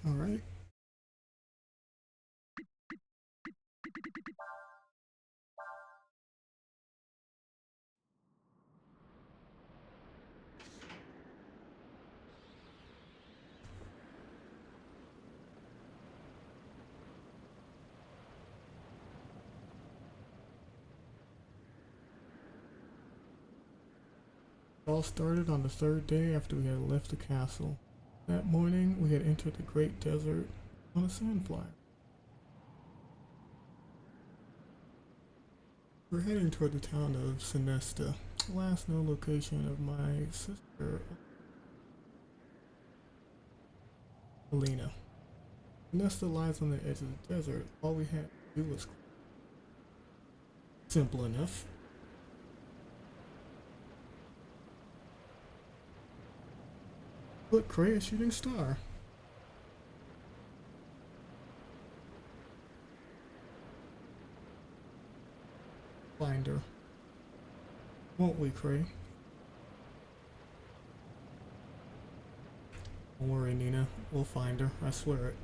All right. It all started on the third day after we had left the castle. That morning, we had entered the great desert on a sandflyer. We're heading toward the town of Sinesta, the last known location of my sister, Alina. Sinesta lies on the edge of the desert. All we had to do was simple enough. Look, Cray, a shooting star. Find her. Won't we, Cray? Don't worry, Nina. We'll find her. I swear it.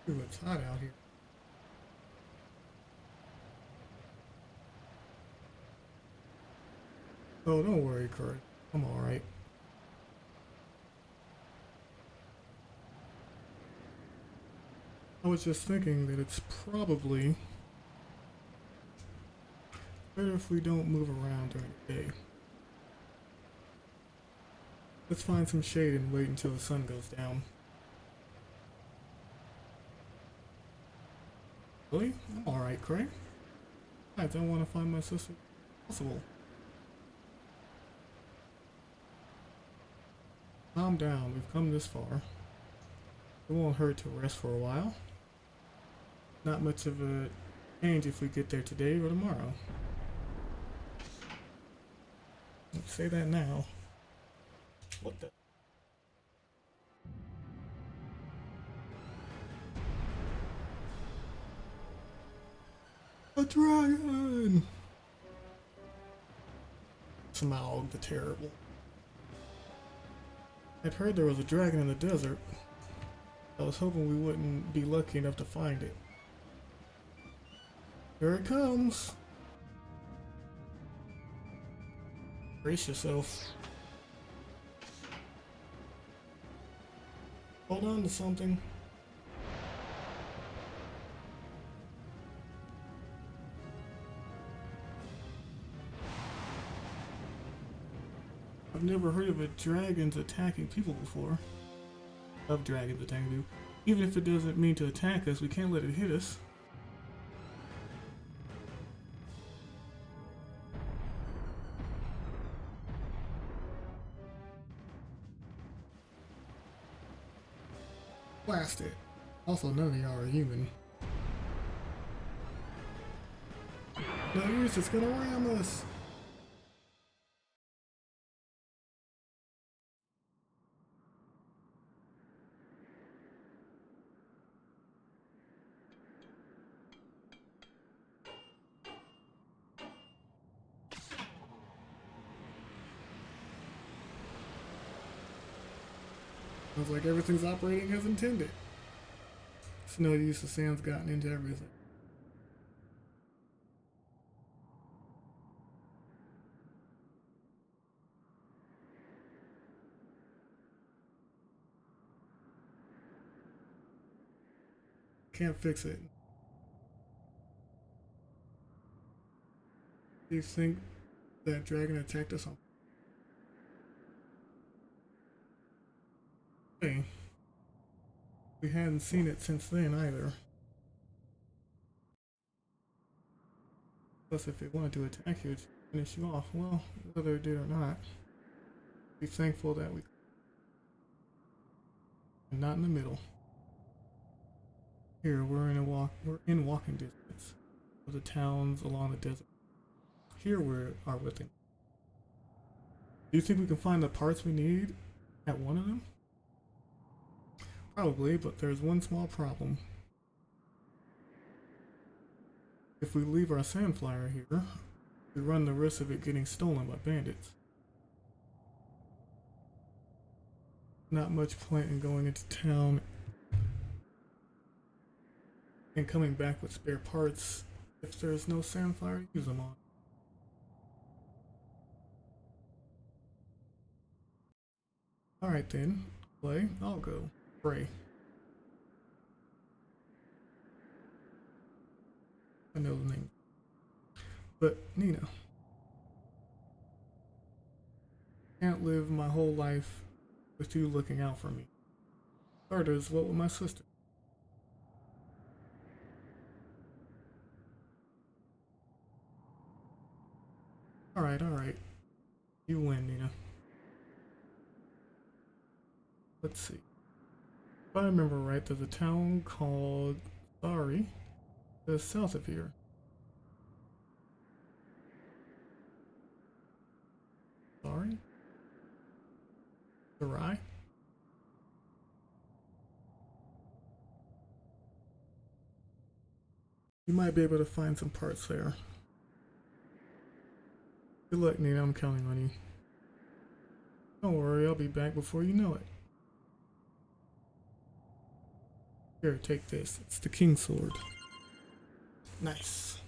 Ooh, it's hot out here. Oh, don't worry, Cray. I'm alright. I was just thinking that it's probably better if we don't move around during the day. Let's find some shade and wait until the sun goes down. Really? I'm alright, Cray. I don't want to find my sister if possible. Calm down, we've come this far. It won't hurt to rest for a while. Not much of a change if we get there today or tomorrow. Let's say that now. What the? A dragon! Smaug the Terrible. I'd heard there was a dragon in the desert. I was hoping we wouldn't be lucky enough to find it. Here it comes! Brace yourself. Hold on to something. I've never heard of a dragons attacking people before. Of dragons attacking people. Even if it doesn't mean to attack us, we can't let it hit us. Blast it. Also, none of y'all are human. No use, it's gonna ram us. I was like, everything's operating as intended. It's no use, the sand's gotten into everything. Can't fix it. Do you think that dragon attacked us on? Hey, we hadn't seen it since then either. Plus, if it wanted to attack you, it'd finish you off. Well, whether it did or not, be thankful that we are not in the middle. Here, we're in walking distance of the towns along the desert. Here we are within. Do you think we can find the parts we need at one of them? Probably, but there's one small problem. If we leave our sand flyer here, we run the risk of it getting stolen by bandits. Not much point in going into town and coming back with spare parts if there's no sand flyer to use them on. Alright then, play, I'll go. Pray. I know the name. But, Nina. Can't live my whole life with you looking out for me. Starters, what with my sister? Alright. You win, Nina. Let's see. If I remember right, there's a town called Sorry, that's south of here. Sorry? Sarai? You might be able to find some parts there. Good luck, Nina. I'm counting on you. Don't worry, I'll be back before you know it. Here, take this. It's the King's Sword. Nice.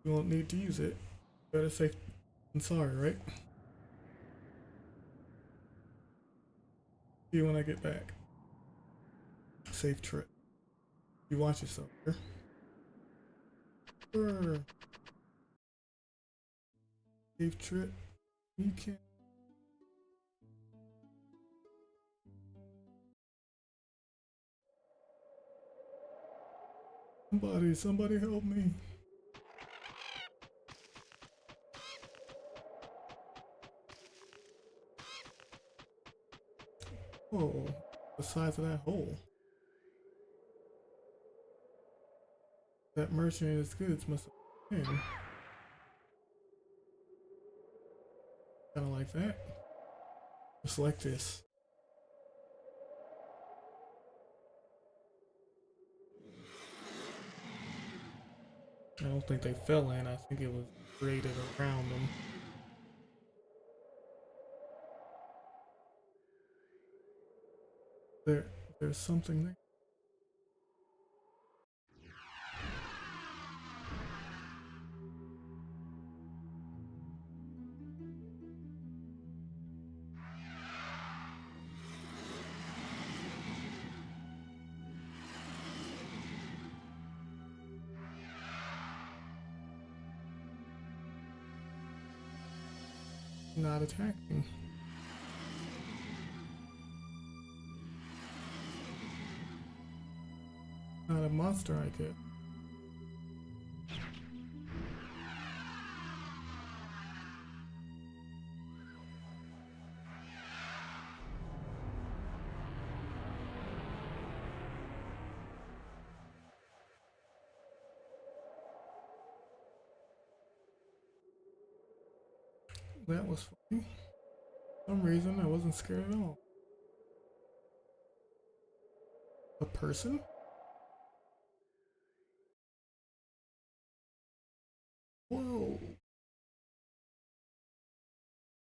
You won't need to use it. Better safe than sorry, right? See you when I get back. Safe trip. You watch yourself here. Sure. Safe trip. You can. Somebody help me. Whoa, the size of that hole. That merchant and his goods must have been. Kinda like that. Just like this. I don't think they fell in, I think it was created around them. There's something there. Not attacking. Not a monster, I guess. That was funny. For some reason, I wasn't scared at all. A person? Whoa.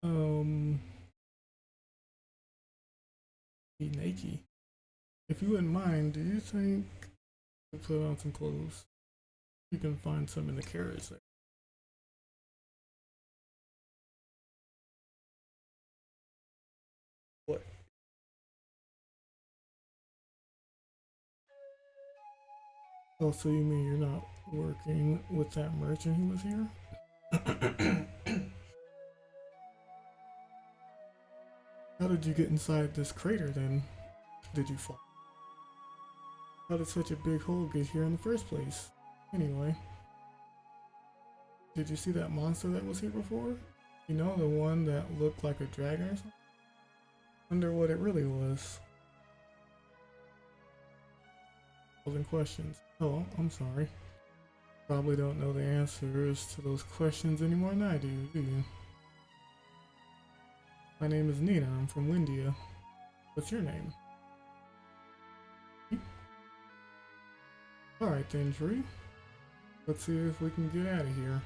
Um. Be naked. If you wouldn't mind, do you think we'll put on some clothes? You can find some in the carriage there. What? Oh, so you mean you're not working with that merchant who was here? How did you get inside this crater then? Did you fall? How did such a big hole get here in the first place? Anyway, did you see that monster that was here before? You know, the one that looked like a dragon or something? Wonder what it really was. Posing questions. Oh, I'm sorry. Probably don't know the answers to those questions any more than I do you? My name is Nina. I'm from Windia. What's your name? Alright then, Tree. Let's see if we can get out of here.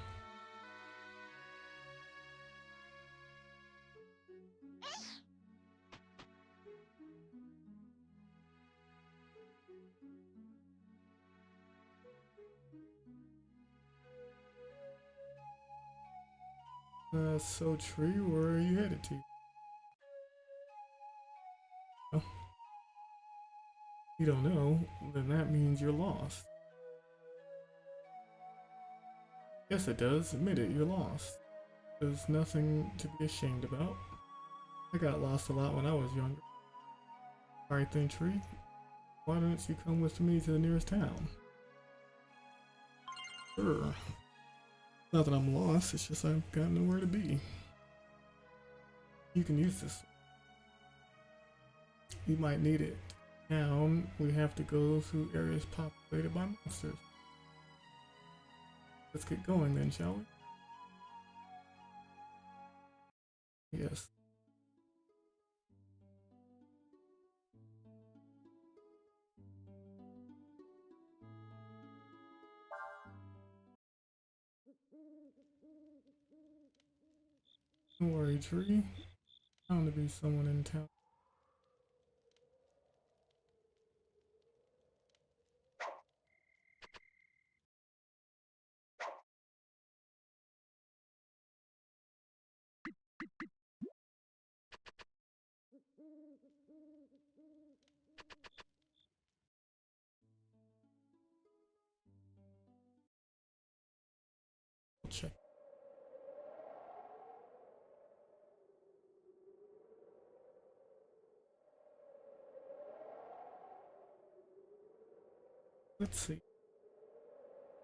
So Tree, where are you headed to? Oh, you don't know? Then that means you're lost. Yes, it does. Admit it, you're lost. There's nothing to be ashamed about. I got lost a lot when I was younger. Alright then, Tree. Why don't you come with me to the nearest town? Sure. Not that I'm lost, it's just I've got nowhere to be. You can use this. You might need it. Town, we have to go through areas populated by monsters. Let's get going then, shall we? Yes. Don't worry, Tree. Bound to be someone in town. I'll check. Let's see.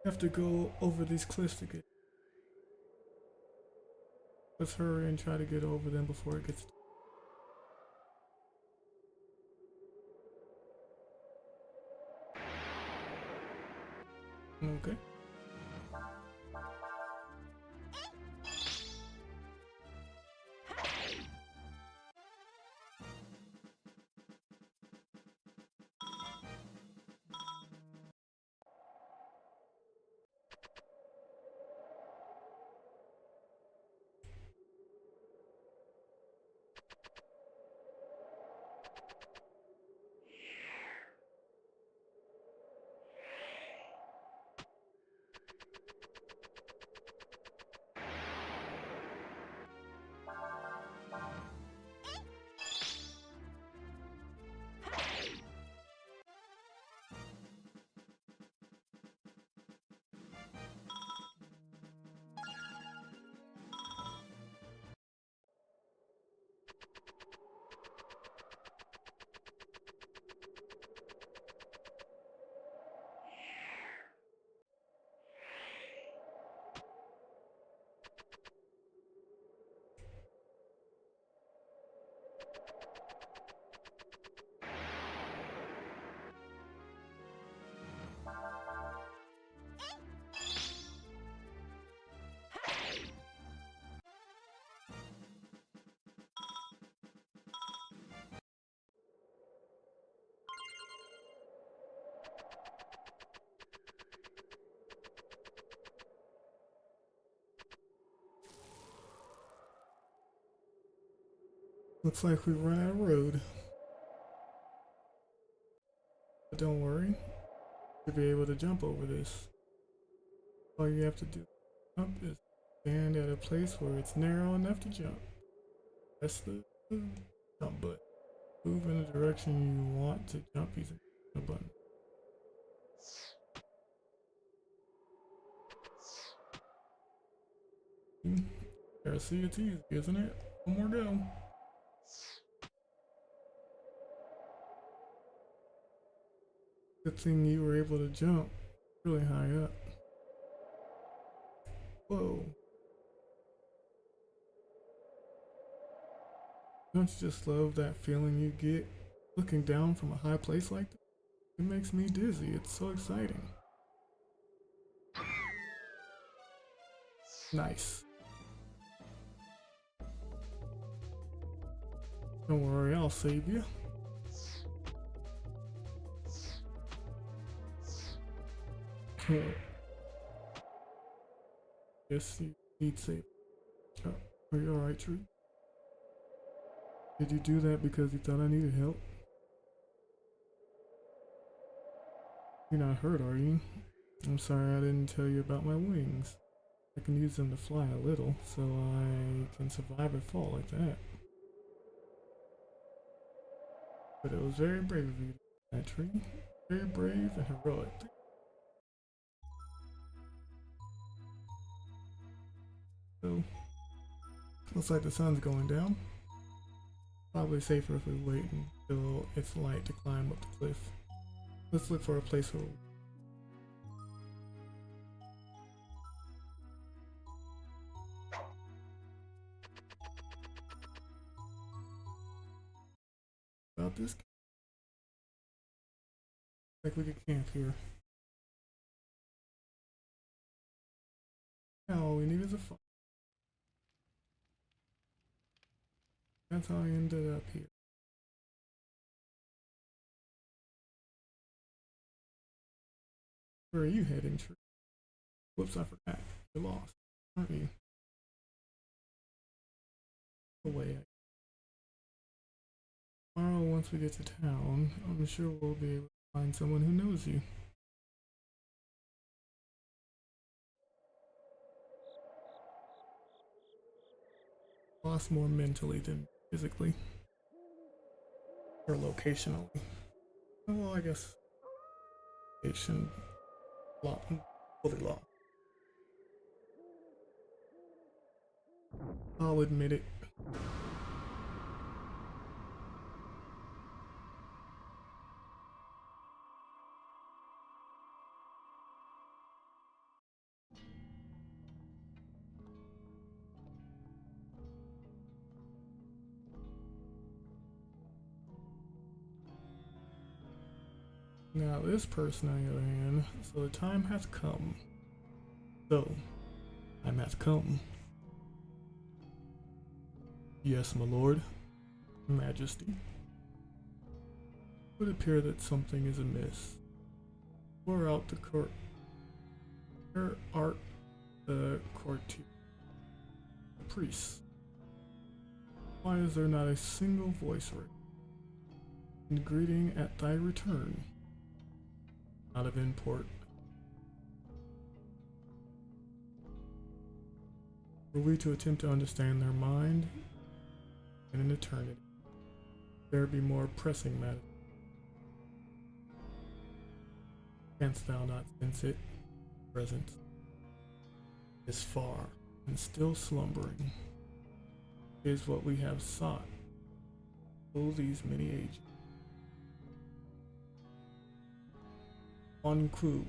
Have to go over these cliffs to get. Let's hurry and try to get over them before it gets. Okay. Looks like we run out of road. don't worry. You'll be able to jump over this. All you have to do is stand at a place where it's narrow enough to jump. That's the jump button. Move in the direction you want to jump using the button. Gotta see, it's easy, isn't it? One more go. Good thing you were able to jump really high up. Whoa. Don't you just love that feeling you get looking down from a high place like that? It makes me dizzy. It's so exciting. Nice. Don't worry, I'll save you. Yes, you need save. Are you alright, Tree? Did you do that because you thought I needed help? You're not hurt, are you? I'm sorry I didn't tell you about my wings. I can use them to fly a little, so I can survive a fall like that. But it was very brave of you, that Tree. Very brave and heroic. So, looks like the sun's going down. Probably safer if we wait until it's light to climb up the cliff. Let's look for a place where about this. Like we could camp here. Now all we need is a fire. That's how I ended up here. Where are you heading, Tree? Whoops, I forgot. You're lost, aren't you? Away. Tomorrow, once we get to town, I'm sure we'll be able to find someone who knows you. Lost more mentally than physically. Or locationally. Well, I guess location fully lost. I'll admit it. Now this person on the other hand, so the time hath come. So, time hath come. Yes, my lord, majesty. It would appear that something is amiss. Pour out the court. Where art the courtier? The priest. Why is there not a single voice raised in greeting at thy return? Not of import. Were we to attempt to understand their mind in an eternity, there be more pressing matters. Canst thou not sense it? Presence is far and still slumbering. Is what we have sought all these many ages. On crew,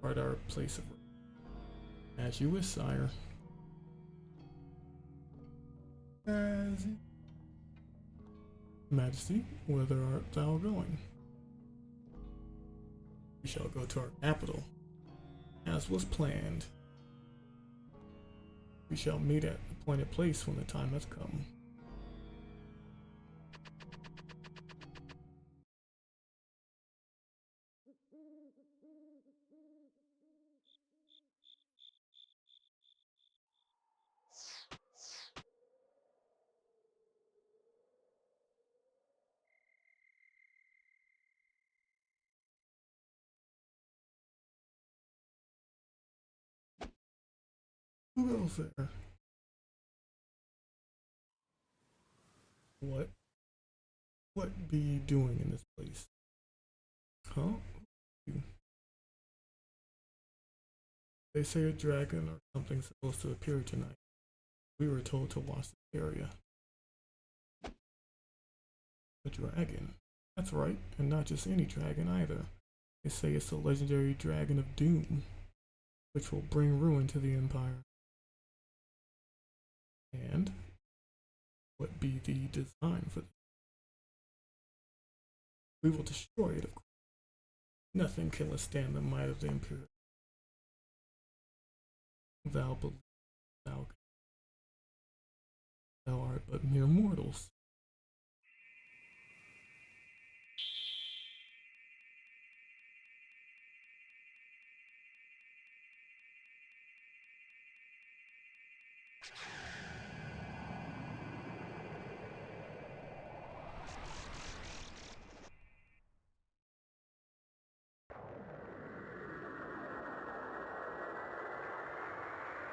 art our place of rest. As you wish, sire. As Majesty, whither art thou going? We shall go to our capital, as was planned. We shall meet at the appointed place when the time hath come. Who goes there? What? What be you doing in this place? Huh? They say a dragon or something's supposed to appear tonight. We were told to watch this area. A dragon? That's right, and not just any dragon either. They say it's the legendary Dragon of Doom, which will bring ruin to the Empire. And what be the design for this? We will destroy it, of course. Nothing can withstand the might of the Imperial. Thou believe, thou art but mere mortals.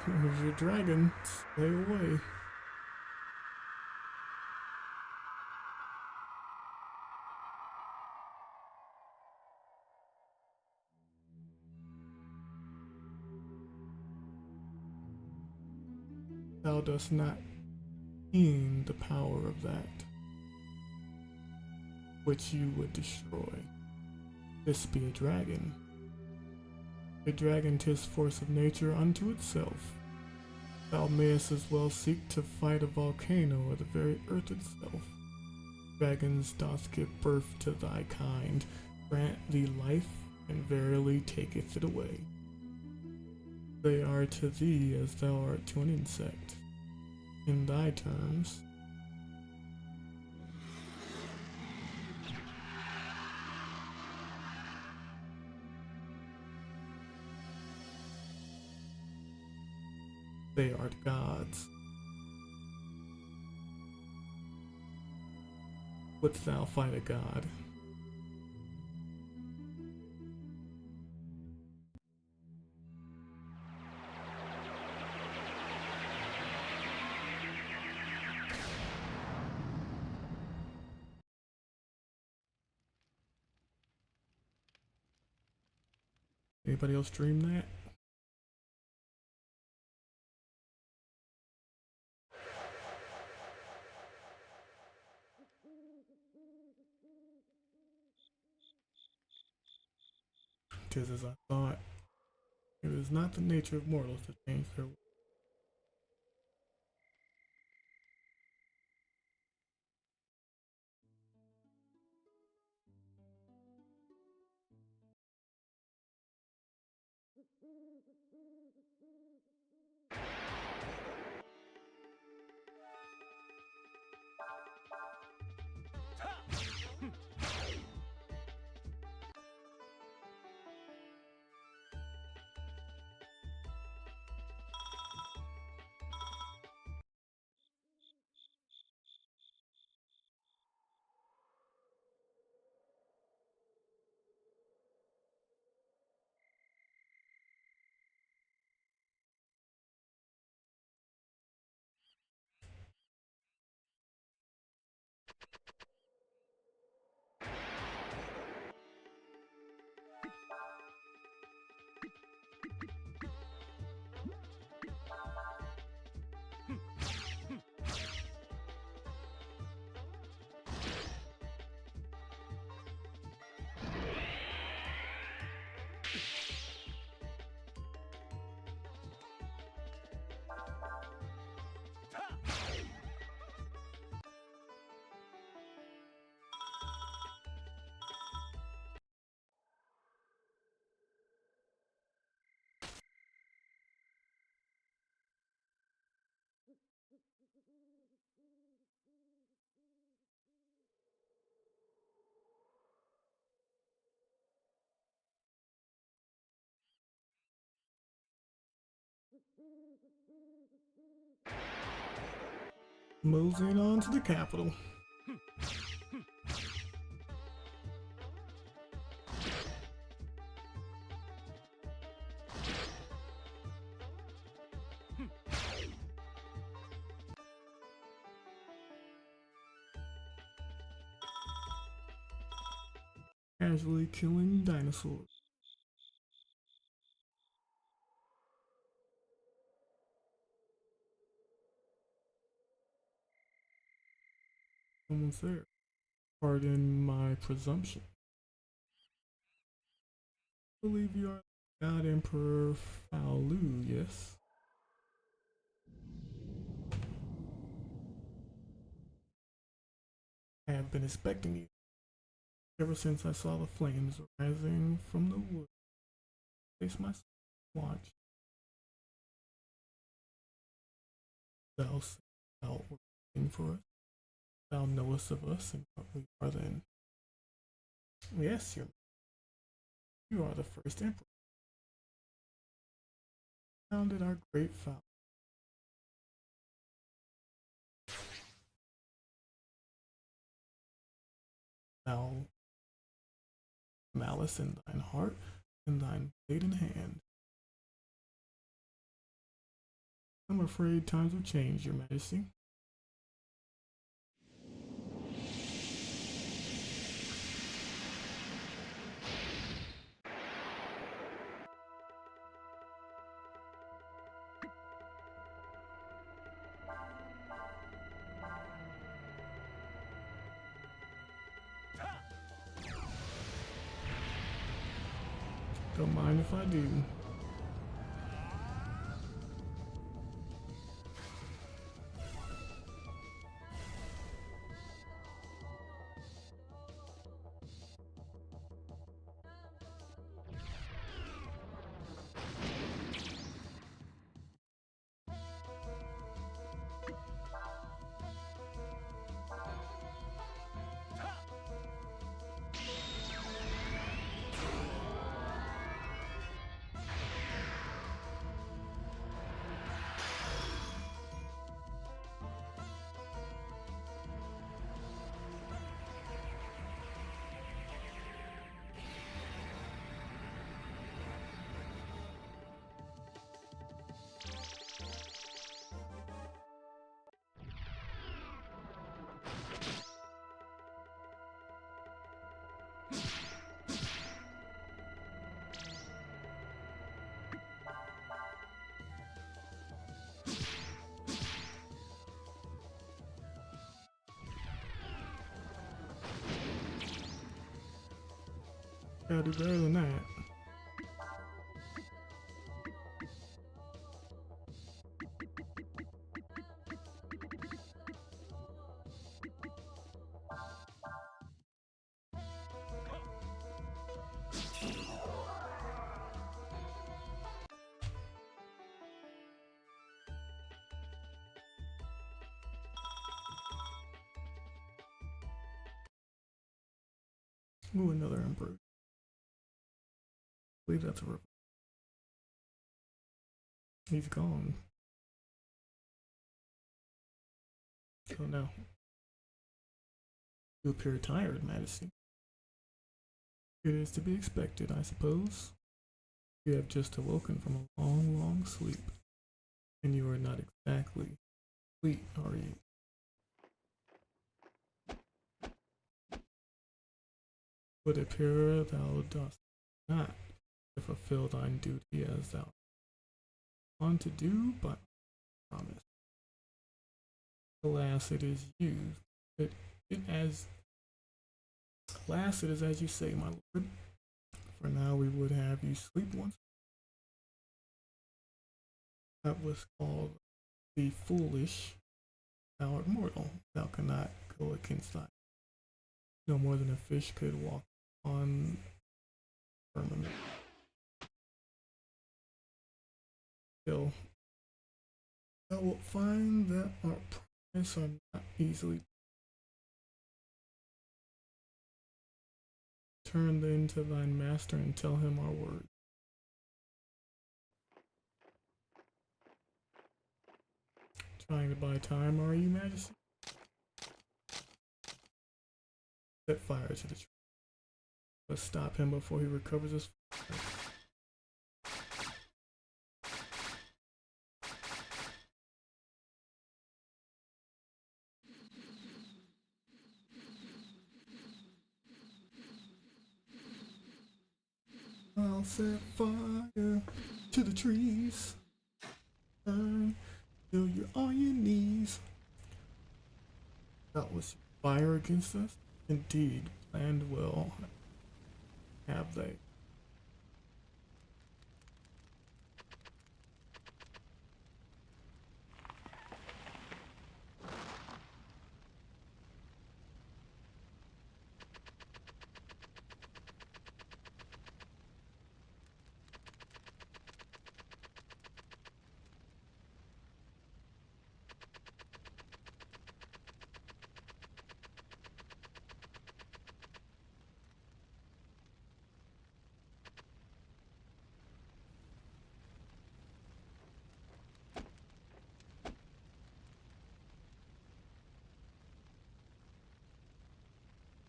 Here's your dragon. Stay away. Thou dost not in the power of that which you would destroy. This be a dragon. A dragon 'tis force of nature unto itself. Thou mayest as well seek to fight a volcano or the very earth itself. Dragons doth give birth to thy kind, grant thee life, and verily taketh it away. They are to thee as thou art to an insect. In thy terms, they art gods. Wouldst thou fight a god? Anybody else stream that? Tis as I thought. It is not the nature of mortals to change their ways. Moving on to the capital. casually killing dinosaurs. Someone's there. Pardon my presumption. I believe you are God Emperor Faolu, yes? I have been expecting you ever since I saw the flames rising from the wood. Face my watch. Thou sayest thou wert waiting for us. Thou knowest of us and what we are then. Yes, you are the first emperor. Founded our great foul. Thou malice in thine heart and thine blade in hand. I'm afraid times have changed, your majesty. Don't mind if I do. Gotta do better than that. Ooh, another emperor. I believe that's a reverse. He's gone. So now, you appear tired, Majesty. It is to be expected, I suppose. You have just awoken from a long, long sleep, and you are not exactly asleep, are you? Would appear thou dost not to fulfill thine duty as thou want to do, but promise. Alas, it is you. It as alas, it is as you say, my lord. For now, we would have you sleep once. That was called the foolish. Thou art mortal. Thou cannot go against thy. No more than a fish could walk on firmament. Still, thou wilt find that our promise are not easily. Turn then to thine master and tell him our words. Trying to buy time, are you, Majesty? Set fire to the tree. Let's stop him before he recovers his fire. I'll set fire to the trees. Burn till you're on your knees. That was fire against us? Indeed, planned well have they.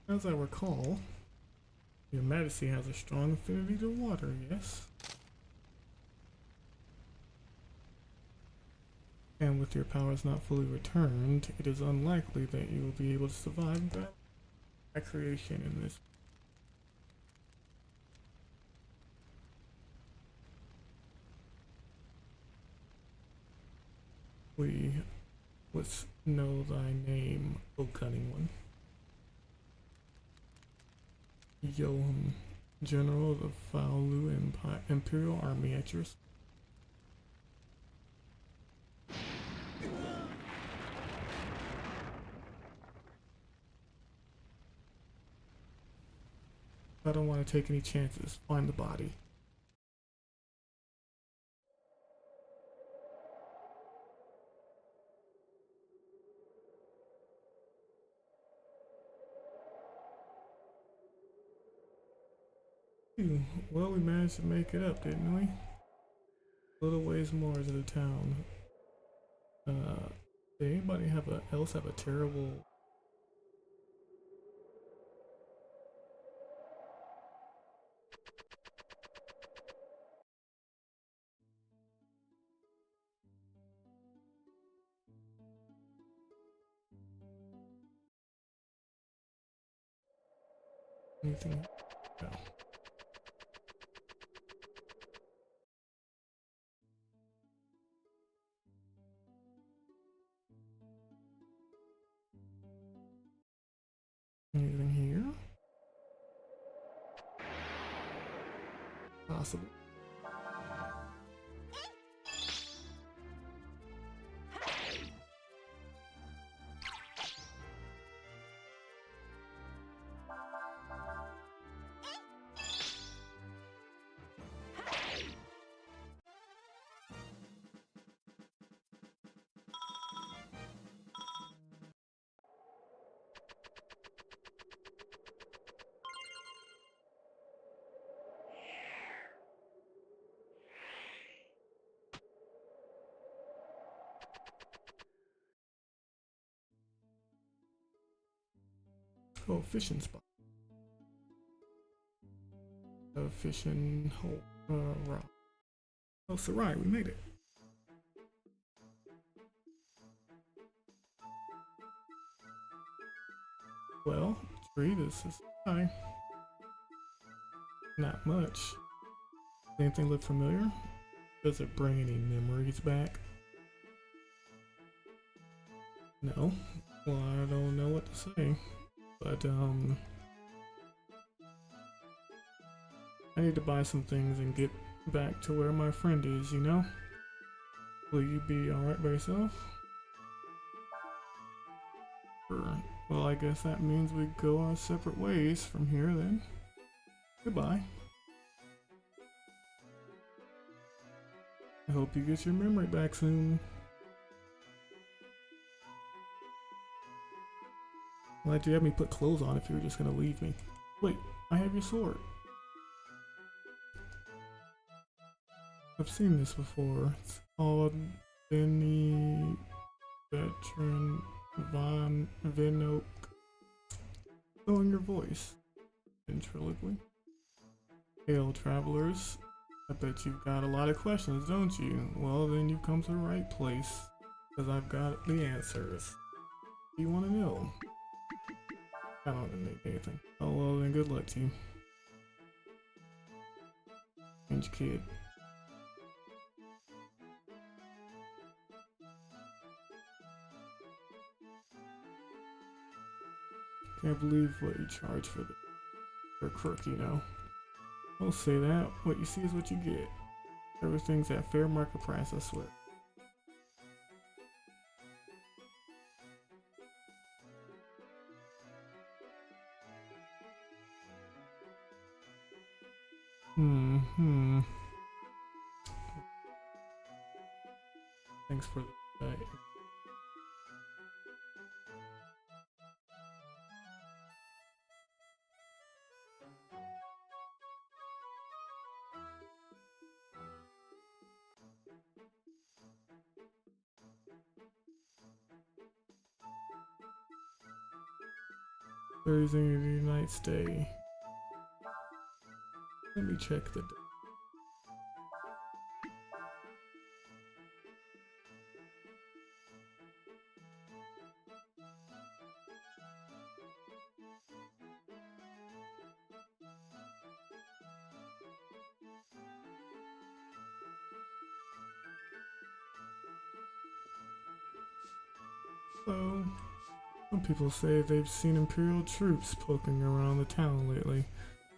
As I recall, Your Majesty has a strong affinity to water, yes? And with your powers not fully returned, it is unlikely that you will be able to survive that creation in this. We would know thy name, O cunning one. Yoham, General of the Faolu Imperial Army at your I don't want to take any chances. Find the body. Well, we managed to make it up, didn't we? A little ways more to the town. Did anybody else have a terrible... anything? No. Anything here? Possible. Oh, fishing spot. A fishing hole. Rock. Oh, Sarai, we made it. Well, tree, this is fine. Not much. Anything look familiar? Does it bring any memories back? No. Well, I don't know what to say. But, I need to buy some things and get back to where my friend is, you know? Will you be alright by yourself? Sure. Well, I guess that means we go our separate ways from here then. Goodbye. I hope you get your memory back soon. Why'd you have me put clothes on if you were just gonna leave me? Wait, I have your sword. I've seen this before. It's called Benny Veteran Von Vinoak. Knowing your voice. Ventriloquy. Hail, travelers. I bet you've got a lot of questions, don't you? Well, then you've come to the right place. Because I've got the answers. What do you want to know? I don't need anything. Oh, well, then good luck to you. Strange kid. Can't believe what you charge for the crook, you know. Don't say that. What you see is what you get. Everything's at fair market price, I swear. Thanks for the Thursday night stay. Let me check the day. So, some people say they've seen Imperial troops poking around the town lately.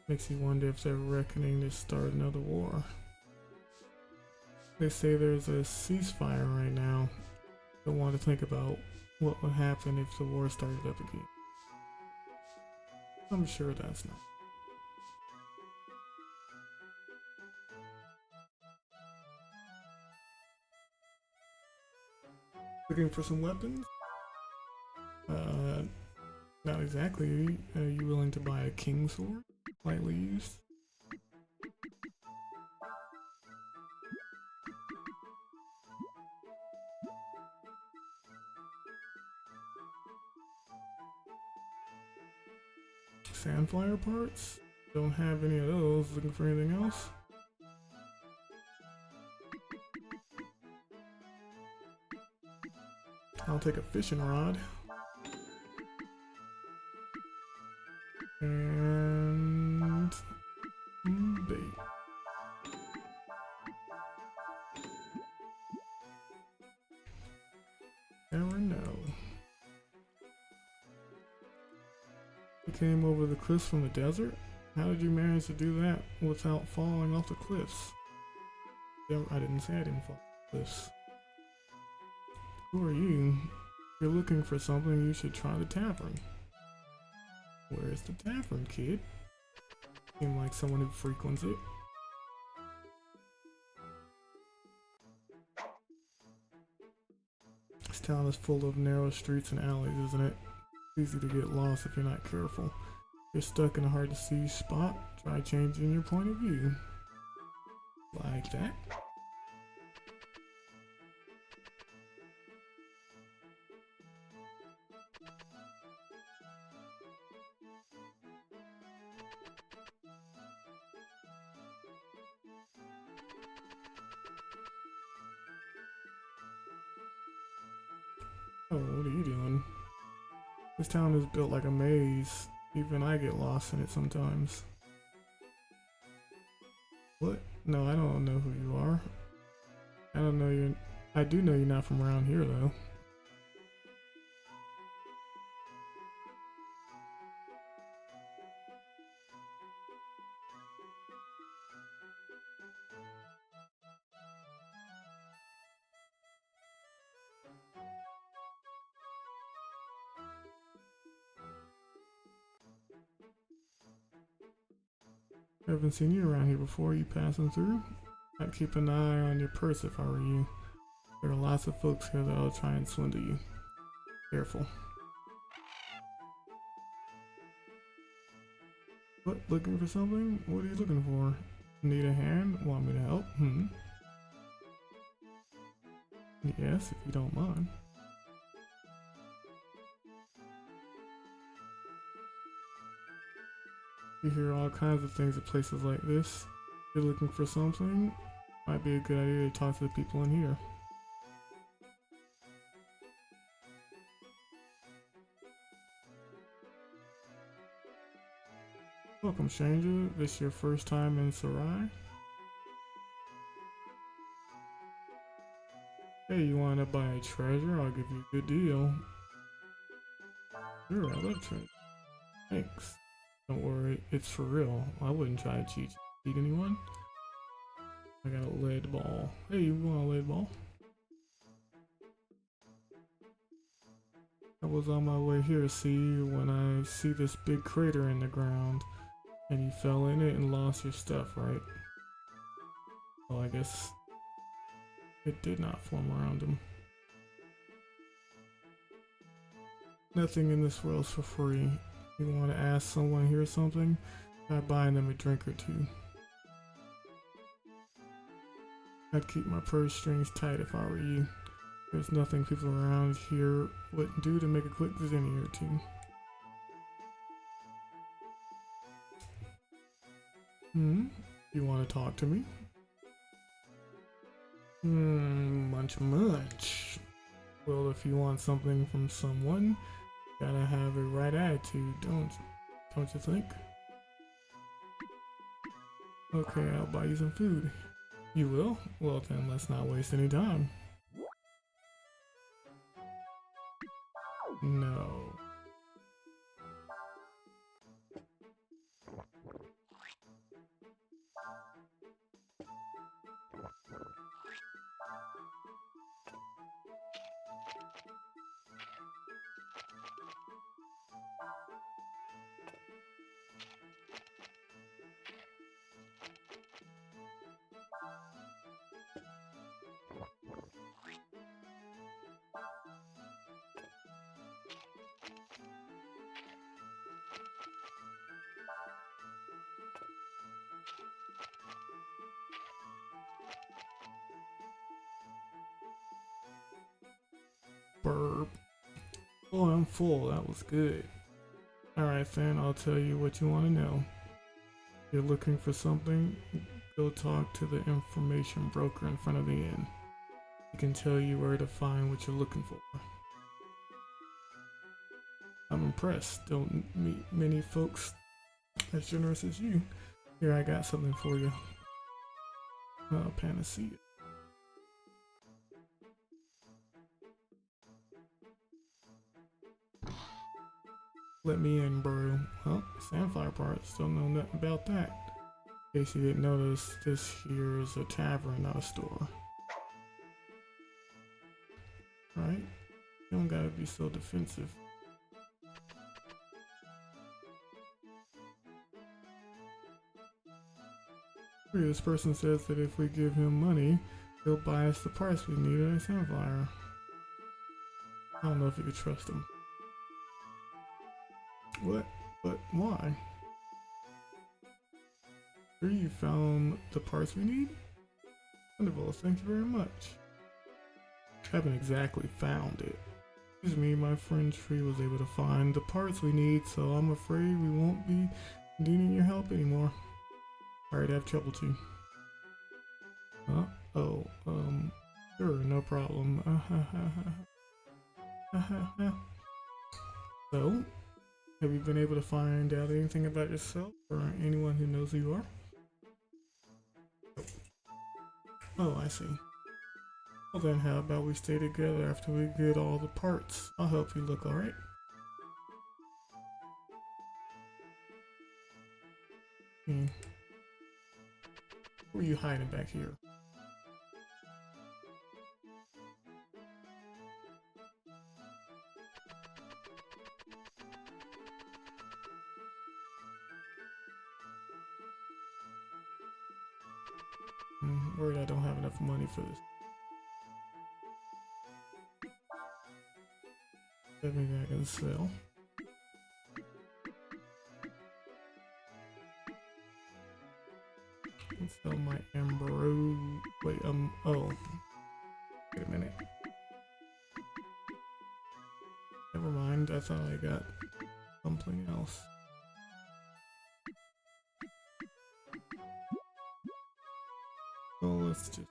Makes you wonder if they're reckoning to start another war. They say there's a ceasefire right now. Don't want to think about what would happen if the war started up again. I'm sure that's not. Looking for some weapons? Not exactly. Are you willing to buy a king sword? Lightly used? Sandflyer parts? Don't have any of those. Looking for anything else? I'll take a fishing rod. And bait. Never know. You came over the cliffs from the desert? How did you manage to do that without falling off the cliffs? I didn't say I didn't fall off the cliffs. Who are you? If you're looking for something, you should try the tavern. Where's the tavern, kid? Seem like someone who frequents it. This town is full of narrow streets and alleys, isn't it? It's easy to get lost if you're not careful. If you're stuck in a hard to see spot, try changing your point of view. Like that. Oh, what are you doing? This town is built like a maze. Even I get lost in it sometimes. What? No, I don't know who you are. I don't know you. I do know you're not from around here, though. I haven't seen you around here before. You passing through? I'd keep an eye on your purse if I were you. There are lots of folks here that'll try and swindle you. Careful. What? Looking for something? What are you looking for? Need a hand? Want me to help? Yes, if you don't mind. You hear all kinds of things at places like this. If you're looking for something, might be a good idea to talk to the people in here. Welcome, stranger. This your first time in Sarai? Hey, you wanna buy a treasure? I'll give you a good deal. Sure, I love treasure. Thanks. Don't worry, it's for real. I wouldn't try to cheat anyone. I got a lead ball. Hey, you want a lead ball? I was on my way here, see, when I see this big crater in the ground. And you fell in it and lost your stuff, right? Well, I guess it did not form around him. Nothing in this world's for free. You want to ask someone here something? Try buying them a drink or two. I'd keep my purse strings tight if I were you. There's nothing people around here wouldn't do to make a quick zenny or two. You want to talk to me? Munch. Well, if you want something from someone, gotta have a right attitude, don't you think? Okay, I'll buy you some food. You will? Well then, let's not waste any time. No. Burp. Oh, I'm full. That was good. Alright then, I'll tell you what you want to know. You're looking for something? Go talk to the information broker in front of the inn. He can tell you where to find what you're looking for. I'm impressed. Don't meet many folks as generous as you. Here, I got something for you. Panacea. Let me in, bro. Huh? Sandfire parts. Don't know nothing about that. In case you didn't notice, this here is a tavern, not a store. Right? You don't gotta be so defensive. This person says that if we give him money, he'll buy us the parts we need in a Sandfire. I don't know if you could trust him. What? But why? Sure, you found the parts we need? Wonderful, thank you very much. Haven't exactly found it. Excuse me, my friend Tree was able to find the parts we need, so I'm afraid we won't be needing your help anymore. Alright, I have trouble too. Huh? Oh, sure, no problem. So, have you been able to find out anything about yourself or anyone who knows who you are? Oh, I see. Well then, how about we stay together after we get all the parts? I'll help you look alright. Who are you hiding back here? Worried I don't have enough money for this. Everything I can sell. Let's sell my Amber. Wait, oh. Wait a minute. Never mind, I thought I got something else. So let's just...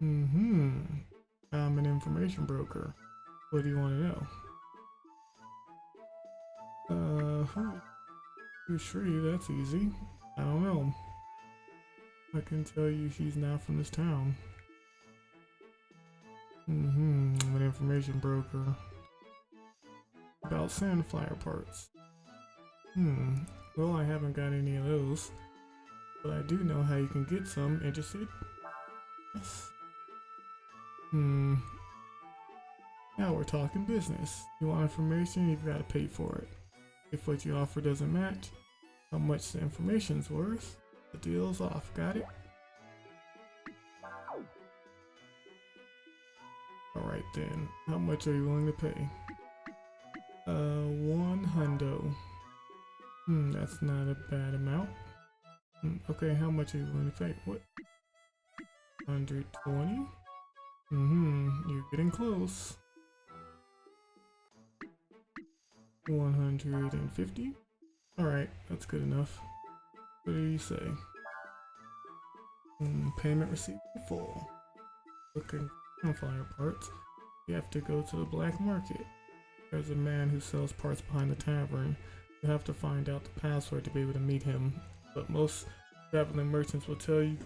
I'm an information broker. What do you want to know? Who's Shree? That's easy. I don't know. I can tell you she's not from this town. I'm an information broker. About sandflower parts. Well, I haven't got any of those. But I do know how you can get some. Interested? Yes. Now we're talking business. You want information, you've got to pay for it. If what you offer doesn't match how much the information's worth, the deal's off. Got it? Alright then. How much are you willing to pay? 100. That's not a bad amount. Okay, how much are you willing to pay? What? 120? You're getting close. 150? Alright, that's good enough. What do you say? Payment received in full. Looking for flyer parts, you have to go to the black market. There's a man who sells parts behind the tavern. You have to find out the password to be able to meet him. But most traveling merchants will tell you,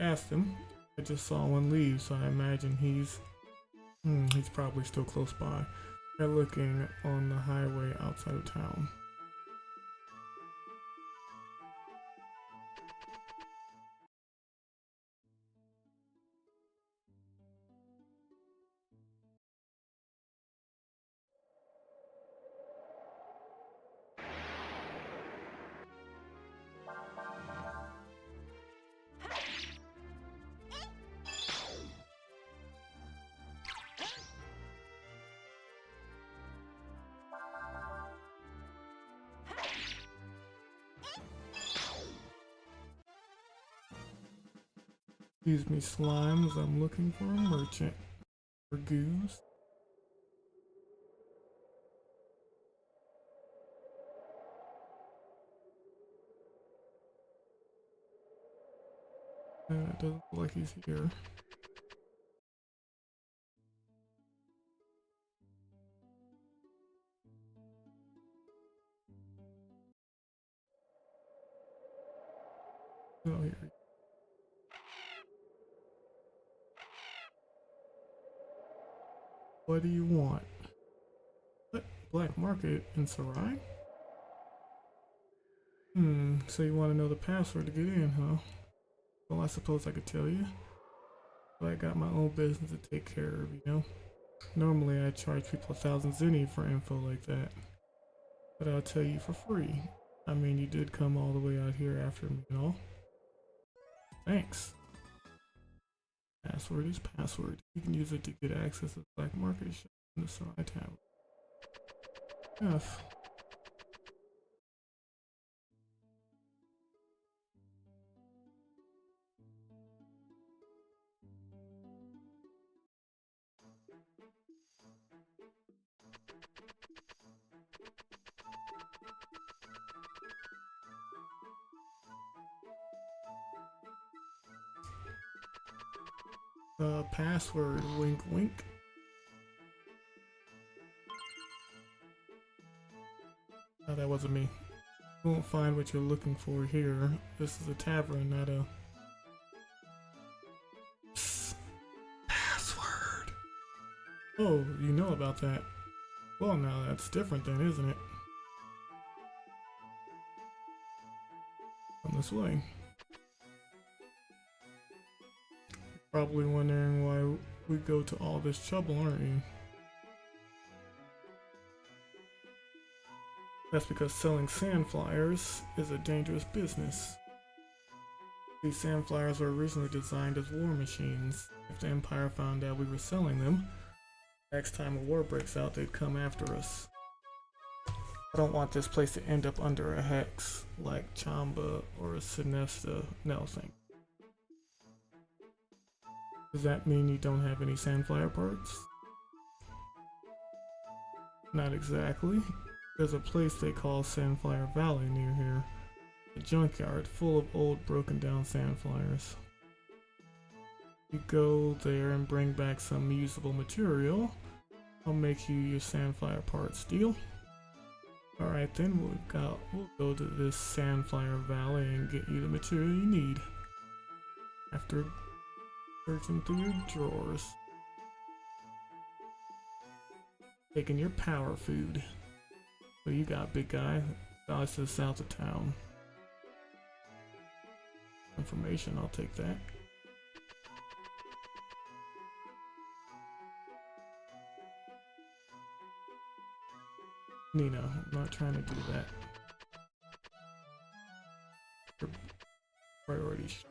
ask them. I just saw one leave, so I imagine he's probably still close by. They're looking on the highway outside of town. Excuse me, slimes. I'm looking for a merchant. For goose. It doesn't look like he's here. Oh, here. What do you want? What? Black market in Sarai? So you want to know the password to get in, huh? Well, I suppose I could tell you. But I got my own business to take care of, you know? Normally I charge people 1,000 zenny for info like that. But I'll tell you for free. I mean, you did come all the way out here after me and all. Thanks. Password is password. You can use it to get access to the black market shop in the Sarai Tower. F. Password, wink wink. Oh, that wasn't me. You won't find what you're looking for here. This is a tavern, not a... Psst. Password! Oh, you know about that. Well, now that's different then, isn't it? Come this way. Probably wondering why we go to all this trouble, aren't you? That's because selling sand flyers is a dangerous business. These sand flyers were originally designed as war machines. If the Empire found out we were selling them, next time a war breaks out, they'd come after us. I don't want this place to end up under a hex like Chamba or Sinesta. No, thank you. Does that mean you don't have any sandflyer parts? Not exactly. There's a place they call Sandflyer Valley near here. A junkyard full of old broken down sandflyers. You go there and bring back some usable material. I'll make you your sandflyer parts. Deal? Alright then, we'll go to this Sandflyer Valley and get you the material you need. After searching through your drawers, taking your power food. What do you got, big guy? Guys to the south of town. Information, I'll take that. Nina, I'm not trying to do that. Your priorities.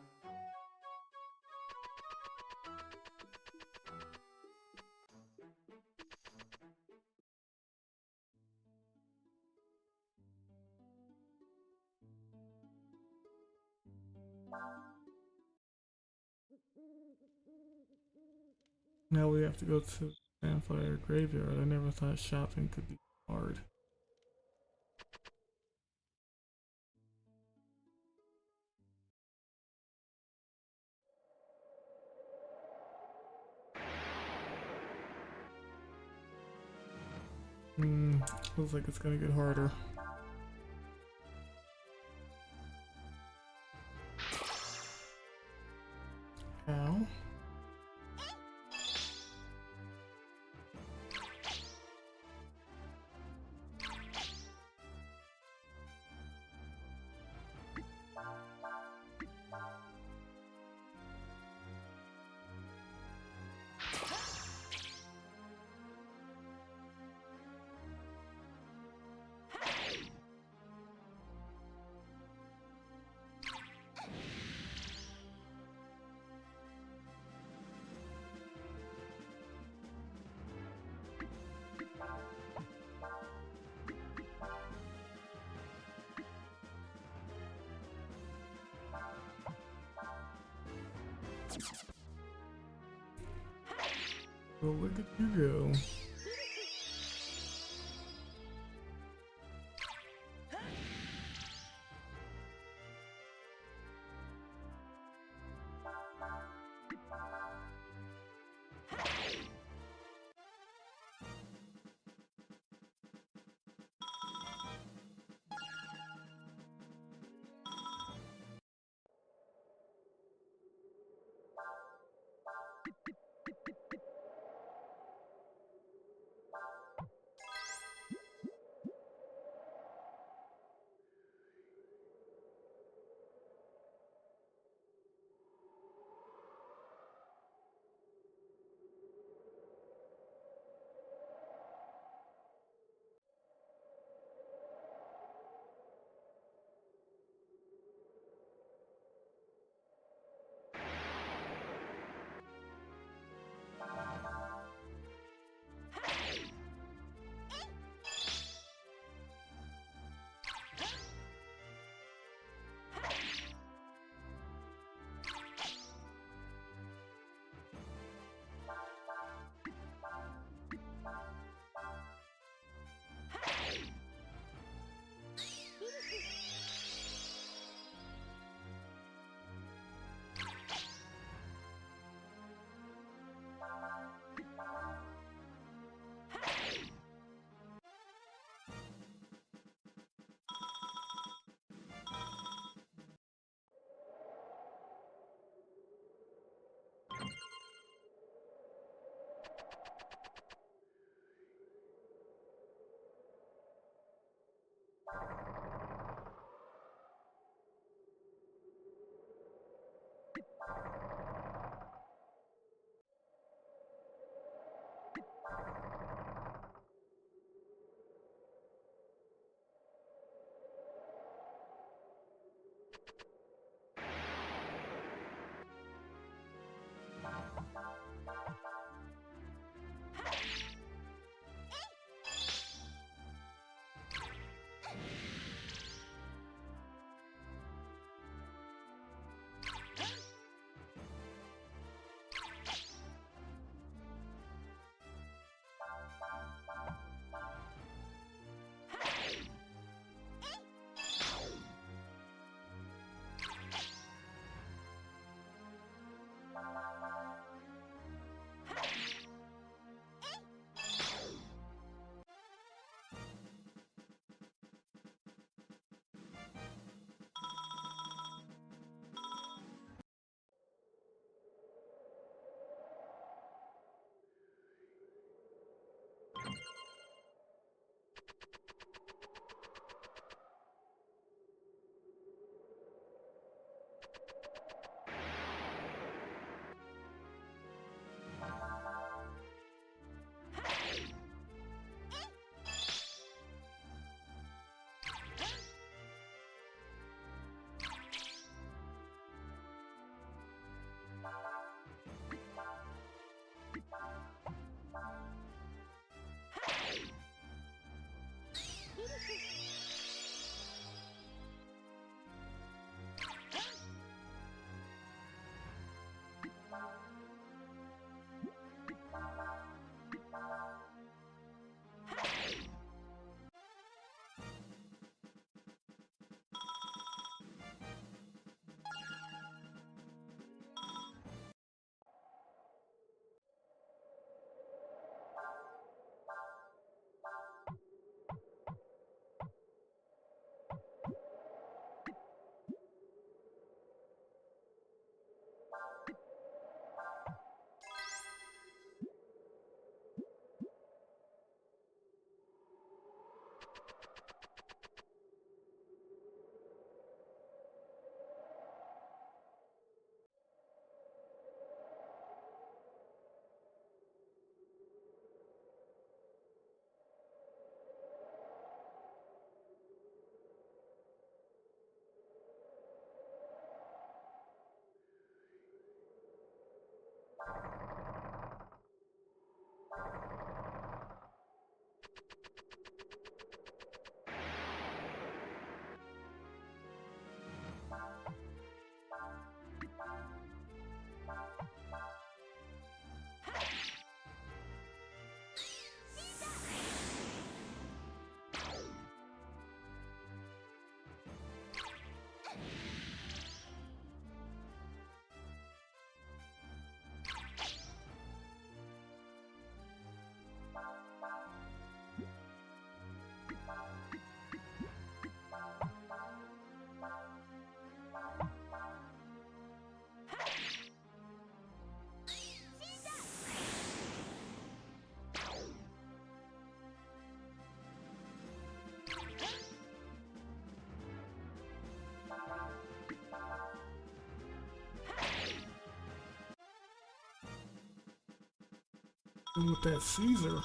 Now we have to go to Sandfire Graveyard. I never thought shopping could be hard. Feels like it's gonna get harder. Ow. Well, look at you go. And with that Caesar.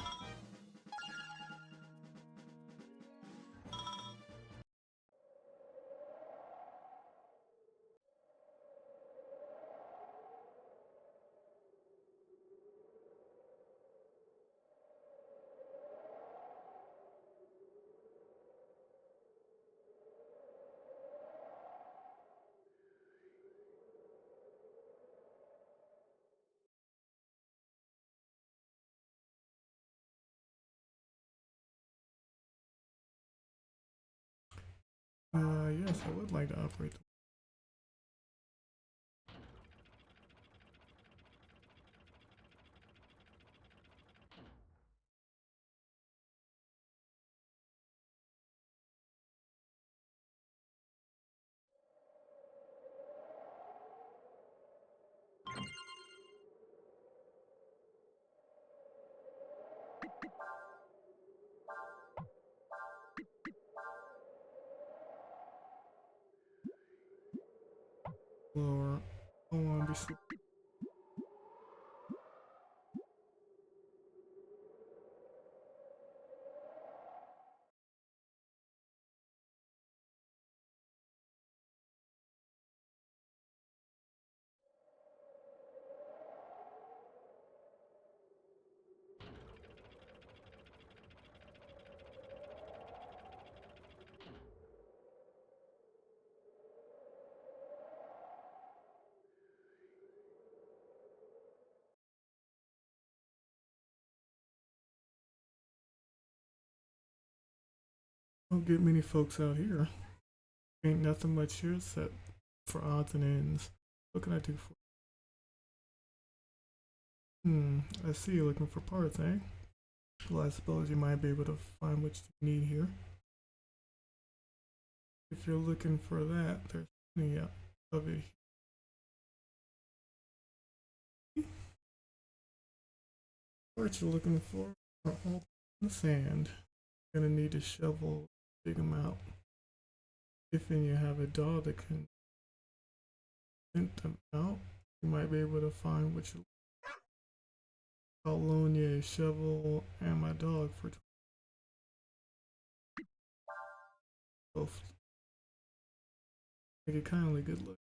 Yes, I would like to operate. Lower. I don't want to be super. Don't get many folks out here. Ain't nothing much here except for odds and ends. What can I do for? I see you looking for parts, eh? Well, I suppose you might be able to find what you need here. If you're looking for that, there's plenty of it. What you're looking for are all in the sand. You're gonna need a shovel, dig them out. If you have a dog that can print them out, you might be able to find what you. I'll loan you a shovel and my dog for both. Make it kindly good luck.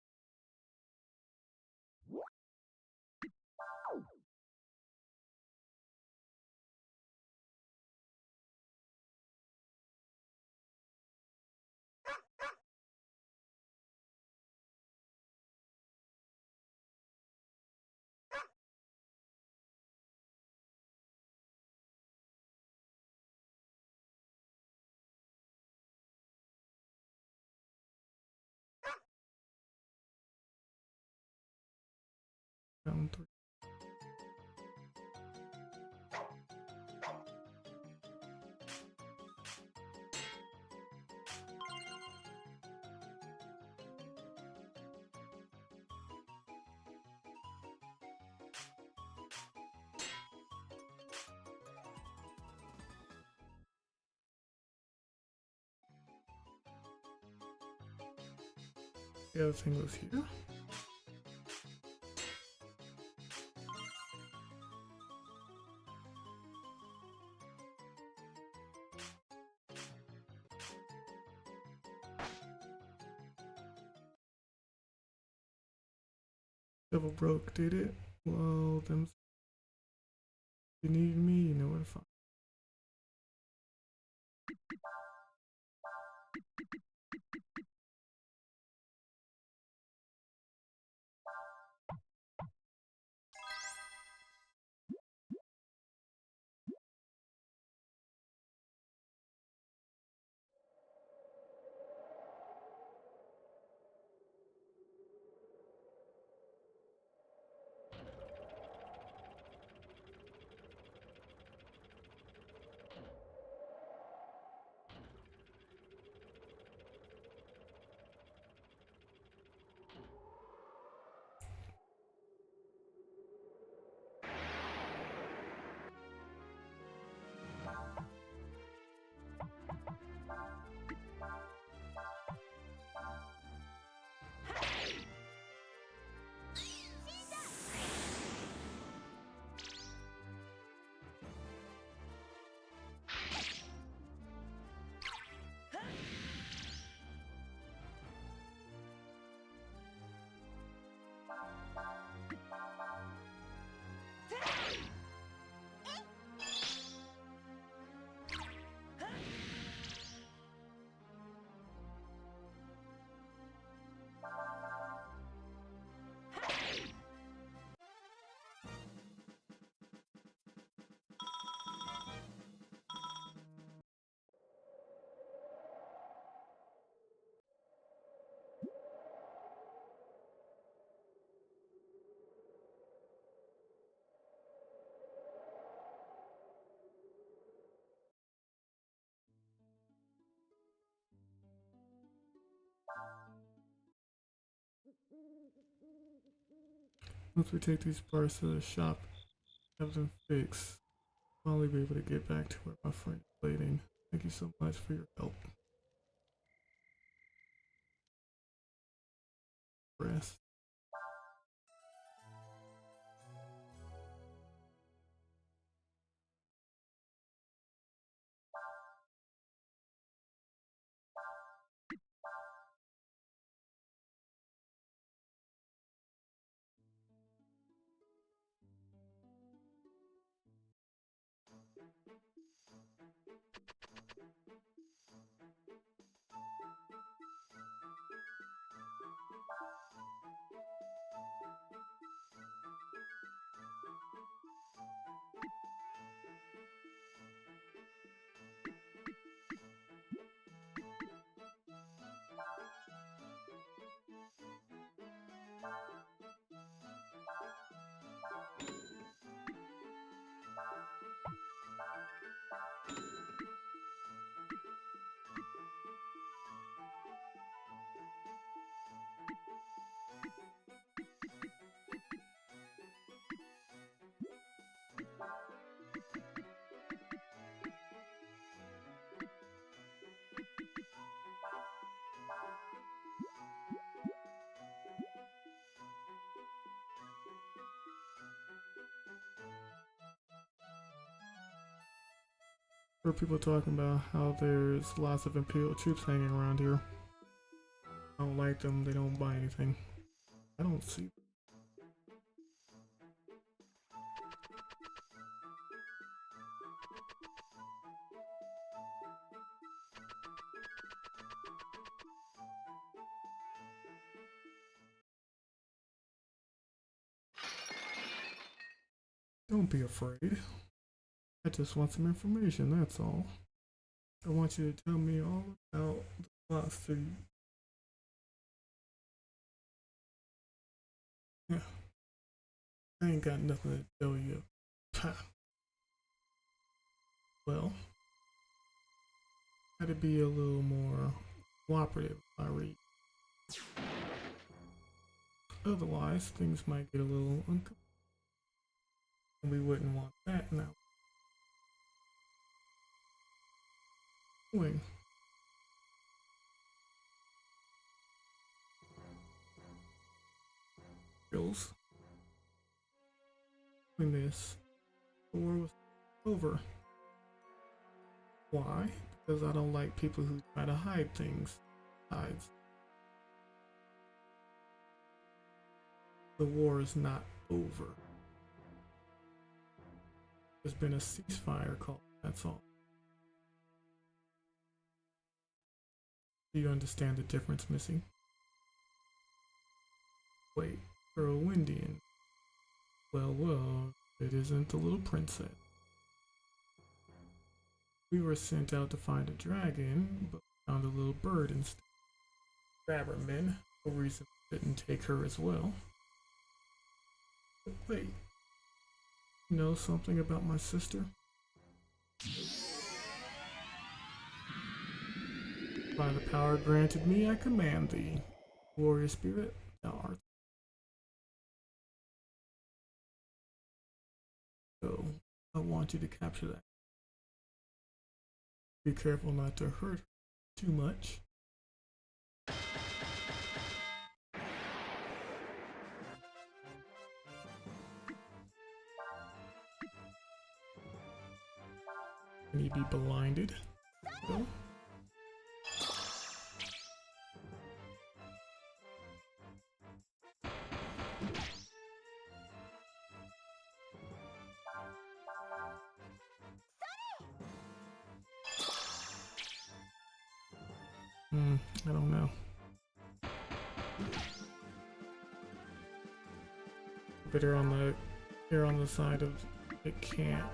Down 3. The other thing was here. Double broke, did it? Well, then if you need me, you know where to find. Once we take these parts to the shop, have them fixed, I'll finally be able to get back to where my friend is waiting. Thank you so much for your help. Rest. There are people talking about how there's lots of Imperial troops hanging around here. I don't like them, they don't buy anything. I don't see. Don't be afraid. I just want some information, that's all. I want you to tell me all about the lost city. Yeah, I ain't got nothing to tell you. Ha. Well, got to be a little more cooperative if I read. Otherwise, things might get a little uncomfortable. And we wouldn't want that now. Wing. Skills. Doing this. The war was over. Why? Because I don't like people who try to hide things. Hides. The war is not over. There's been a ceasefire called, that's all. Do you understand the difference, Missy? Wait, you're a Windian. Well, it isn't the little princess. We were sent out to find a dragon, but found a little bird instead. Grab her, men. No reason we didn't take her as well. But wait, you know something about my sister? By the power granted me, I command thee. Warrior spirit, thou art. So, I want you to capture that. Be careful not to hurt her too much. Can he be blinded? So, I don't know. Better on the here on the side of it can't.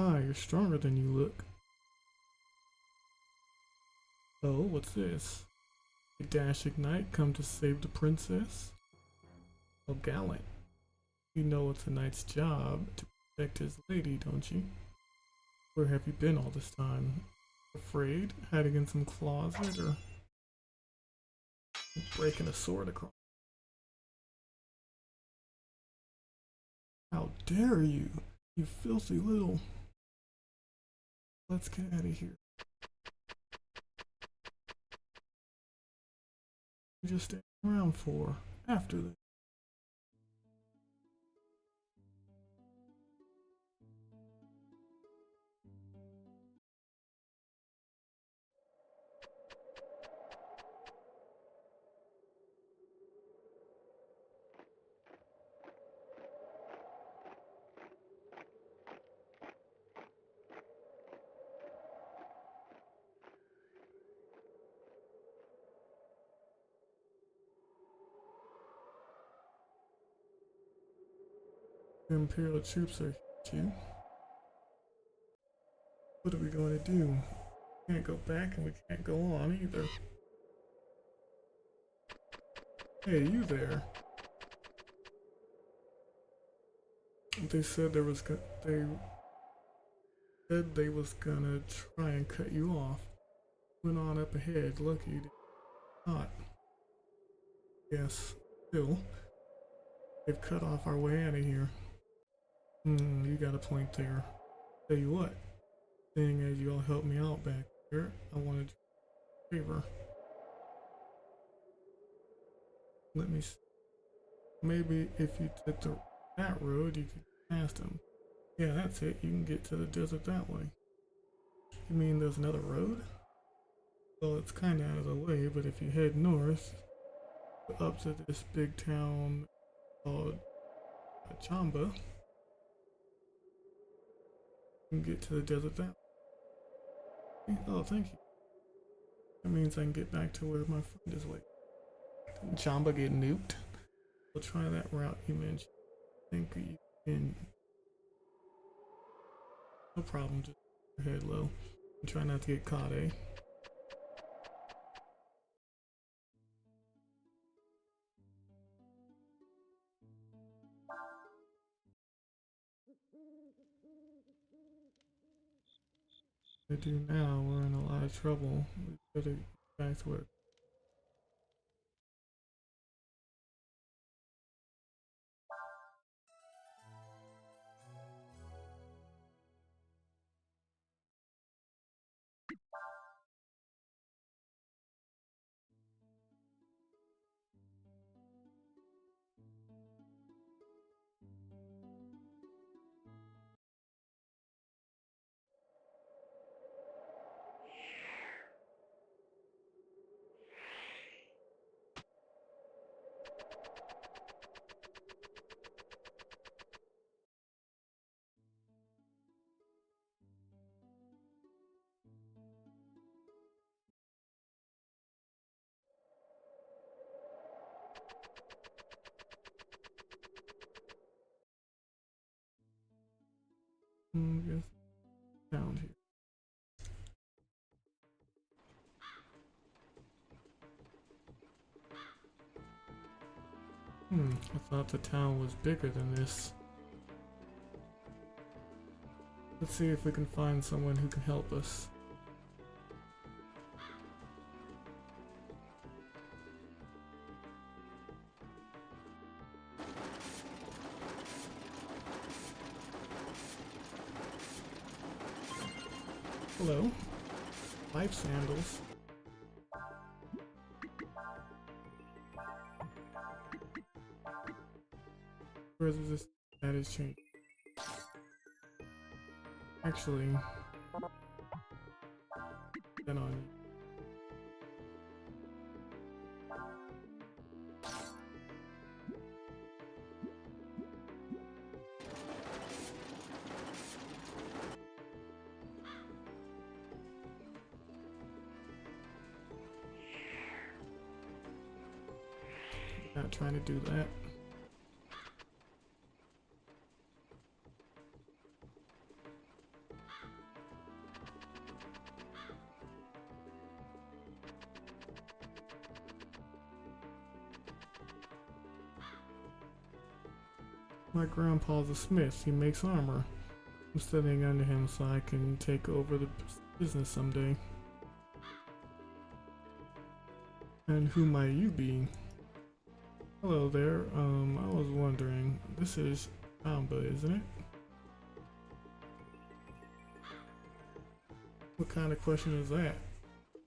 Ah, you're stronger than you look. Oh, what's this? A dashing knight come to save the princess? Oh, gallant. You know it's a knight's job to protect his lady, don't you? Where have you been all this time? Afraid? Hiding in some closet or breaking a sword across? How dare you, you filthy little... Let's get out of here. You just staying around for after this. The Imperial troops are here. What are we going to do? We can't go back and we can't go on either. Hey, you there? They said they said they was gonna try and cut you off. Went on up ahead. Lucky you did not. Yes, still. They've cut off our way out of here. You got a point there. Tell you what, seeing as you all helped me out back here, I wanted a favor. Let me see. Maybe if you took that road, you could pass them. Yeah, that's it. You can get to the desert that way. You mean there's another road? Well, it's kind of out of the way, but if you head north, up to this big town called Chamba, you can get to the desert that way. Oh, thank you. That means I can get back to where my friend is waiting. Didn't Chamba get nuked? We'll try that route you mentioned. I think you can... No problem, just head low. And try not to get caught, eh? If we do now, we're in a lot of trouble. We better get back to work. Yes, down here. I thought the town was bigger than this. Let's see if we can find someone who can help us. Hello. Life sandals. Where is this? That is changed. Actually, then on. Not trying to do that. My grandpa's a smith. He makes armor. I'm studying under him so I can take over the business someday. And who might you be? Hello there. I was wondering. This is Amba, isn't it? What kind of question is that?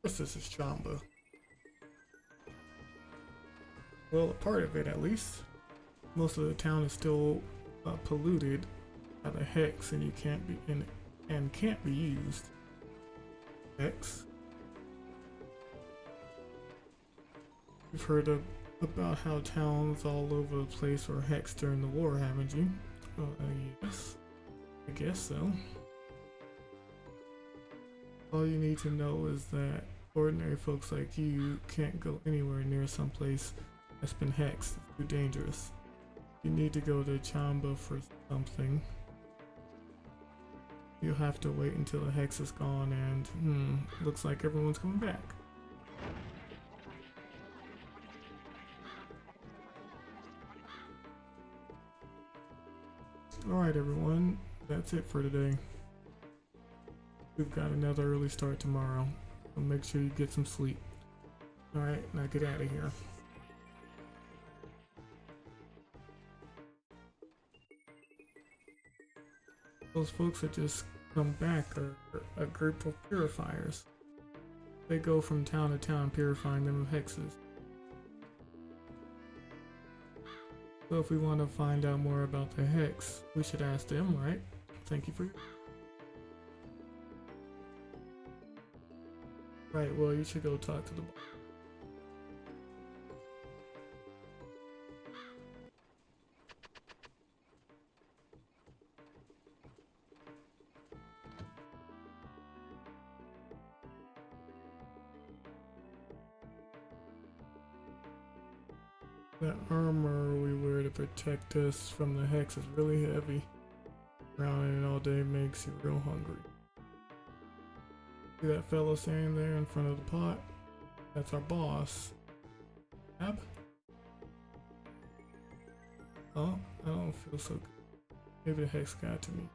What's this is Chamba? Well, a part of it at least. Most of the town is still polluted by the hex, and you can't be in it and can't be used. Hex. You've heard about how towns all over the place were hexed during the war, haven't you? Yes. I guess so. All you need to know is that ordinary folks like you can't go anywhere near someplace that's been hexed. It's too dangerous. You need to go to Chamba for something. You'll have to wait until the hex is gone and, looks like everyone's coming back. Alright everyone, that's it for today. We've got another early start tomorrow, so make sure you get some sleep. Alright, now get out of here. Those folks that just come back are a group of purifiers. They go from town to town purifying them of hexes. So if we want to find out more about the hex, we should ask them, right? Thank you for your... Right, well you should go talk to the boss. That armor we wear to protect us from the hex is really heavy. Rounding it all day makes you real hungry. See that fellow standing there in front of the pot? That's our boss. Ab? Oh, I don't feel so good. Maybe the hex got to me.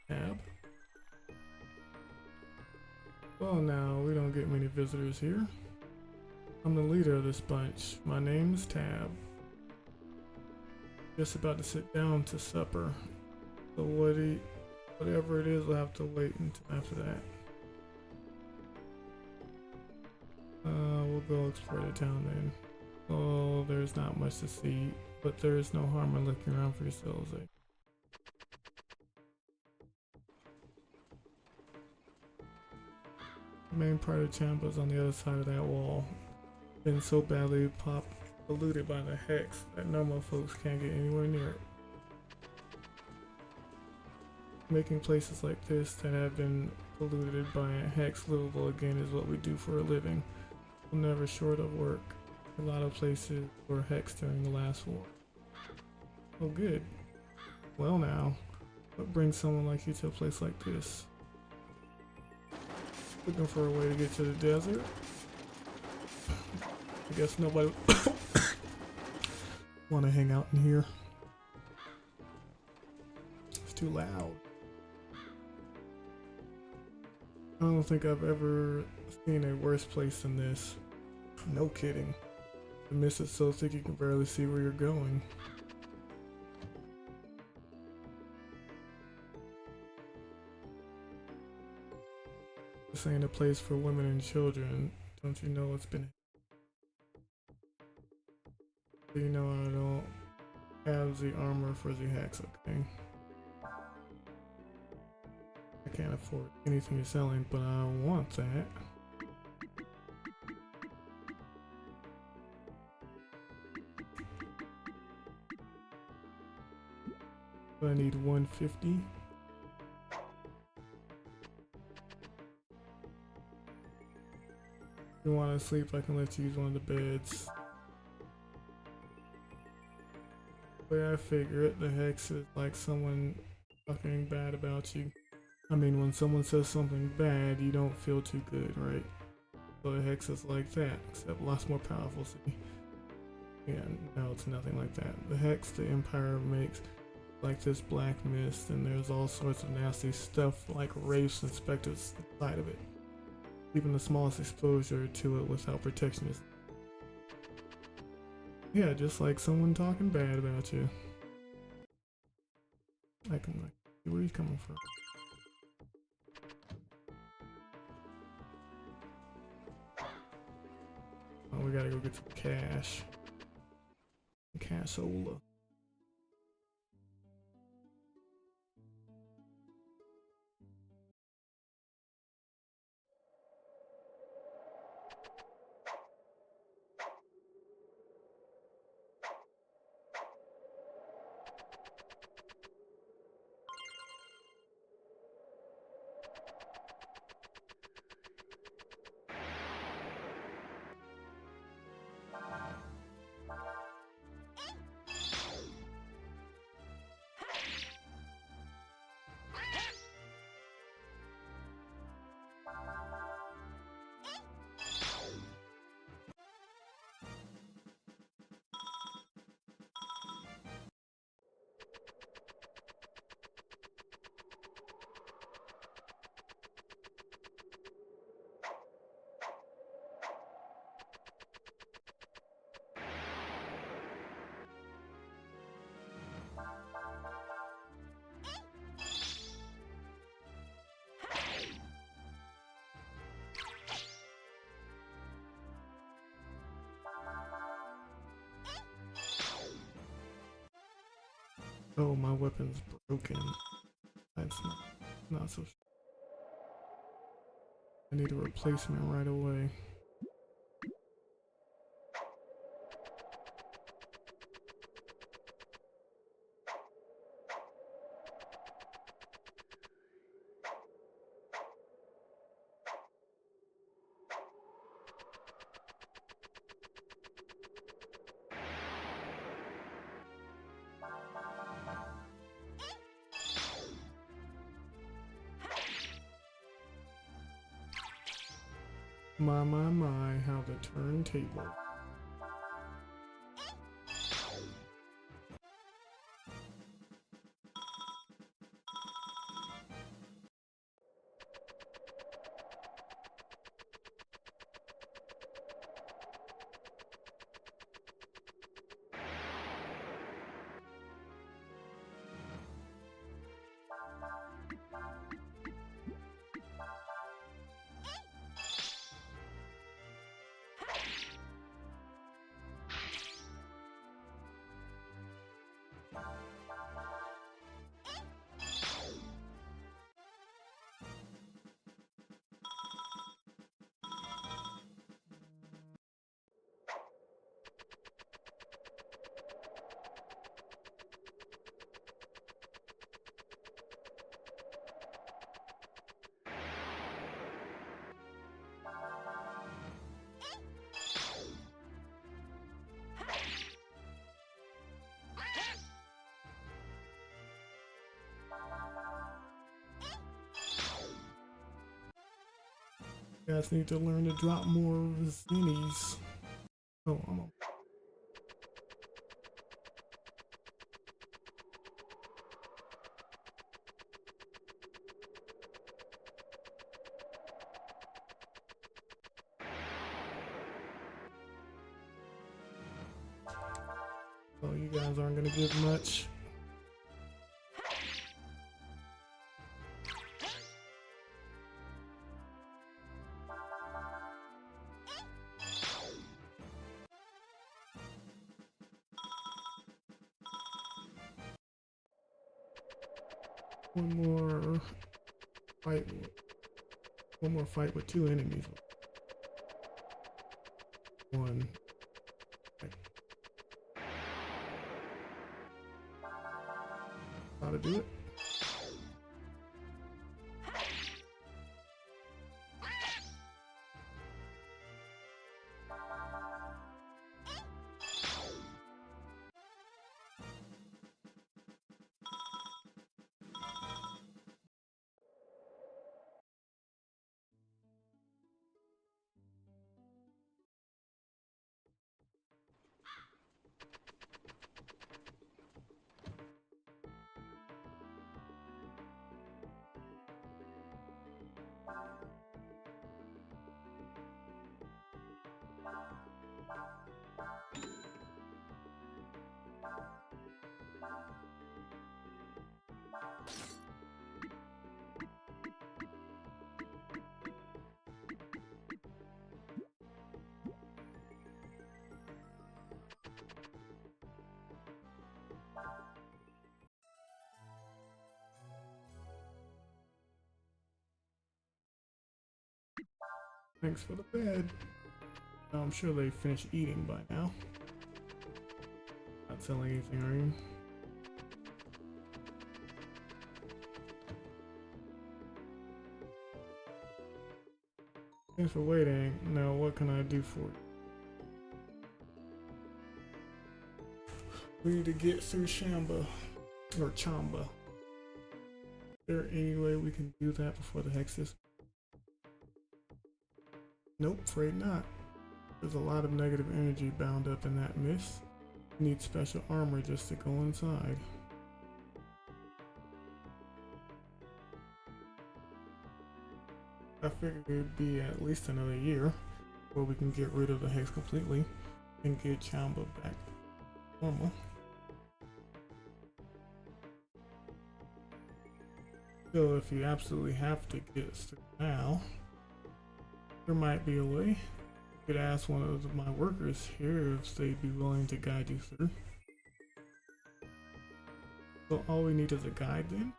Ab? Well now, we don't get many visitors here. I'm the leader of this bunch. My name's Tab. Just about to sit down to supper. So whatever it is, we'll have to wait until after that. We'll go explore the town then. Oh, there's not much to see, but there is no harm in looking around for yourselves, eh? The main part of Champa's on the other side of that wall. Been so badly polluted by the hex that normal folks can't get anywhere near it. Making places like this that have been polluted by a hex livable again is what we do for a living. We're never short of work. A lot of places were hexed during the last war. Oh good. Well now, what brings someone like you to a place like this? Looking for a way to get to the desert? I guess nobody want to hang out in here. It's too loud. I don't think I've ever seen a worse place than this. No kidding. The mist is so thick you can barely see where you're going. This ain't a place for women and children. Don't you know it's been... You know I don't have the armor for the hex, okay? I can't afford anything you're selling, but I want that. I need 150. If you want to sleep, I can let you use one of the beds. The way I figure it, the hex is like someone talking bad about you. I mean, when someone says something bad, you don't feel too good, right? So a hex is like that, except lots more powerful. See? Yeah, no, it's nothing like that. The hex the Empire makes like this black mist, and there's all sorts of nasty stuff like wraiths and specters inside of it. Even the smallest exposure to it without protection is, yeah, just like someone talking bad about you. I can like see where he's coming from. Oh, we gotta go get some cash. Cashola. Oh, my weapon's broken. That's not so. I need a replacement right away. My, how the turntable. You guys need to learn to drop more zinnies. Oh, I'm on. Oh, you guys aren't gonna give much. One more fight. One more fight with two enemies. One. How to do it? Thanks for the bed. I'm sure they finished eating by now. Not selling anything, are you? Thanks for waiting. Now, what can I do for you? We need to get through Shamba, or Chamba. Is there any way we can do that before the hexes? Nope, afraid not. There's a lot of negative energy bound up in that mist. You need special armor just to go inside. I figured it'd be at least another year before we can get rid of the hex completely and get Chamba back normal. So if you absolutely have to get us through now, there might be a way. You could ask one of my workers here if they'd be willing to guide you through. So all we need is a guide then?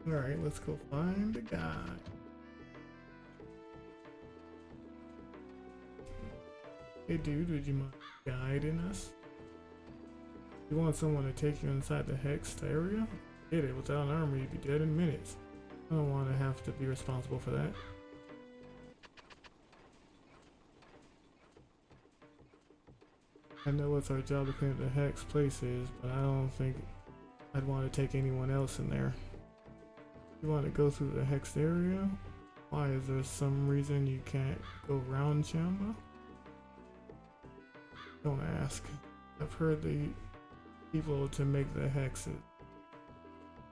Alright, let's go find a guide. Hey dude, would you mind guiding us? You want someone to take you inside the hexed area? Get it, without an armor you'd be dead in minutes. I don't want to have to be responsible for that. I know it's our job to clean up the hex places, but I don't think I'd want to take anyone else in there. You want to go through the hexed area? Why, is there some reason you can't go around Chamba? Don't ask. I've heard the people to make the hexes.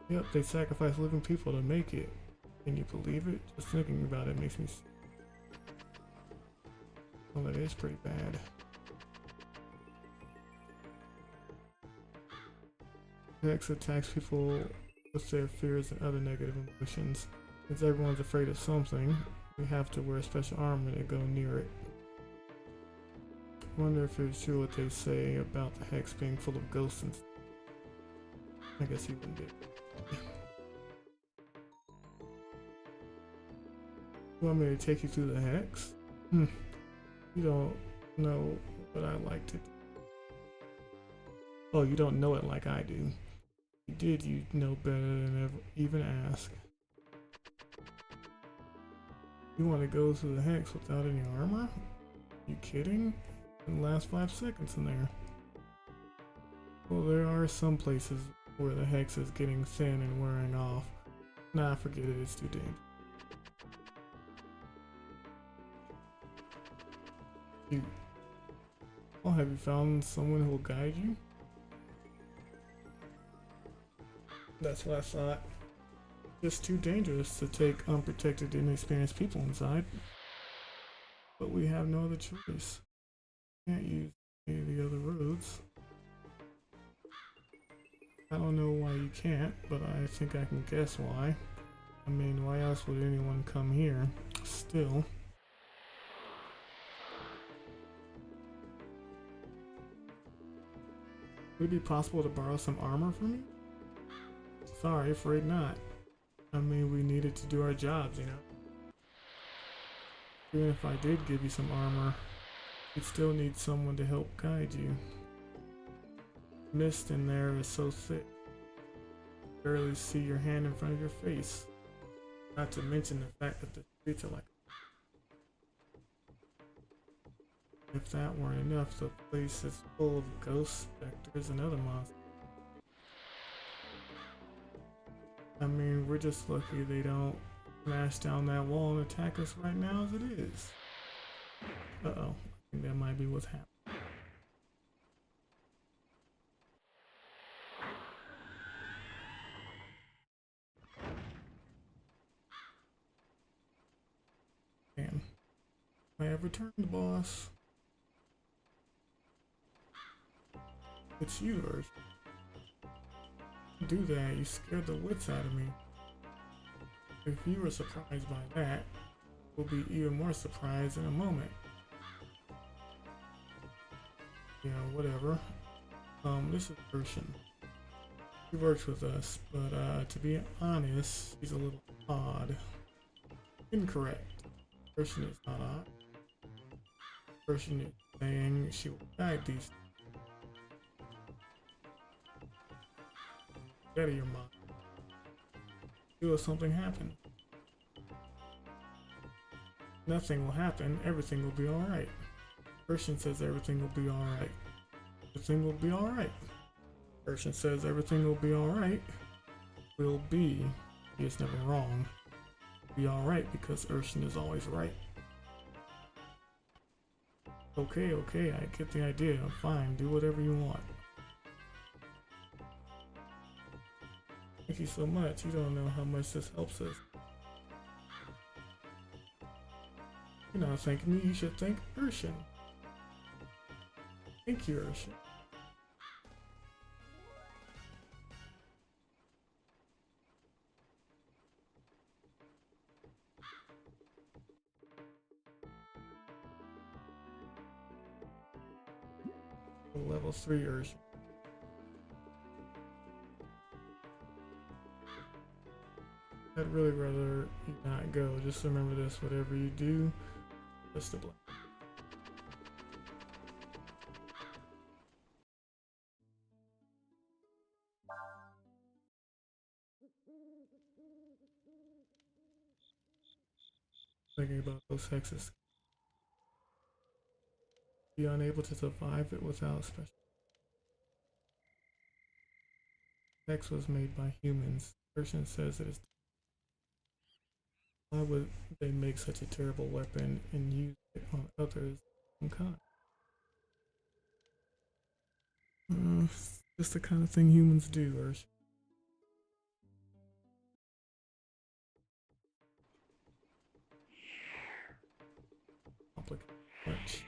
Yep, they sacrifice living people to make it. Can you believe it? Just thinking about it makes me sick. Well, that is pretty bad. Hex attacks people with their fears and other negative emotions. Since everyone's afraid of something, we have to wear special armor to go near it. I wonder if it's true what they say about the hex being full of ghosts and stuff. I guess you wouldn't be. You want me to take you through the hex? You don't know what I like to do. Oh, you don't know it like I do. If you did, you'd know better than ever even ask. You want to go through the hex without any armor? You kidding? In the last 5 seconds in there. Well, there are some places where the hex is getting thin and wearing off. Nah, forget it, it's too dangerous. Well, have you found someone who will guide you? That's what I thought. It's too dangerous to take unprotected, inexperienced people inside. But we have no other choice. Can't use any of the other roads. I don't know why you can't, but I think I can guess why. I mean, why else would anyone come here? Still. Would it be possible to borrow some armor from you? Sorry, afraid not. I mean, we needed to do our jobs, you know? Even if I did give you some armor, you'd still need someone to help guide you. Mist in there is so thick. You barely see your hand in front of your face. Not to mention the fact that the streets are like... If that weren't enough, the place is full of ghosts, specters, and other monsters. I mean, we're just lucky they don't smash down that wall and attack us right now as it is. Uh-oh, I think that might be what's happening. Man, I have returned, boss. It's you, Earth. Do that, you scared the wits out of me. If you were surprised by that, we'll be even more surprised in a moment. Yeah, whatever. This is Urshan. He works with us, but to be honest, he's a little odd. Incorrect. Person is not odd. Person is saying she will guide these. Get out of your mind. Do something happen. Nothing will happen. Everything will be alright. Person says everything will be alright. Everything will be alright. Person says everything will be alright. Will be. He is never wrong. Be alright because Urshan is always right. Okay, okay, I get the idea. Fine, do whatever you want. Thank you so much. You don't know how much this helps us. You're not thanking me, you should thank Urshan. Thank you, Urshan. Level 3 Urshan. I'd really rather you not go. Just remember this, whatever you do, just to blame. Thinking about those hexes. Be unable to survive it without special. Hex was made by humans. Person says it is. Why would they make such a terrible weapon and use it on others in kind? Just the kind of thing humans do, Ursh. Complicated. Much.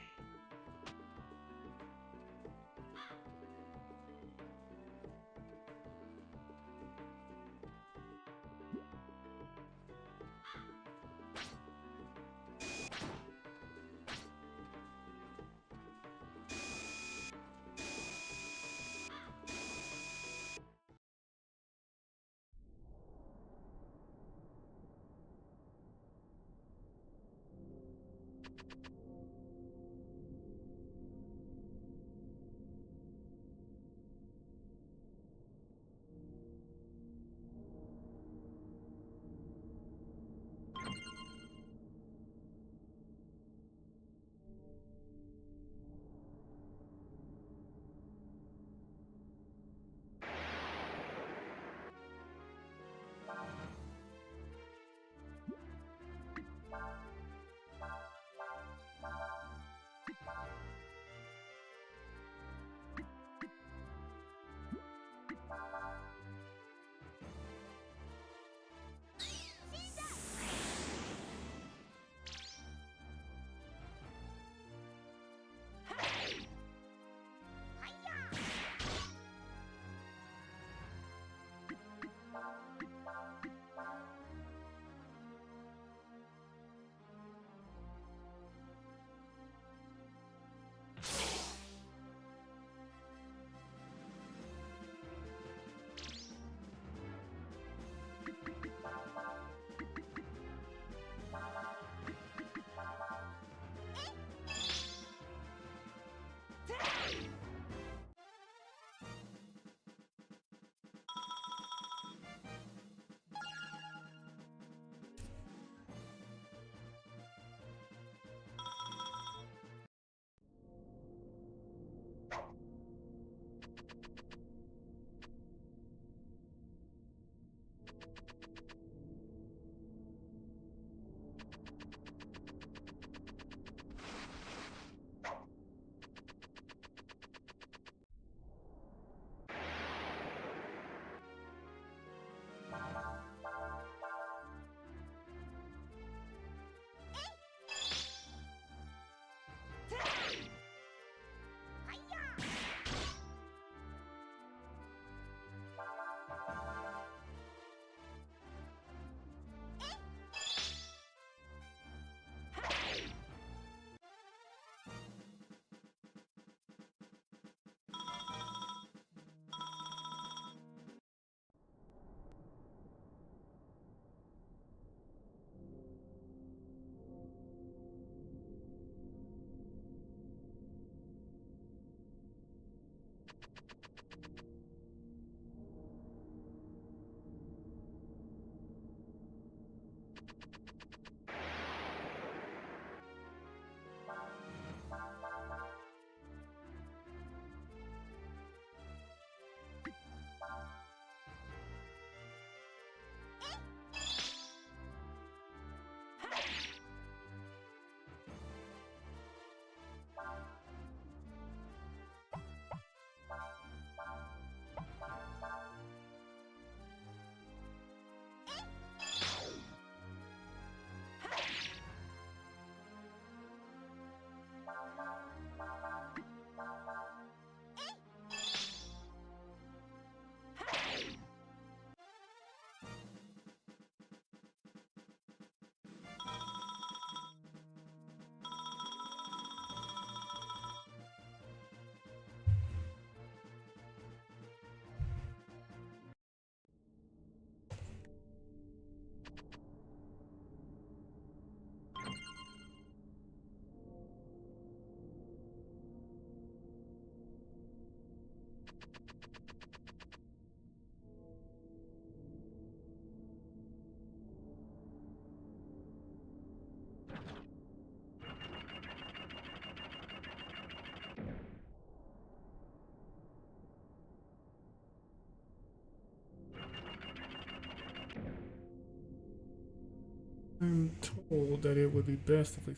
I'm told that it would be best if we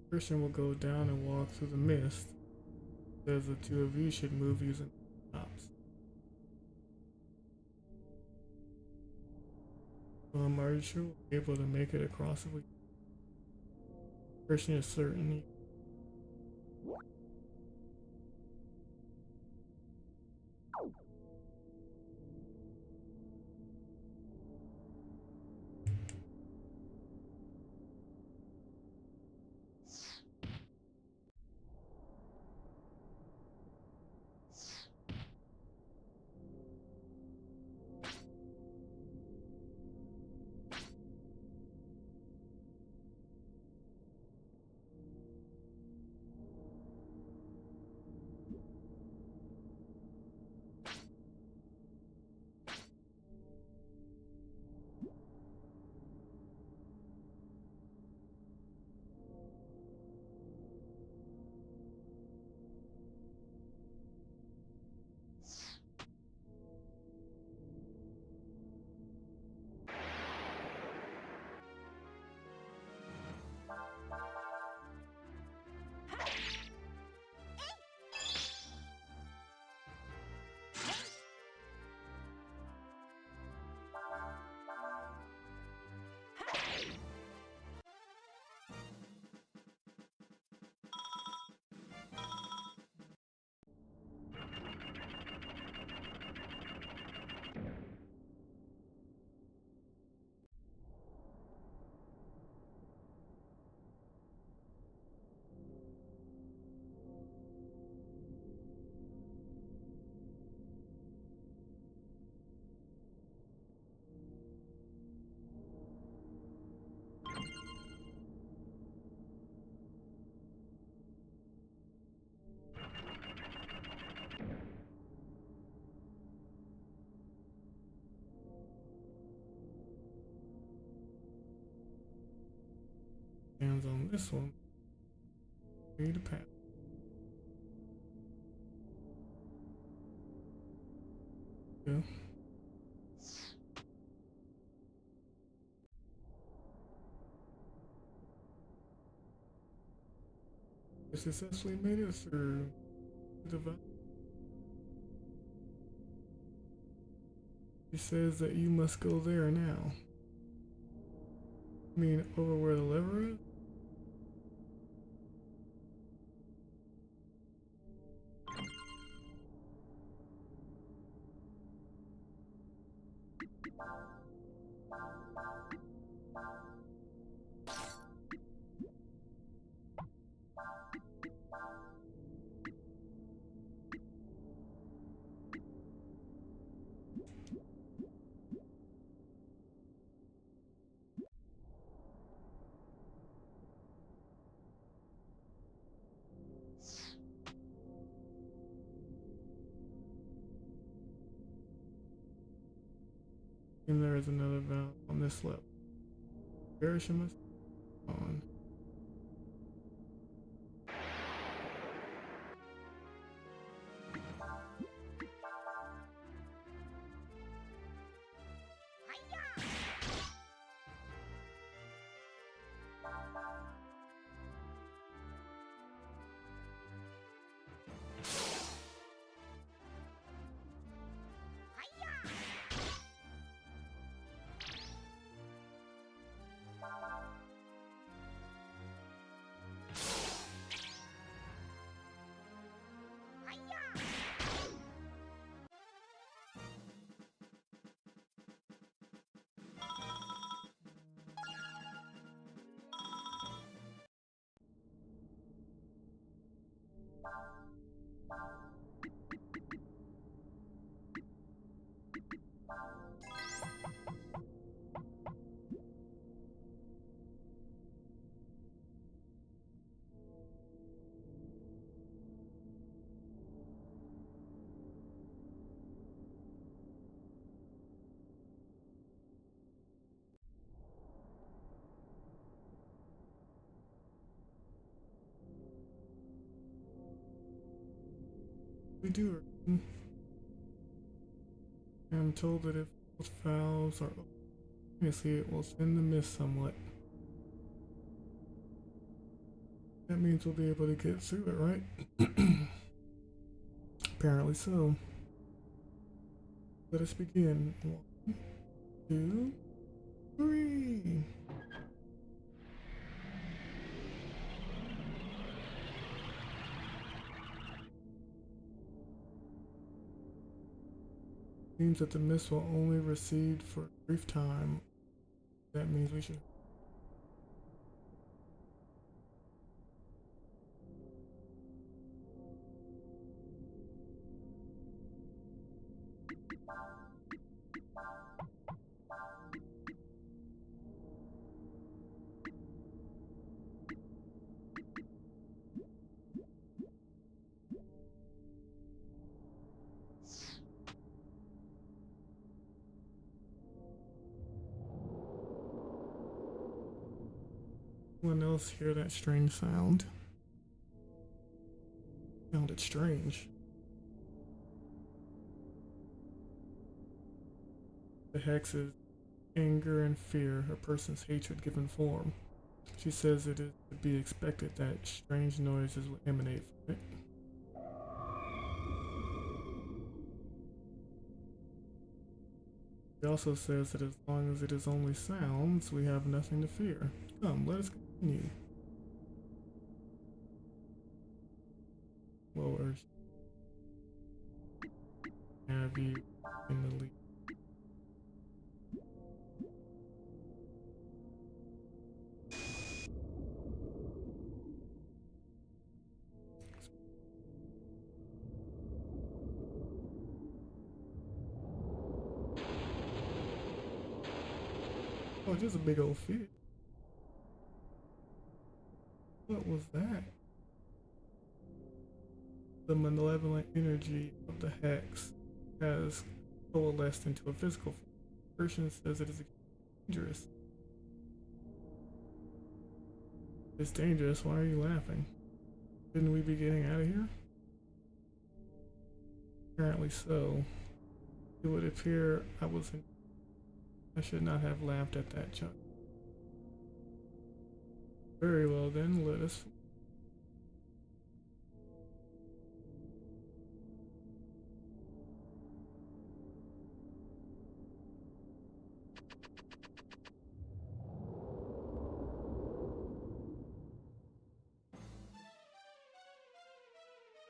Christian will go down and walk through the mist. Says the two of you should move using tops. Are you sure we'll be able to make it across if we Christian is certain. Hands on this one. Ready to pass. Yeah. We successfully made it through the valley. He says that you must go there now. I mean, over where the lever is? And there is another valve on this level. Perish must on. We do. I'm told that if both valves are open, Obviously, it will thin the mist somewhat. That means we'll be able to get through it, right? Apparently so. Let us begin. 1, 2, 3. Seems that the mist will only recede for a brief time. That means we should. Anyone else hear that strange sound? Sounded strange. The hex is anger and fear, a person's hatred given form. She says it is to be expected that strange noises will emanate from it. She also says that as long as it is only sounds, we have nothing to fear. Come, let us continue. Lower. Have you in the lead? Oh, just a big old fish. What was that? The malevolent energy of the hex has coalesced into a physical form. The person says it is dangerous. It's dangerous. Why are you laughing? Shouldn't we be getting out of here? Apparently so. It would appear I should not have laughed at that joke. Very well then, let us.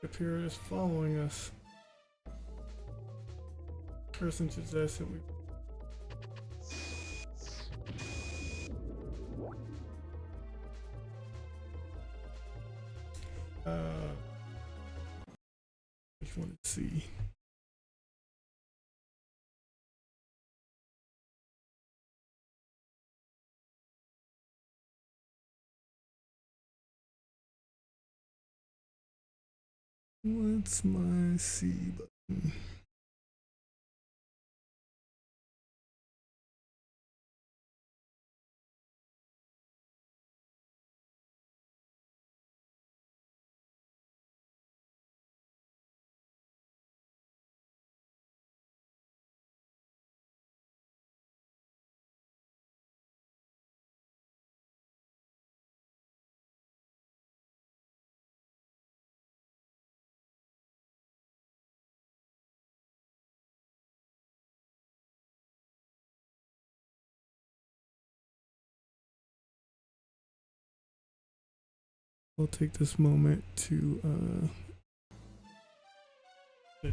It appears following us. Person suggests that we. Just want to see. What's my C button? I'll take this moment to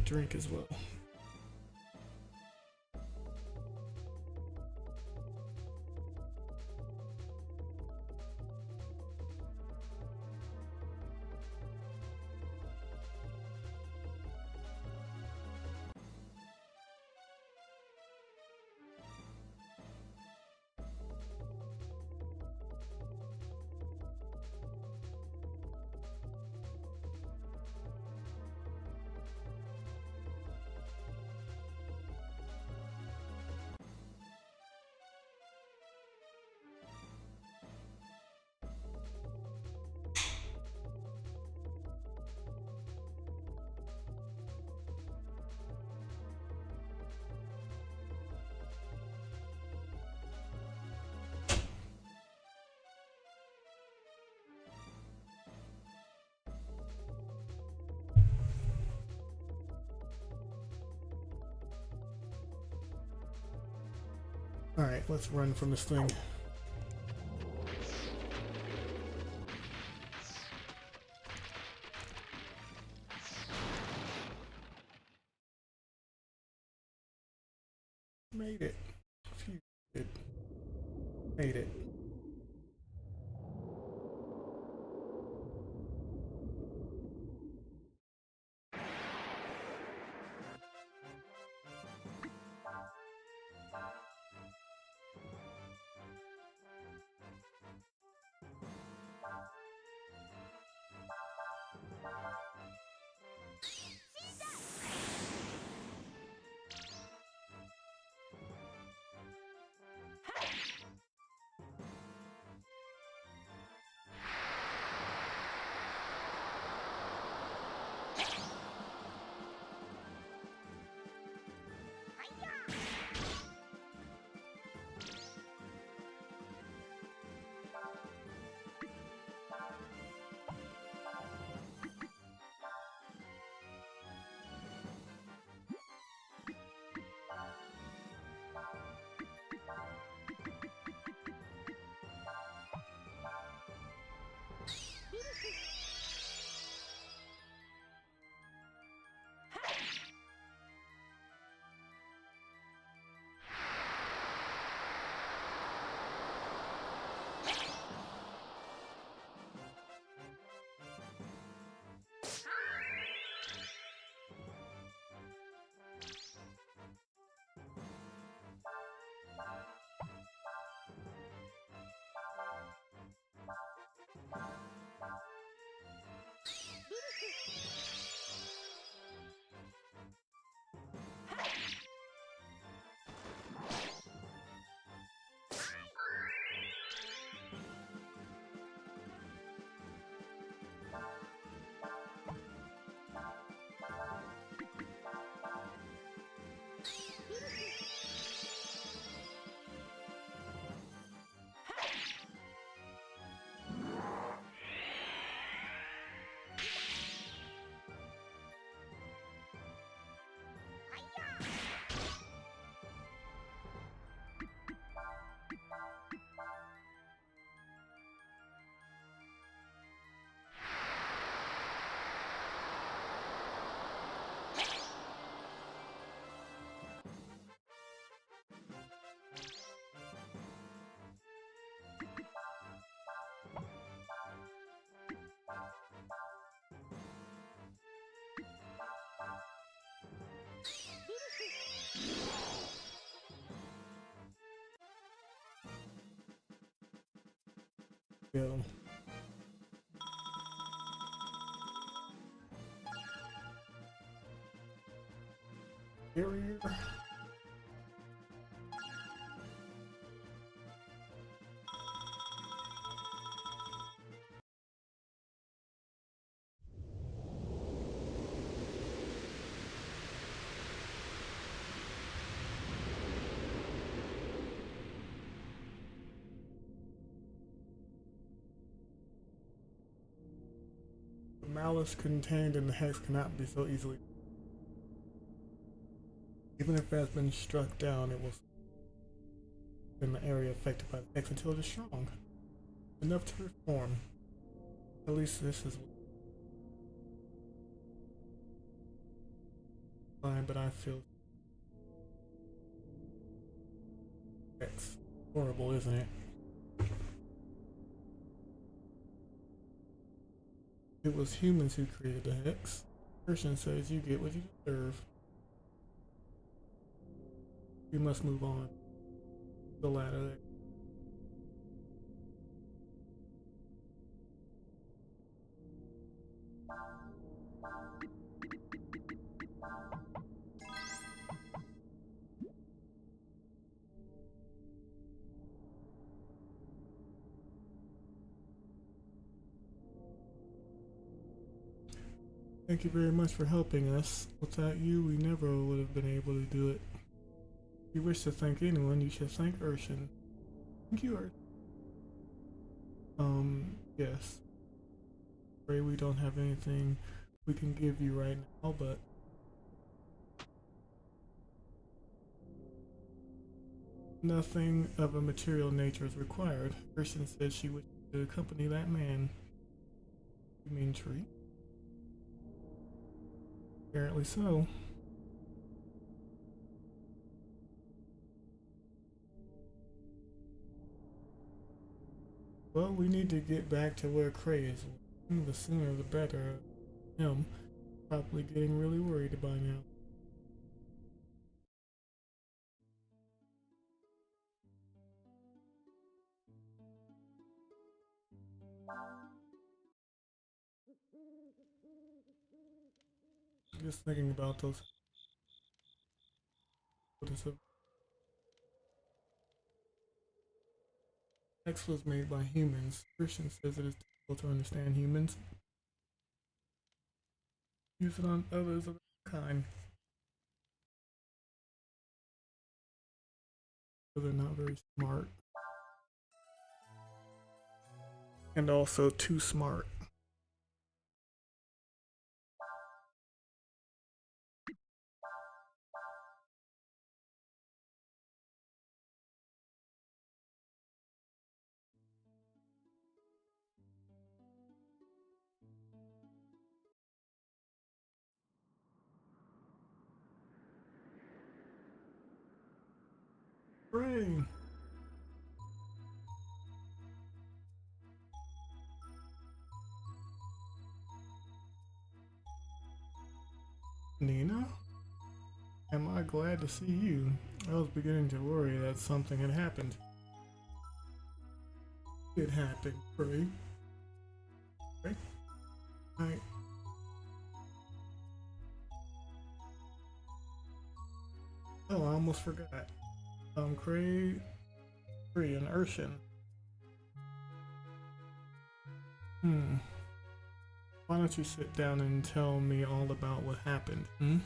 drink as well. Alright, let's run from this thing. Made it. Phew, did. Made it. Go. Barrier. The malice contained in the hex cannot be so easily. Even if it has been struck down, it will in the area affected by the hex until it is strong enough to reform. At least this is fine, but I feel hex horrible, isn't it? It was humans who created the hex. Christian says you get what you deserve. We must move on. The ladder there. Thank you very much for helping us. Without you, we never would have been able to do it. If you wish to thank anyone, you should thank Urshan. Thank you, Urshan. Yes. Afraid we don't have anything we can give you right now, but Nothing of a material nature is required. Christian said she wished to accompany that man. You mean Tree? Apparently so. Well, we need to get back to where Cray is. The sooner the better. Him probably getting really worried by now. Just thinking about those. X was made by humans. Christian says it is difficult to understand humans. Use it on others of kind. So they're not very smart. And also too smart. Hooray! Nina? Am I glad to see you? I was beginning to worry that something had happened. It happened, Cray. Right? Oh, I almost forgot. Cray, and Urshan. Why don't you sit down and tell me all about what happened, In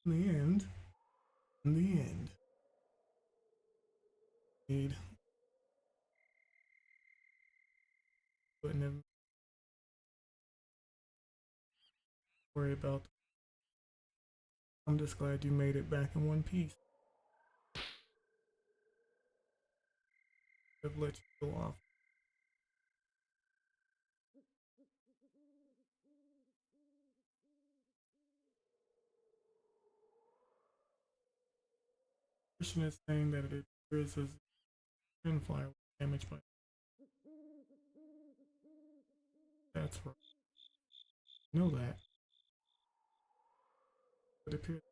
the end, in the end, need wouldn't have worry about. I'm just glad you made it back in one piece. I've let you go off. Christian is saying that it appears as Pinflyer was damaged by. That's right. I know that. But it appears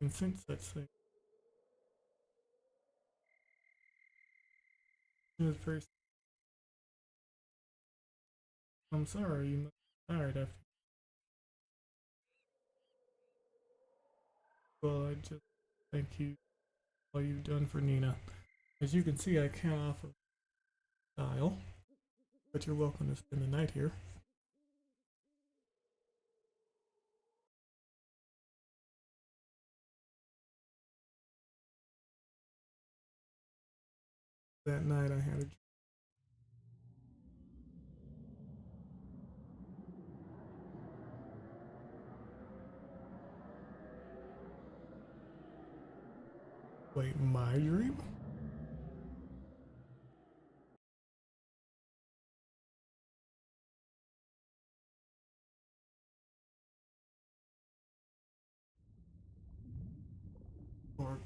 you can sense such thing. It was very. I'm sorry, you must be tired after. Well, I just thank you for all you've done for Nina. As you can see, I can't offer style, but you're welcome to spend the night here. That night, I had a. Wait, my dream? Or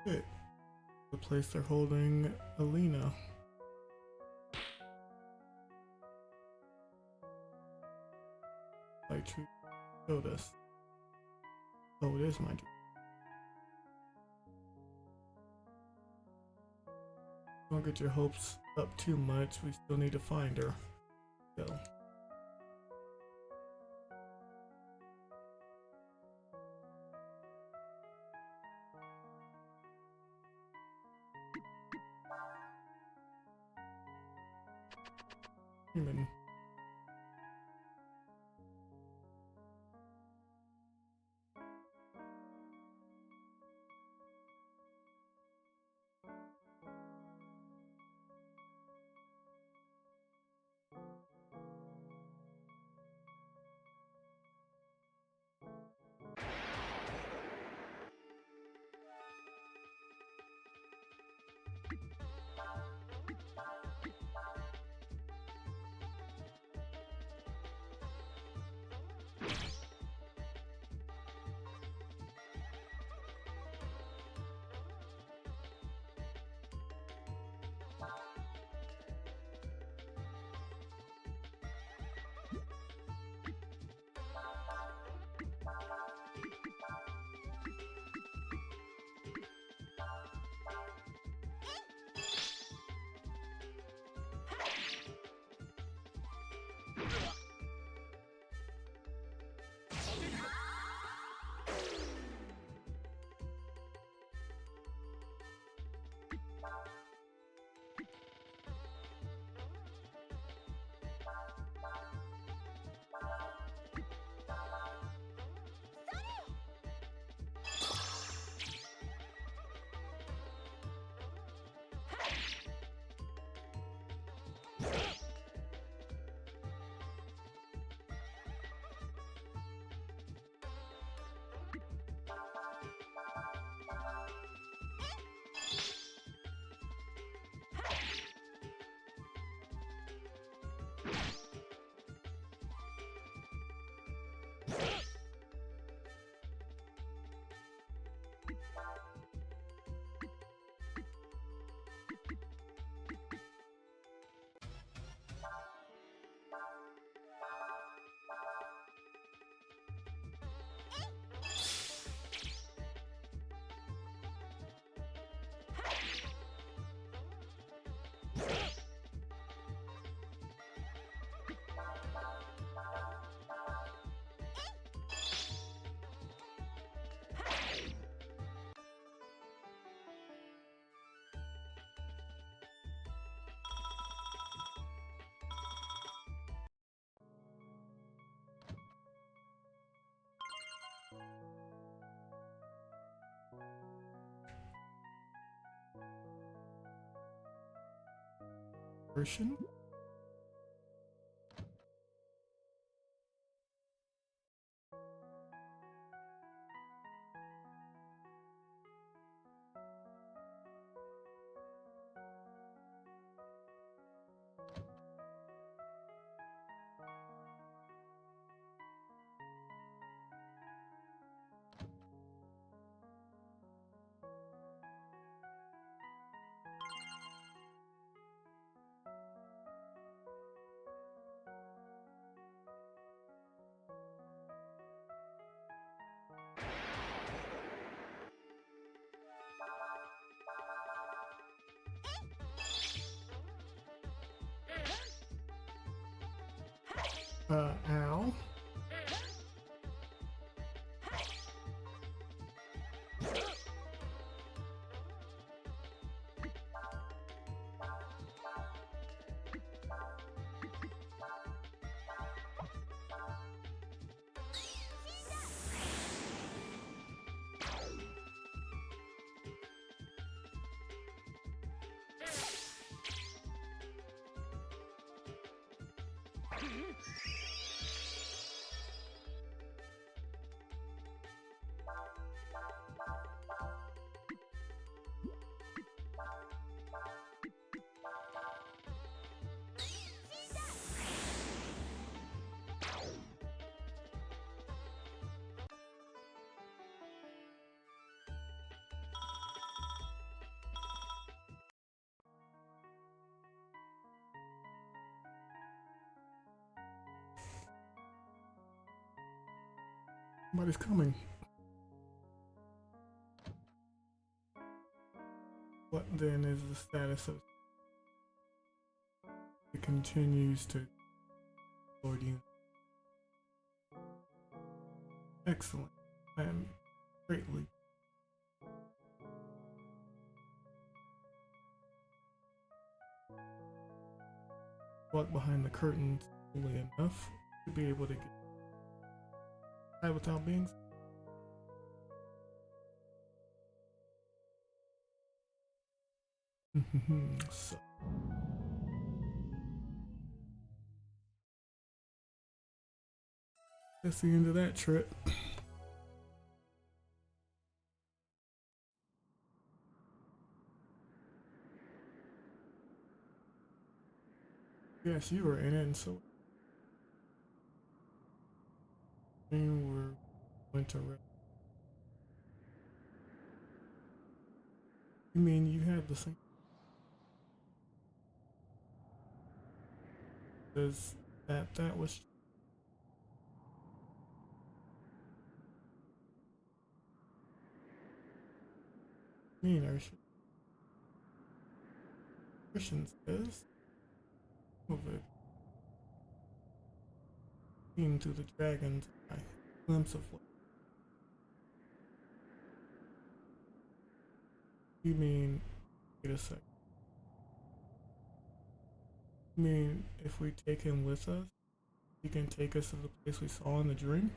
it? The place they're holding Alina. Like Tree showed us. Oh, it is my dream. Don't get your hopes up too much. We still need to find her. So. human. Version? Ow. Somebody's coming. What then is the status of it? Continues to load you. Excellent. I am greatly. walk behind the curtains slowly enough to be able to get inside without being. So that's the end of that trip. Yes, you were in it, and so we went to rest. You mean you had the same? Does that was mean, or Christian says of it seen through the dragon's eye, glimpse of what you mean. Wait a sec. You mean if we take him with us, he can take us to the place we saw in the dream?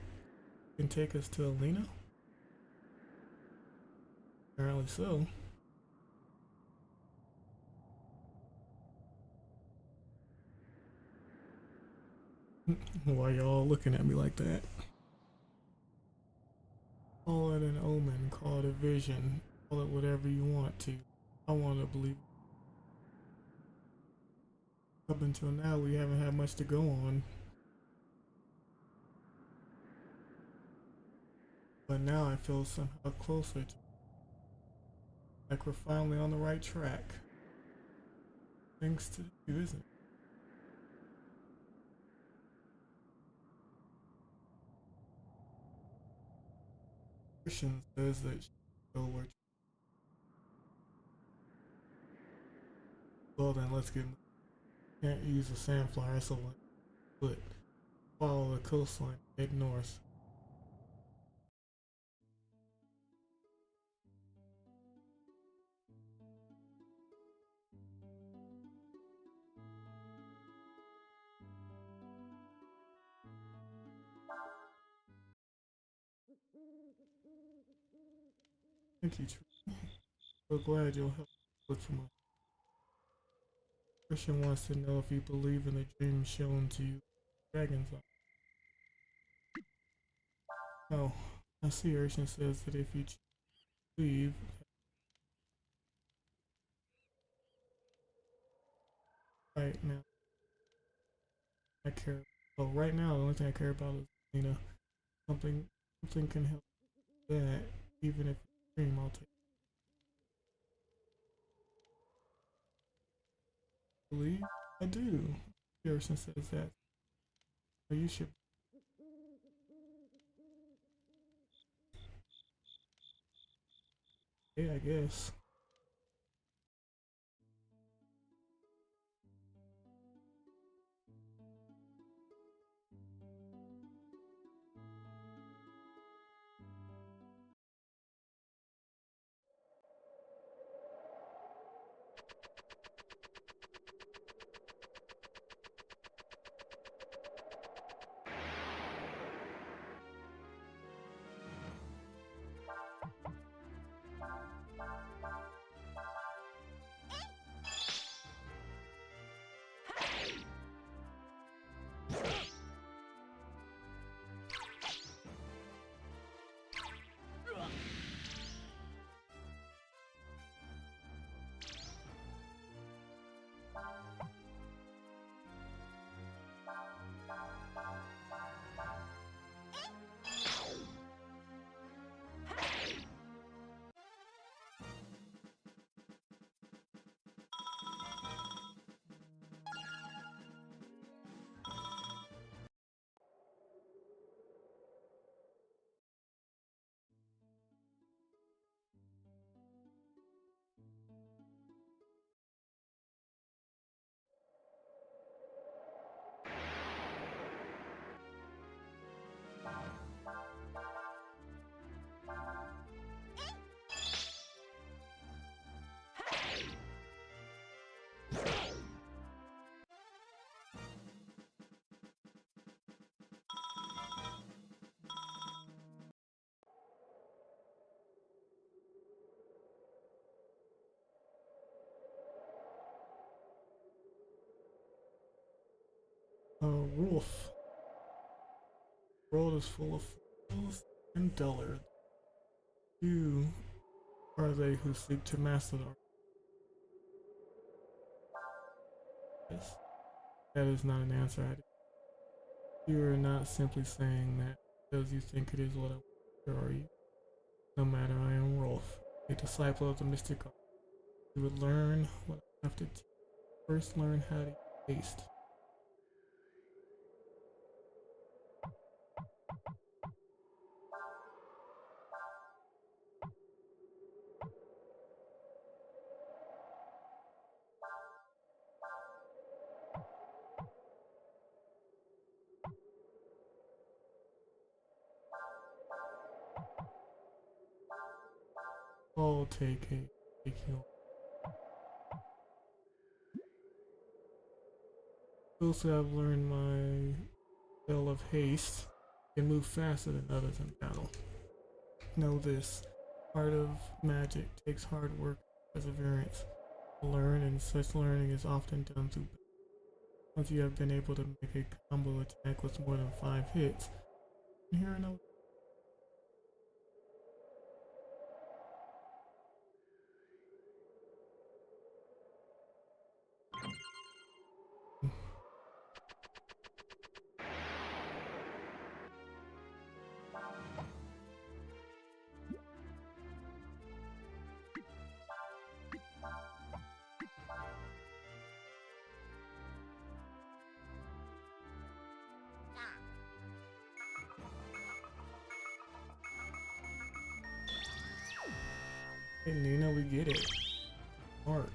He can take us to Alina? Apparently so. Why y'all looking at me like that? Call it an omen, call it a vision, call it whatever you want to. I want to believe. Up until now, we haven't had much to go on. But now I feel somehow closer to, like we're finally on the right track. Thanks to you, isn't it? Christian says that she will. Well then, let's get. Can't use a sand flyer, so let's follow the coastline, head north. Thank you, Tree. So glad you'll help look for my. Christian wants to know if you believe in the dream shown to you. Dragons. No, I see. Urshan says that if you leave right now, I care. Well, right now, the only thing I care about is something. Something can help that. Even if it's a dream, I'll take. Believe I do. Urshan says that. So you should. Yeah, I guess. Wolf. The world is full of fools and dullards. You are they who seek to master the arts. That is not an answer. You are not simply saying that because you think it is what I want, or are you? No matter, I am Rolf, a disciple of the mystic art. You would learn what I have to teach. First, learn how to taste. All take you. Also, I've learned my spell of haste. Can move faster than others in battle. Know this: art of magic takes hard work, perseverance. Learn, and such learning is often done through. Once you have been able to make a combo attack with more than 5 hits, here I know. Hey Nina, we get it. Art.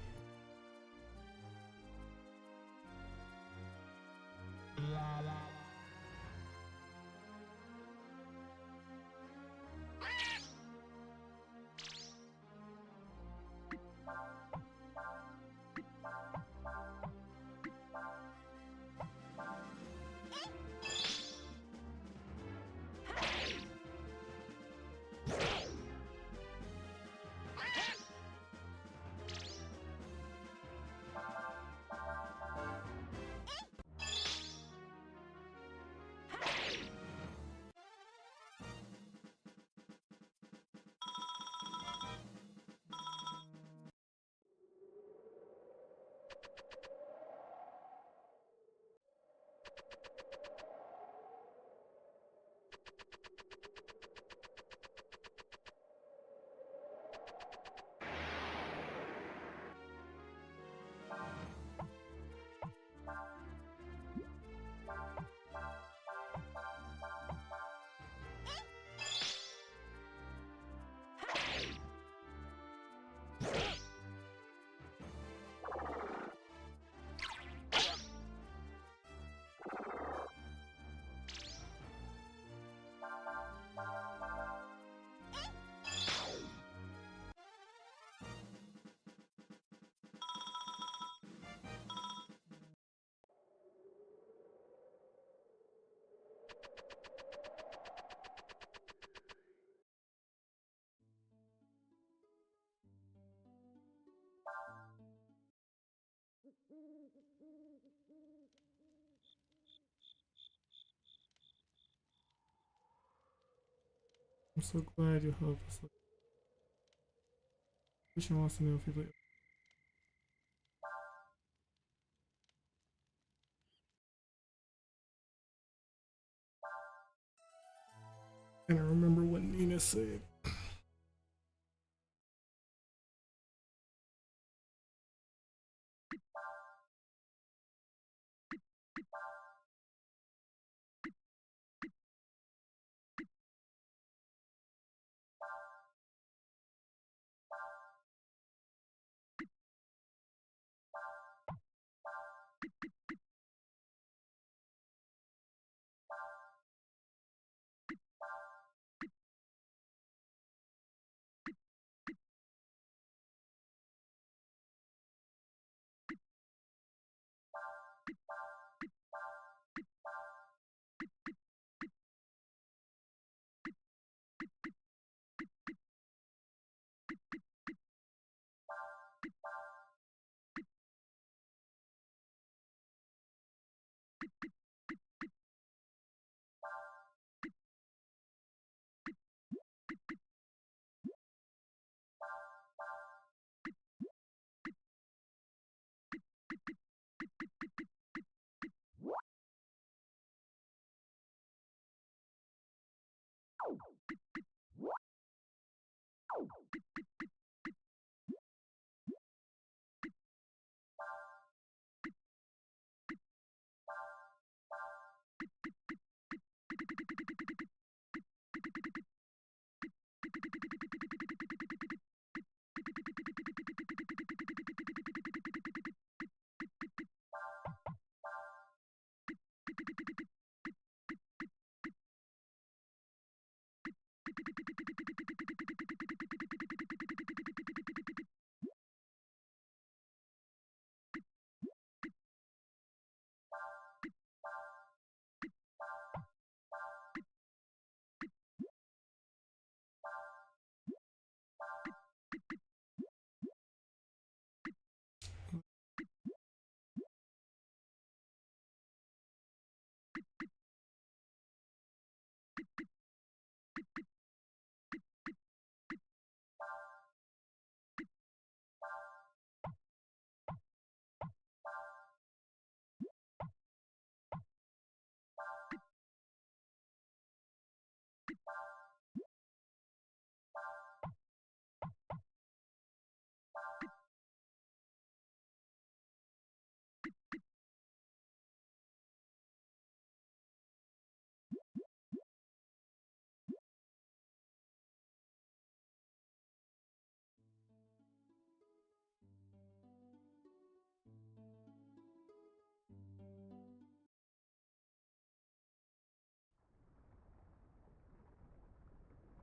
I'm so glad you helped us. Christian wants to know if you play. And I remember what Nina said.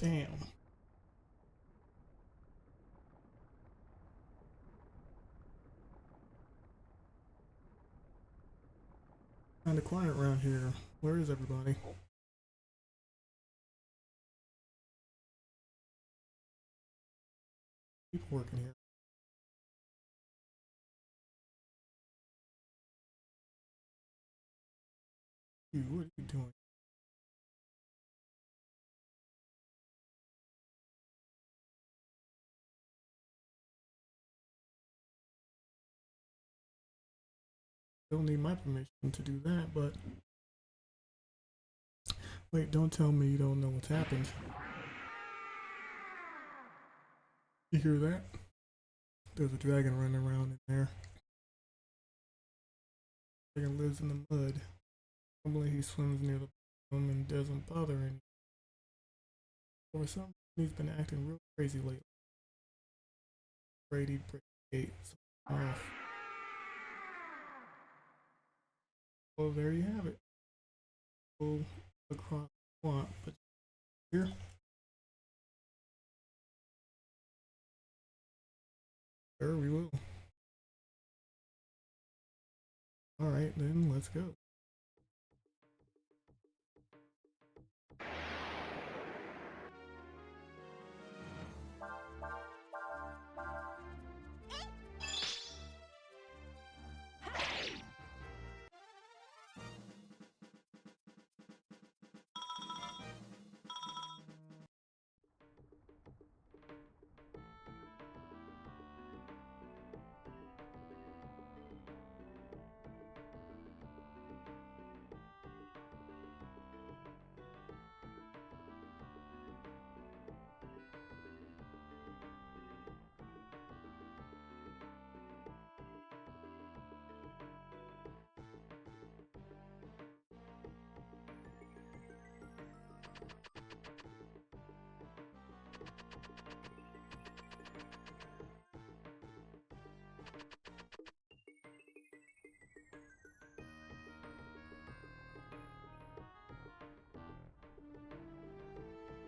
Damn. Kinda quiet around here. Where is everybody? People working here. Dude, what are you doing? Don't need my permission to do that, but wait, don't tell me you don't know what's happened. You hear that? There's a dragon running around in there. Dragon lives in the mud. Normally he swims near the bottom and doesn't bother any. For some reason he's been acting real crazy lately. Brady break gates off. Well, there you have it. Go across the swamp, but here. Sure, we will. Alright, then let's go.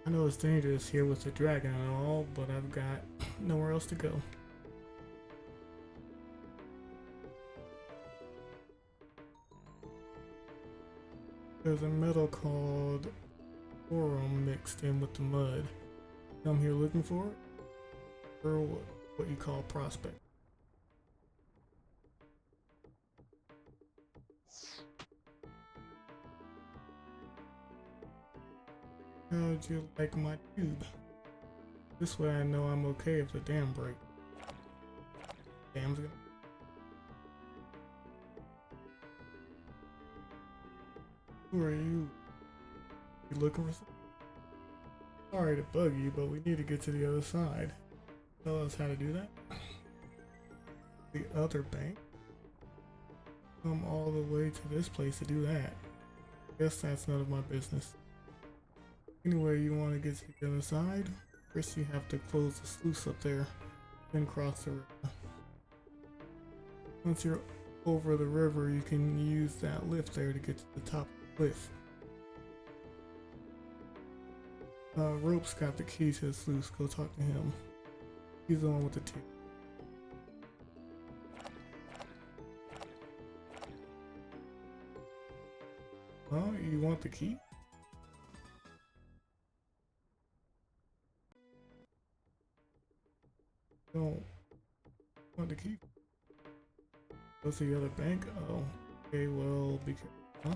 I know it's dangerous here with the dragon and all, but I've got nowhere else to go. There's a metal called boron mixed in with the mud. I'm here looking for it, or what you call prospect. How'd you like my tube? This way I know I'm okay if the dam breaks. Dam's gonna... Who are you? You looking for something? Sorry to bug you, but we need to get to the other side. Tell us how to do that? The other bank? Come all the way to this place to do that. Guess that's none of my business. Anyway, you want to get to the other side? First you have to close the sluice up there, then cross the river. Once you're over the river, you can use that lift there to get to the top of the cliff. Rope's got the key to the sluice. Go talk to him. He's the one with the tube. Oh, you want the key? Don't want the key. Go to the other bank? Oh, okay, well, be careful, huh?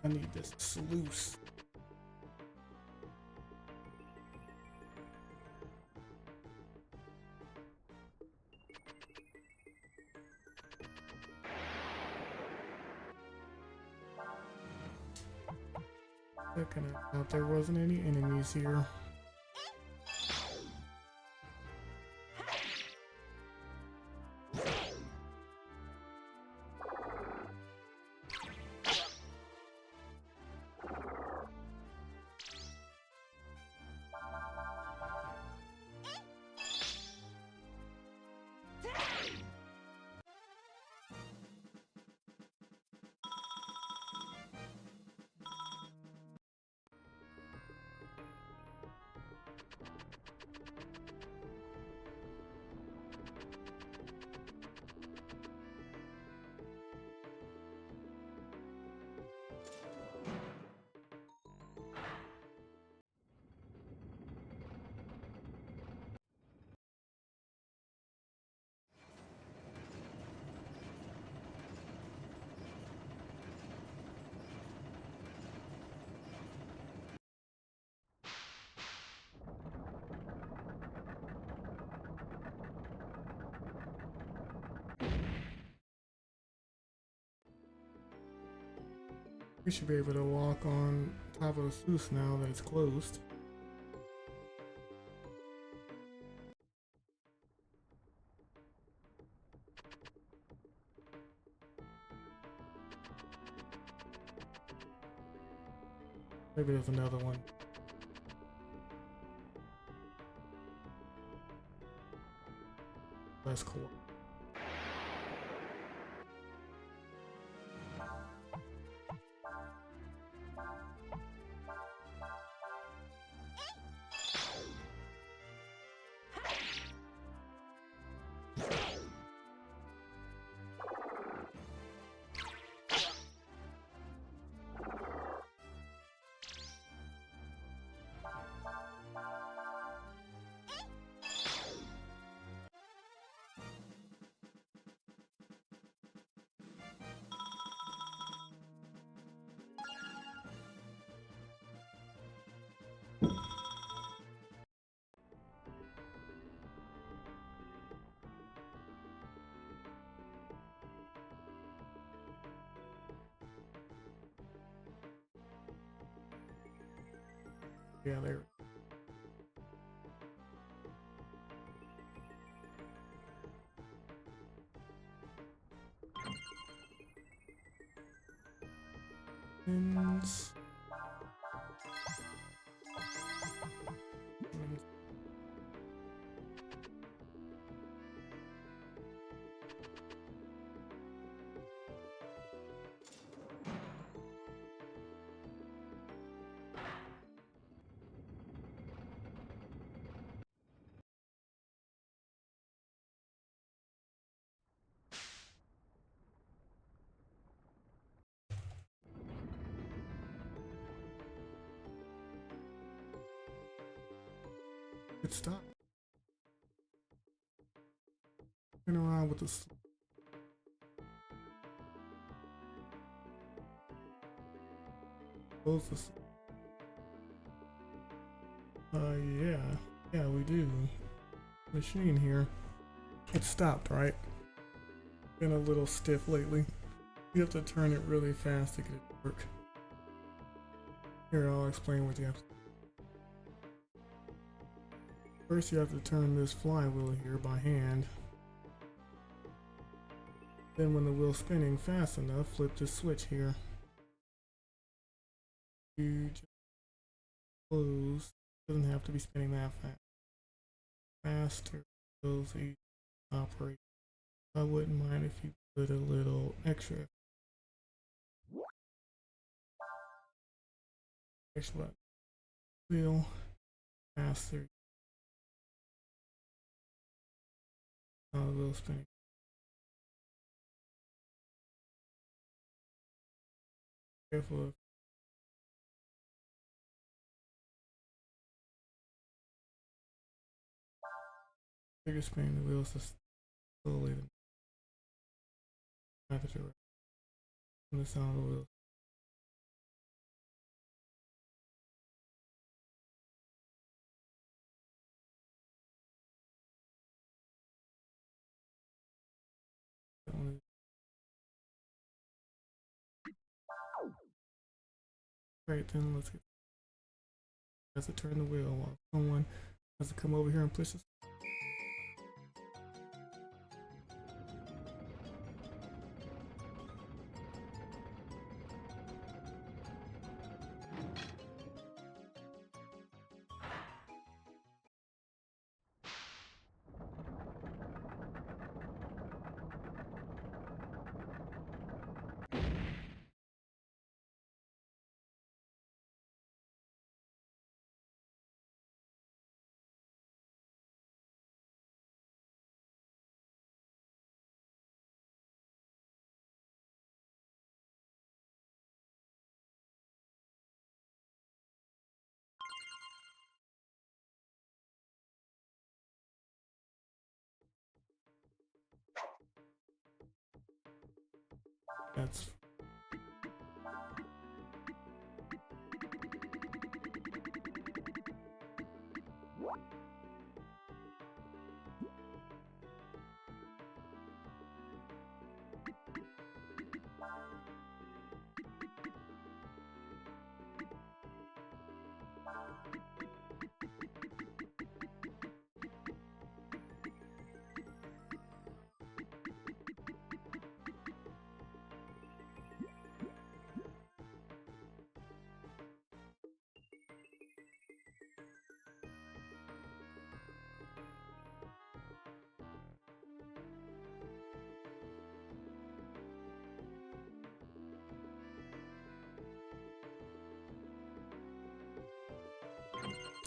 I need this sluice. Second, I thought there wasn't any enemies here. We should be able to walk on top of the sluice now that it's closed. Maybe there's another one. That's cool. Yeah, there. Pins. Good stop. Turn around with this. Close this. Yeah. Yeah, we do. Machine here. It stopped, right? Been a little stiff lately. You have to turn it really fast to get it to work. Here, I'll explain what you have to do. First, you have to turn this flywheel here by hand. Then when the wheel's spinning fast enough, flip the switch here. You just close. Doesn't have to be spinning that fast. Faster those each operate. I wouldn't mind if you put a little extra. Actually, wheel faster. Wheel spinning. Careful of bigger spinning the wheels to slowly the other direction. And the sound of the wheels. Right, then let's get has to turn the wheel while someone has to come over here and push this. That's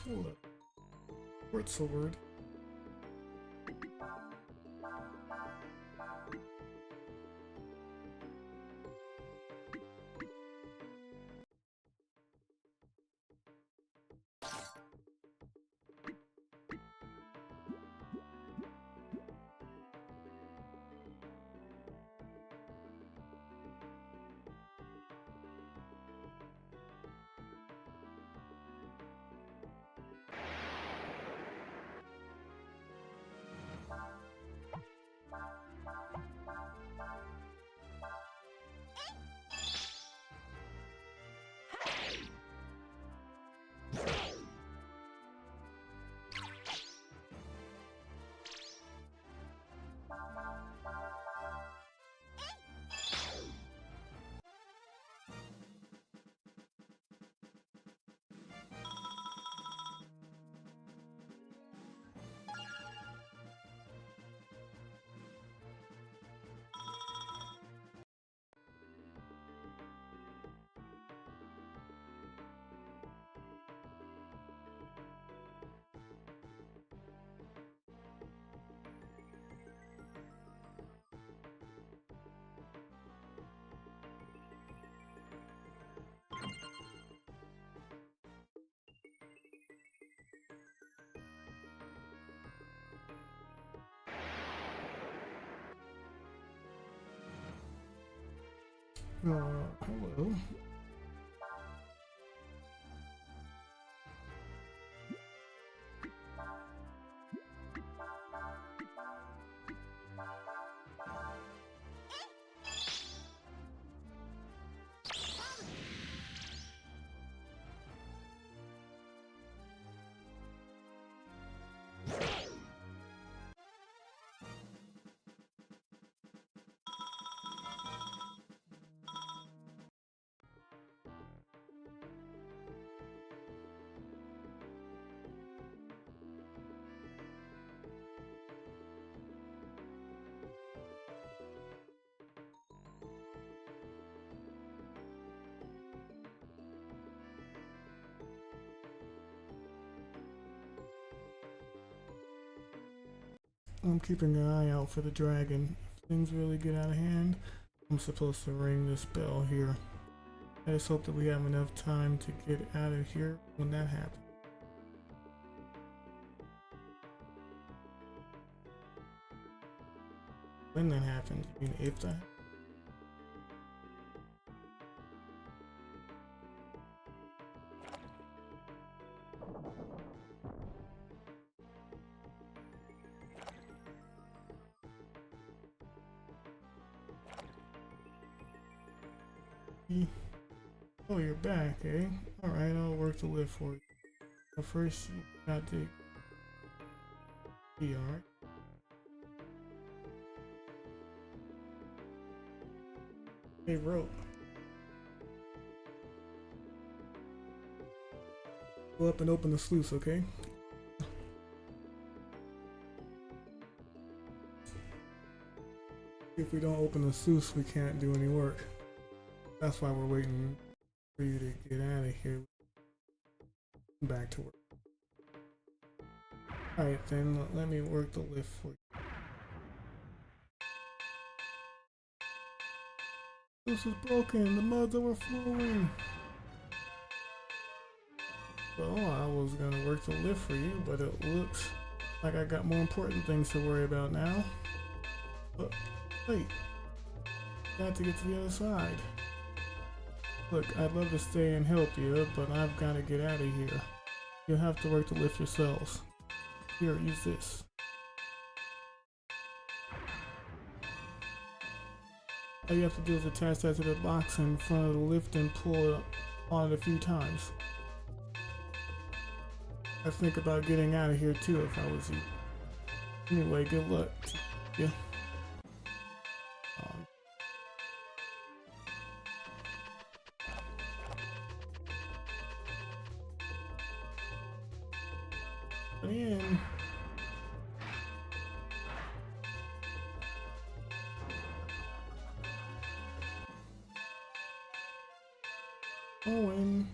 Hold up. Short sword. Hello. I'm keeping an eye out for the dragon. If things really get out of hand, I'm supposed to ring this bell here. I just hope that we have enough time to get out of here when that happens. When that happens, you mean if that? Oh, you're back, eh? Alright, I'll work the lift for you. But first, you got to be alright. Hey, rope. Go up and open the sluice, okay? If we don't open the sluice, we can't do any work. That's why we're waiting for you to get out of here. Back to work. Alright then, let me work the lift for you. This is broken, the mud's overflowing. Well, I was gonna work the lift for you, but it looks like I got more important things to worry about now. But wait, got to get to the other side. Look, I'd love to stay and help you, but I've got to get out of here. You'll have to work to lift yourselves. Here, use this. All you have to do is attach that to the box in front of the lift and pull it on it a few times. I think about getting out of here too if I was you. Anyway, good luck. Yeah. In. Owen.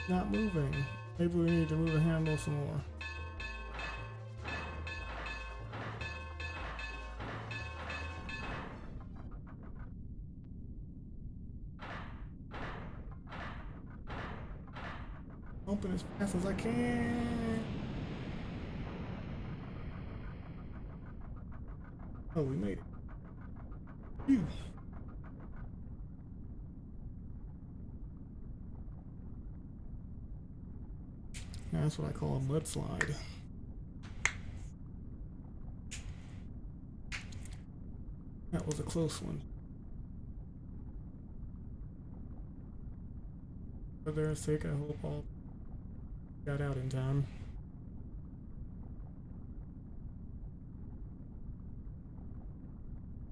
Not moving. Maybe we need to move the handle some more. Open as fast as I can. Oh, we made it. Phew. That's what I call a mudslide. That was a close one. For their sake, I hope all got out in time.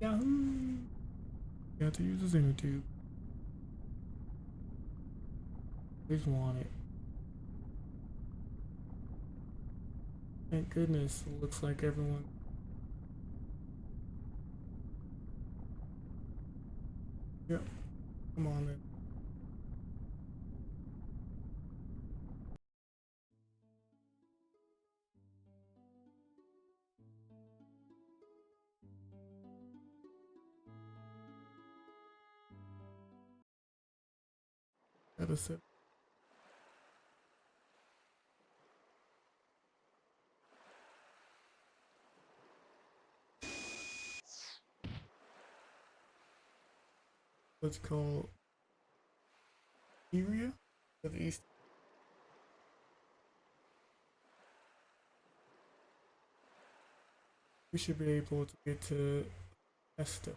Yahoo! Got to use the inner tube. Always want it. Thank goodness, it looks like everyone. Yep, come on then. Gotta sit. What's called area to the east. We should be able to get to Esta.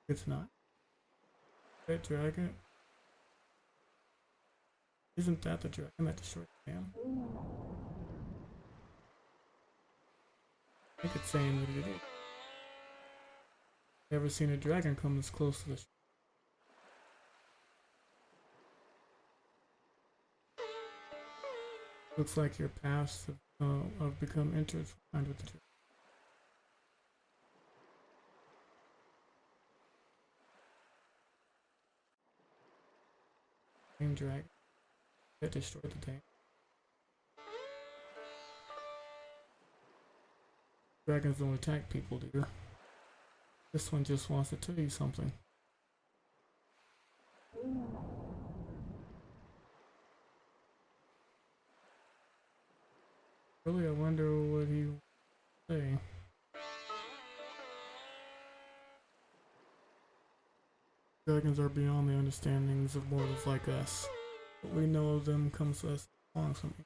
It's not. That dragon? Isn't that the dragon that destroyed the dam? I think it's saying that it is. Never seen a dragon come this close to the Looks like your paths have become intertwined with the dragon. Same dragon that destroyed the dam. Dragons don't attack people, dear. This one just wants to tell you something. Really, I wonder what he will say. Dragons are beyond the understandings of mortals like us. What we know of them comes to us songs from me.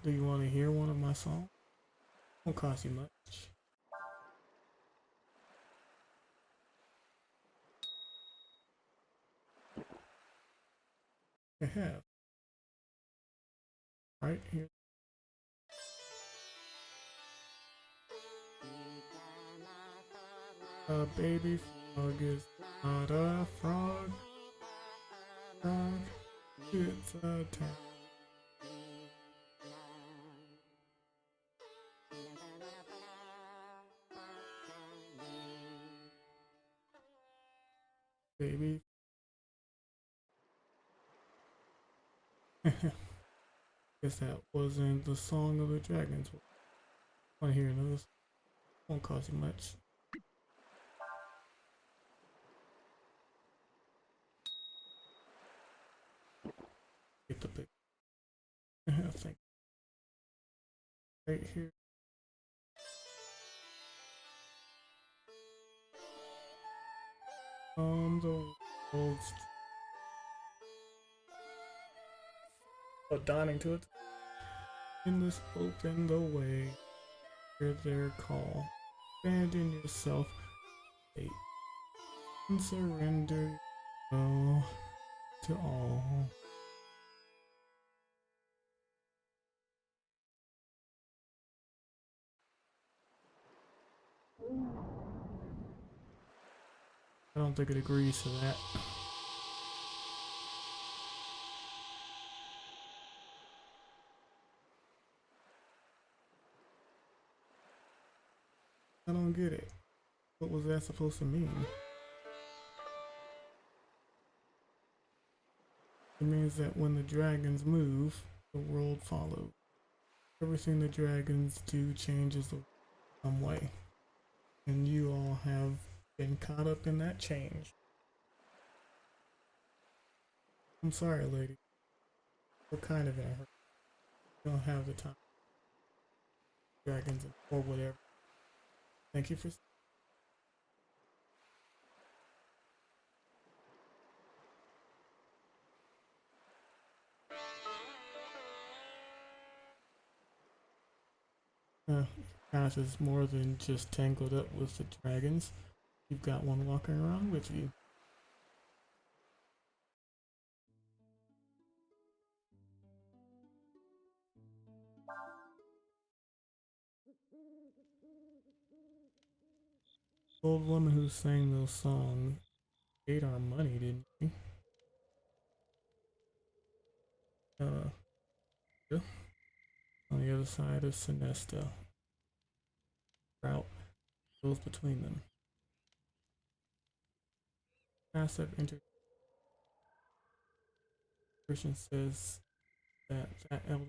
Do you want to hear one of my songs? Won't cost you much. I have. Right here. A baby frog is not a frog. Frog, it's a tap. Baby. Guess that wasn't the song of the dragons. Want to hear those? Won't cost you much. Get the pic. I think right here. On the world's dawning to it. In this open the way, hear their call. Abandon yourself, fate, and surrender all to all. I don't think it agrees to that. I don't get it. What was that supposed to mean? It means that when the dragons move, the world follows. Everything the dragons do changes some way. And you all have been caught up in that change. I'm sorry, lady. We're kind of in a hurry. We don't have the time. Dragons or whatever. Thank you for. Gosh, is more than just tangled up with the dragons. You've got one walking around with you. The old woman who sang those songs ate our money, didn't she? Yeah. On the other side of Sinesta. Route goes between them. Passive integration says that elder.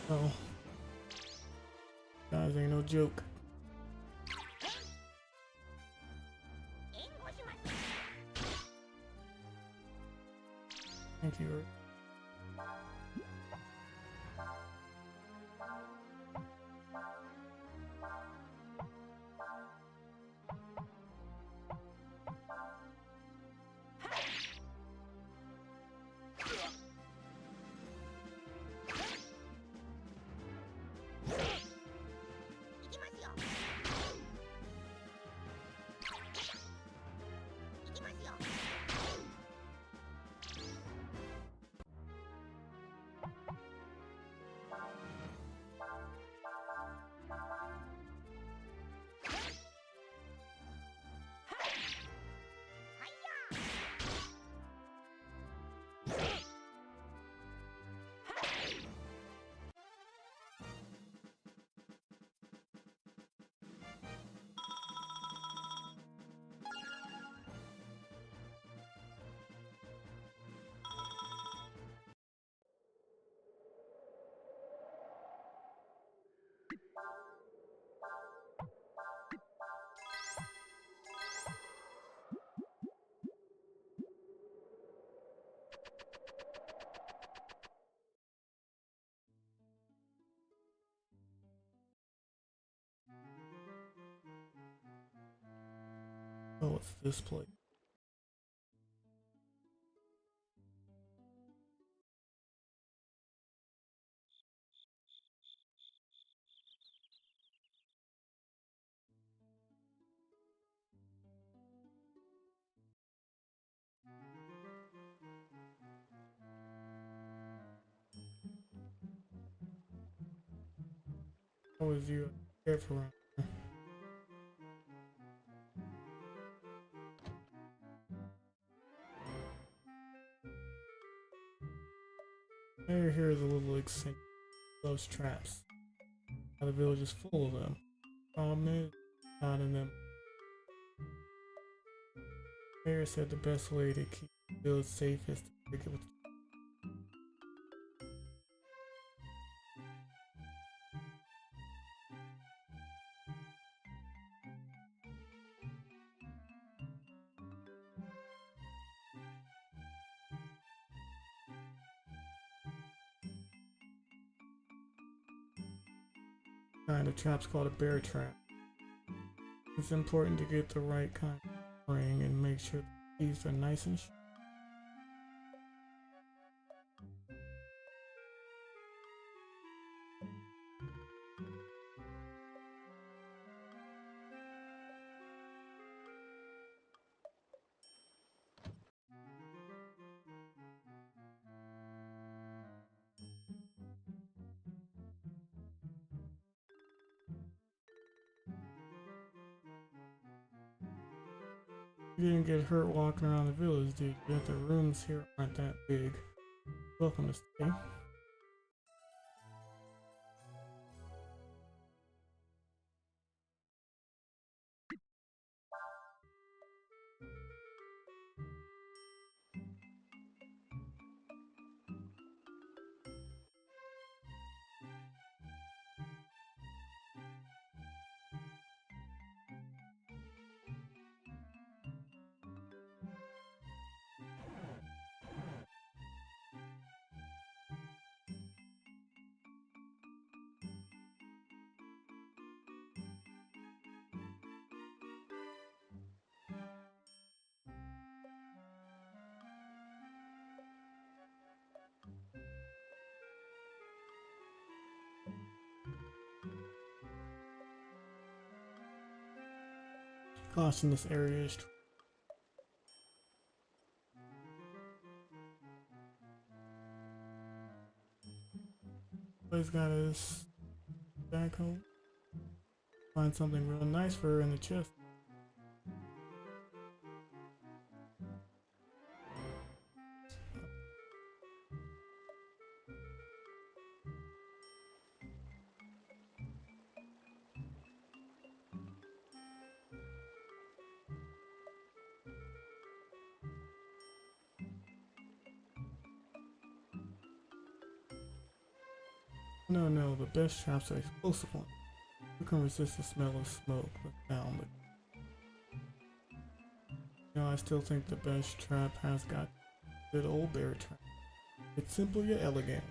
Oh, guys, ain't no joke. Thank you. Oh, it's this place. How was you careful around here? Mayor here is a little eccentric. Loves traps. Now the village is full of them. Problem is, not in them. Mayor said the best way to keep the village safe is to break it with. kind of trap's called a bear trap. It's important to get the right kind of ring and make sure the teeth are nice and sharp. You didn't get hurt walking around the village, did you? The rooms here aren't that big. Welcome to stay. Caution, this area is always got his back home. Find something real nice for her in the chest. No, no, the best traps are explosive ones. Who can resist the smell of smoke with sound? You know, I still think the best trap has got good old bear trap. It's simple yet elegant.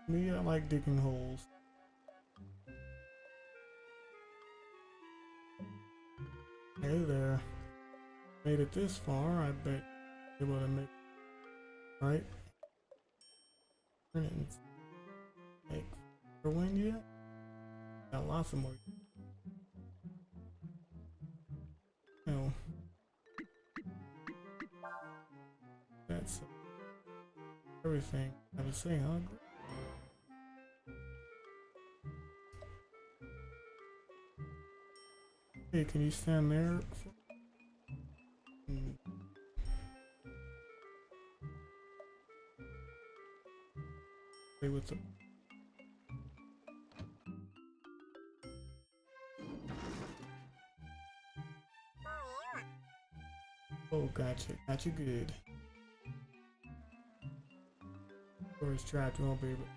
Me, I like digging holes. Hey there. Made it this far, I bet you're able to make it right. Like, for when yet? Got lots of more. No. That's everything I would say, huh? Hey, can you stand there? Play with the. Oh, gotcha. Gotcha good. Door is trapped, you won't be able.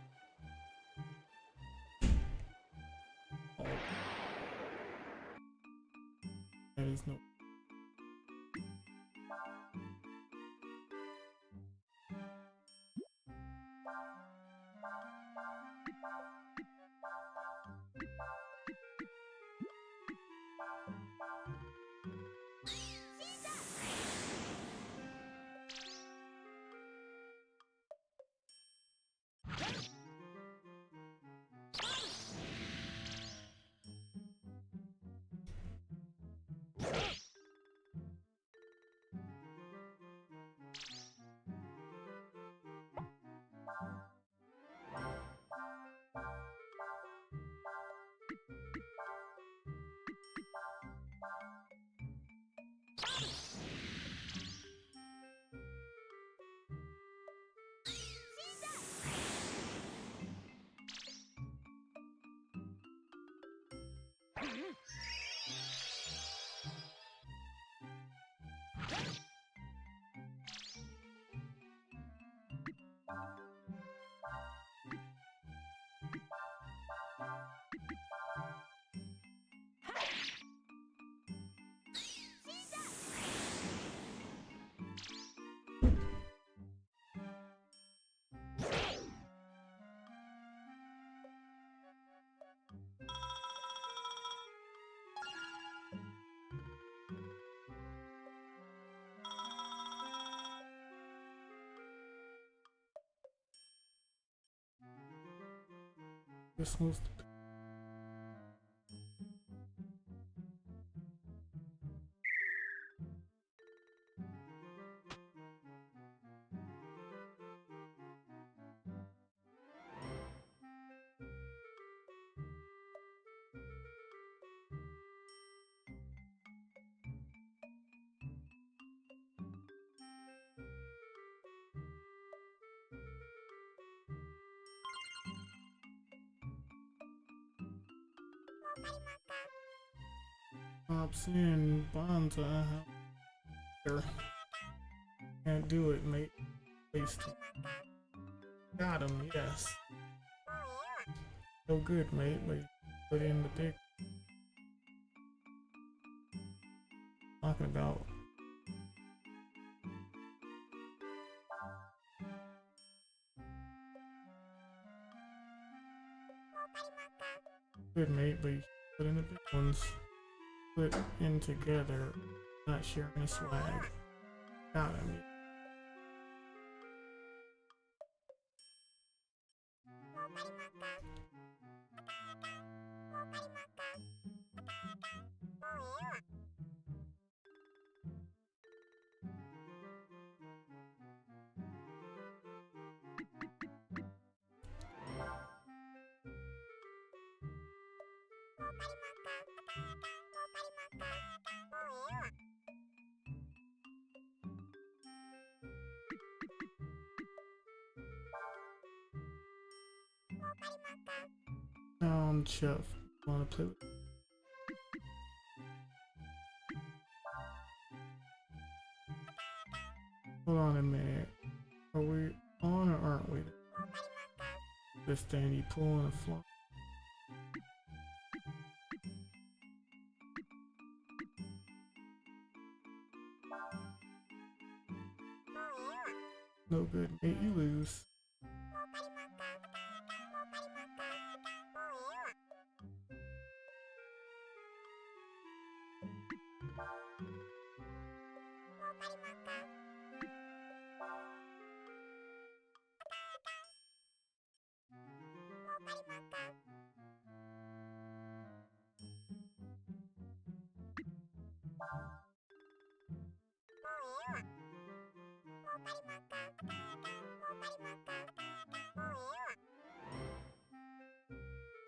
Oh. There is no. This was pops in Bonza. Can't do it, mate. Waste. Got him, yes. So good, mate. Like, put in the dick. Talking about. Good, mate, but you put in the big ones. Put in together. Not sharing a swag. Got him. Chef. Wanna play with? Hold on a minute. Are we on or aren't we? This thing, you pulling a fly. No good, mate. You lose.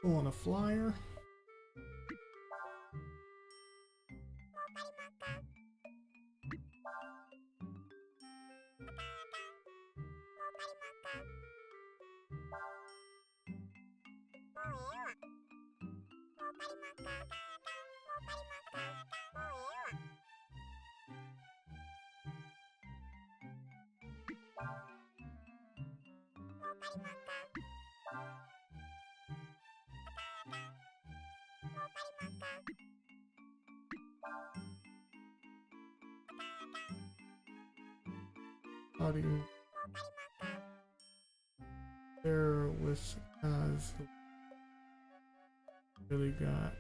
On a flyer. How do you there with guys who really got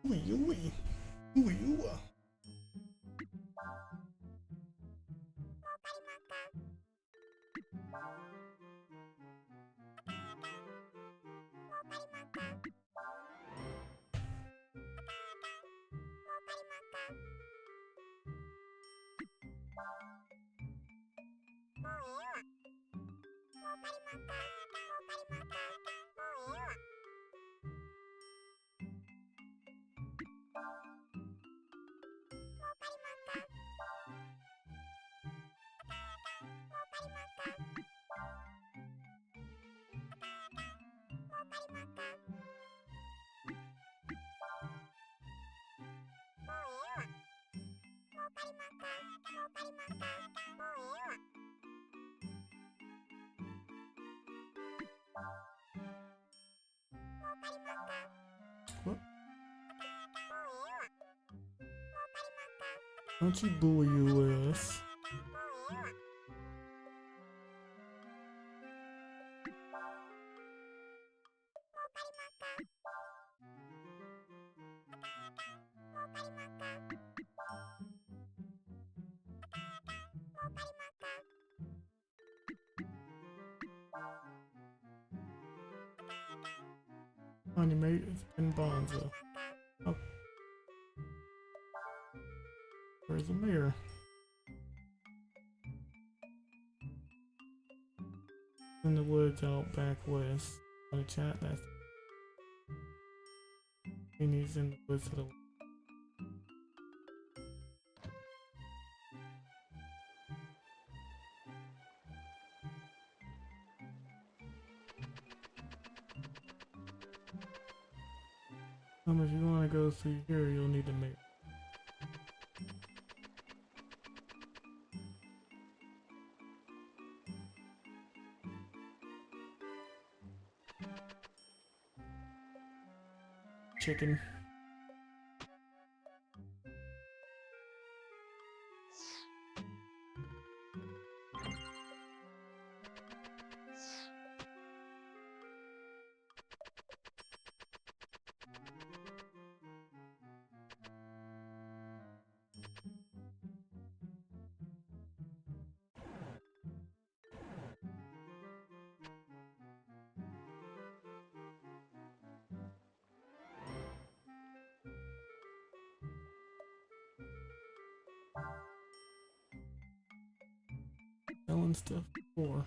ooey ooey ooey ooey. What? Don't you bully your ass. On your mate, it's been Bonzo. Oh, where's the mayor? In the woods out back west. On the chat, that's. And he's in the woods to the west. If you want to go through here, you'll need to make. Chicken. Selling stuff before.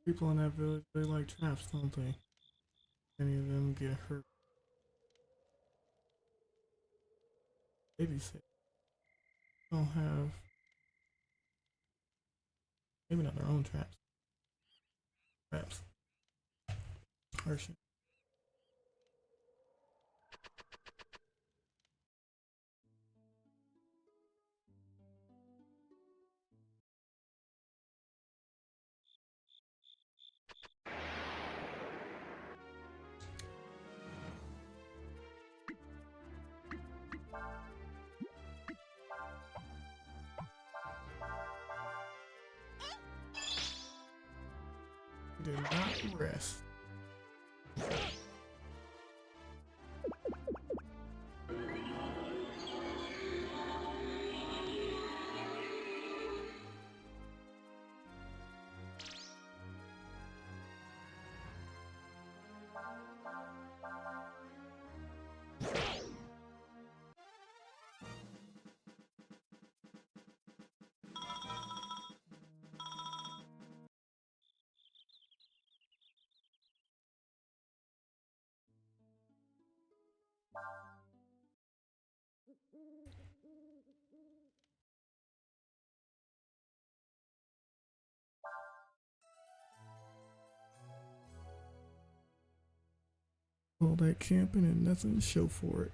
People in that village, they like traps, don't they? Any of them get hurt. Babysit. Don't have. Maybe not their own traps. Traps. Harsh. Did not rest. All that camping and nothing to show for it.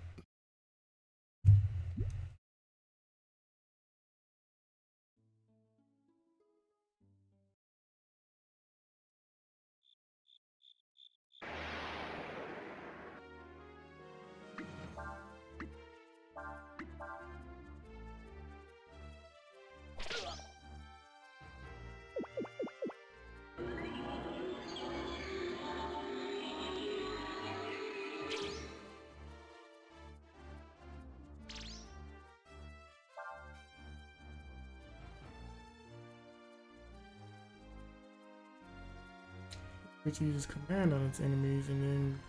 Which uses command on its enemies and then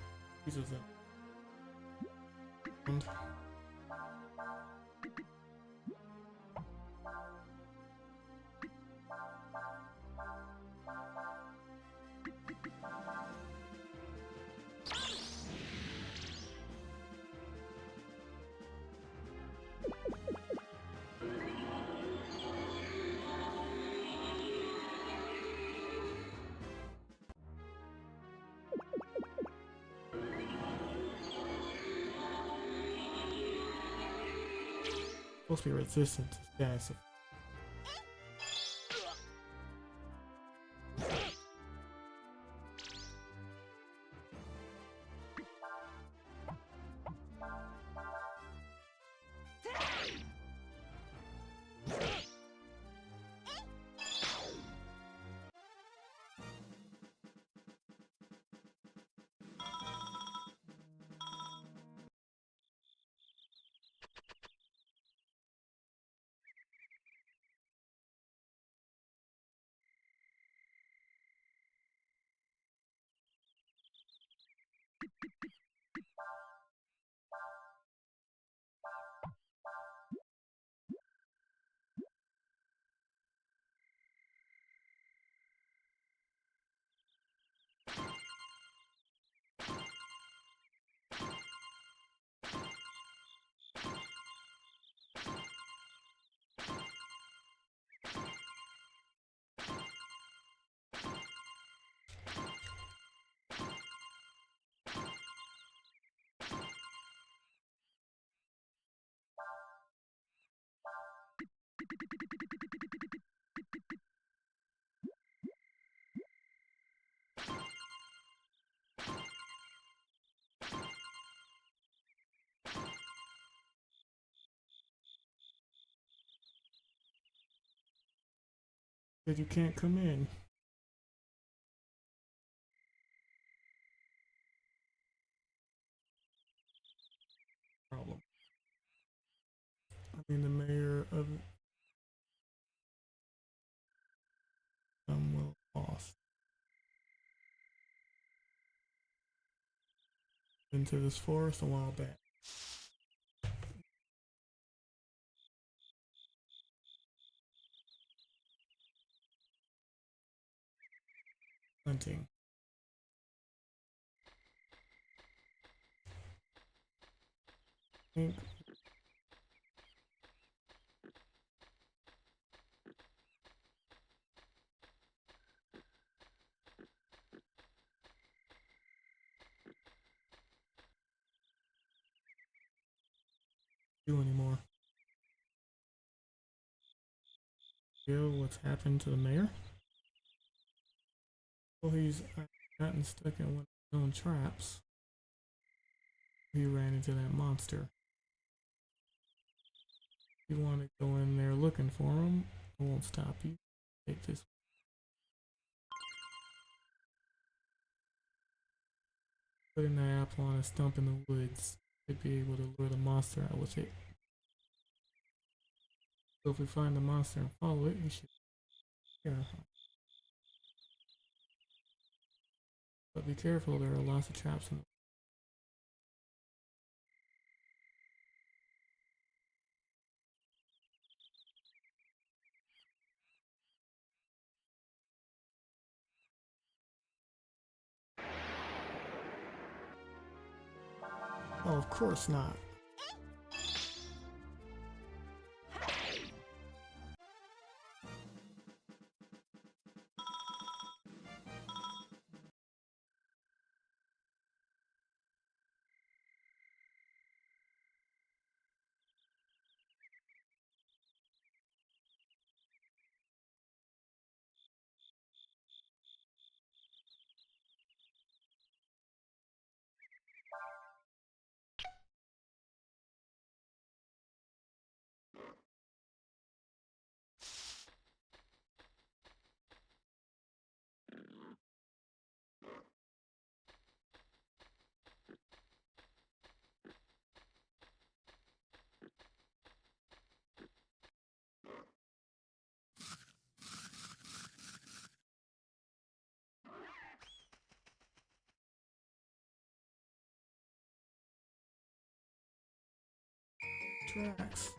uses them. And Supposed to be resistant to status. Said you can't come in. Problem. I mean, the mayor of Will lost into this forest a while back. Hunting. Think do anymore. Feel what's happened to the mayor? Well, he's gotten stuck in one of his own traps. He ran into that monster. If you want to go in there looking for him, I won't stop you. Take this. Putting that apple on a stump in the woods. Could be able to lure the monster out with it. So if we find the monster and follow it, we should hear him. But be careful, there are lots of traps in the Oh, of course not. Tracks.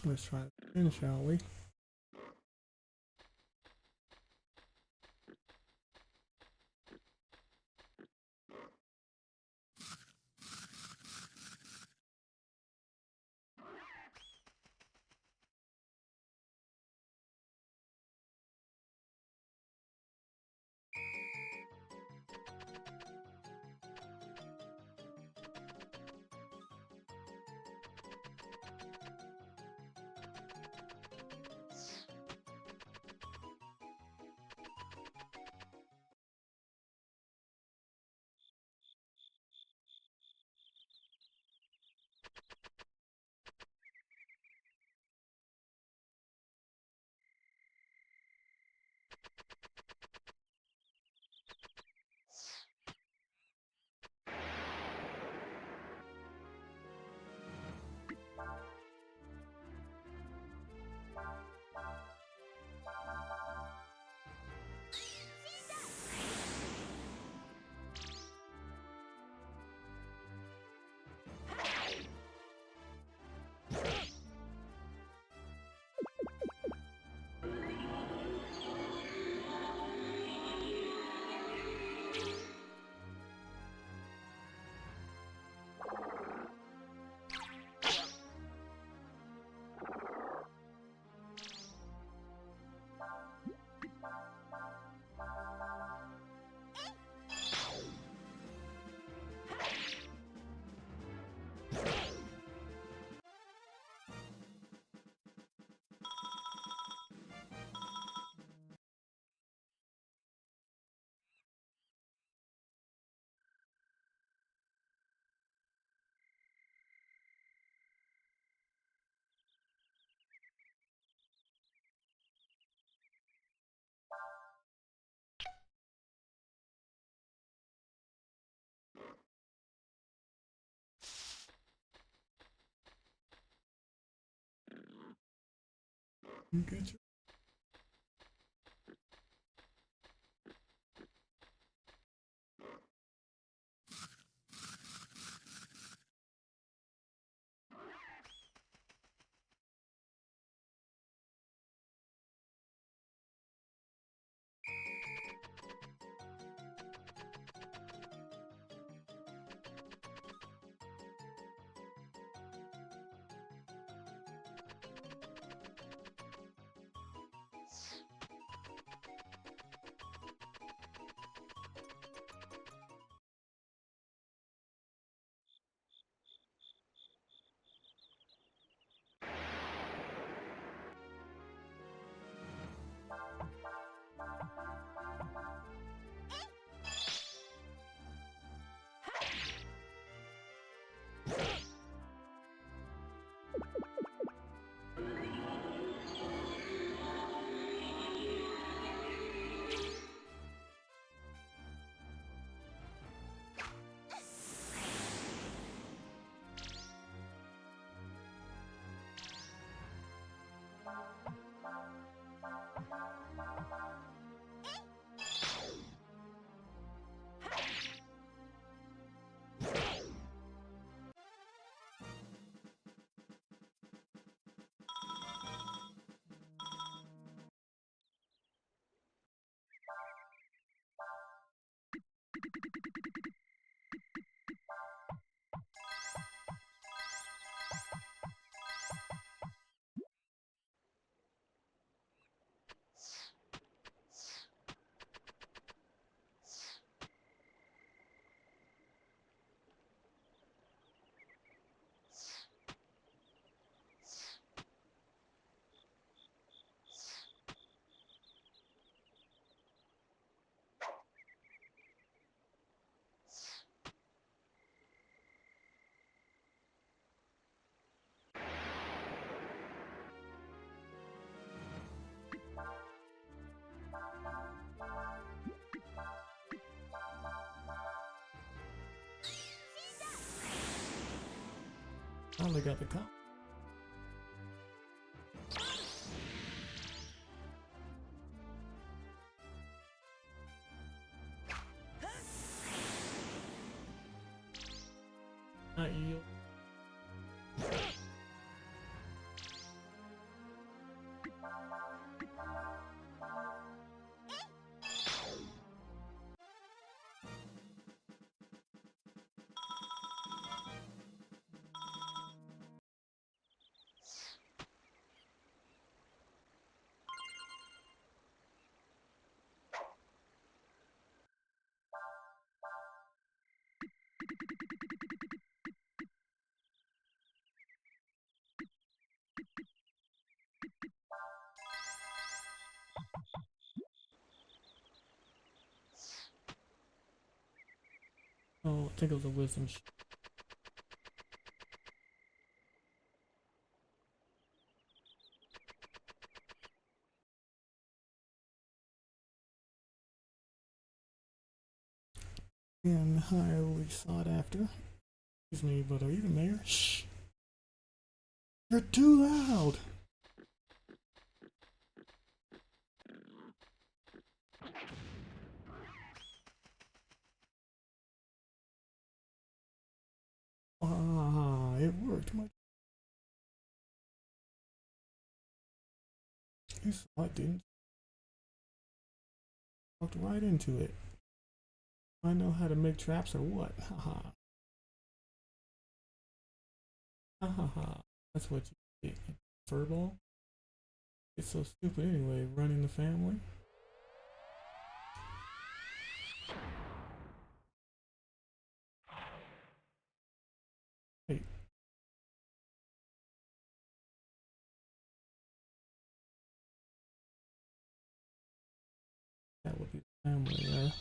Let's try it again, shall we? Get your finally got the cup. Not you. Oh, I think it was a wisdom. And highly sought after. Excuse me, but are you the mayor? Shh! You're too loud! Ah, it worked. You saw it, didn't you? Walked right into it. I know how to make traps or what? Haha. Ha ha ha. That's what you get. Furball? It's so stupid anyway, running the family. Wait, that would be the family there.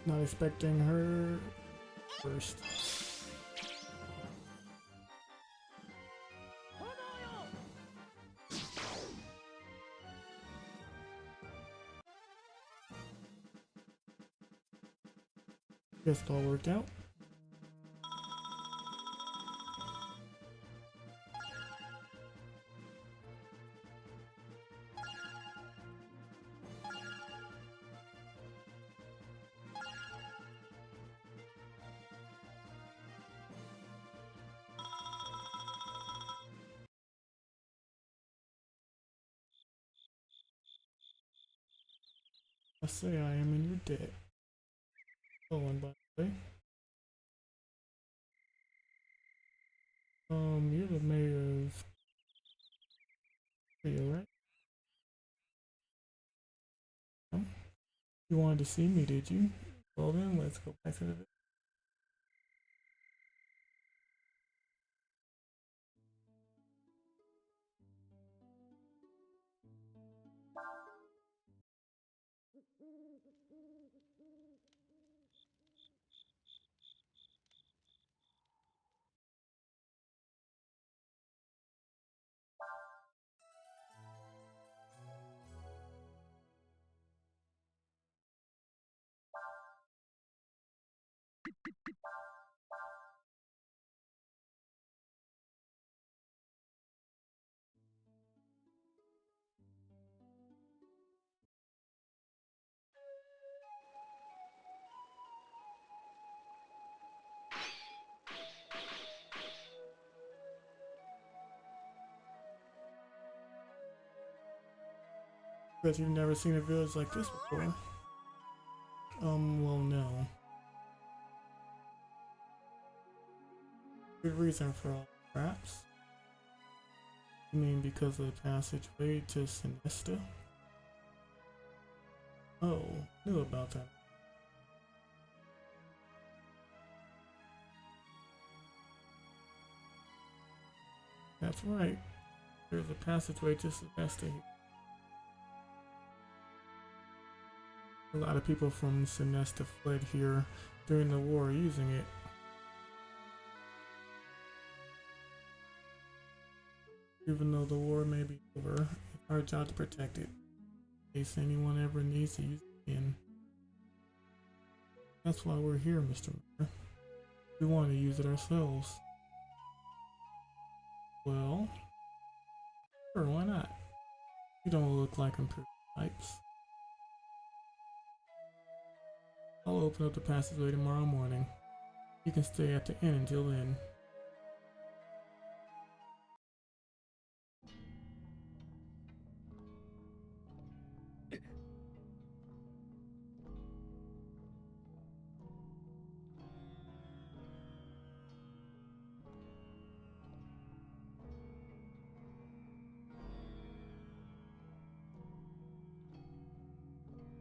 Not expecting her first. Guess it all worked out. I say I am in your debt. Oh, and by the way, you're the mayor of Rio, right? You wanted to see me, did you? Well then, let's go back to the. But you've never seen a village like this before. Well, no. Good reason for all, perhaps. You mean because of the passageway to Sinesta? Oh, knew about that. That's right. There's a passageway to Sinesta here. A lot of people from Sinesta fled here during the war using it. Even though the war may be over, it's our job to protect it, in case anyone ever needs to use it again. That's why we're here, Mr. Mayor. We want to use it ourselves. Well, sure, why not? You don't look like improved types. I'll open up the passageway tomorrow morning. You can stay at the inn until then.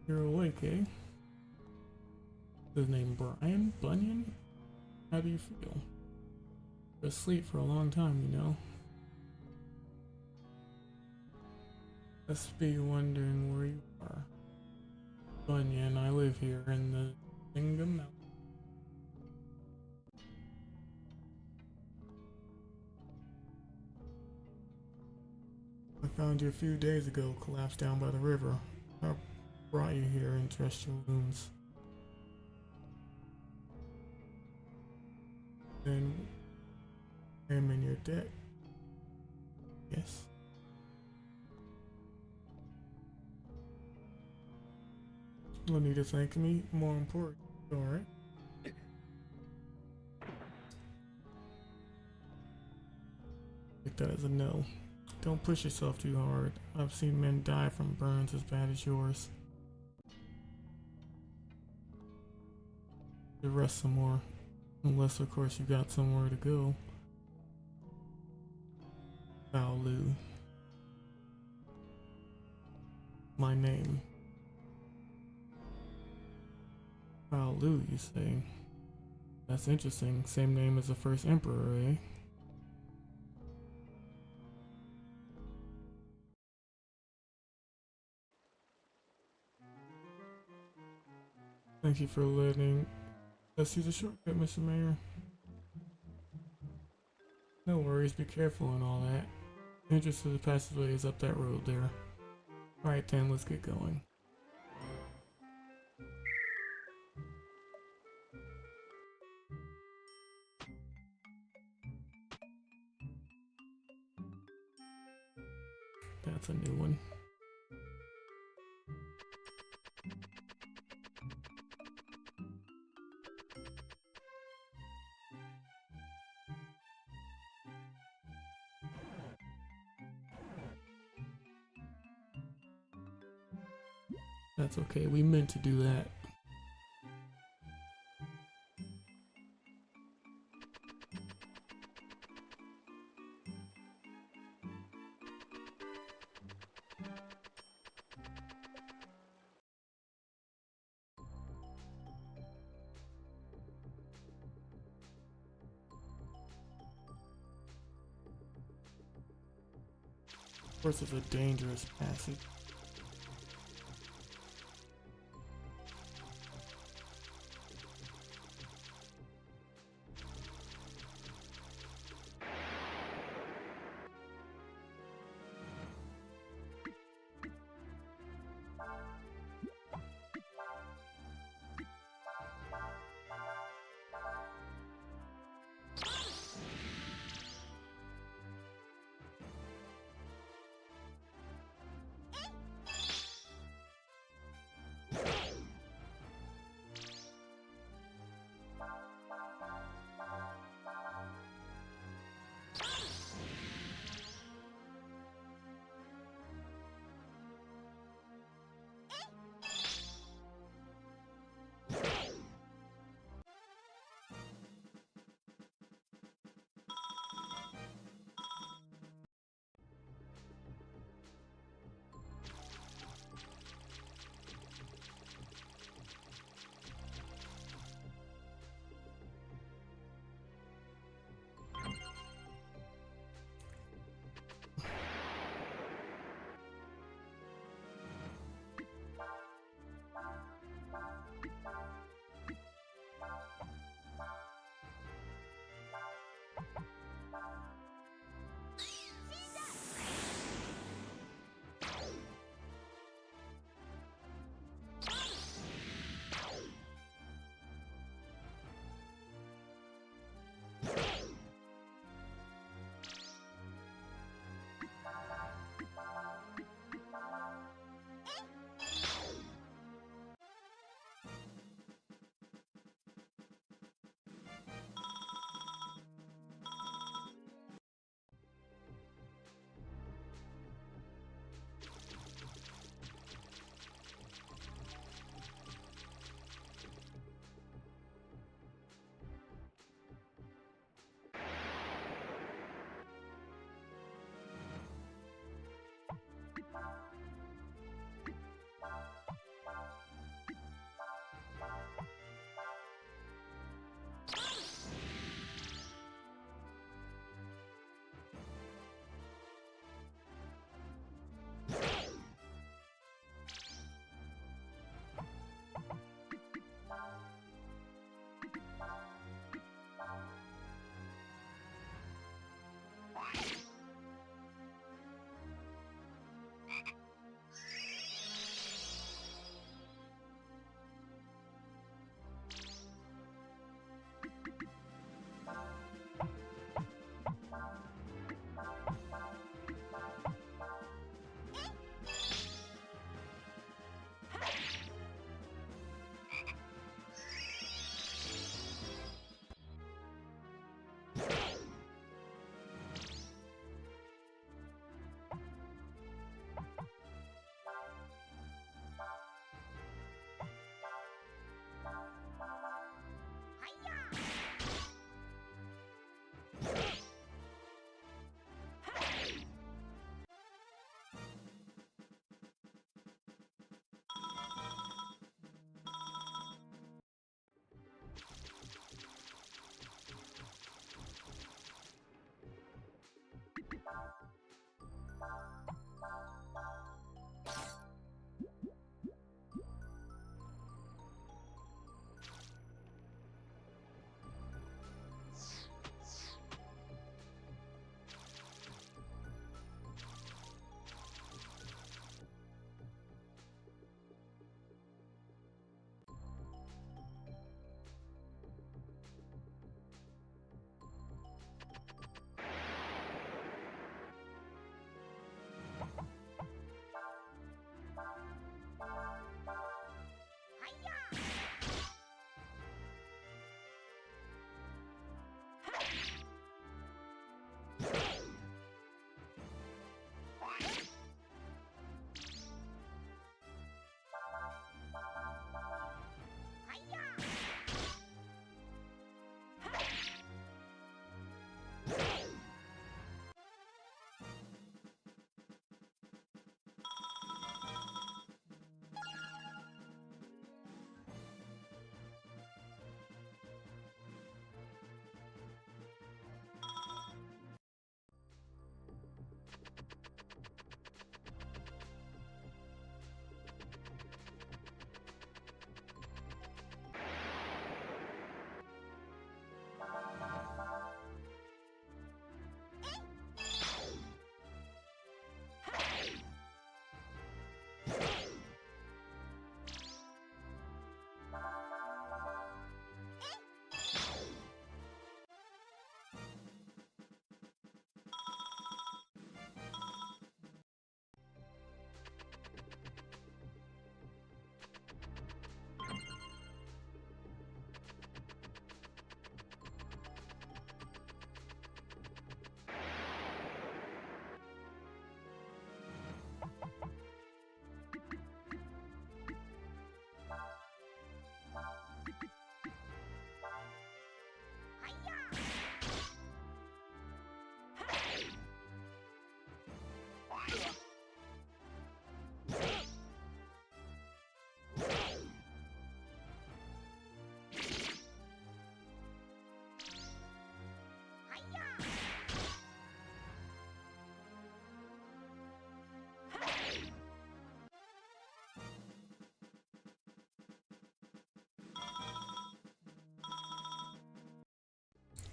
You're awake, eh? His name Brian? Bunyan? How do you feel? You're asleep for a long time, you know. Must be wondering where you are. Bunyan, I live here in the Kingdom Mountain. I found you a few days ago, collapsed down by the river. I brought you here and dressed your wounds. Then I am in your debt. Yes. No need to thank me. More important. Alright. Take that as a no. Don't push yourself too hard. I've seen men die from burns as bad as yours. To rest some more. Unless, of course, you got somewhere to go. Lu. My name. Lu, you say? That's interesting. Same name as the first emperor, eh? Thank you for letting us use a shortcut, Mr. Mayor. No worries, be careful and all that. Entrance to the passageway is up that road there. Alright then, let's get going. That's a new one. That's okay, we meant to do that. Of course, it's a dangerous passage.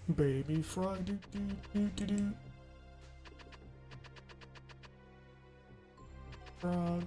Baby frog, do do do do do. Frog.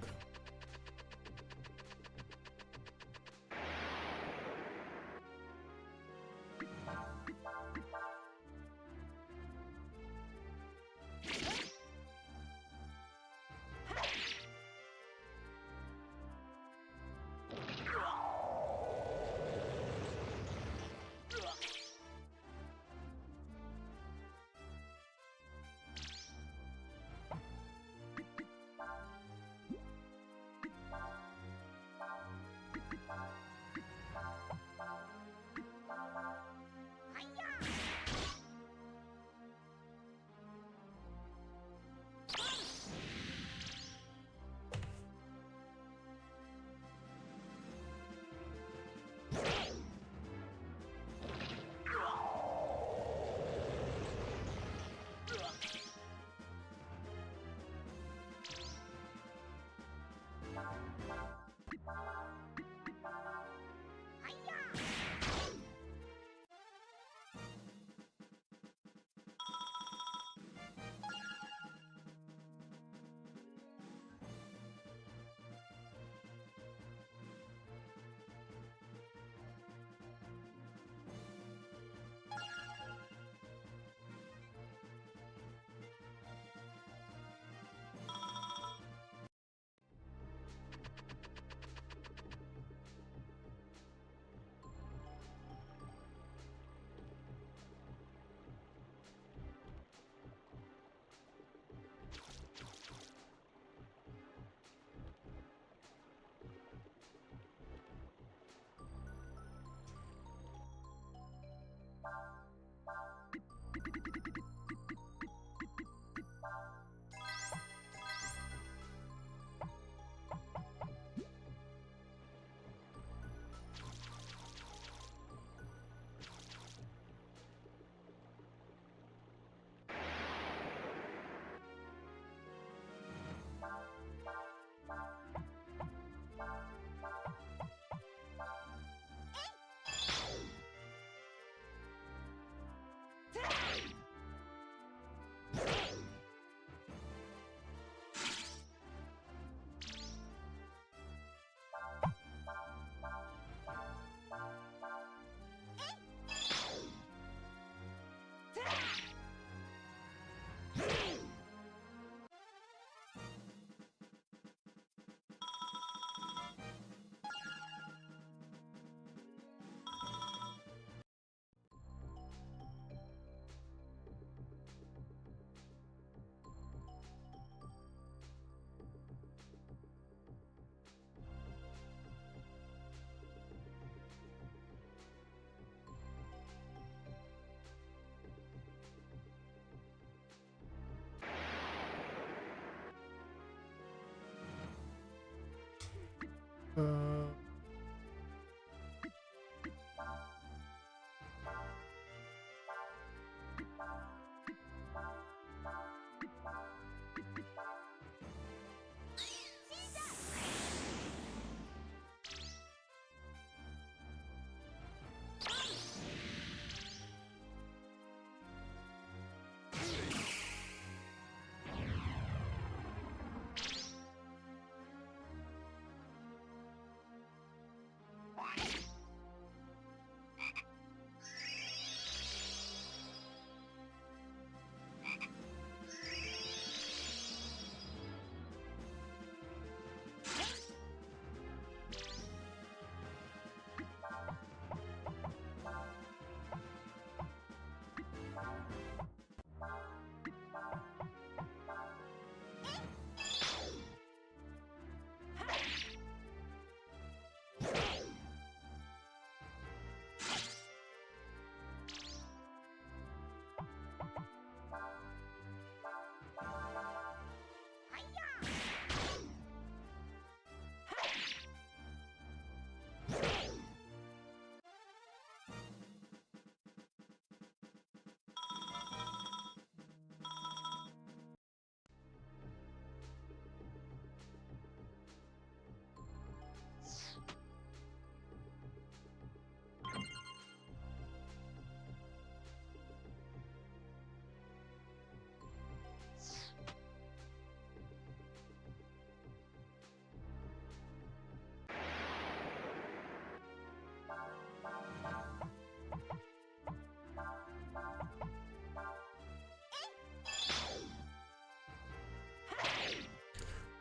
Uh,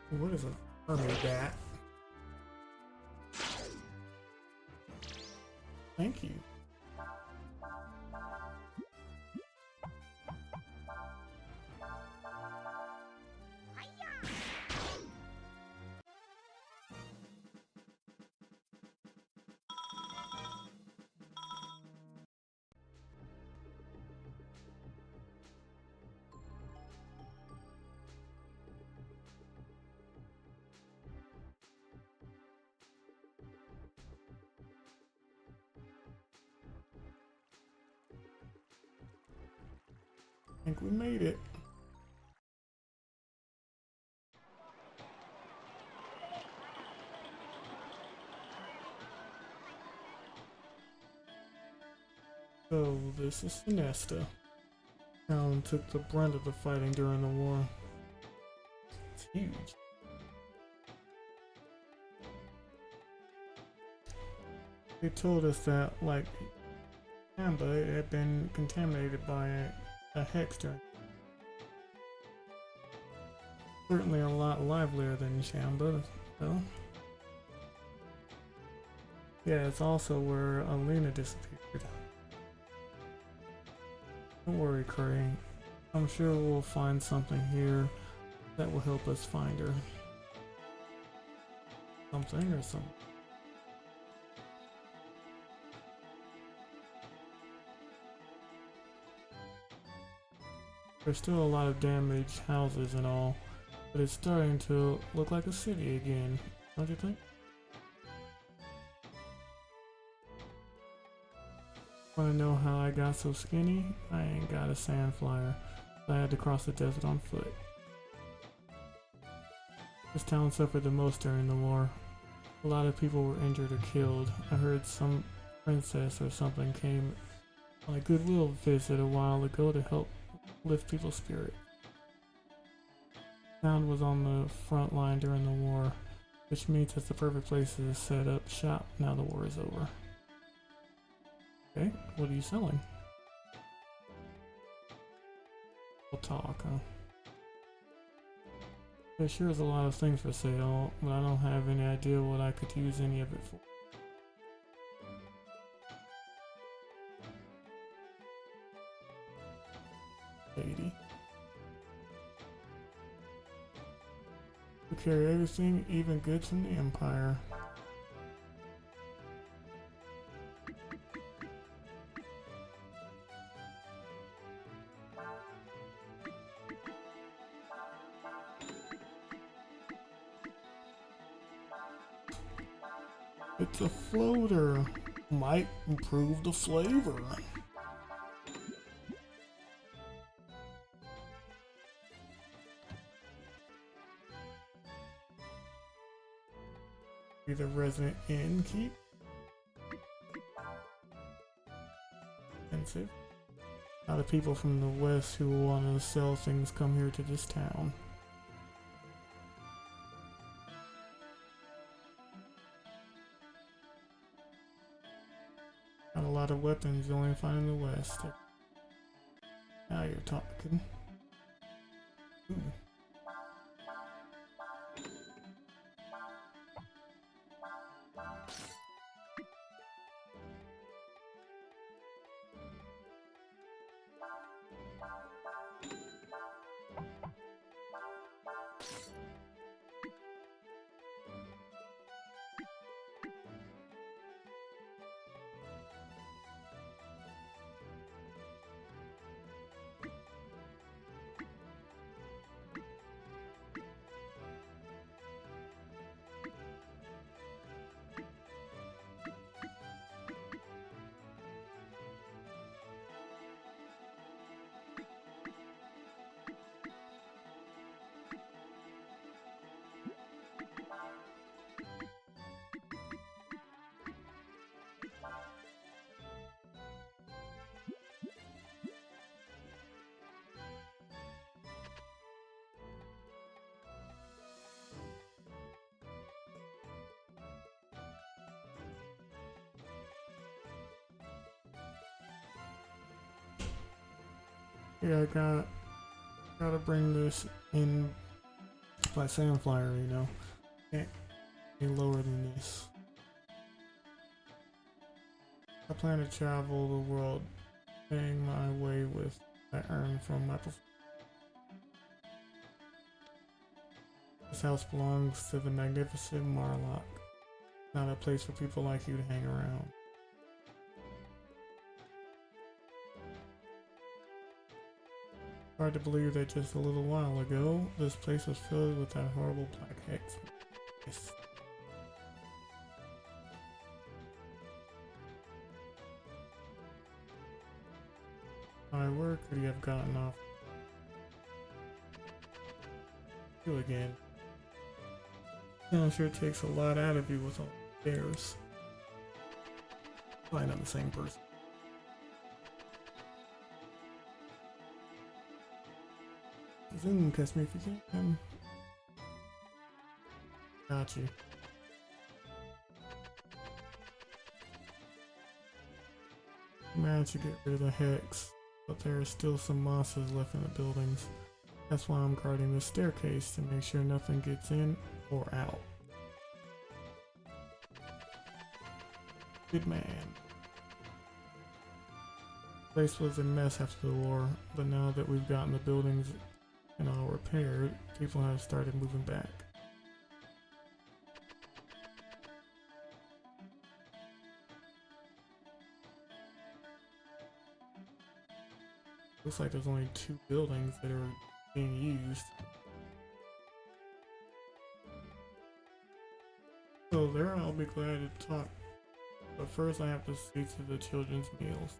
What is an army bat? Thank you. I think we made it. So this is Sinesta. Town took the brunt of the fighting during the war. It's huge. They told us that, like, Amba, it had been contaminated by a hex during. Certainly a lot livelier than Shamba, though. Yeah, it's also where Alina disappeared. Don't worry, Cray. I'm sure we'll find something here that will help us find her. Something or something. There's still a lot of damaged houses and all, but it's starting to look like a city again, don't you think? Wanna know how I got so skinny? I ain't got a sand flyer, so I had to cross the desert on foot. This town suffered the most during the war. A lot of people were injured or killed. I heard some princess or something came on a goodwill visit a while ago to help lift people's spirit. Town was on the front line during the war, which means it's the perfect place to set up shop now the war is over. Okay, what are you selling? We'll talk, huh? There sure is a lot of things for sale, but I don't have any idea what I could use any of it for. $80. We carry everything, even goods from the Empire. It's a floater. Might improve the flavor. Be the resident innkeep. Expensive. A lot of people from the west who want to sell things come here to this town. Got a lot of weapons you only find in the west. Now you're talking. Ooh. Yeah, I gotta bring this in by Sandflyer, you know. Can't be lower than this. I plan to travel the world, paying my way with I earn from my performance. This house belongs to the magnificent Marlock, not a place for people like you to hang around. Hard to believe that just a little while ago, this place was filled with that horrible black hex. Yes. My word, could he have gotten off you again? I'm sure it takes a lot out of you with all the stairs. Probably not the same person. Zoom, catch me if you can. Got you. Managed to get rid of the hex, but there are still some monsters left in the buildings. That's why I'm guarding the staircase to make sure nothing gets in or out. Good man. The place was a mess after the war, but now that we've gotten the buildings and all repaired, people have started moving back. Looks like there's only 2 buildings that are being used. So there, I'll be glad to talk, but first I have to see to the children's meals.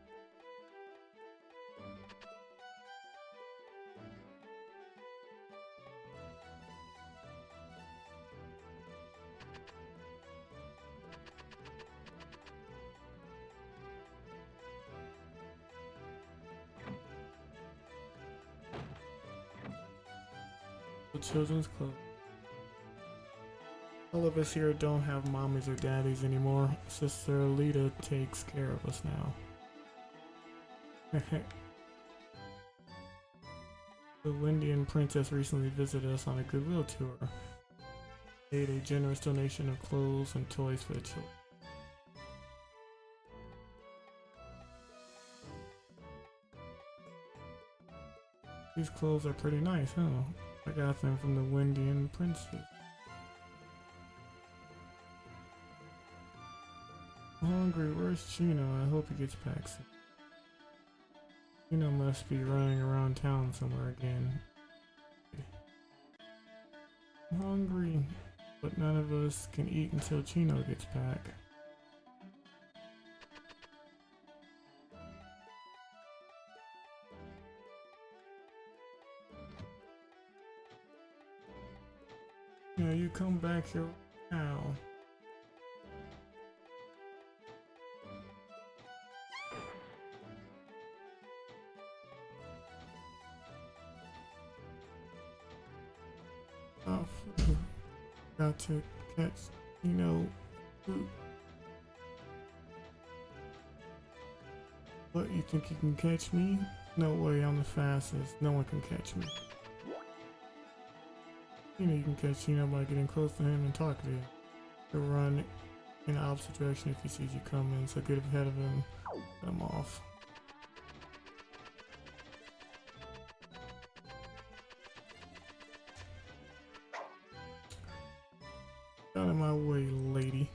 The children's club. All of us here don't have mommies or daddies anymore. Sister Alita takes care of us now. The Windian princess recently visited us on a goodwill tour. Made a generous donation of clothes and toys for the children. These clothes are pretty nice, huh? I got them from the Windian princess. I'm hungry. Where's Chino? I hope he gets back soon. Chino must be running around town somewhere again. I'm hungry, but none of us can eat until Chino gets back. Yeah, you come back here now. Oh, got to catch, you know, food. What, you think you can catch me? No way, I'm the fastest. No one can catch me. You know you can catch Chino by getting close to him and talk to him. He'll run in the opposite direction if he sees you coming, so get ahead of him, cut him off. Out of my way, lady.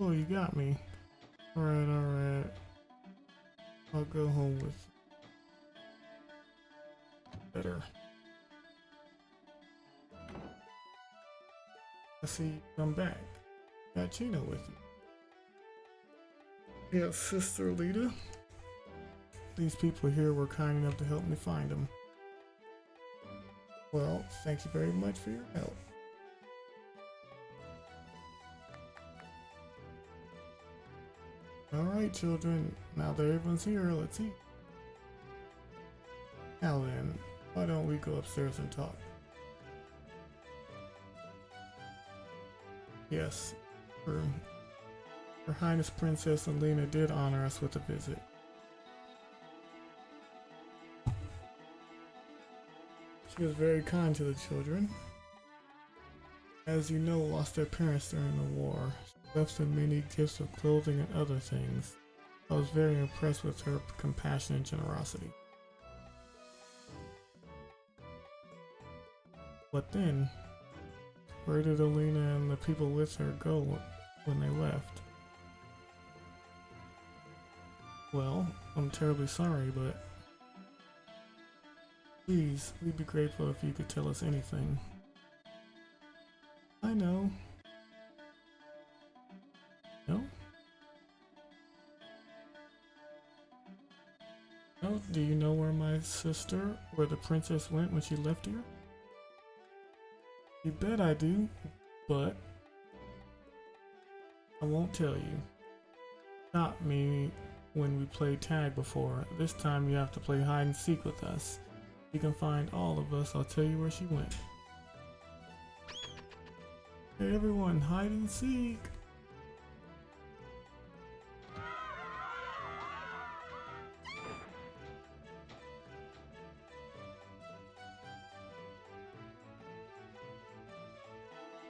Oh, you got me. Alright, alright. I'll go home with better. I see you come back. Got Chino with you. Yeah, Sister Alita. These people here were kind enough to help me find him. Well, thank you very much for your help. Alright, children. Now that everyone's here, let's eat. Now then, why don't we go upstairs and talk? Yes, Her Highness Princess Alina did honor us with a visit. She was very kind to the children. As you know, lost their parents during the war. She left them many gifts of clothing and other things. I was very impressed with her compassion and generosity. But then, where did Alina and the people with her go when they left? Well, I'm terribly sorry, but please, we'd be grateful if you could tell us anything. I know. No? No? Do you know where my sister, where the princess went when she left here? You bet I do, but I won't tell you. Not me when we played tag before. This time you have to play hide and seek with us. You can find all of us. I'll tell you where she went. Hey everyone, hide and seek!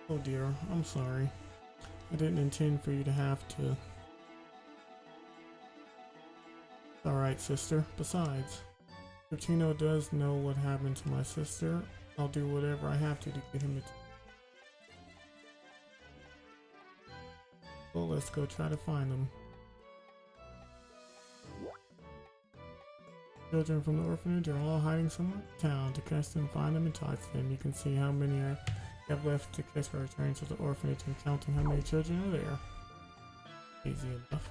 Oh dear, I'm sorry. I didn't intend for you to have to. Alright, sister. Besides, if Chino does know what happened to my sister, I'll do whatever I have to get him to. Well, let's go try to find them. Children from the orphanage are all hiding somewhere in town. To catch them, find them, and talk to them. You can see how many have left to catch by returning to the orphanage and counting how many children are there. Easy enough.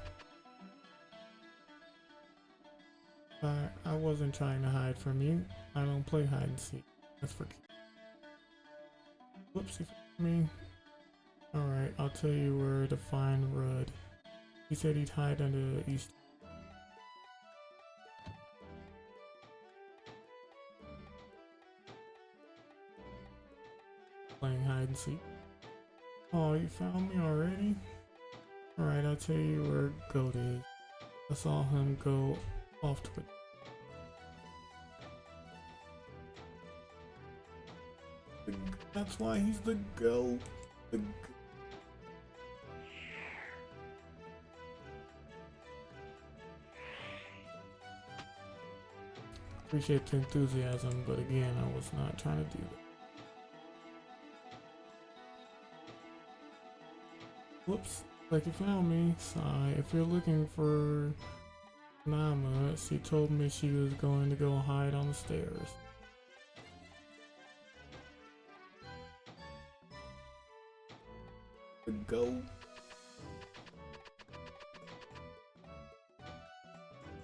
I wasn't trying to hide from you. I don't play hide and seek. That's for kids. Whoops, you found me. Alright, I'll tell you where to find Rudd. He said he'd hide under the east. Playing hide and seek. Oh, you found me already? Alright, I'll tell you where Goat is. I saw him go off to it. That's why he's the goat. Appreciate the enthusiasm, but again, I was not trying to do that. Whoops, like you found me. Sigh. If you're looking for Mama, she told me she was going to go hide on the stairs. Go.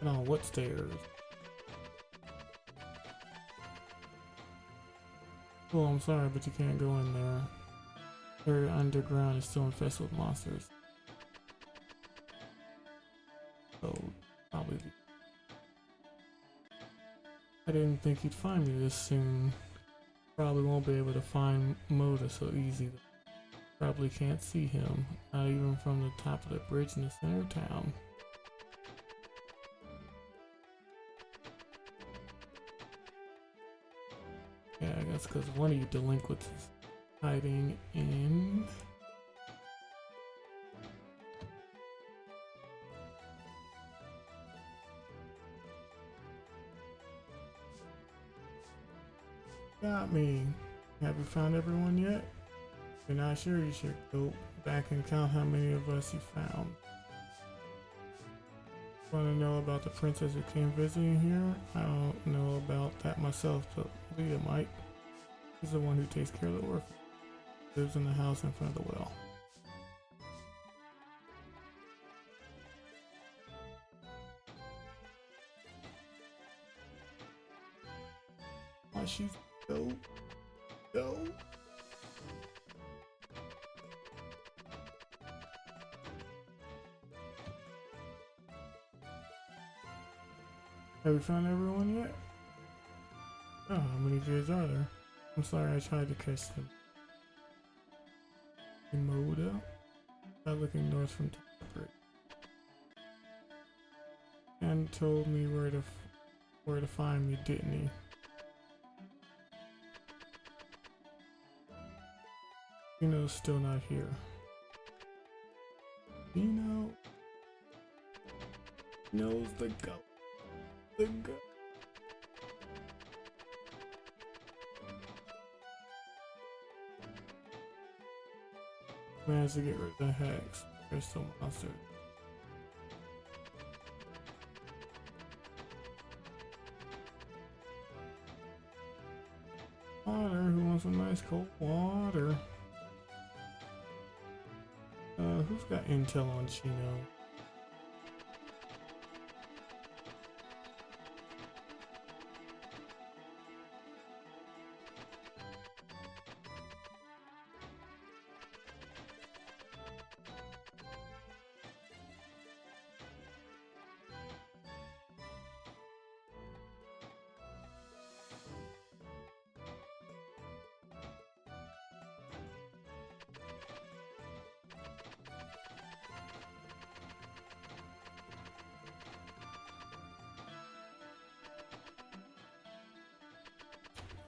And on what stairs? Well, I'm sorry, but you can't go in there. Area underground is still infested with monsters. So, probably. I didn't think you'd find me this soon. Probably won't be able to find Moda so easy. Probably can't see him, not even from the top of the bridge in the center of town. Yeah, I guess because one of you delinquents is hiding in... Got me. Have you found everyone yet? If you're not sure, you should go back and count how many of us you found. Want to know about the princess who came visiting here? I don't know about that myself, but Leah might. She's the one who takes care of the orphan. Lives in the house in front of the well. Oh, she's dope. Dope. Have you found everyone yet? Oh, how many vids are there? I'm sorry, I tried to catch them. Emoda? By looking north from Taproot. And told me where to find me, didn't he? Dino's still not here. Dino knows the goat. The goat. Managed to get rid of the hex. There's still monsters. Water. Who wants some nice cold water? Who's got intel on Chino?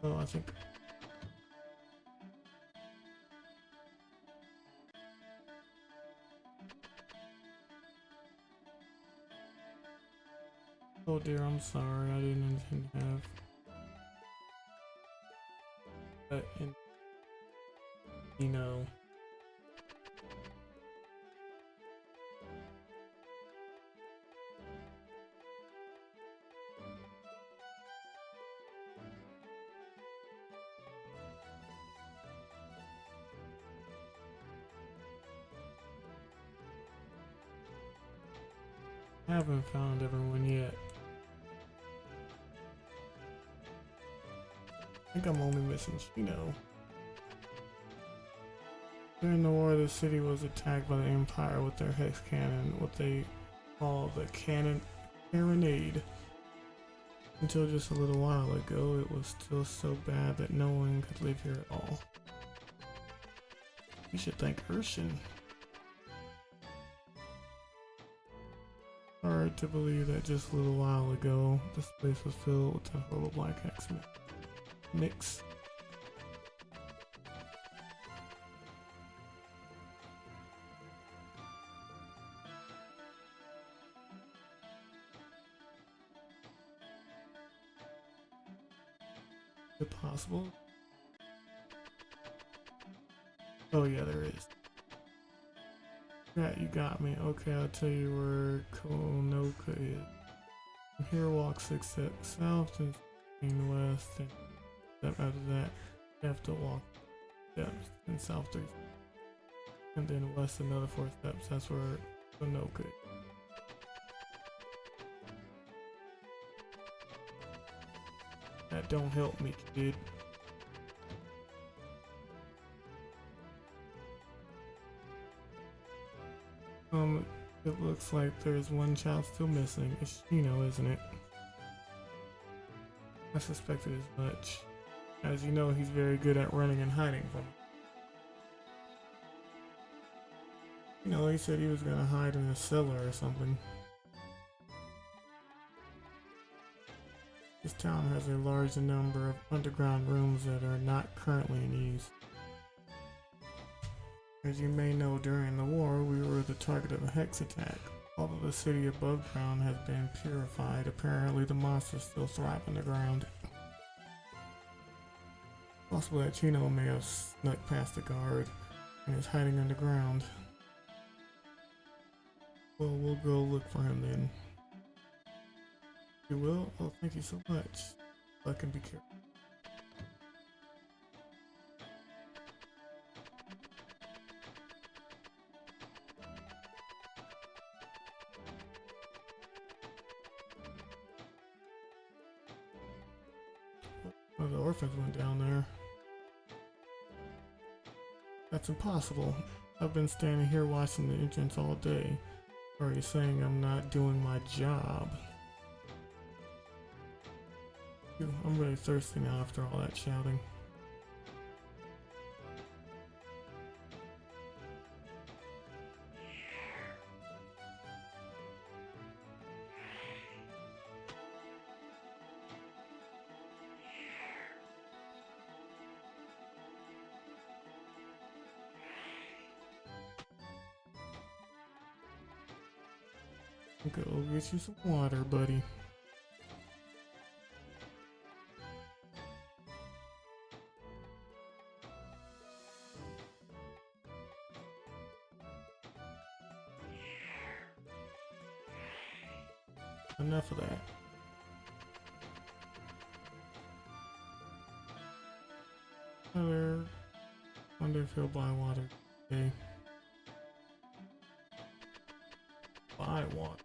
Oh, I think. Oh dear, I'm sorry. I didn't intend to have that in. You know. I haven't found everyone yet. I think I'm only missing Chino. During the war, the city was attacked by the Empire with their hex cannon, what they call the cannonade. Until just a little while ago, it was still so bad that no one could live here at all. You should thank Urshan. Hard to believe that just a little while ago, this place was filled with the horrible black X-Men. Mix. Is it possible? Oh yeah, there is. Yeah, you got me. Okay, I'll tell you where Konoka is. From here, walk 6 steps south and west, and step after that, you have to walk steps and south 3 steps. And then west another 4 steps. That's where Konoka is. That don't help me, kid. It looks like there's one child still missing. It's Chino, isn't it? I suspected as much. As you know, he's very good at running and hiding from me. You know, he said he was gonna hide in a cellar or something. This town has a large number of underground rooms that are not currently in use. As you may know, during the war, we were the target of a hex attack. Although the city above ground has been purified, apparently the monsters still thrive underground. Possible that Chino may have snuck past the guard and is hiding underground. Well, we'll go look for him then. You will? Oh, thank you so much. I can be careful. Oh, the orphans went down there. That's impossible. I've been standing here watching the entrance all day. Or are you saying I'm not doing my job? Phew, I'm really thirsty now after all that shouting. Go get you some water, buddy. Enough of that. Wonder if he'll buy water today. Buy water.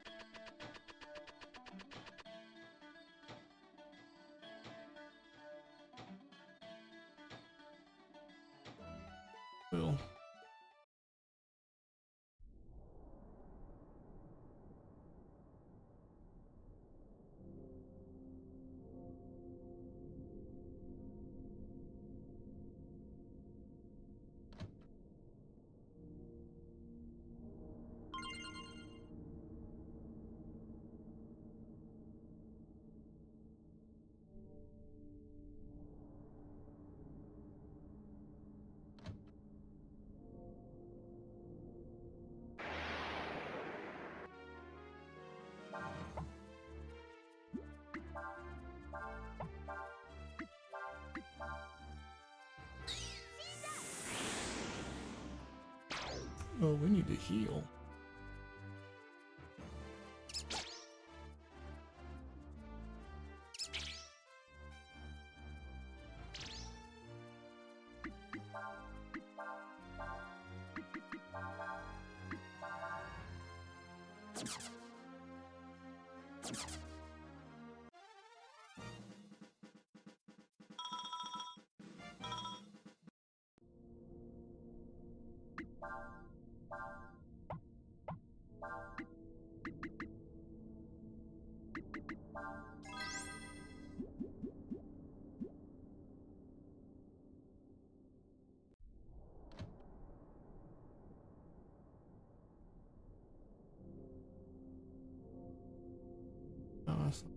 Will. Oh, we need to heal. Awesome.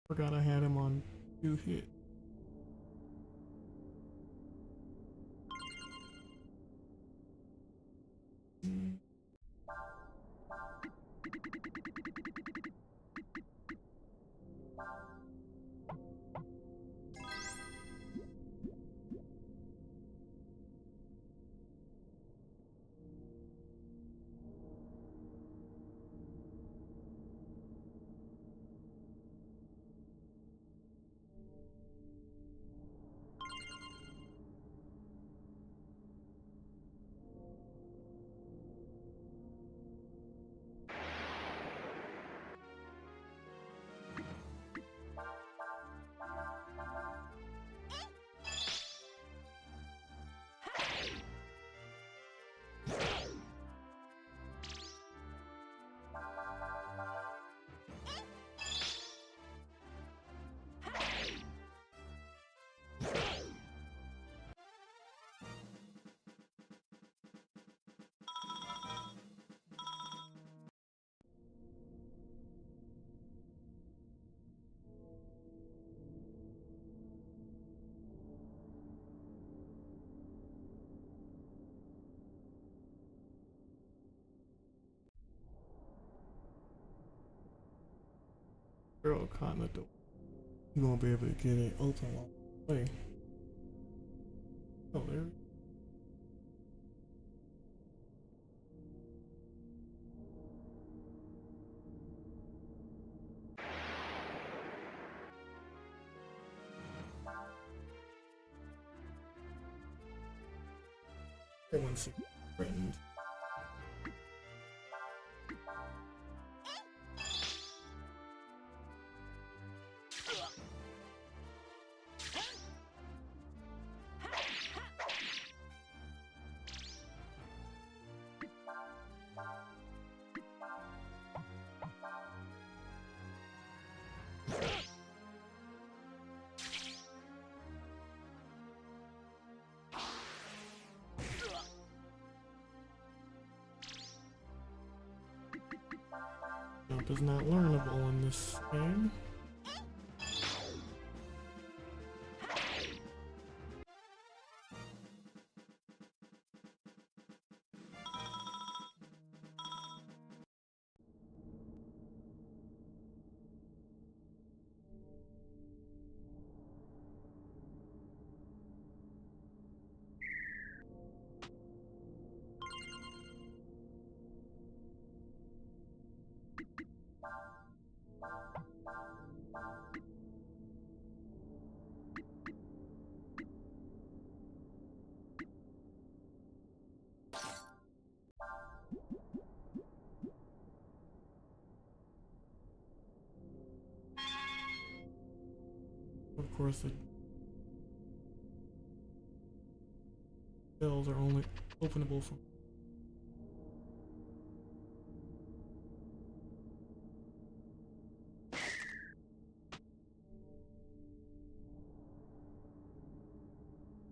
Forgot I had him on 2 hits. Girl caught in the door. You won't be able to get it open all the way. Oh, there. Everyone's threatened. Jump is not learnable in this game. Of course, the cells are only openable from.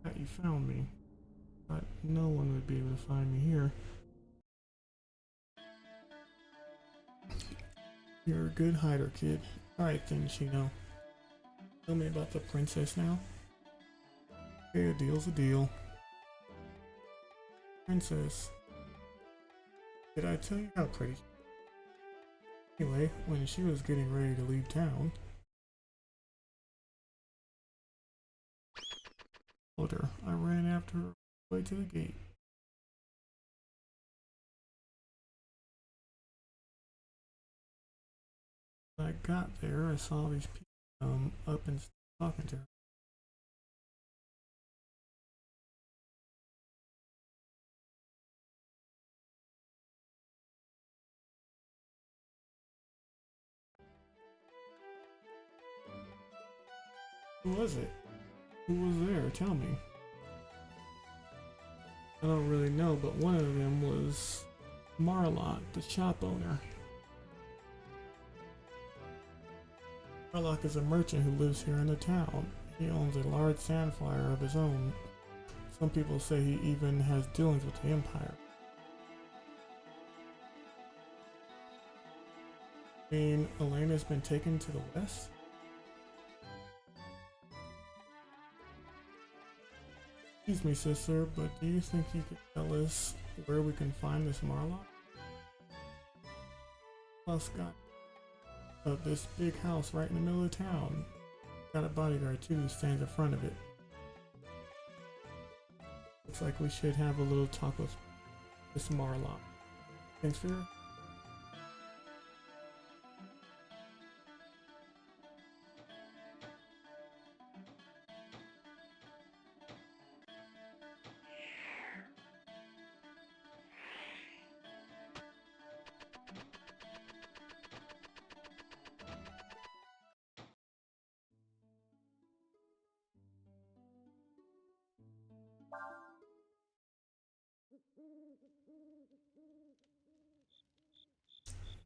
That you found me, but no one would be able to find me here. You're a good hider, kid. Alright then, Chino. Tell me about the princess now. Okay, a deal's a deal. Princess. Did I tell you how pretty? Anyway, when she was getting ready to leave town, I told her I ran after her way to the gate. When I got there, I saw these people come up and talking to her. Who was it? Who was there? Tell me. I don't really know, but one of them was Marlock, the shop owner. Marlock is a merchant who lives here in the town. He owns a large sand flyer of his own. Some people say he even has dealings with the Empire. I mean, Elena's been taken to the west? Excuse me, sister, but do you think you could tell us where we can find this Marlock? Plus, got this big house right in the middle of town. Got a bodyguard too who stands in front of it. Looks like we should have a little talk with this Marlock. Thanks for your...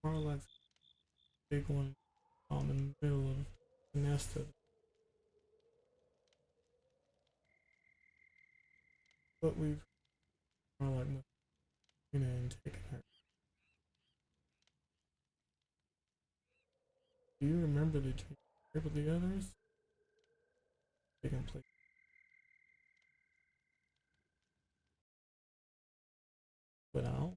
Marlock's big one on the middle of the nest of it. But we've Marlock must have been in and taken her. Do you remember the dream with the others? Taking place. But out.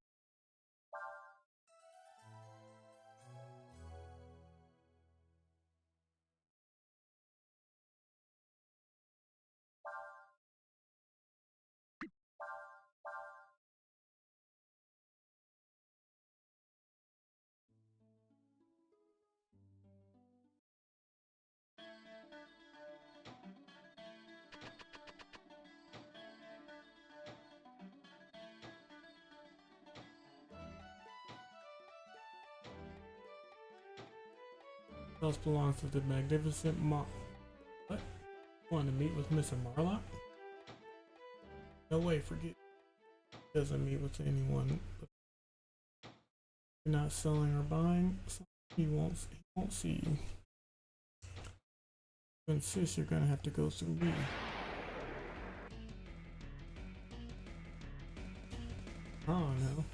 House belongs to the magnificent What? Want to meet with Mr. Marlock? No way, forget. He doesn't meet with anyone. You're not selling or buying, so he won't see you. To insist, you're gonna have to go through me. Oh no.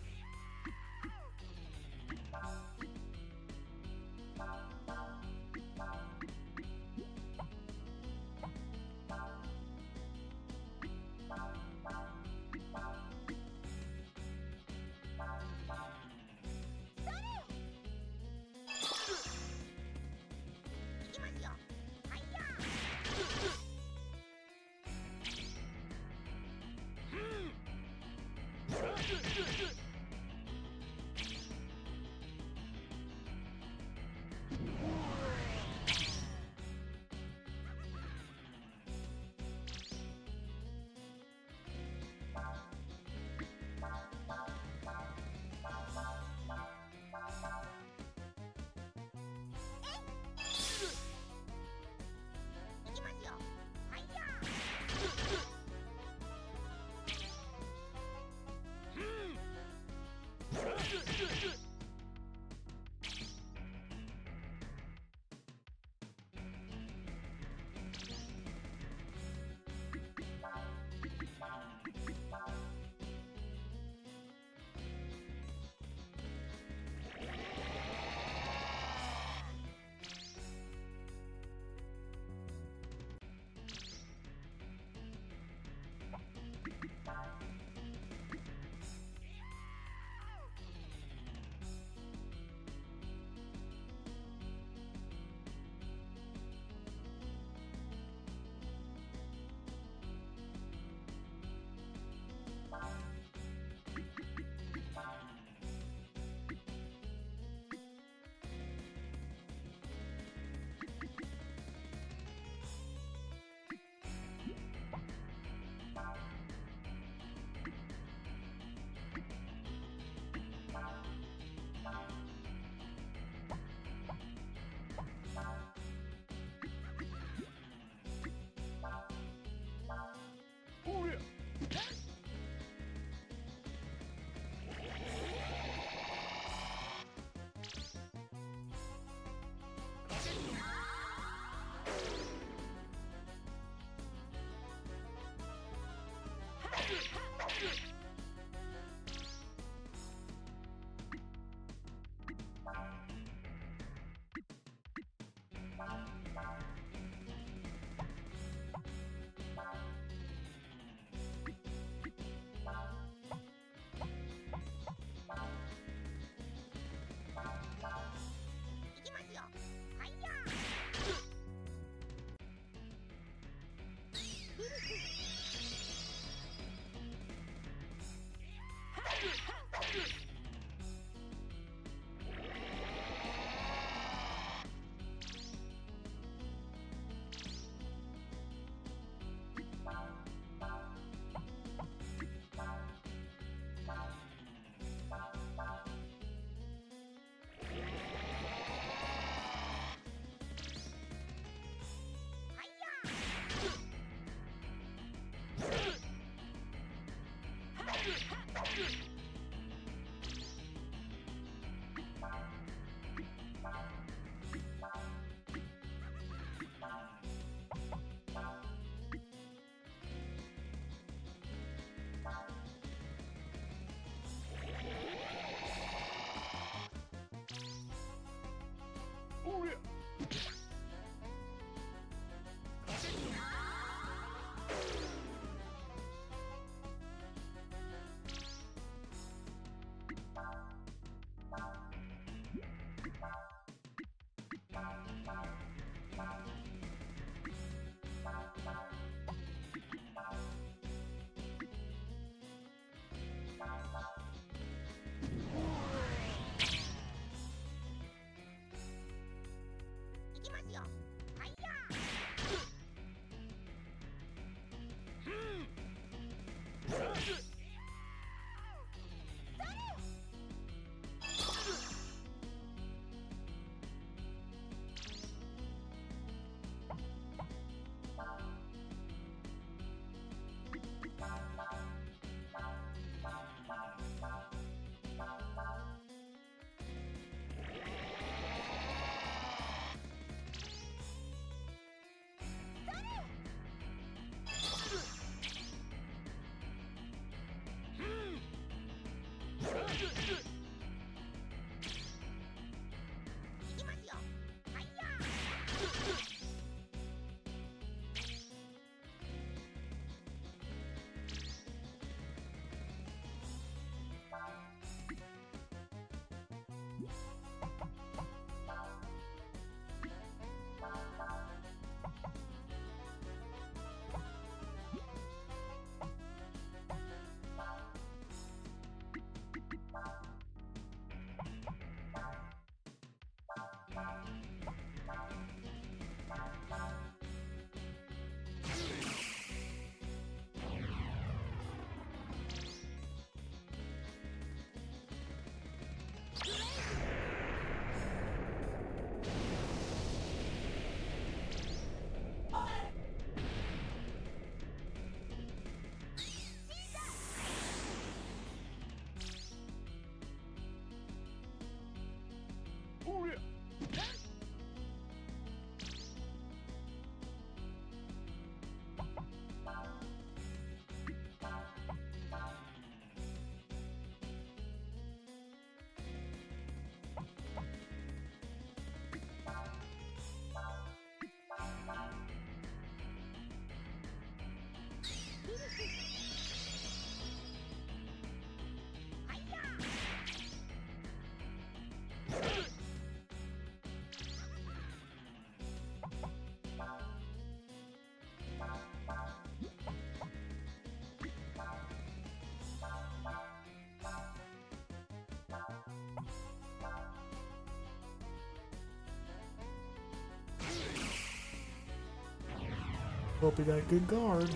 Hope you got good guard.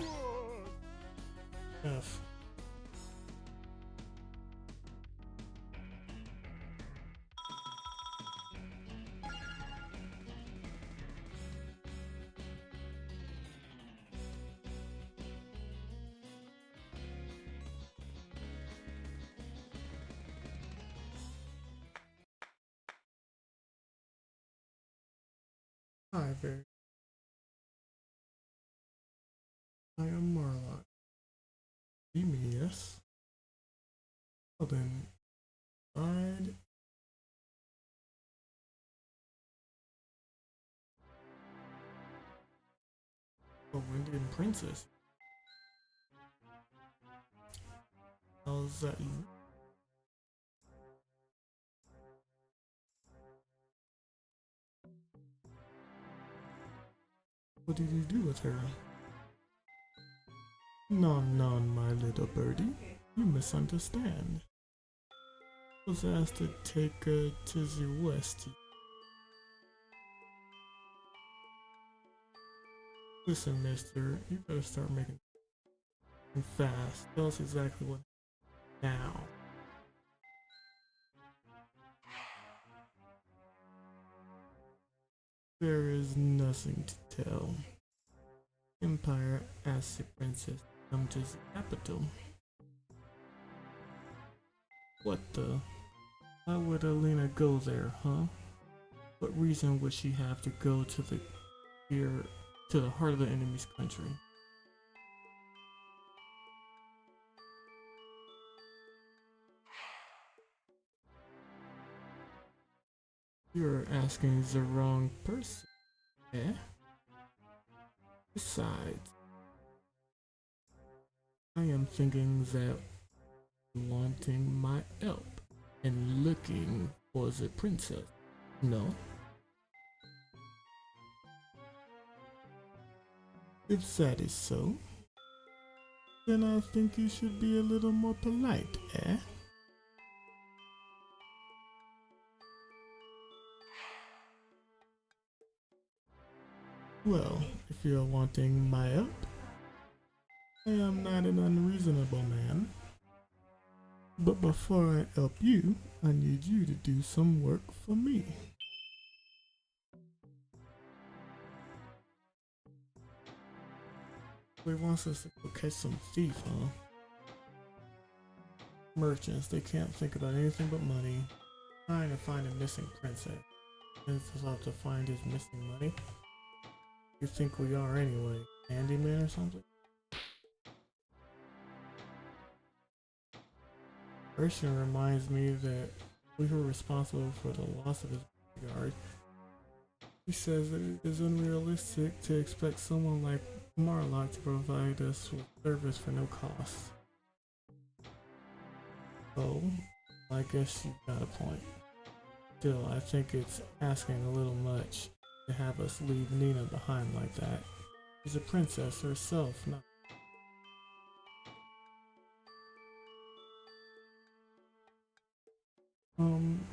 F. Hi, very. I am Marlock. Yes. Well then, ride. Oh, Indian Princess. How's that? What did you do with her? Non, my little birdie. You misunderstand. I was asked to take her to the west. Listen, mister, you better start making it fast. Tell us exactly what now. There is nothing to tell. Empire asked the princess to come to the capital. What the? Why would Alina go there, huh? What reason would she have to go to the heart of the enemy's country? You're asking the wrong person, eh? Besides, I am thinking that wanting my help and looking for the princess, no? If that is so, then I think you should be a little more polite, eh? Well, if you're wanting my help, I am not an unreasonable man. But before I help you, I need you to do some work for me. He wants us to go catch some thief, huh? Merchants, they can't think about anything but money. Trying to find a missing princess. Princess have to find his missing money. You think we are anyway? Handyman or something? Urshan reminds me that we were responsible for the loss of his bodyguard. He says that it is unrealistic to expect someone like Marlock to provide us with service for no cost. Oh, I guess you got a point. Still, I think it's asking a little much to have us leave Nina behind like that. She's a princess herself, not.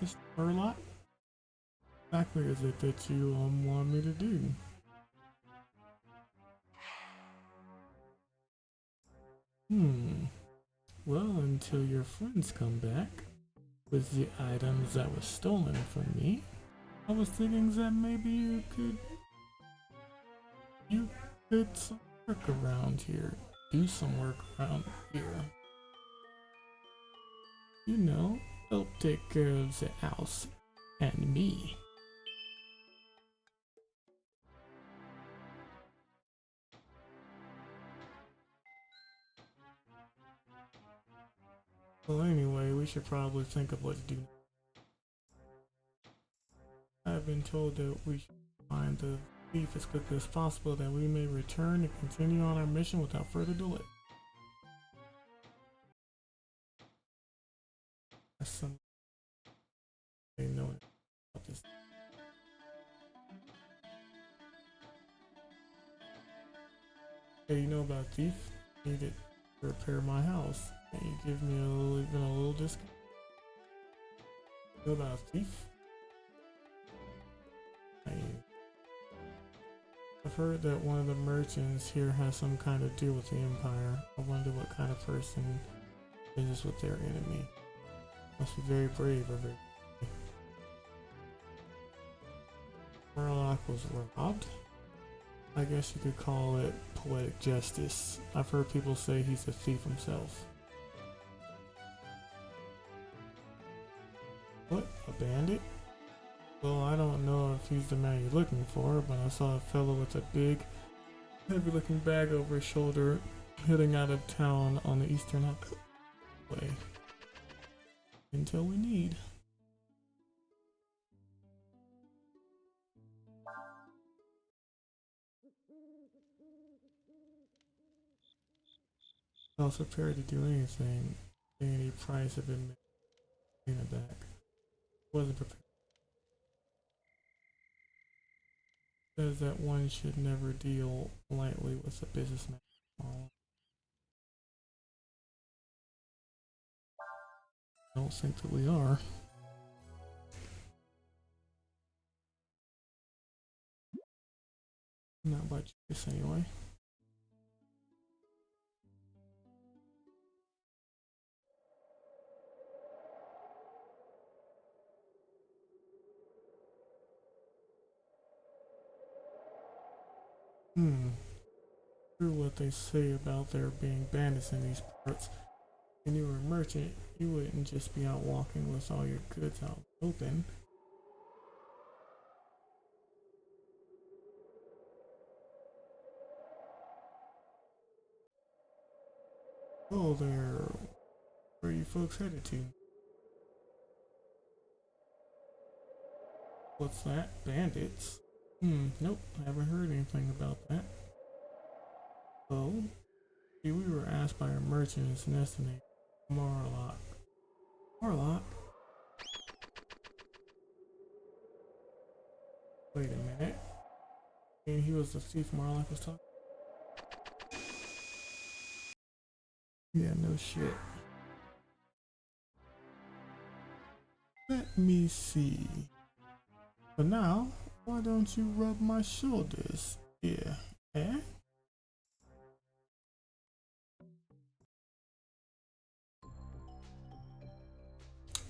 Mr. Marlock? Exactly is it that you want me to do? Well, until your friends come back with the items that were stolen from me, I was thinking that maybe you could some work around here. Do some work around here. You know, help take care of the house and me. Well, anyway, we should probably think of what to do. I've been told that we should find the thief as quickly as possible, that we may return and continue on our mission without further delay. That's something they know about this. Hey, you know about thief? Need it to repair my house. Can you give me even a little discount? You know about thief? I've heard that one of the merchants here has some kind of deal with the Empire. I wonder what kind of person is with their enemy. Must be very brave or very brave. Murloc was robbed? I guess you could call it poetic justice. I've heard people say he's a thief himself. What? A bandit? Well, I don't know if he's the man you're looking for, but I saw a fellow with a big, heavy-looking bag over his shoulder heading out of town on the eastern highway. Until we need. I was prepared to do anything, any price of it in it back. Wasn't prepared. Says that one should never deal lightly with a businessman. I don't think that we are. Not by choice anyway. True what they say about there being bandits in these parts. When you were a merchant, you wouldn't just be out walking with all your goods out open. Oh there, where are you folks headed to? What's that? Bandits? Nope, I haven't heard anything about that. Oh, see, we were asked by a merchant his nest name, Murloc. Murloc? Wait a minute. And he was the thief Murloc was talking? Yeah, no shit. Let me see. For now, why don't you rub my shoulders? Yeah, eh?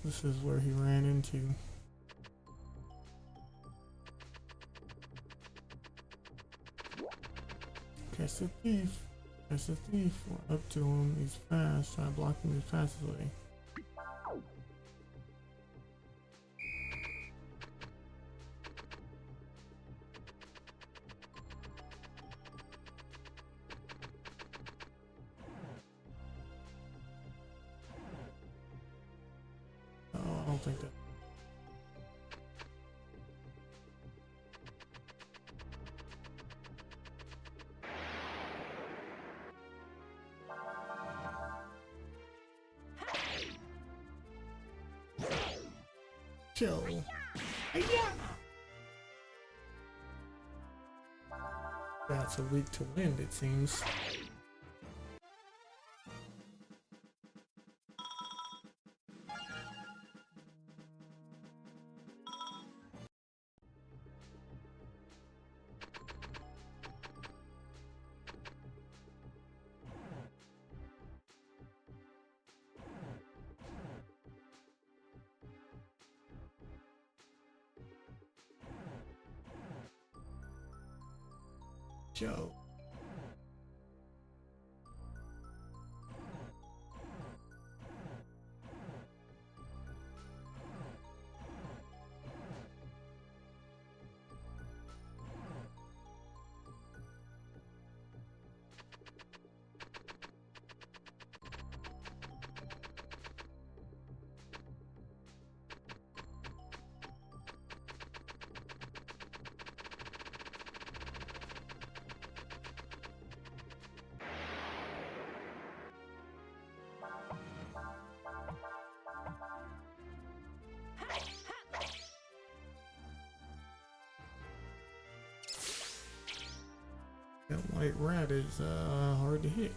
This is where he ran into. Catch the thief. Catch the thief. Run up to him. He's fast. Try to block him as fast as way. Oh, I don't think that. Chill. That's a weak to wind, it seems. Joe. That white rat is hard to hit.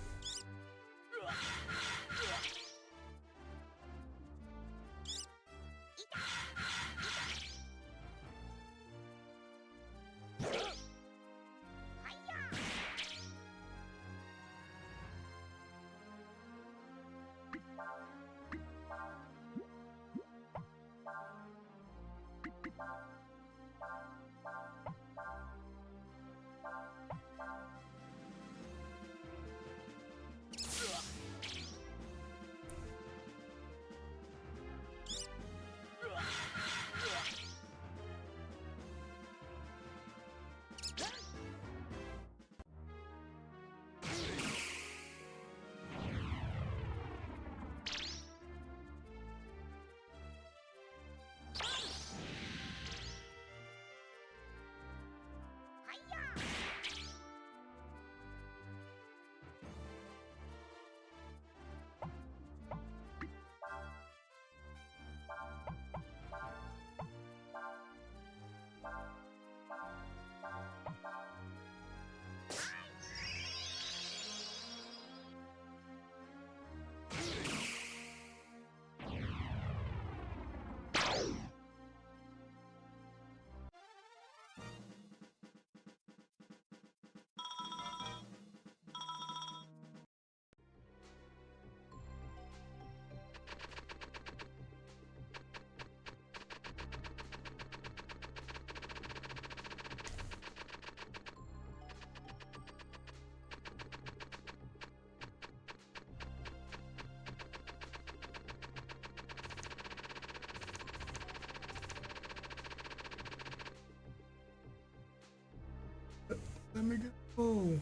let me go.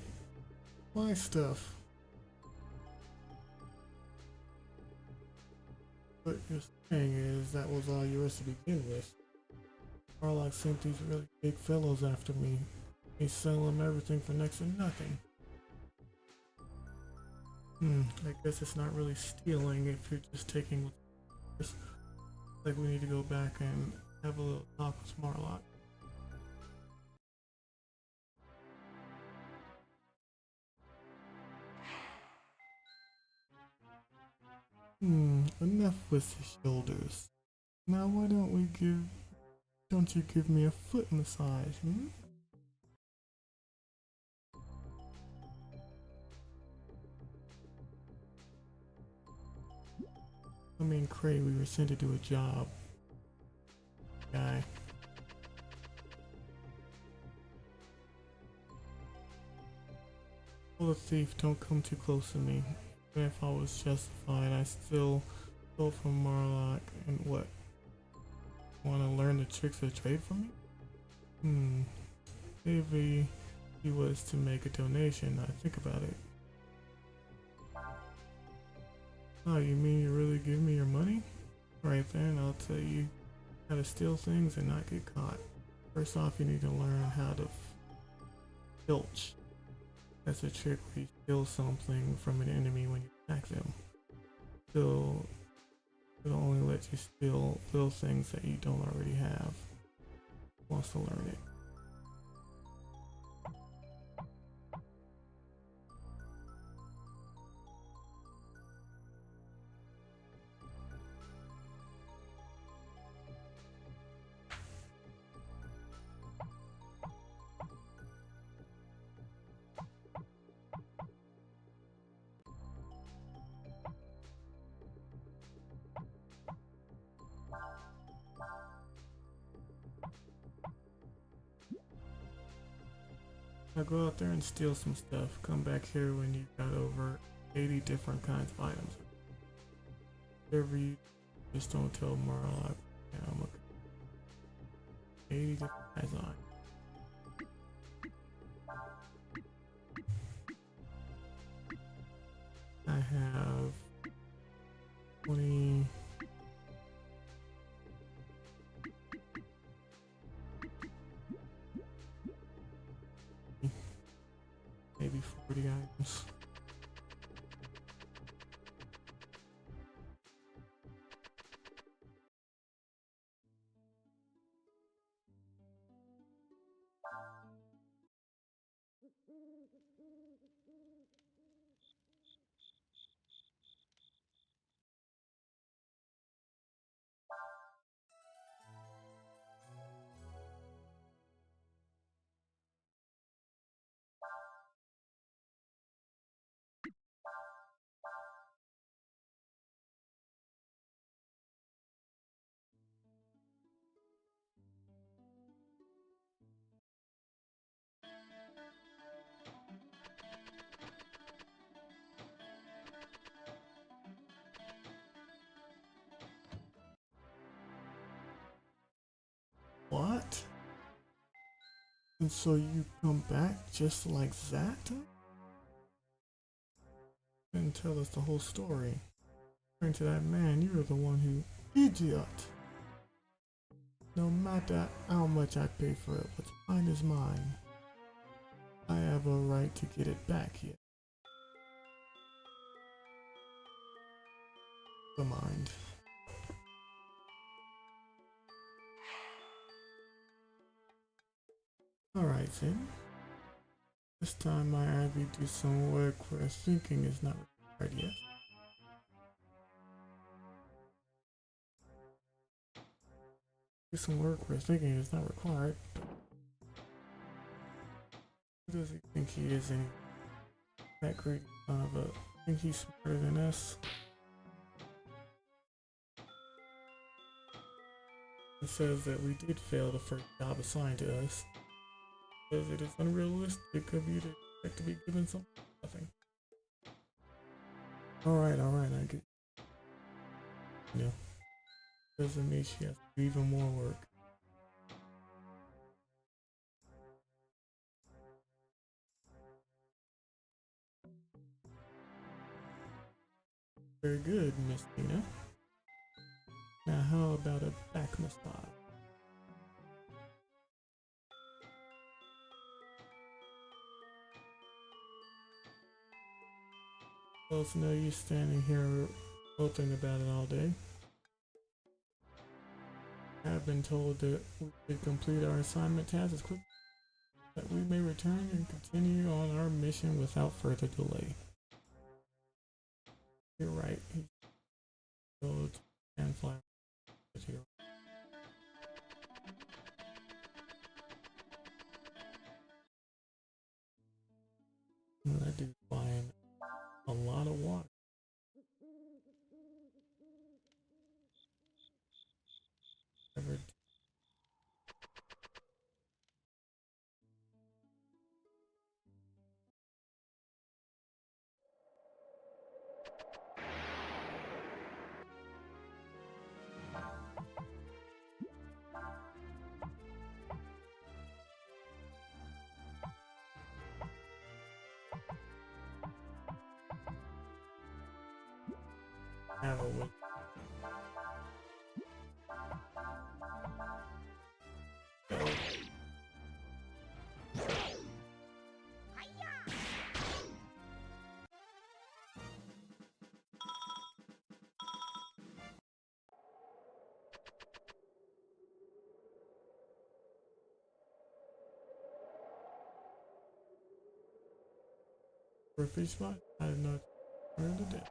My stuff. What you're saying is that was all yours to begin with. Marlock sent these really big fellows after me. They sell them everything for next to nothing. I guess it's not really stealing if you're just taking what's yours. Like we need to go back and have a little talk with Marlock. Enough with the shoulders. Now why don't you give me a foot massage, I mean, Cray, we were sent to do a job. Guy. Well, a thief, don't come too close to me. Even if I was justified, I still stole from Marlock. And what? Want to learn the tricks of the trade from me? Maybe he was to make a donation. I think about it. Oh, you mean you really give me your money? Right then, I'll tell you how to steal things and not get caught. First off, you need to learn how to filch. That's a trick where you steal something from an enemy when you attack them. It'll only let you steal little things that you don't already have. Wants to learn it. Now go out there and steal some stuff. Come back here when you've got over 80 different kinds of items. Whatever you just don't tell Marlock. Yeah, I'm looking. 80 different kinds of items. I have 20. Maybe 40 items. What? And so you come back just like that? And tell us the whole story. According to that man, you're the one who... Idiot! No matter how much I pay for it, what's mine is mine. I have a right to get it back here. The mind. Alright then. This time I have you do some work where thinking is not required yet. Do some work where thinking is not required. Who does he think he is anyway? That greedy son of a... Think he's smarter than us? It says that we did fail the first job assigned to us. It says it is unrealistic of you to expect to be given something. Nothing. Alright, I get... No. Doesn't mean she has to do even more work. Very good, Miss Tina. Now how about a back massage? Well, it's no use standing here hoping about it all day. I have been told that we should complete our assignment task as quickly that we may return and continue on our mission without further delay. You're right. He goes and fly here. That dude's buying a lot of water. Ever have a way. For a fish spot? I have not heard of that.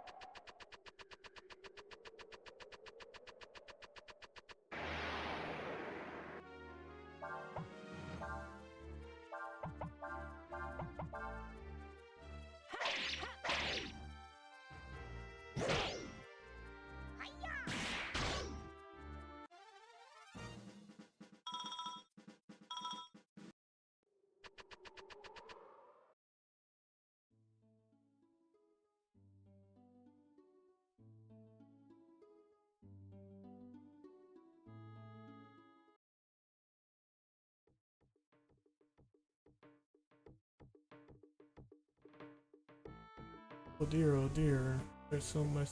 Oh dear, there's so much.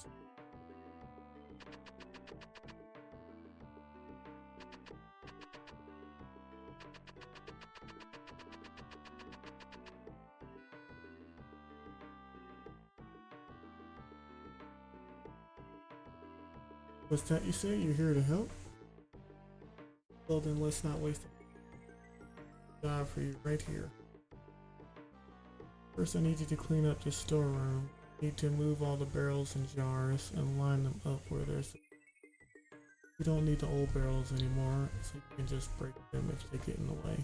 What's that you say? You're here to help? Well then let's not waste a job for you right here. First I need you to clean up the storeroom. Need to move all the barrels and jars and line them up where there's. You don't need the old barrels anymore, so you can just break them if they get in the way.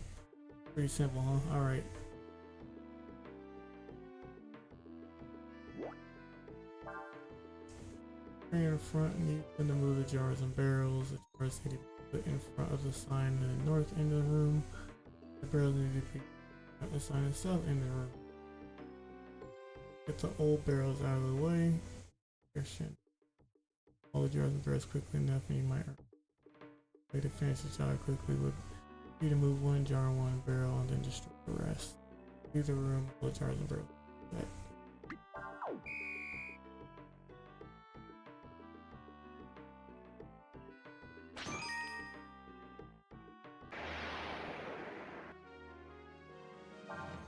Pretty simple, huh? Alright. Here in front, need to move the jars and barrels. The jars need to be put in front of the sign in the north end of the room. The barrels need to be at the sign in the south end of the room. Get the old barrels out of the way. All the jars and barrels quickly enough, and you might way to finish the job quickly would be to move one jar and one barrel and then destroy the rest. Leave the room full of jars and barrels. Okay.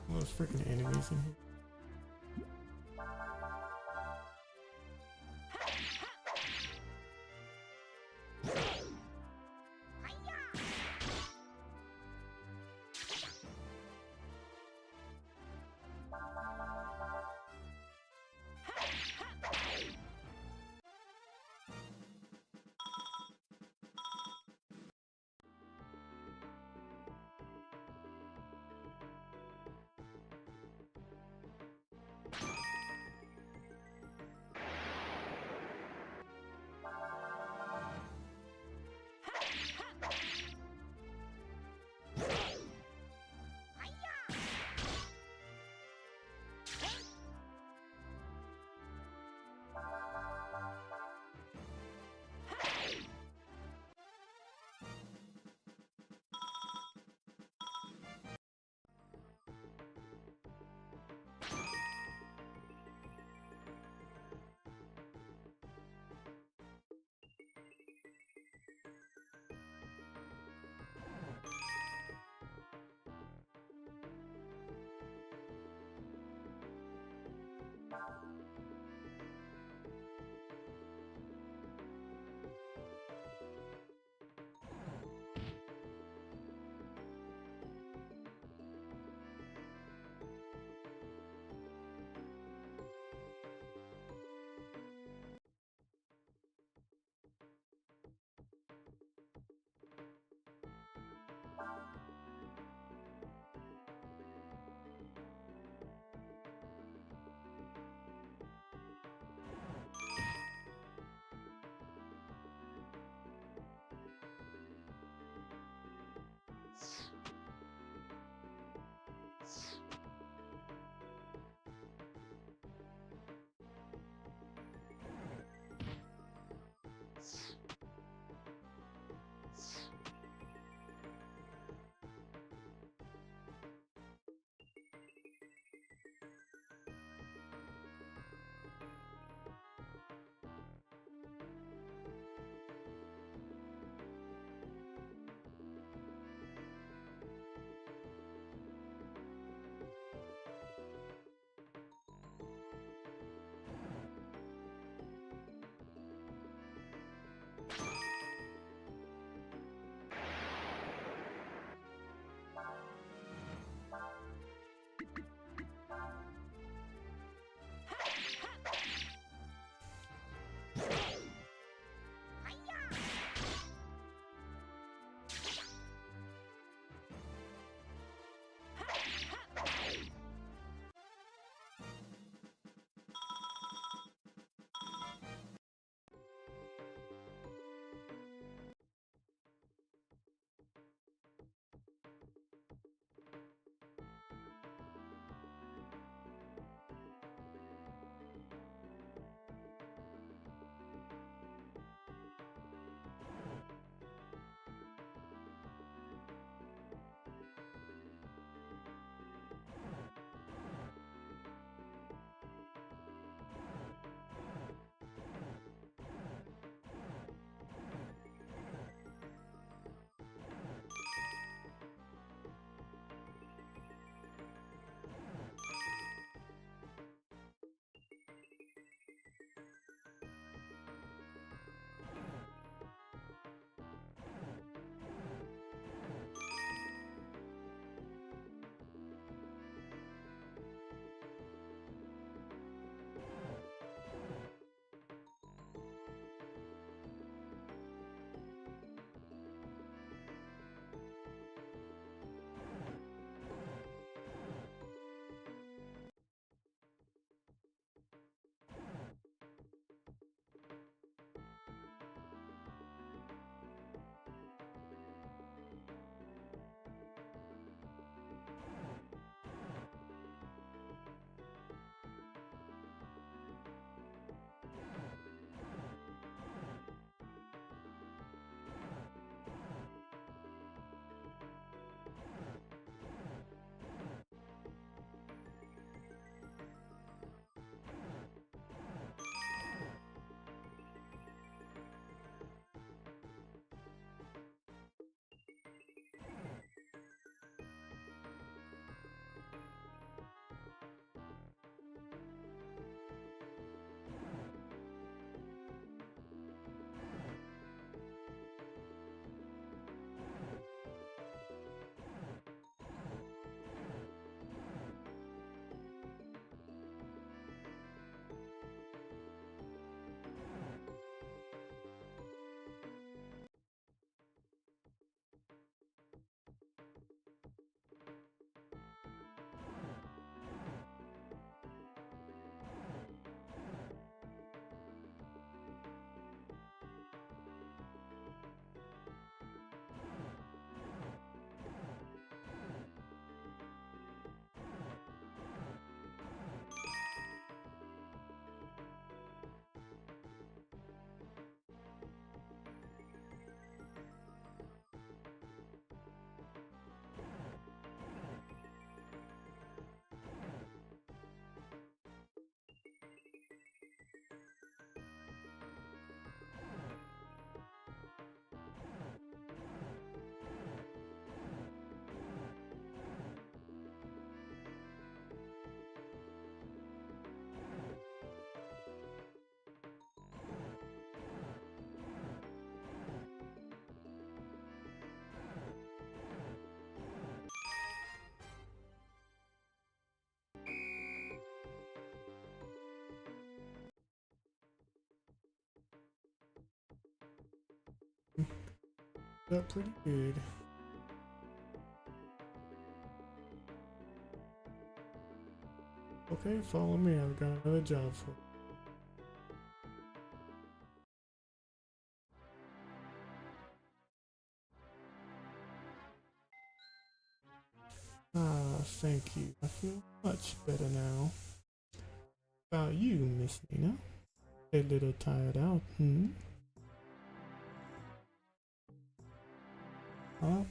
All those freaking enemies in here. Got pretty good. Okay, follow me. I've got another job for you. Ah, thank you. I feel much better now. About you, Miss Nina? A little tired out, hmm? Oh,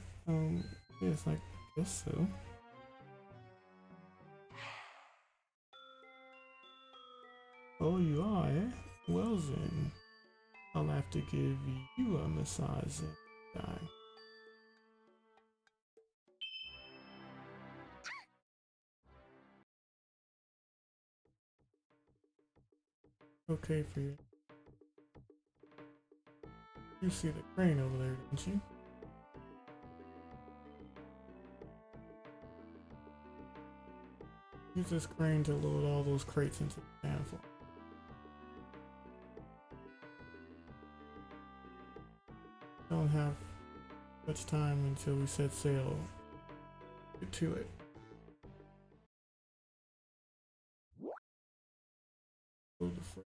yes, I guess so. Oh, you are, eh? Well then, I'll have to give you a massage then, guy. Okay for you. You see the crane over there, don't you? Use this crane to load all those crates into the van for me. Don't have much time until we set sail. Get to it. Load the freight.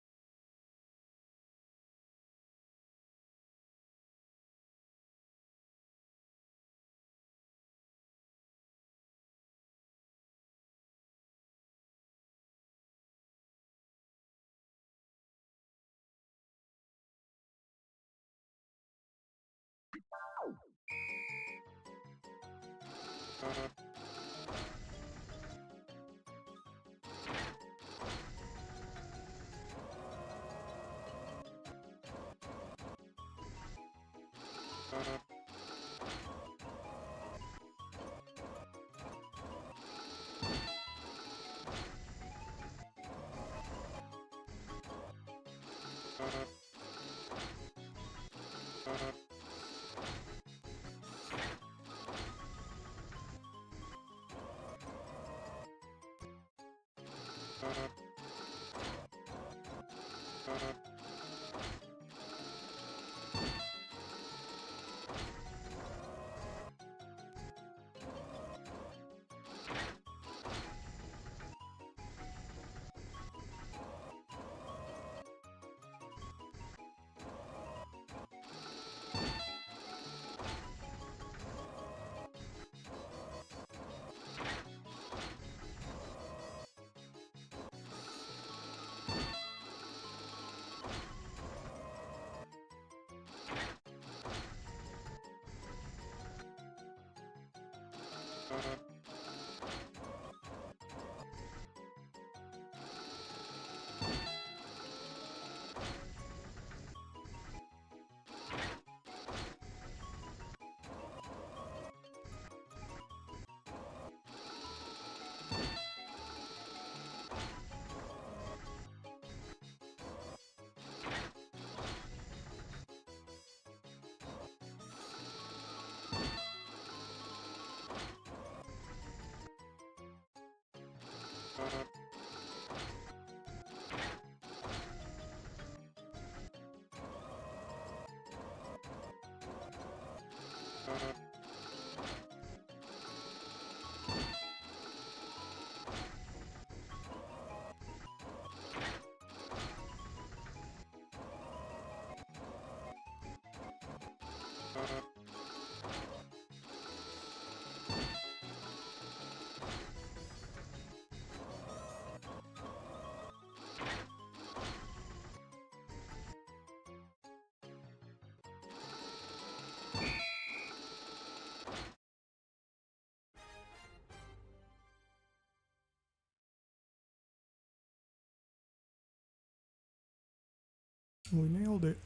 We nailed it.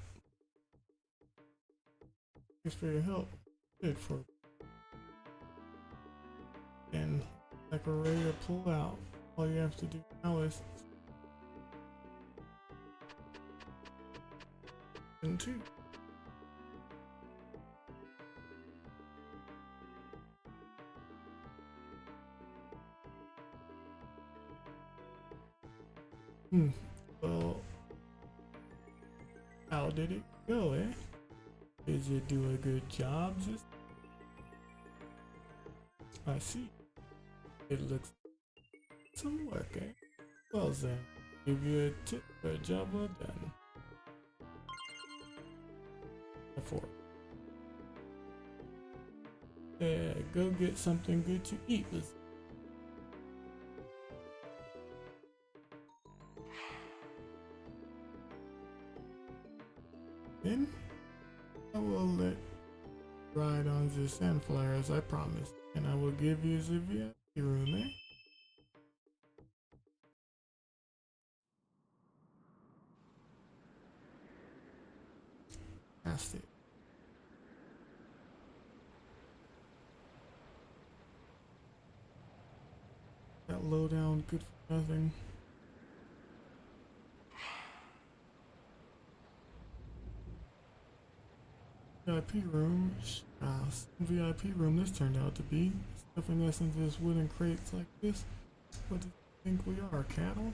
Thanks for your help. Good for and like we're ready to pull out. All you have to do now is into. Well, how did it go, eh? Did you do a good job? Just I see. It looks like some work, eh? Well then, give you a tip for a job well done. Therefore, yeah, go get something good to eat with. Then I will let ride on the sandflyer as I promised, and I will give you the VIP room, eh? That's it. That low down, good for nothing. VIP room. VIP room this turned out to be. Stuffing us into this wooden crates like this. What do you think we are, cattle?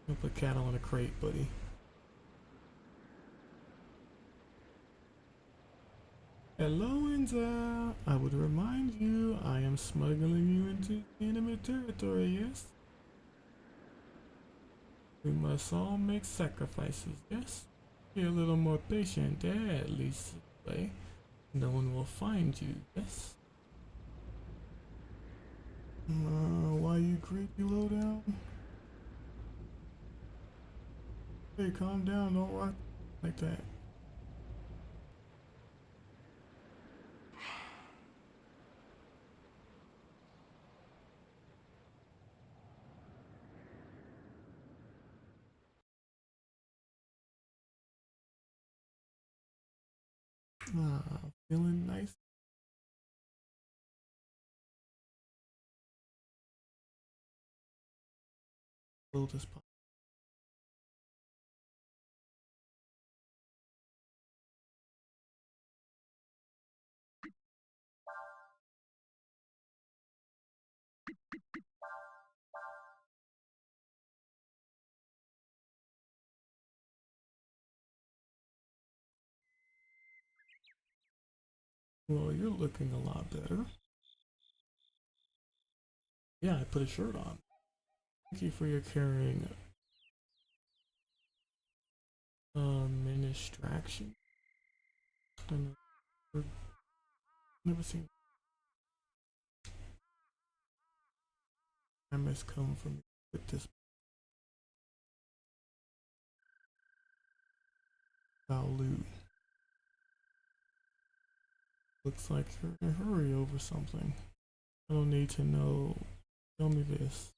Don't put cattle in a crate, buddy. Hello, Inza. I would remind you, I am smuggling you into enemy territory, yes? We must all make sacrifices, yes? Be a little more patient, at least this way. No one will find you, yes? Why you creepy low down? Hey, calm down, don't rock like that. Feeling nice. Build this pot. Well, you're looking a lot better. Yeah, I put a shirt on. Thank you for your carrying administration. I've never seen time has come for me with this loot. Looks like you're in a hurry over something. I don't need to know. Tell me this.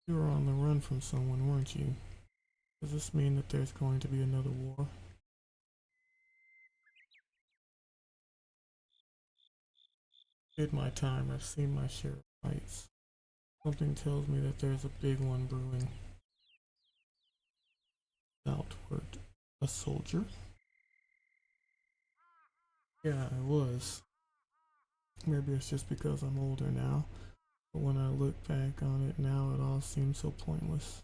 You were on the run from someone, weren't you? Does this mean that there's going to be another war? Did my time. I've seen my share of fights. Something tells me that there's a big one brewing. Outward. A soldier? Yeah, I was. Maybe it's just because I'm older now. But when I look back on it now, it all seems so pointless.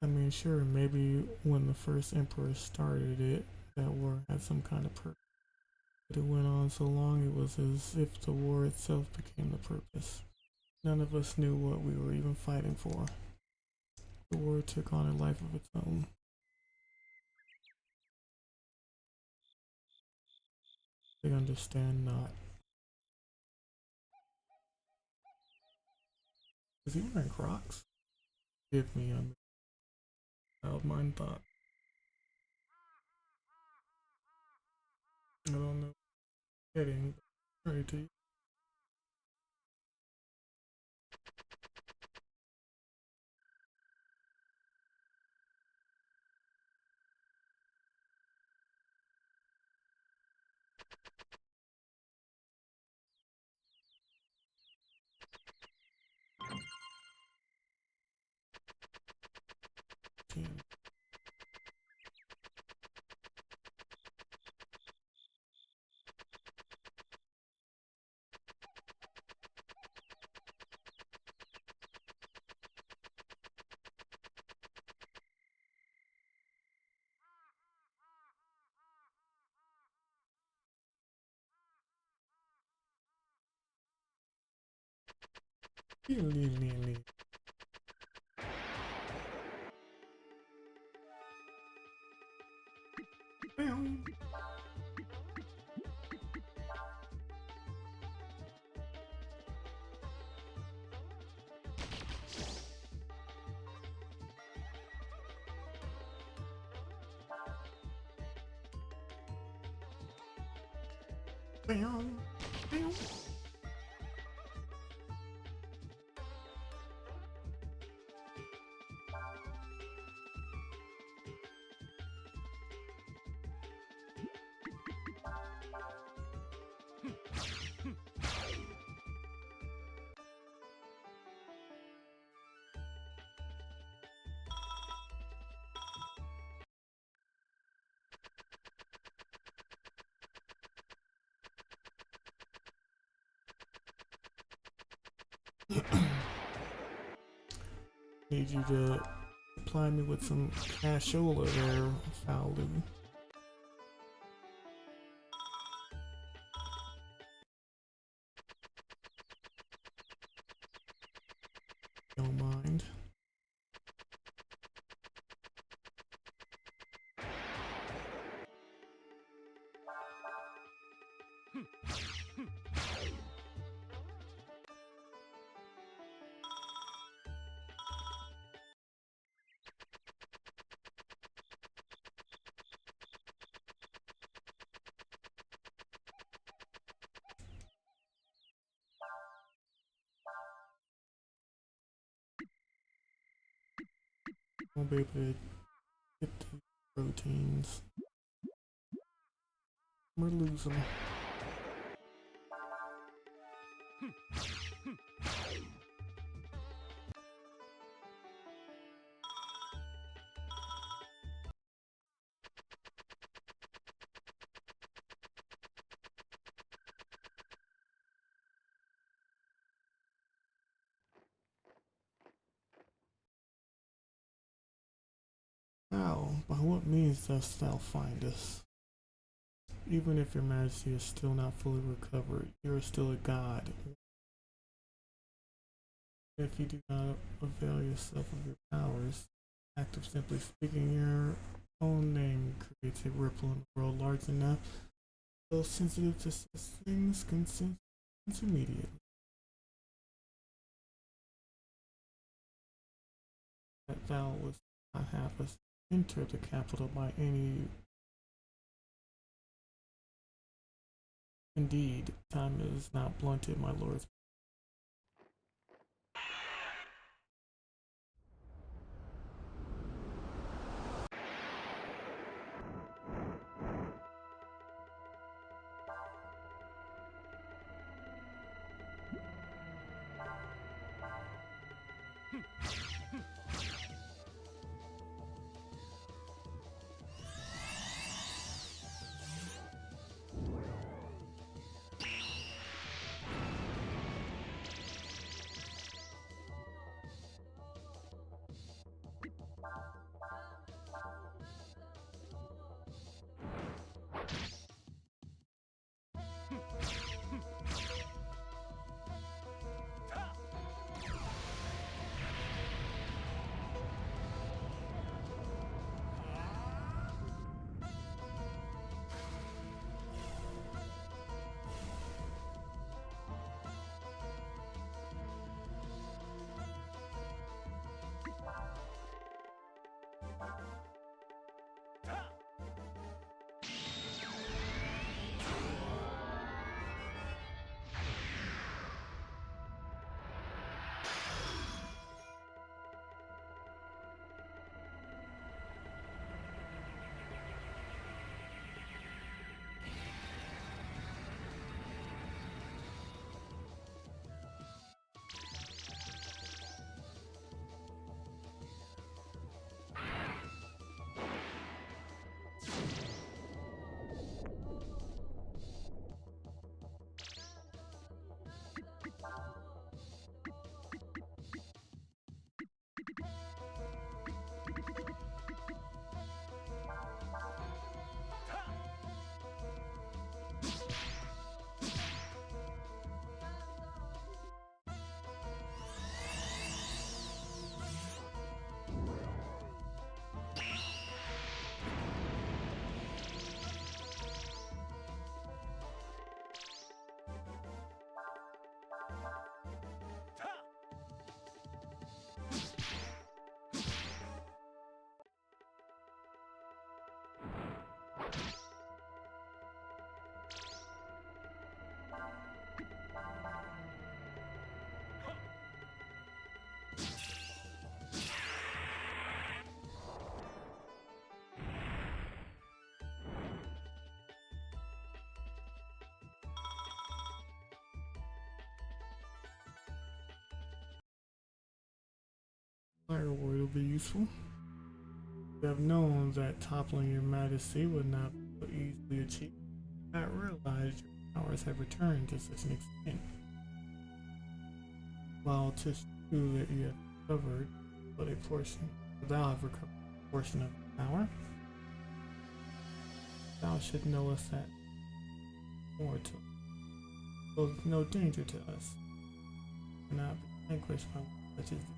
I mean, sure, maybe when the first emperor started it, that war had some kind of purpose. But it went on so long, it was as if the war itself became the purpose. None of us knew what we were even fighting for. The war took on a life of its own. They understand not. Is he wearing Crocs? Give me a child mind thought. I don't know. Getting ready to. Lee. Bam. Bam. Bam. Need you to supply me with some cashola there, Fowley. Don't mind. Won't be able to get the proteins. We're losing. How? By what means dost thou find us? Even if your majesty is still not fully recovered, you are still a god. If you do not avail yourself of your powers, the act of simply speaking your own name creates a ripple in the world large enough, so sensitive to such things can sense immediately. That thou wouldst not have us enter the capital by any. Indeed, time is not blunted, my lords. Fire ward will be useful. You have known that toppling your majesty would not be so easily achieved. I did not realize your powers have returned to such an extent. While 'tis true that you have recovered but a portion, thou have recovered a portion of the power, thou should knowest that more to pose no danger to us, cannot be vanquished by such as the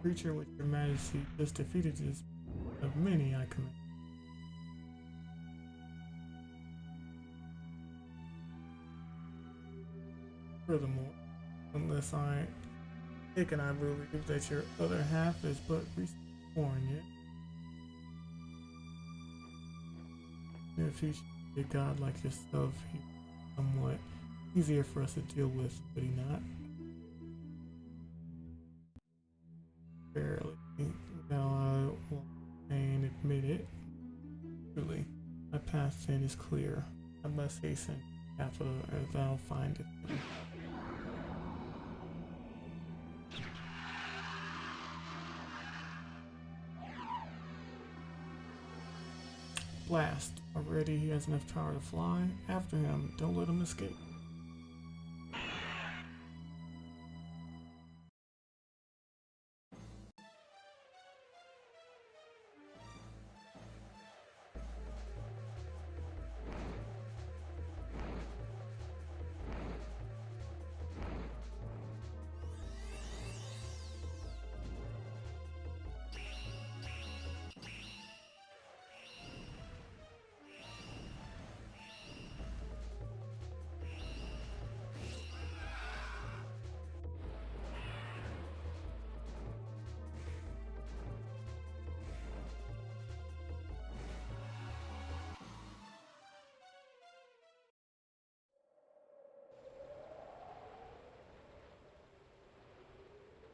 creature which your majesty just defeated is of many I command. Furthermore, unless I mistaken, I believe that your other half is but recently born yet. If he should be a god like yourself, he would be somewhat easier for us to deal with, would he not? Barely. Now I will and admit it. Truly, my path then is clear. I must hasten to the capital as thou findest me. Blast. Already he has enough power to fly. After him, don't let him escape.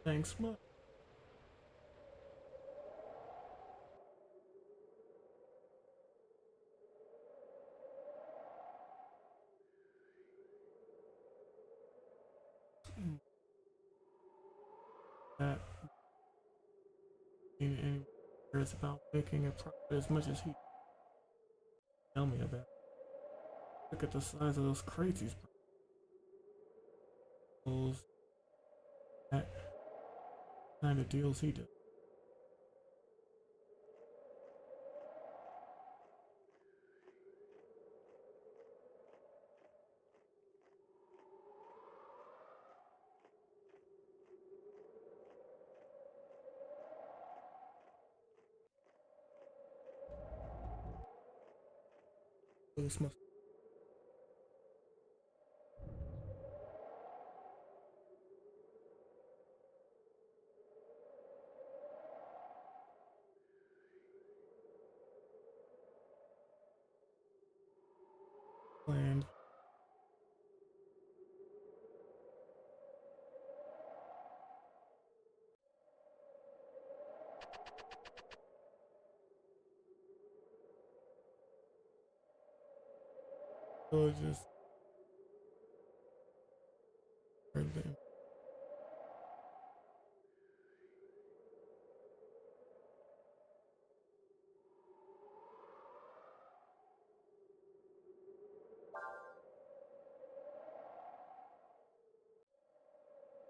Thanks much. That anyone cares about making a profit as much as he tell me about. Look at the size of those crates he's those that kind of deals he does. So this must planned. So it just heard them.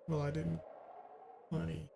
Well, I didn't. Money.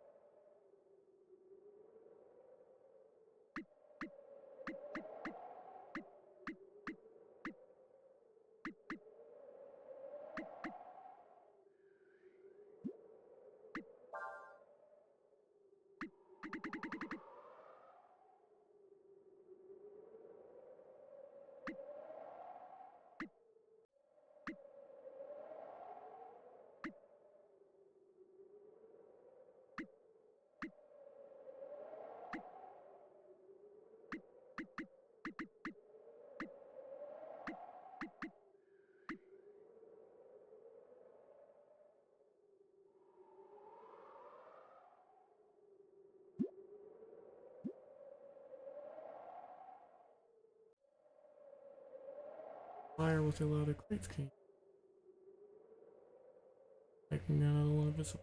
Fire with a lot of crates came. Making another one of his.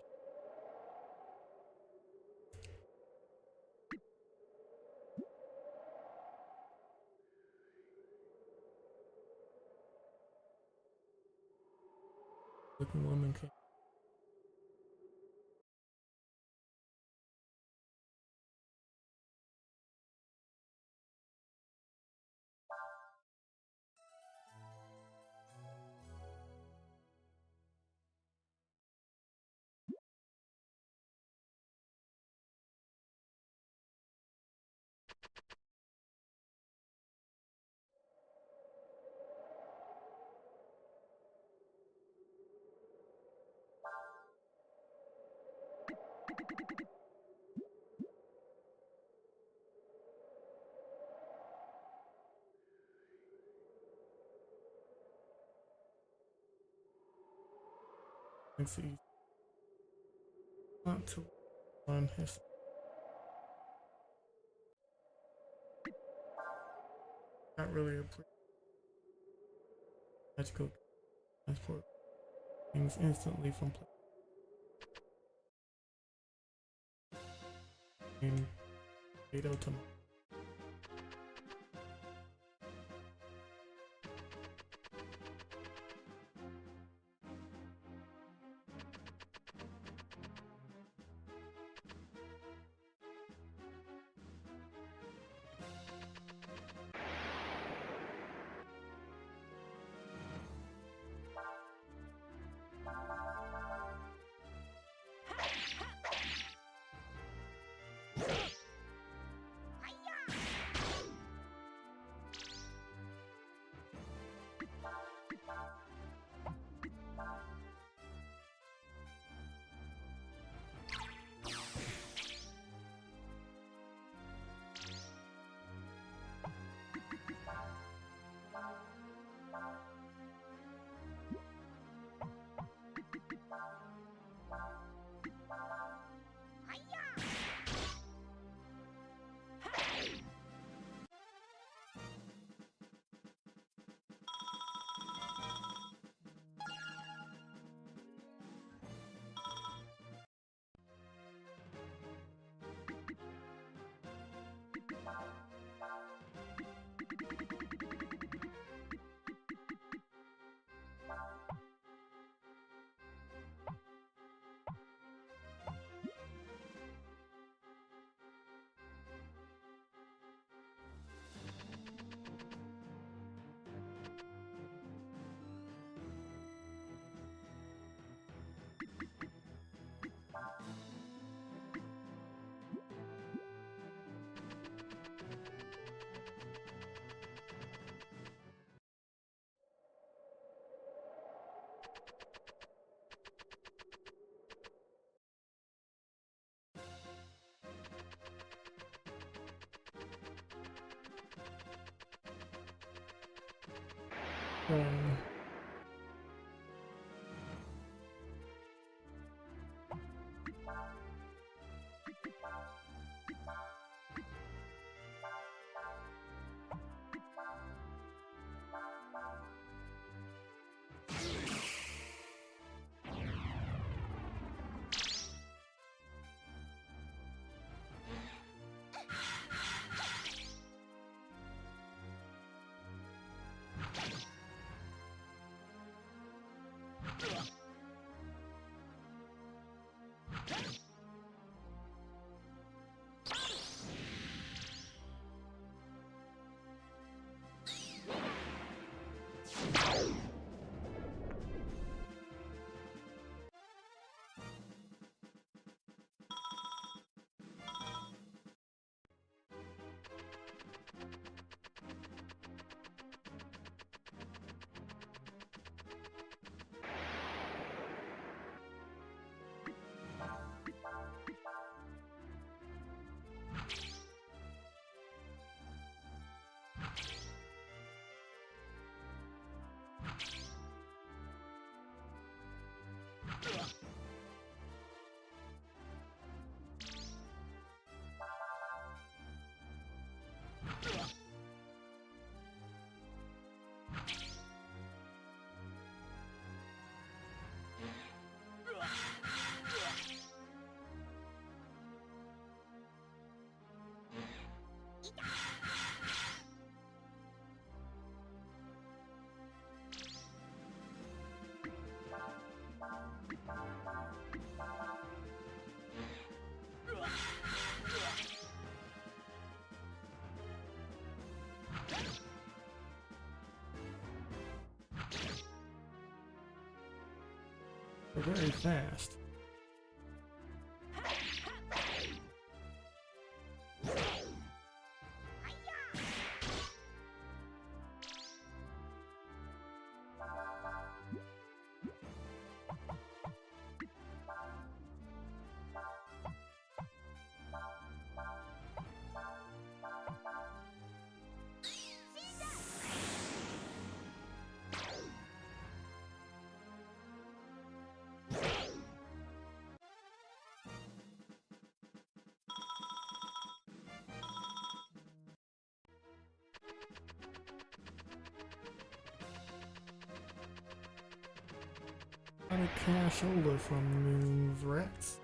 looking woman came. Let's see. Not to run his. Not really a magical transport things instantly from playing potato to. Um, They're very fast. Got a cash shoulder from Moon's Rats.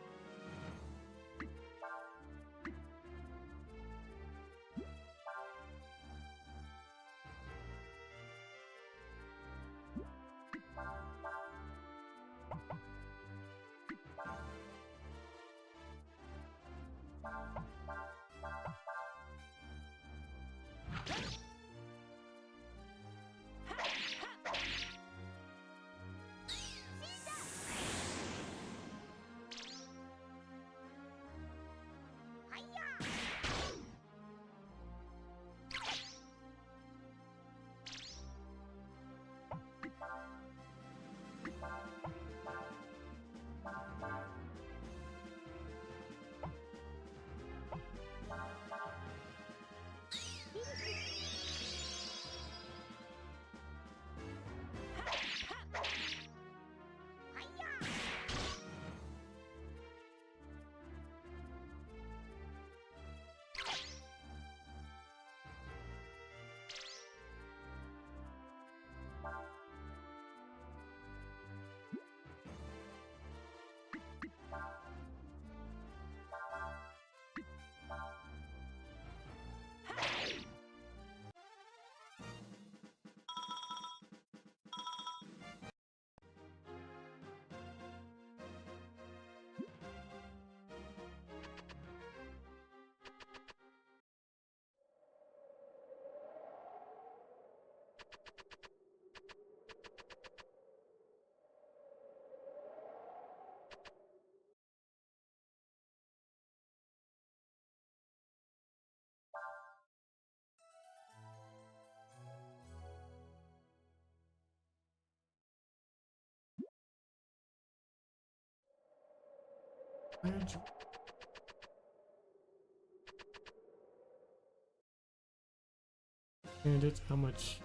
And it's how much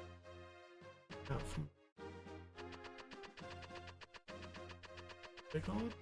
got from they call it?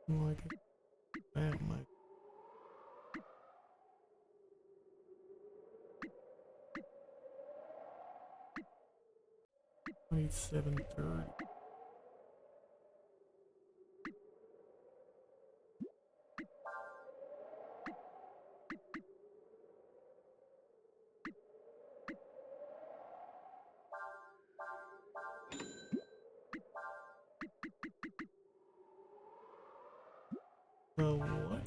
Like that much. 2730. What?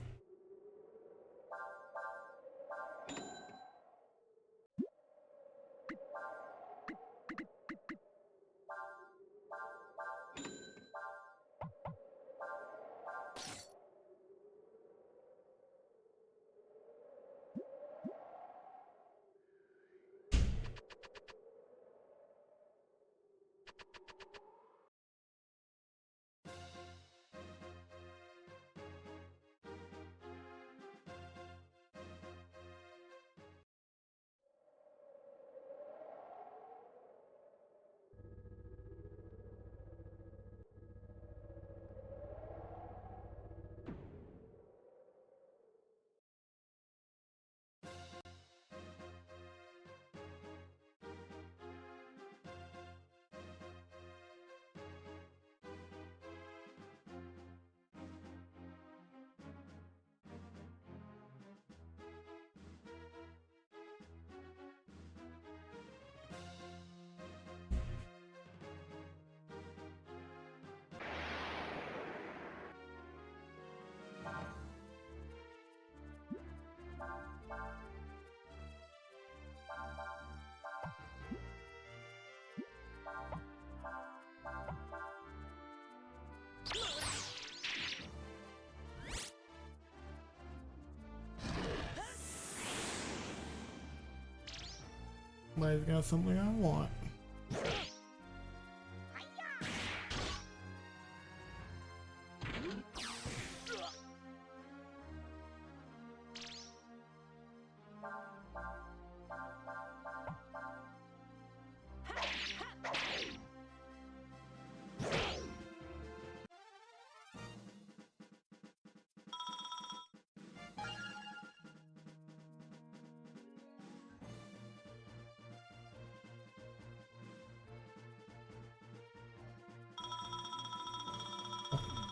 Somebody's got something I want.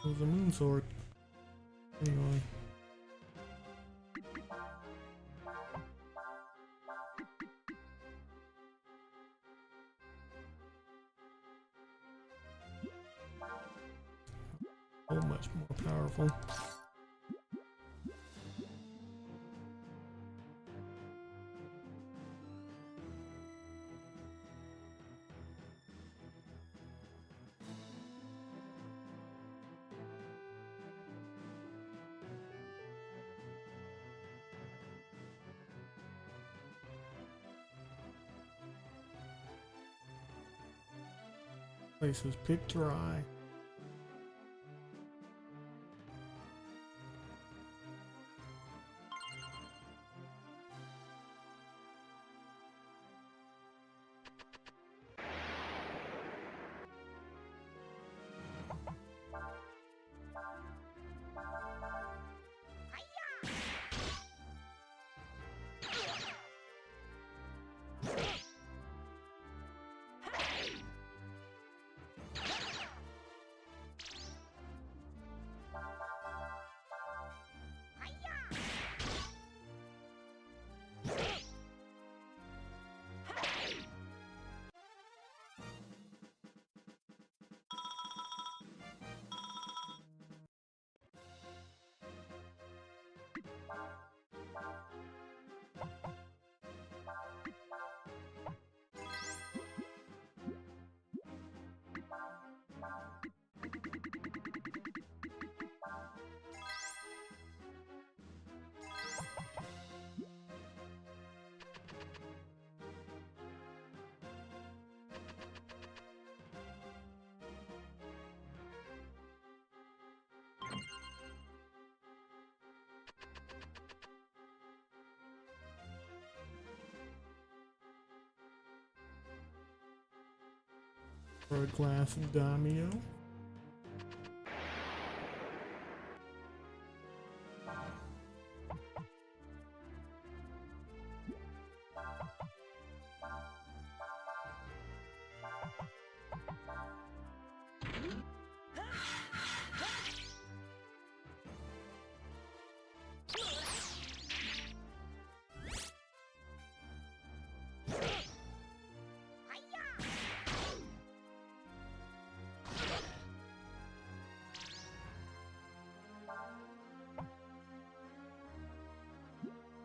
It was a moon sword. Anyway. So much more powerful. Place was picked dry. For a glass of Damio.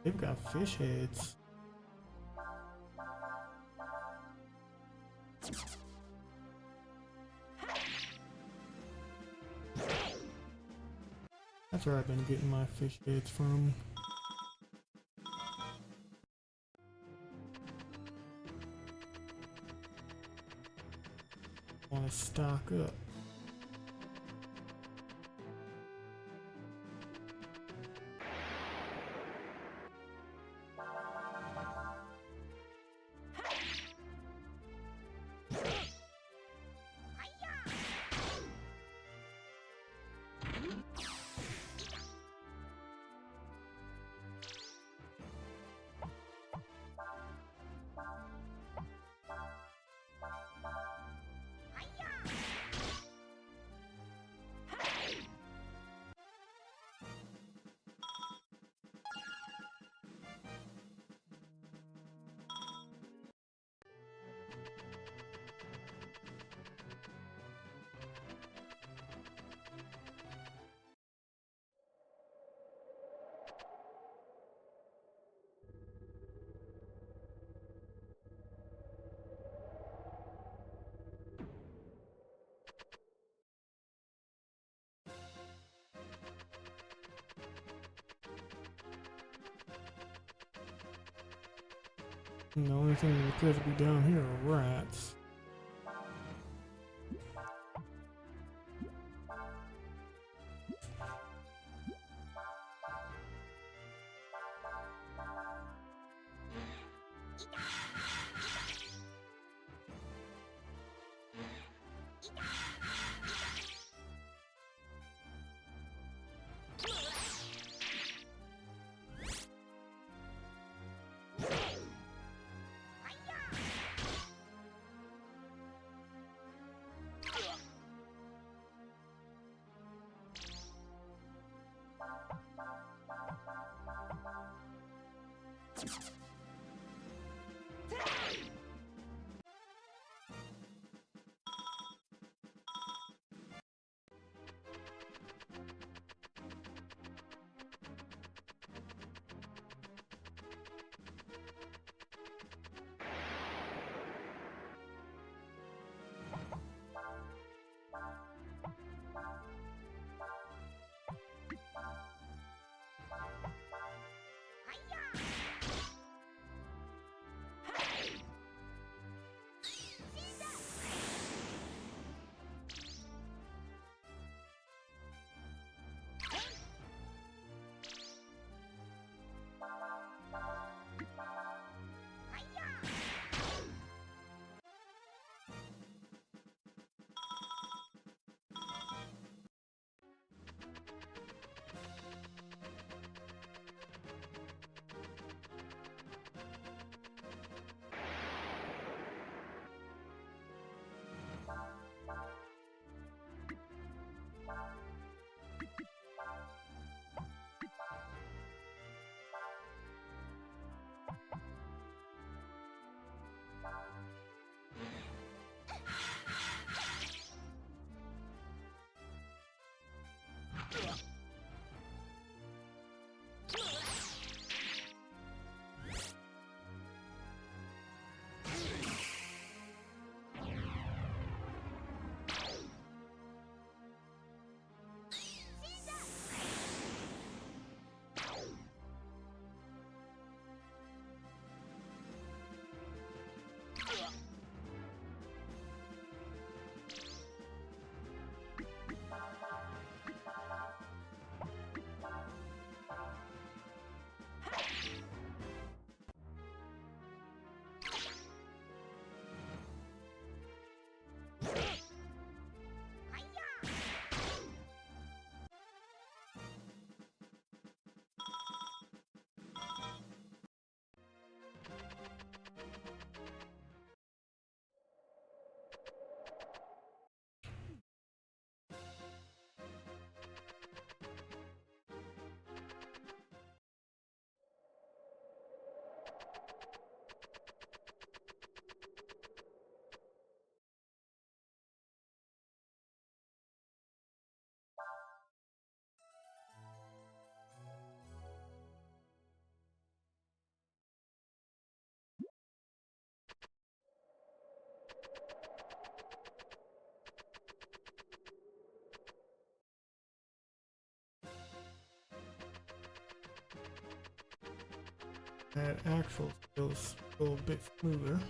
They've got fish heads. That's where I've been getting my fish heads from. Want to stock up. The only thing that appears to be down here are rats. That actual feels a little bit smoother.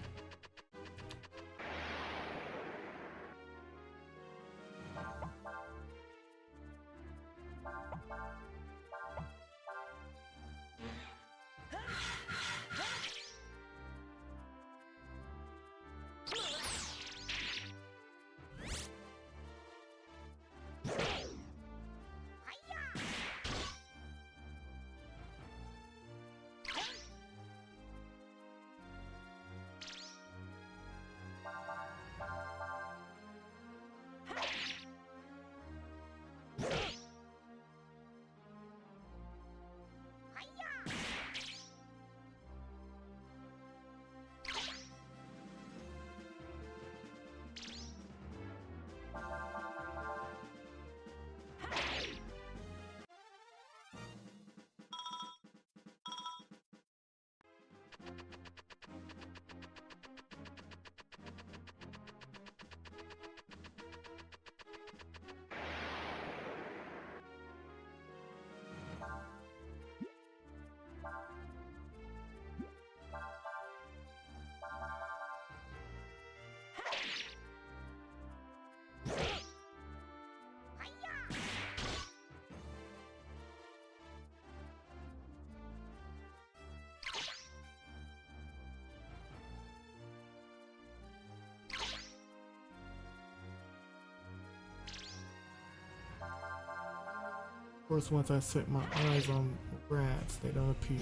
Of course, once I set my eyes on rats, they don't appear.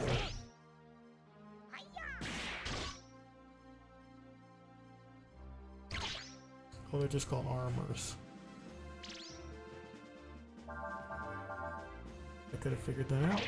Oh, they're just called armors. I could have figured that out.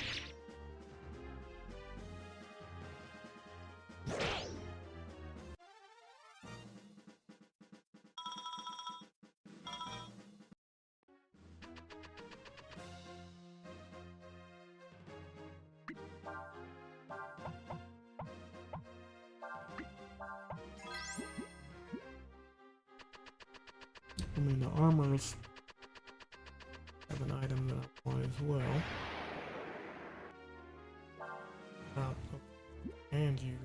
I mean, the armors have an item that I want as well. And you.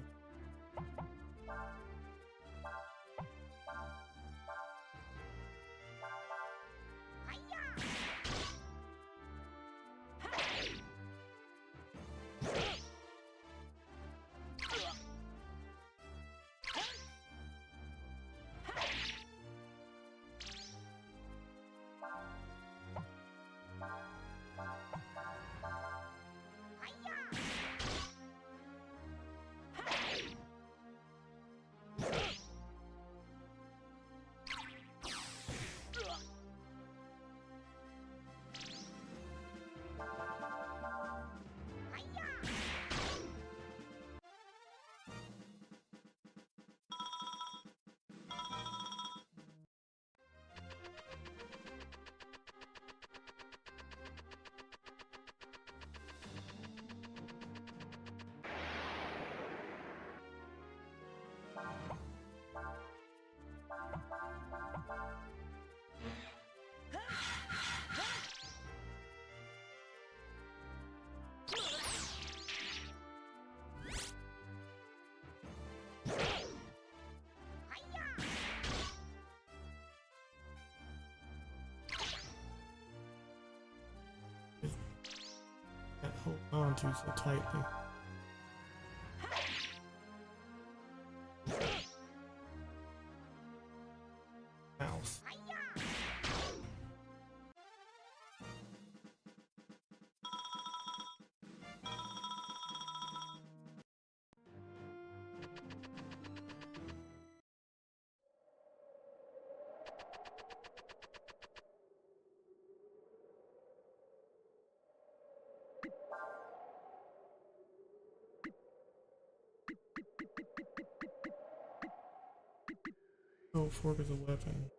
Hold on to so tightly. Mouse. Oh, fork is a weapon.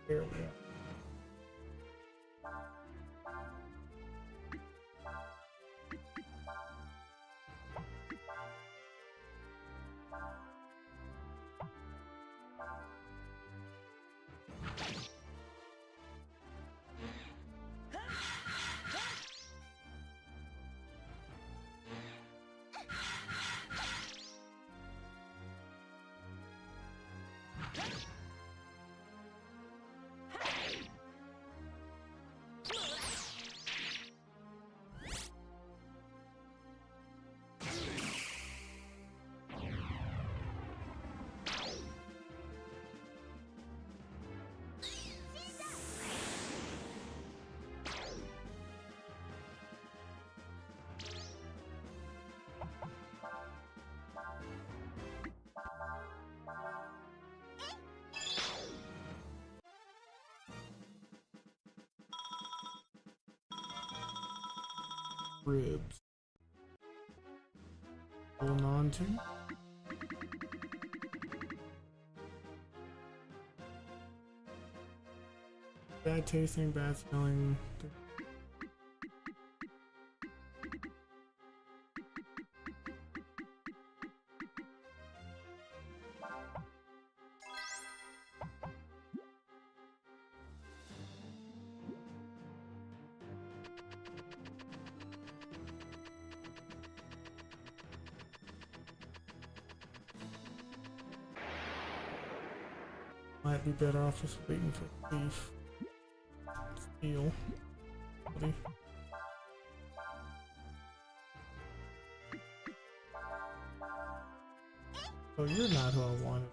Here we go. ribs. Holding on to. Bad tasting, bad smelling. Might be better off just waiting for the beef. Steel. Oh, you're not who I wanted.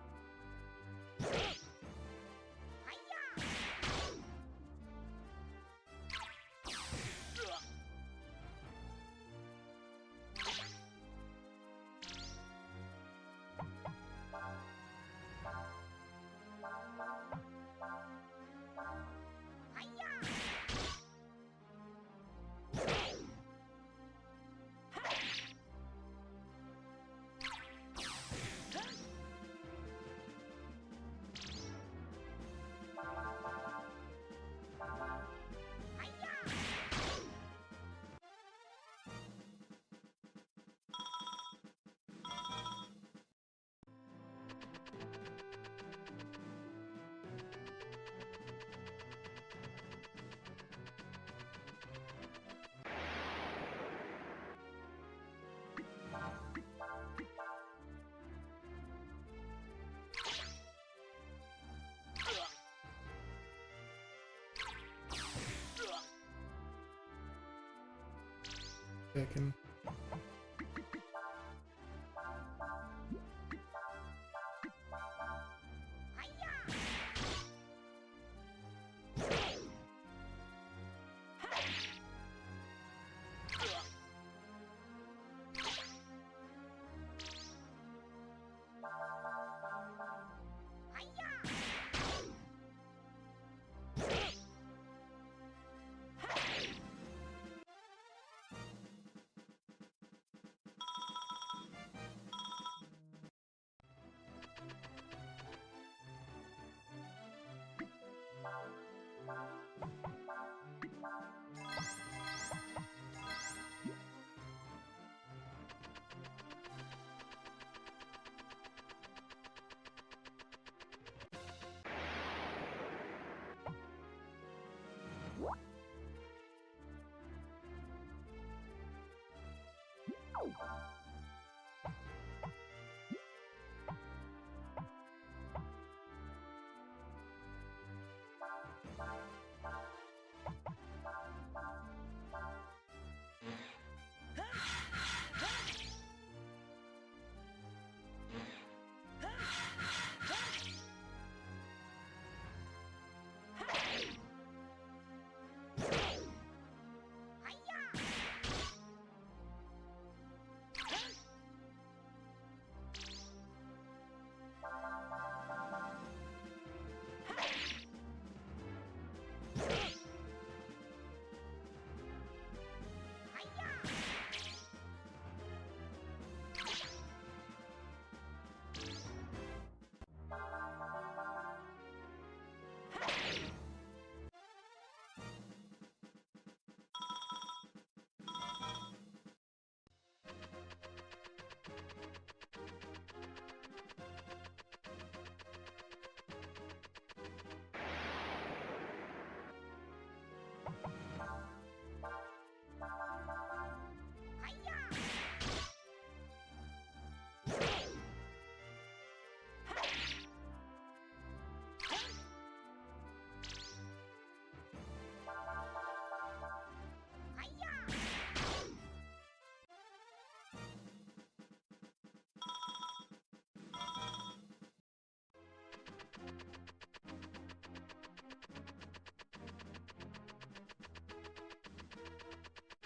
Second.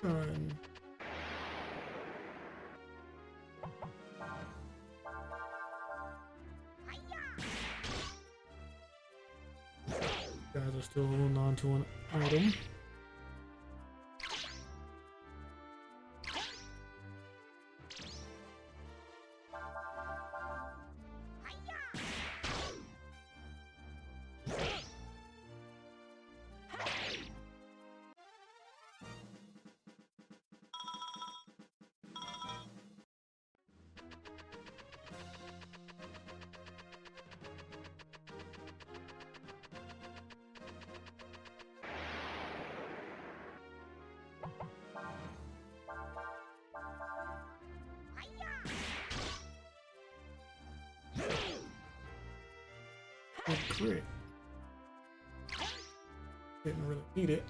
Done. Guys are still holding on to an item. crit. Didn't really need it.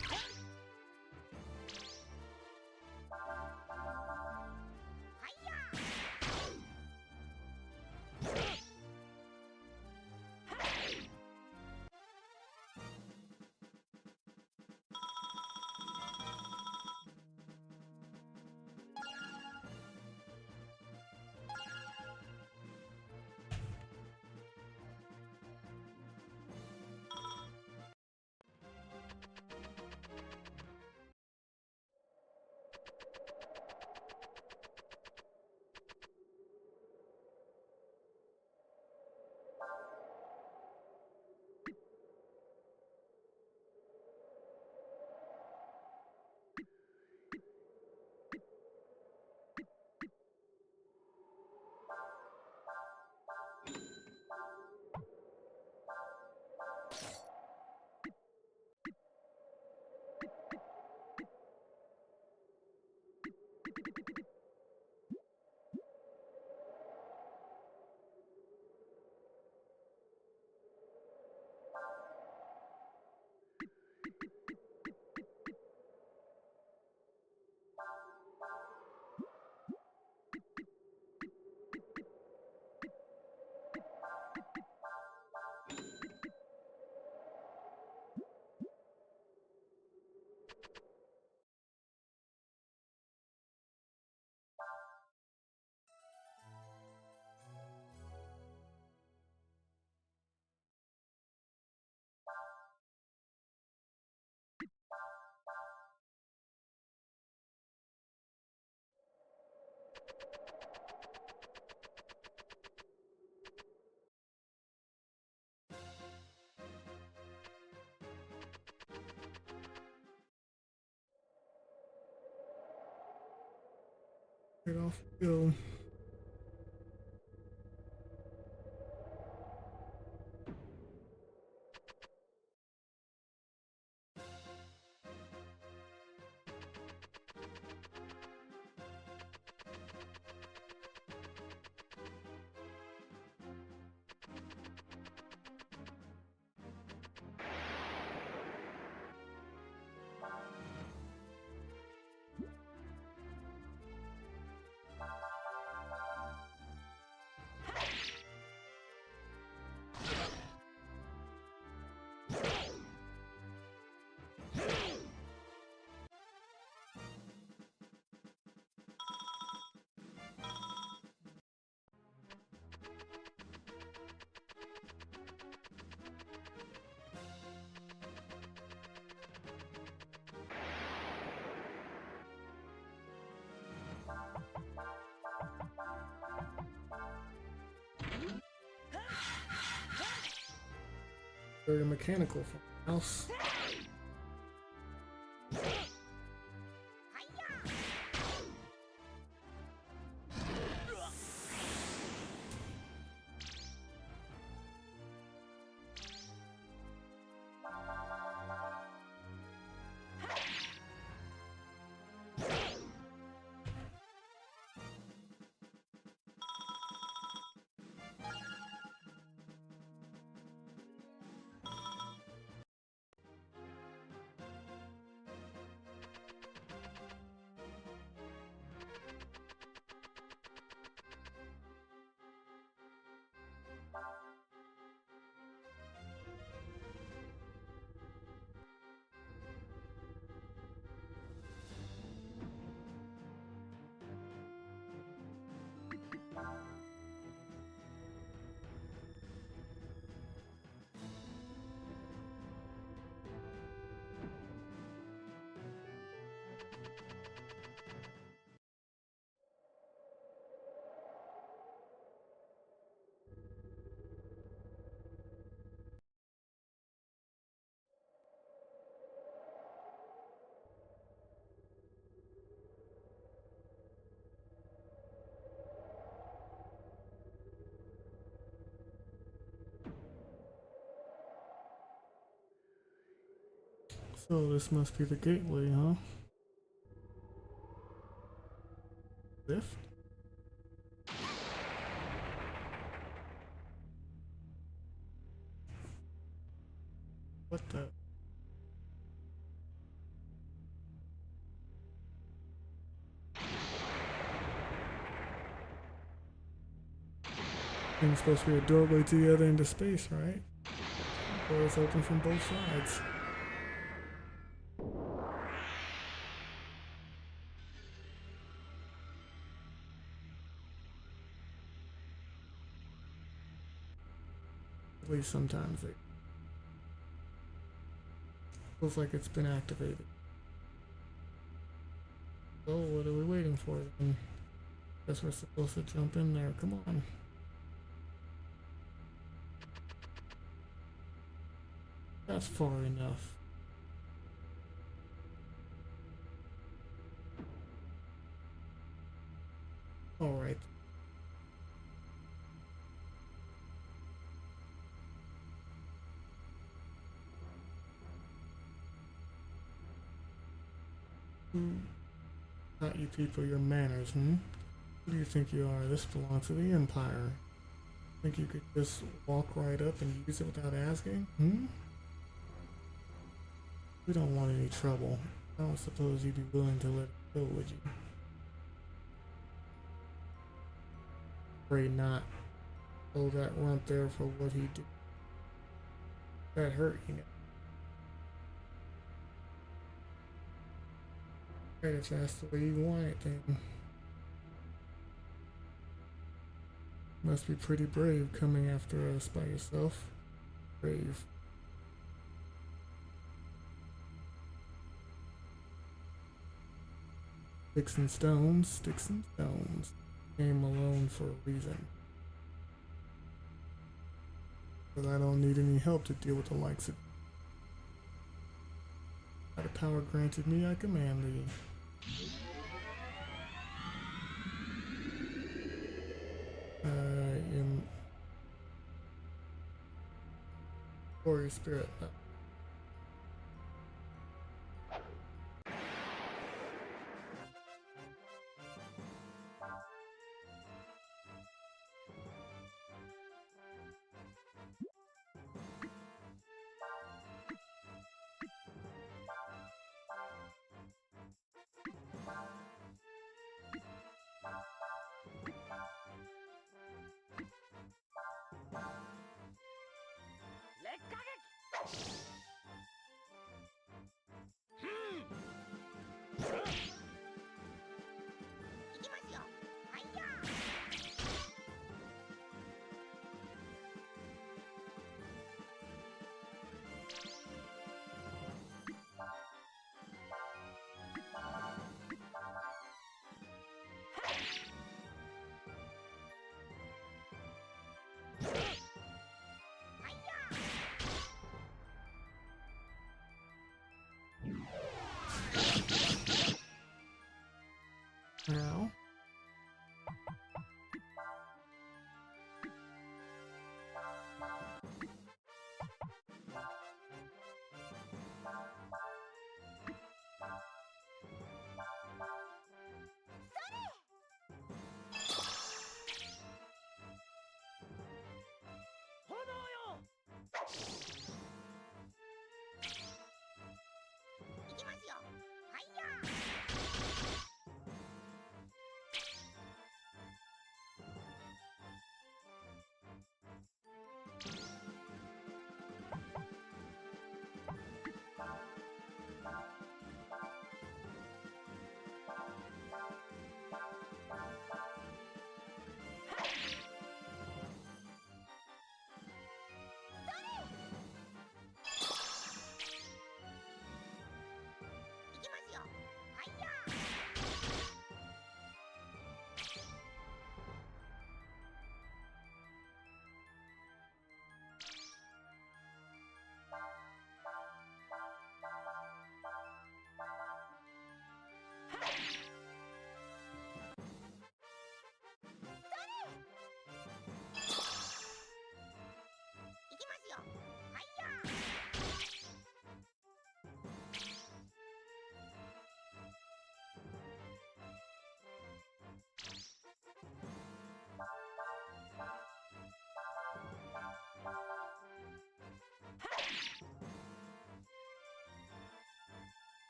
Get off go. Very mechanical for the house. So this must be the gateway, huh? Lift? What the? Thing's supposed to be a doorway to the other end of space, right? Doors open from both sides. At least sometimes it feels like it's been activated. So what are we waiting for then? Guess we're supposed to jump in there. Come on. That's far enough. Alright. Who taught you people your manners, hmm? Who do you think you are? This belongs to the Empire. Think you could just walk right up and use it without asking? Hmm? We don't want any trouble. I don't suppose you'd be willing to let it go, would you? Afraid not. Oh, that runt there for what he did. That hurt, you know. Right, if that's the way you want it, then must be pretty brave coming after us by yourself. Brave. Sticks and stones, sticks and stones. Came alone for a reason. But I don't need any help to deal with the likes of you. By the power granted me, I command thee. Warrior spirit.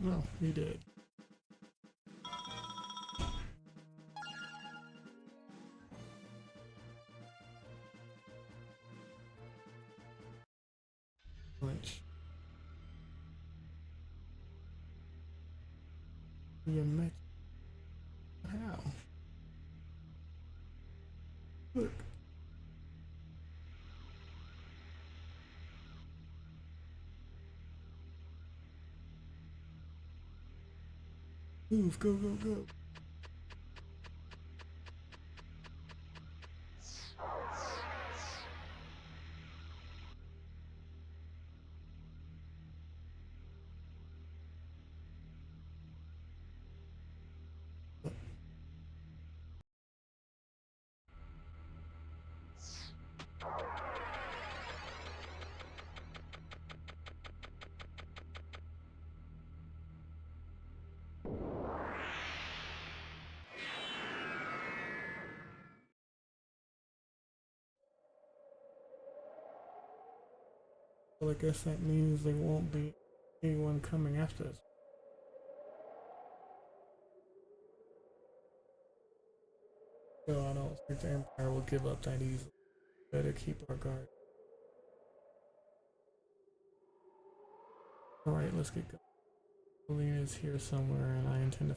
No, he did. Lynch. You met. How? Look. Move, go, go, go. Well, I guess that means there won't be anyone coming after us. So I don't think the Empire will give up that easily. Better keep our guard. Alright, let's get going. Selena is here somewhere and I intend to...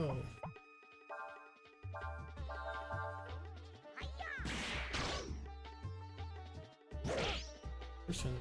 Oh. Christian.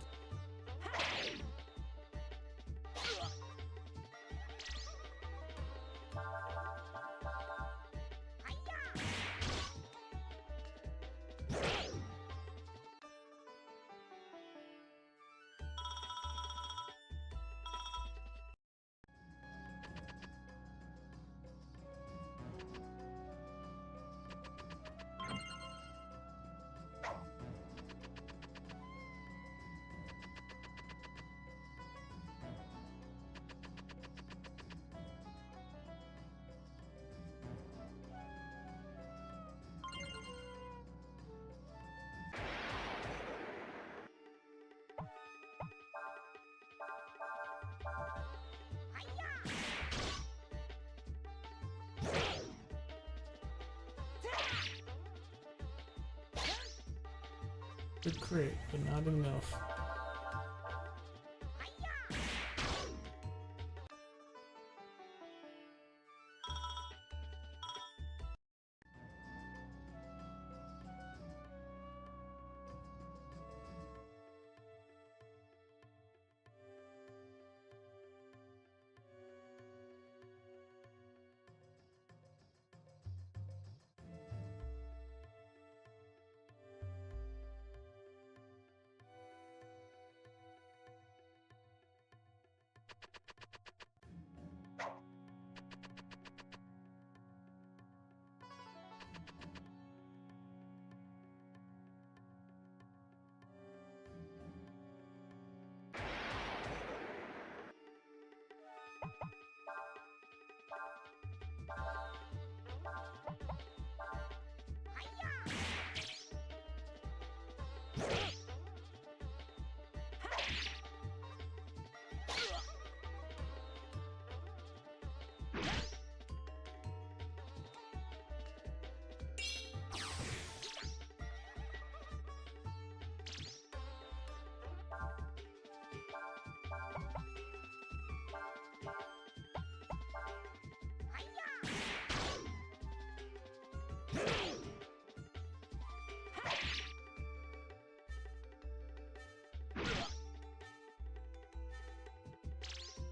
Good crit, but not enough.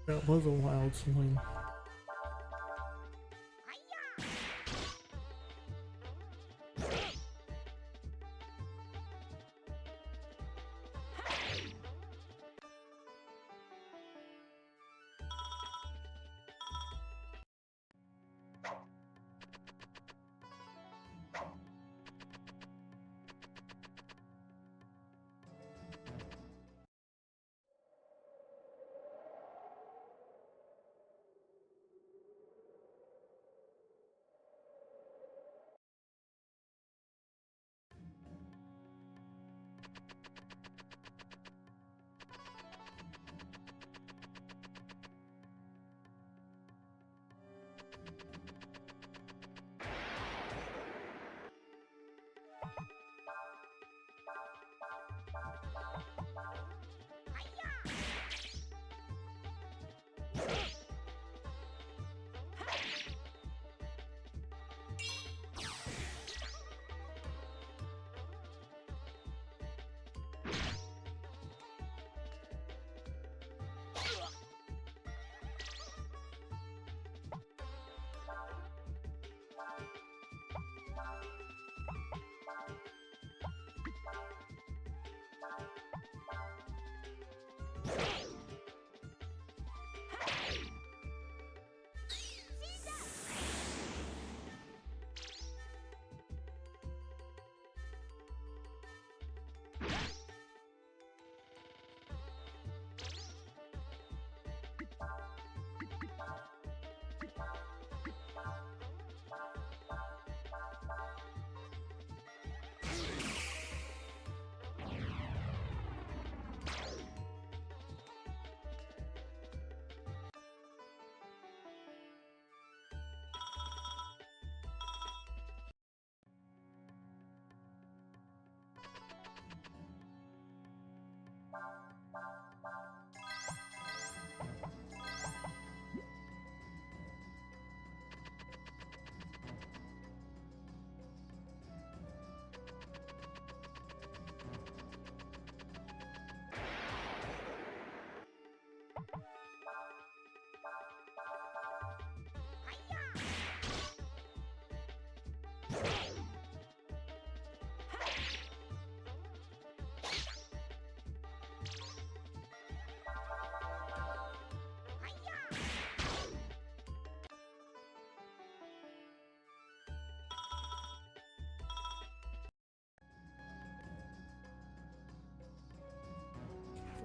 That was a wild swing.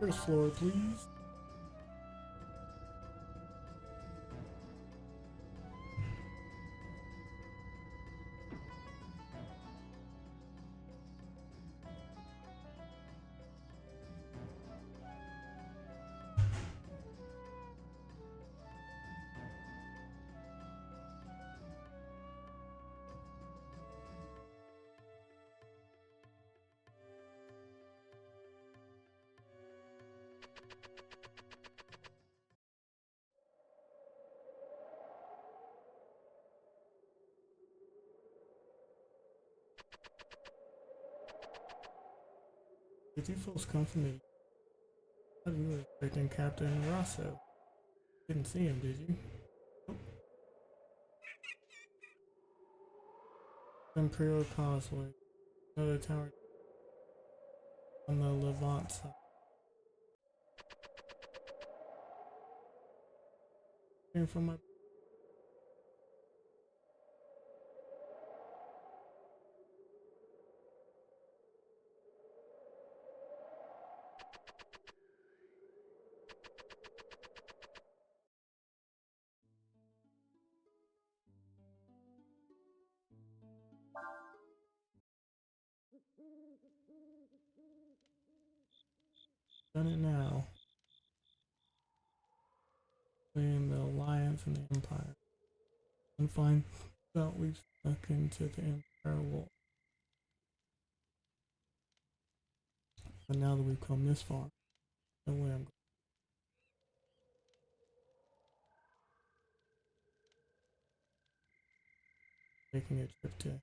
First floor, please. Did you folks come for me? I thought you were expecting Captain Rosso. Didn't see him, did you? Nope. Imperial Causeway. Another tower on the Levant side. Came from my done it now. Between the Alliance and the Empire. And find out we've stuck into the Empire War. But now that we've come this far, no way I'm taking a trip to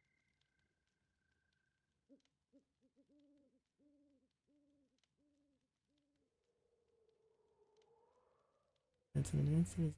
Intimate answers.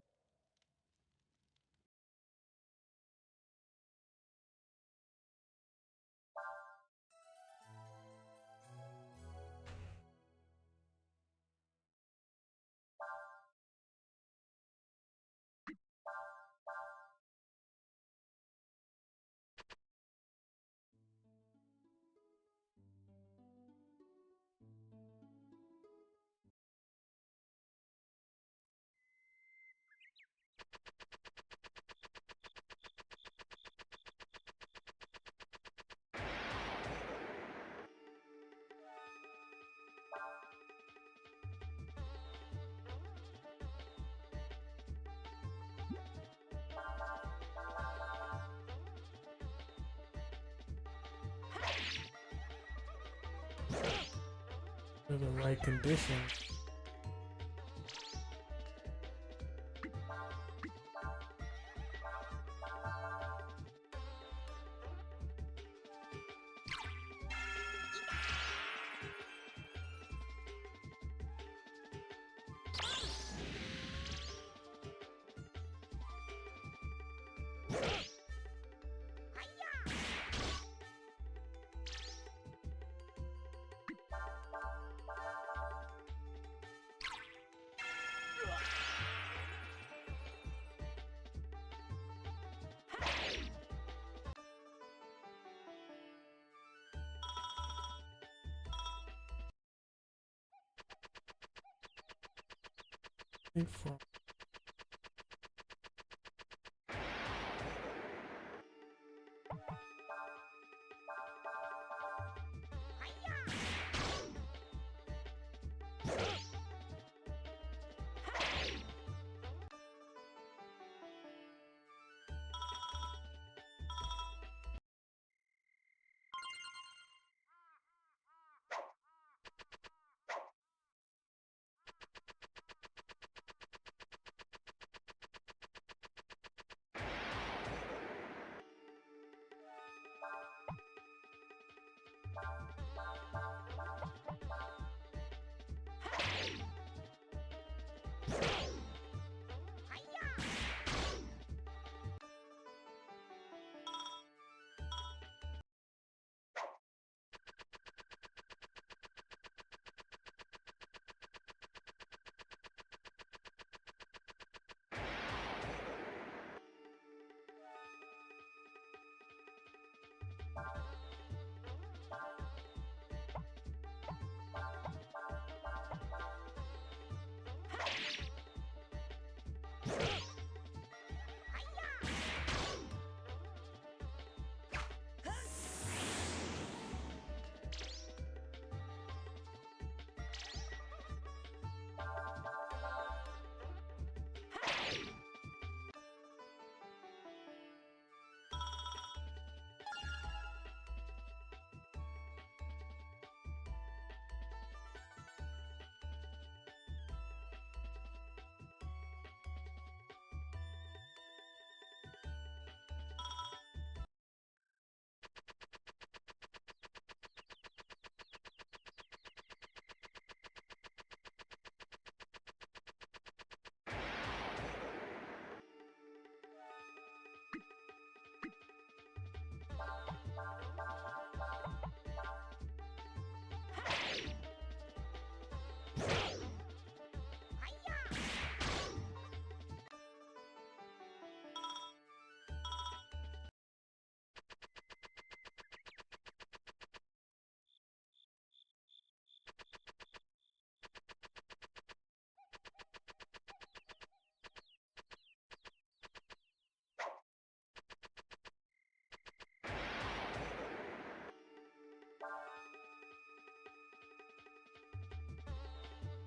For the right conditions. I think for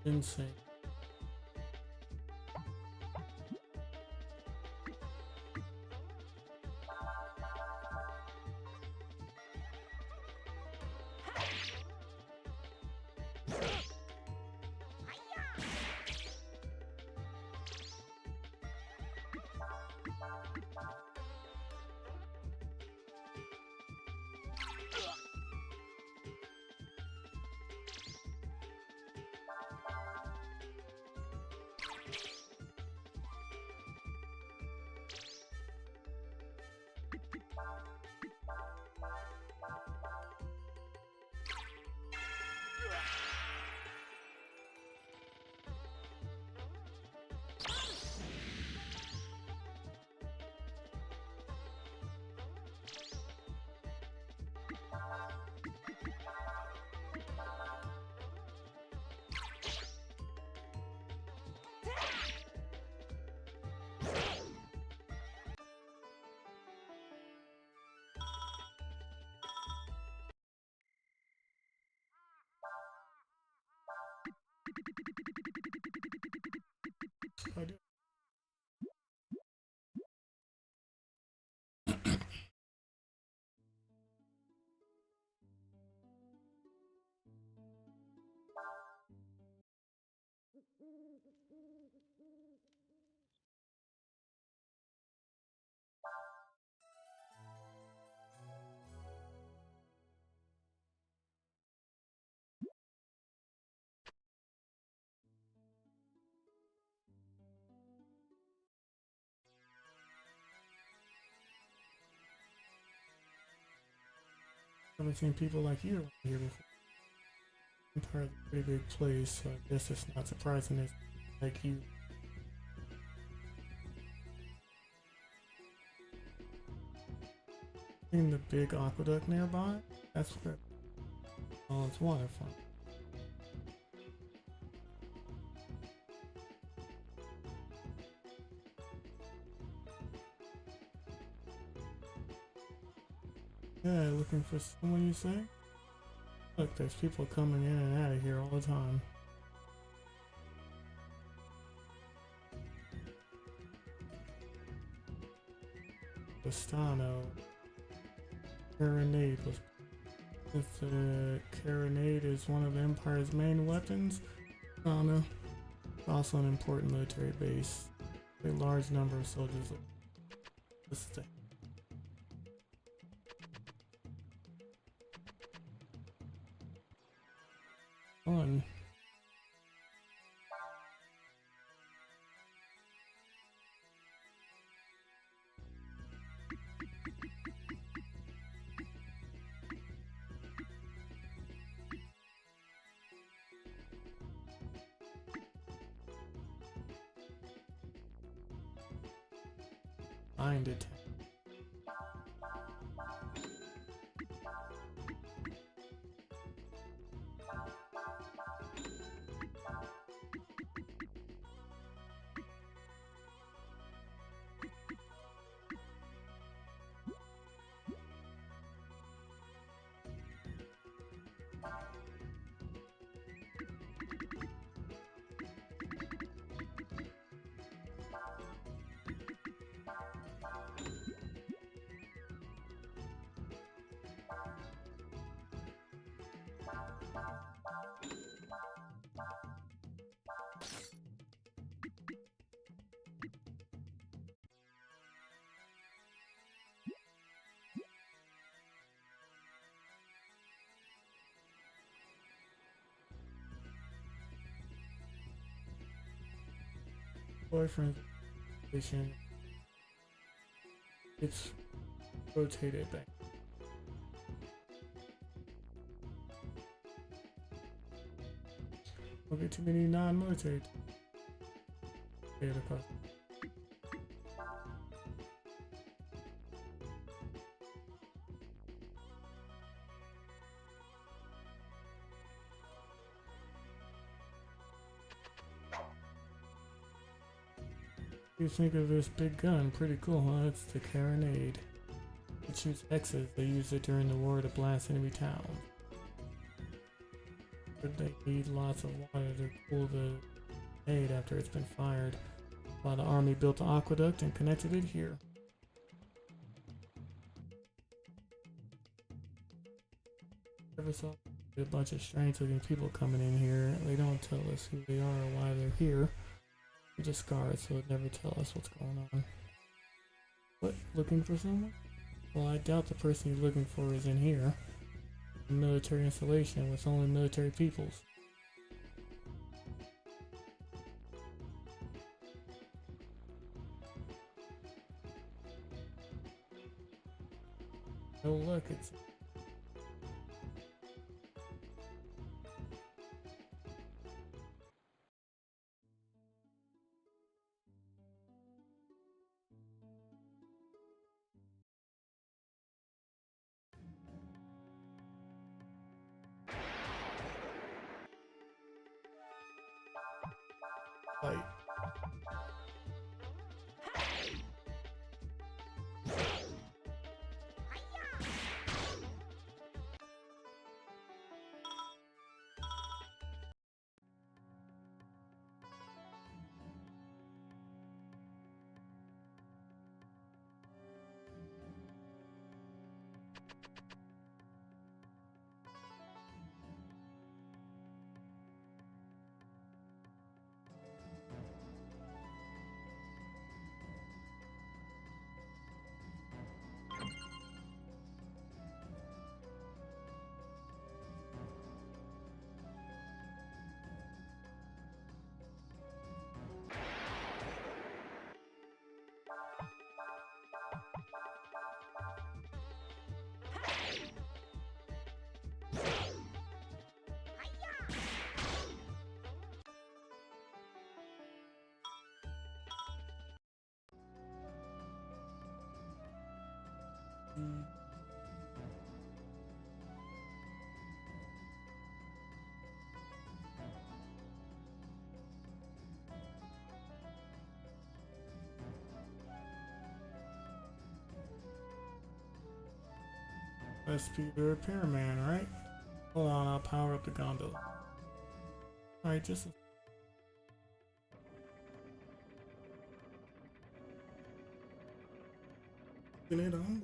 insane. haven't seen people like you around here before. Empire's a pretty big place, so I guess it's not surprising it's like you. In the big aqueduct nearby, that's where all its water from. Yeah, looking for someone, you say? Look, there's people coming in and out of here all the time. Bastano. Carronade was. If the carronade is one of the Empire's main weapons, Bastano is also an important military base. A large number of soldiers live this thing. Fun. Find it. Boyfriend station. It's rotated back. Don't get too many non-military data costs. You think of this big gun, pretty cool, huh? It's the carronade. It shoots X's. They used it during the war to blast enemy towns. But they need lots of water to cool the grenade after it's been fired. While the army built the aqueduct and connected it here. Ever saw a bunch of strange looking people coming in here? They don't tell us who they are or why they're here. We just guards, so it never tell us what's going on. What? Looking for someone? Well, I doubt the person you're looking for is in here. A military installation with only military peoples. Oh look, it's... Fight. Must be the repairman, right? Hold on, I'll power up the gondola. Alright, just a minute on.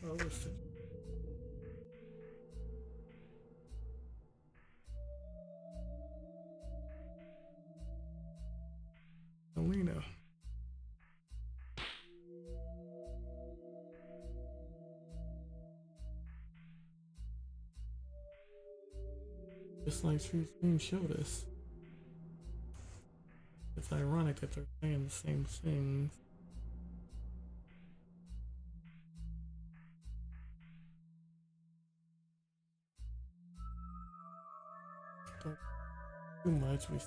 Oh, listen. Alina. Just like Tree's game showed us. It's ironic that they're saying the same things. Don't too much. We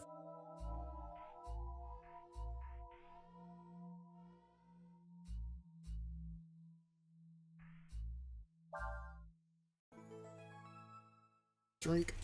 drink.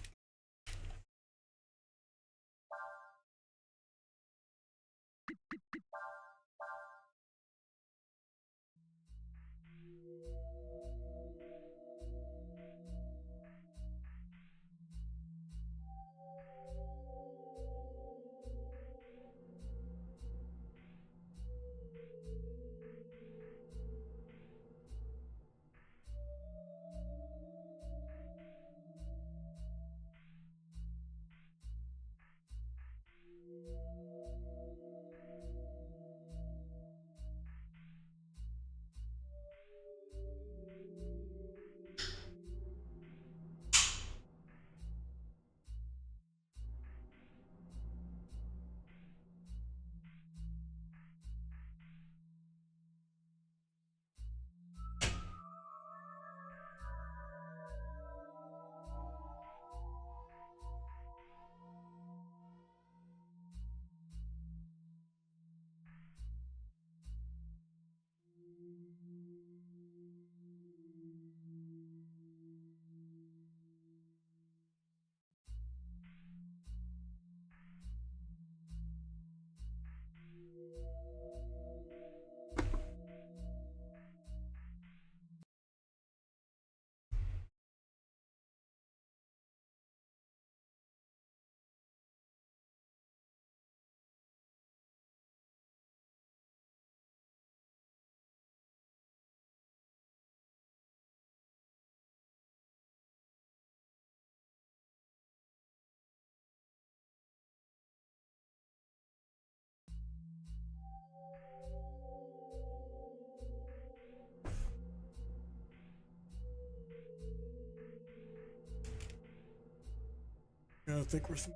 I think we're some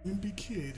wimpy kid.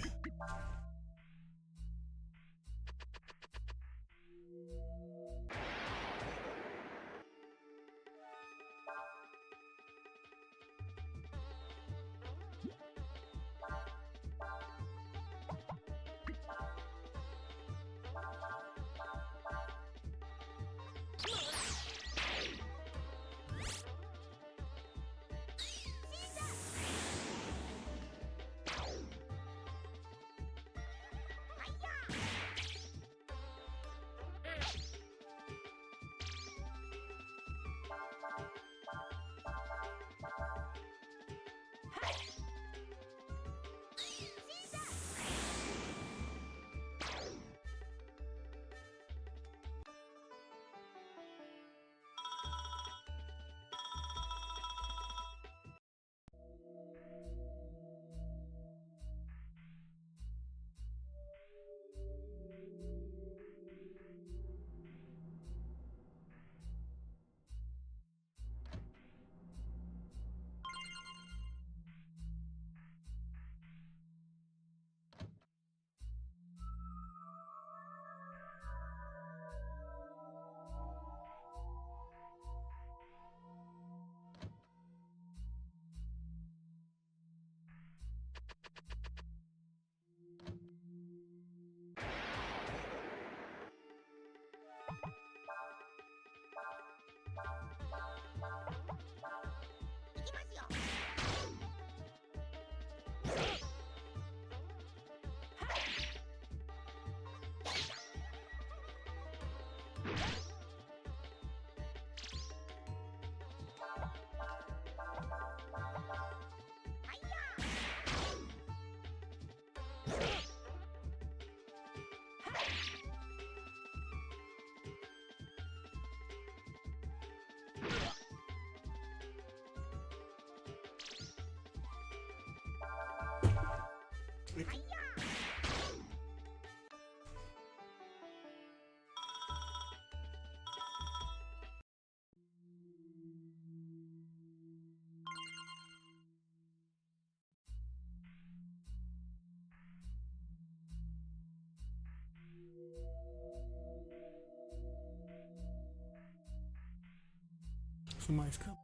Somebody's coming.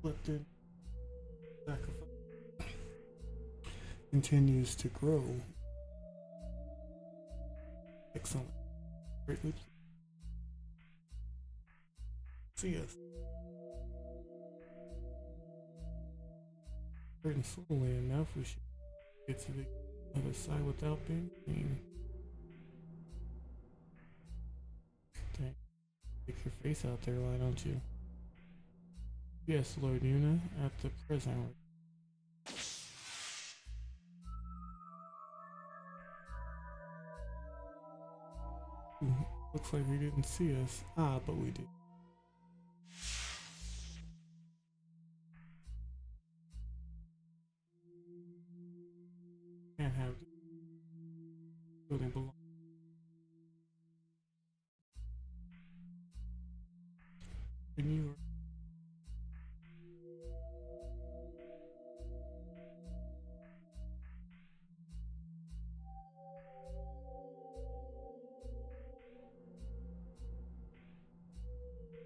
Flipped in. Sacrifice continues to grow. Excellent. Greatly see us. Certain slowly enough, we should get to the other side without being seen. Dang. Take your face out there, why don't you? Yes, Lord Una, at the present. Looks like he didn't see us. Ah, but we did. Can't have it. Building belong. Can you?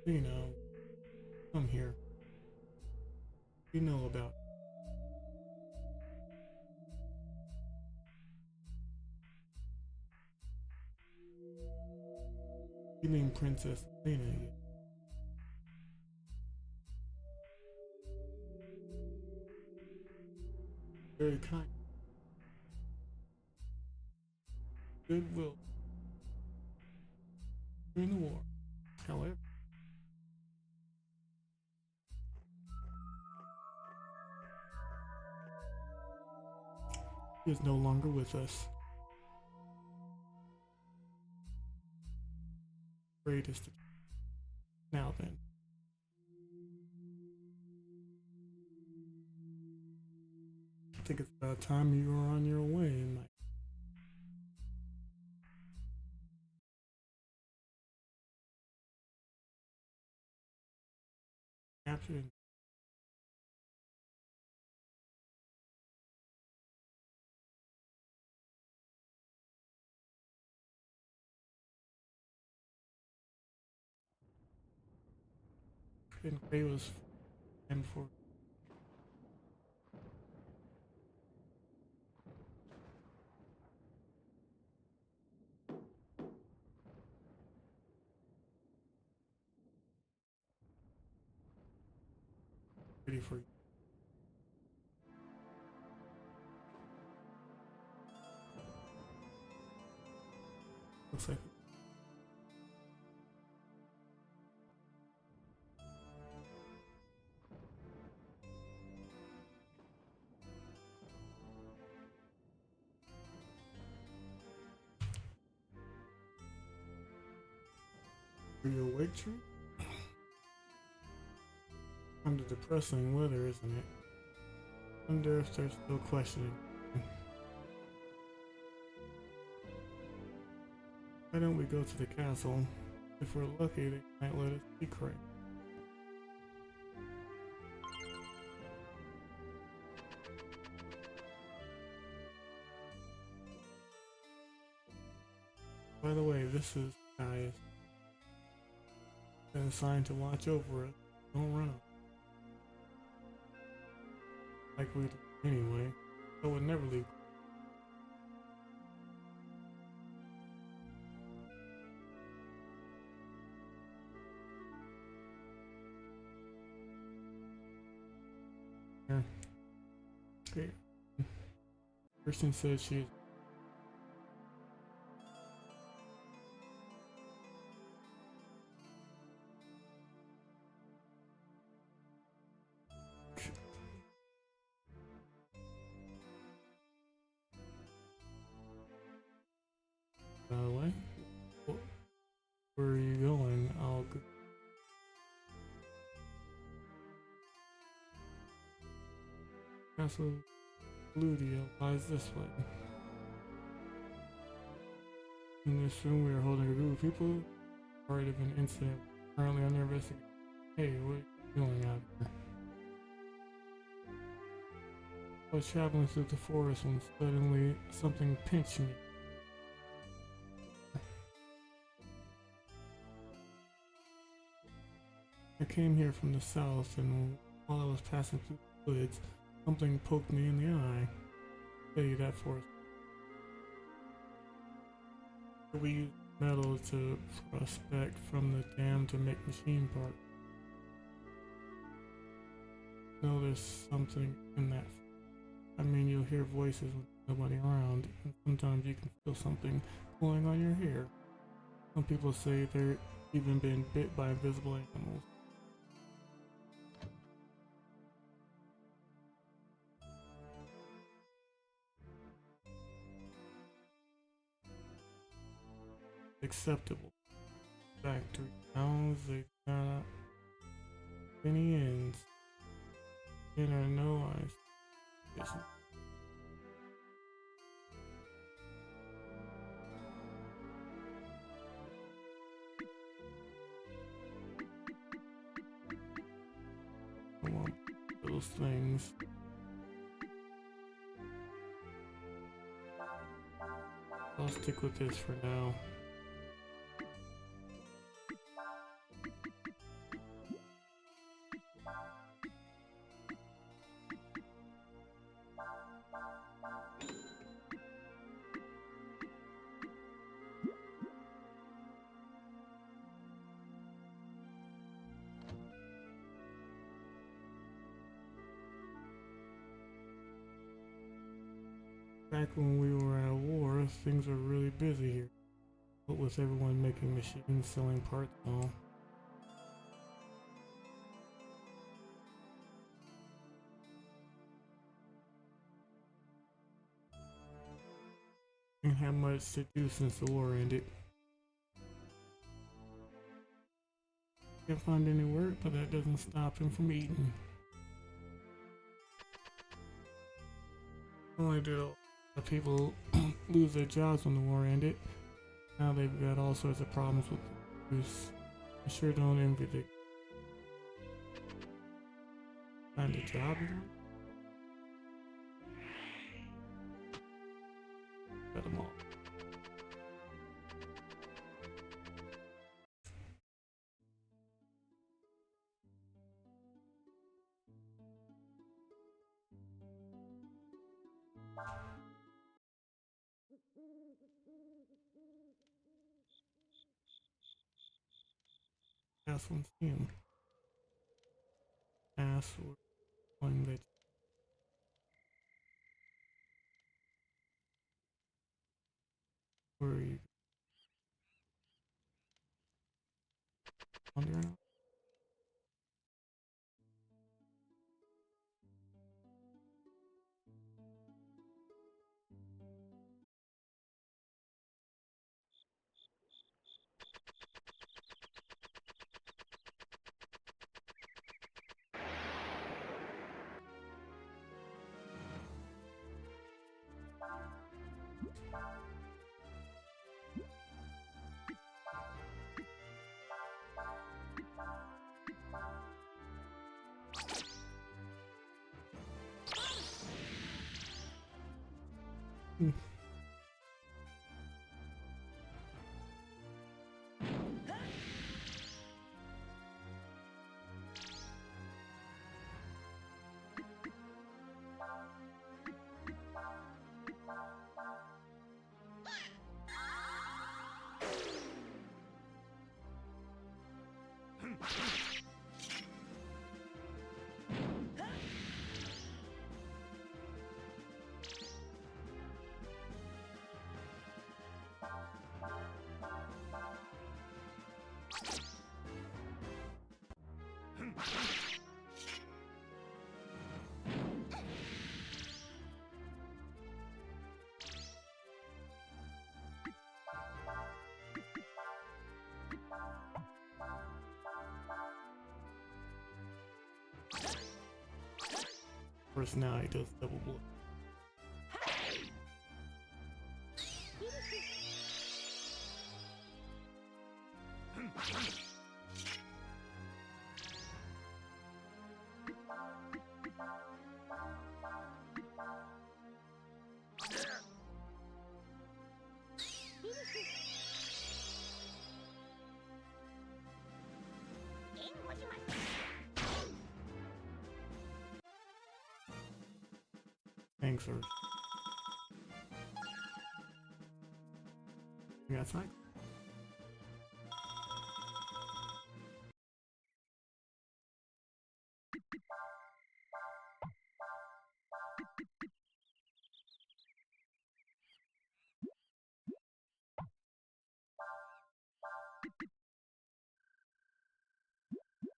You know, come here. You know about. You mean Princess Lena? Very kind. Goodwill during the war. However, he is no longer with us. Greatest. Now then. I think it's about time you were on your way, Mike. Captured. And Gray was and for ready for you. Looks like are you awake, Tree? Under depressing weather, isn't it? Wonder if they're still questioning. Why don't we go to the castle? If we're lucky, they might let us be correct. By the way, this is guys been assigned to watch over us. Don't run off. Like we do anyway. I would never leave. Yeah. Okay. Person said she by the way. Where are you going? I'll go. Castle Ludia lies this way. In this room, we are holding a group of people. Part of an incident currently under investigation. Hey, what are you doing out here? I was traveling through the forest when suddenly something pinched me. I came here from the south, and while I was passing through the woods, something poked me in the eye. I'll tell you that forest. We use metal to prospect from the dam to make machine parts. No, there's something in that. I mean, you'll hear voices with nobody around, and sometimes you can feel something pulling on your hair. Some people say they're even been bit by invisible animals. Acceptable. Factory towns, they got many ends. And I know I want those things. I'll stick with this for now. Back when we were at war, things were really busy here. But with everyone making machines, selling parts and all. Ain't had much to do since the war ended. Can't find any work, but that doesn't stop him from eating. Only did the people lose their jobs when the war ended. Now they've got all sorts of problems with the use. I sure don't envy the find a job. Got them all. Last one's him. Password. One that. Where are you? Wondering. personality does double blow. Thanks, sir. That's nice.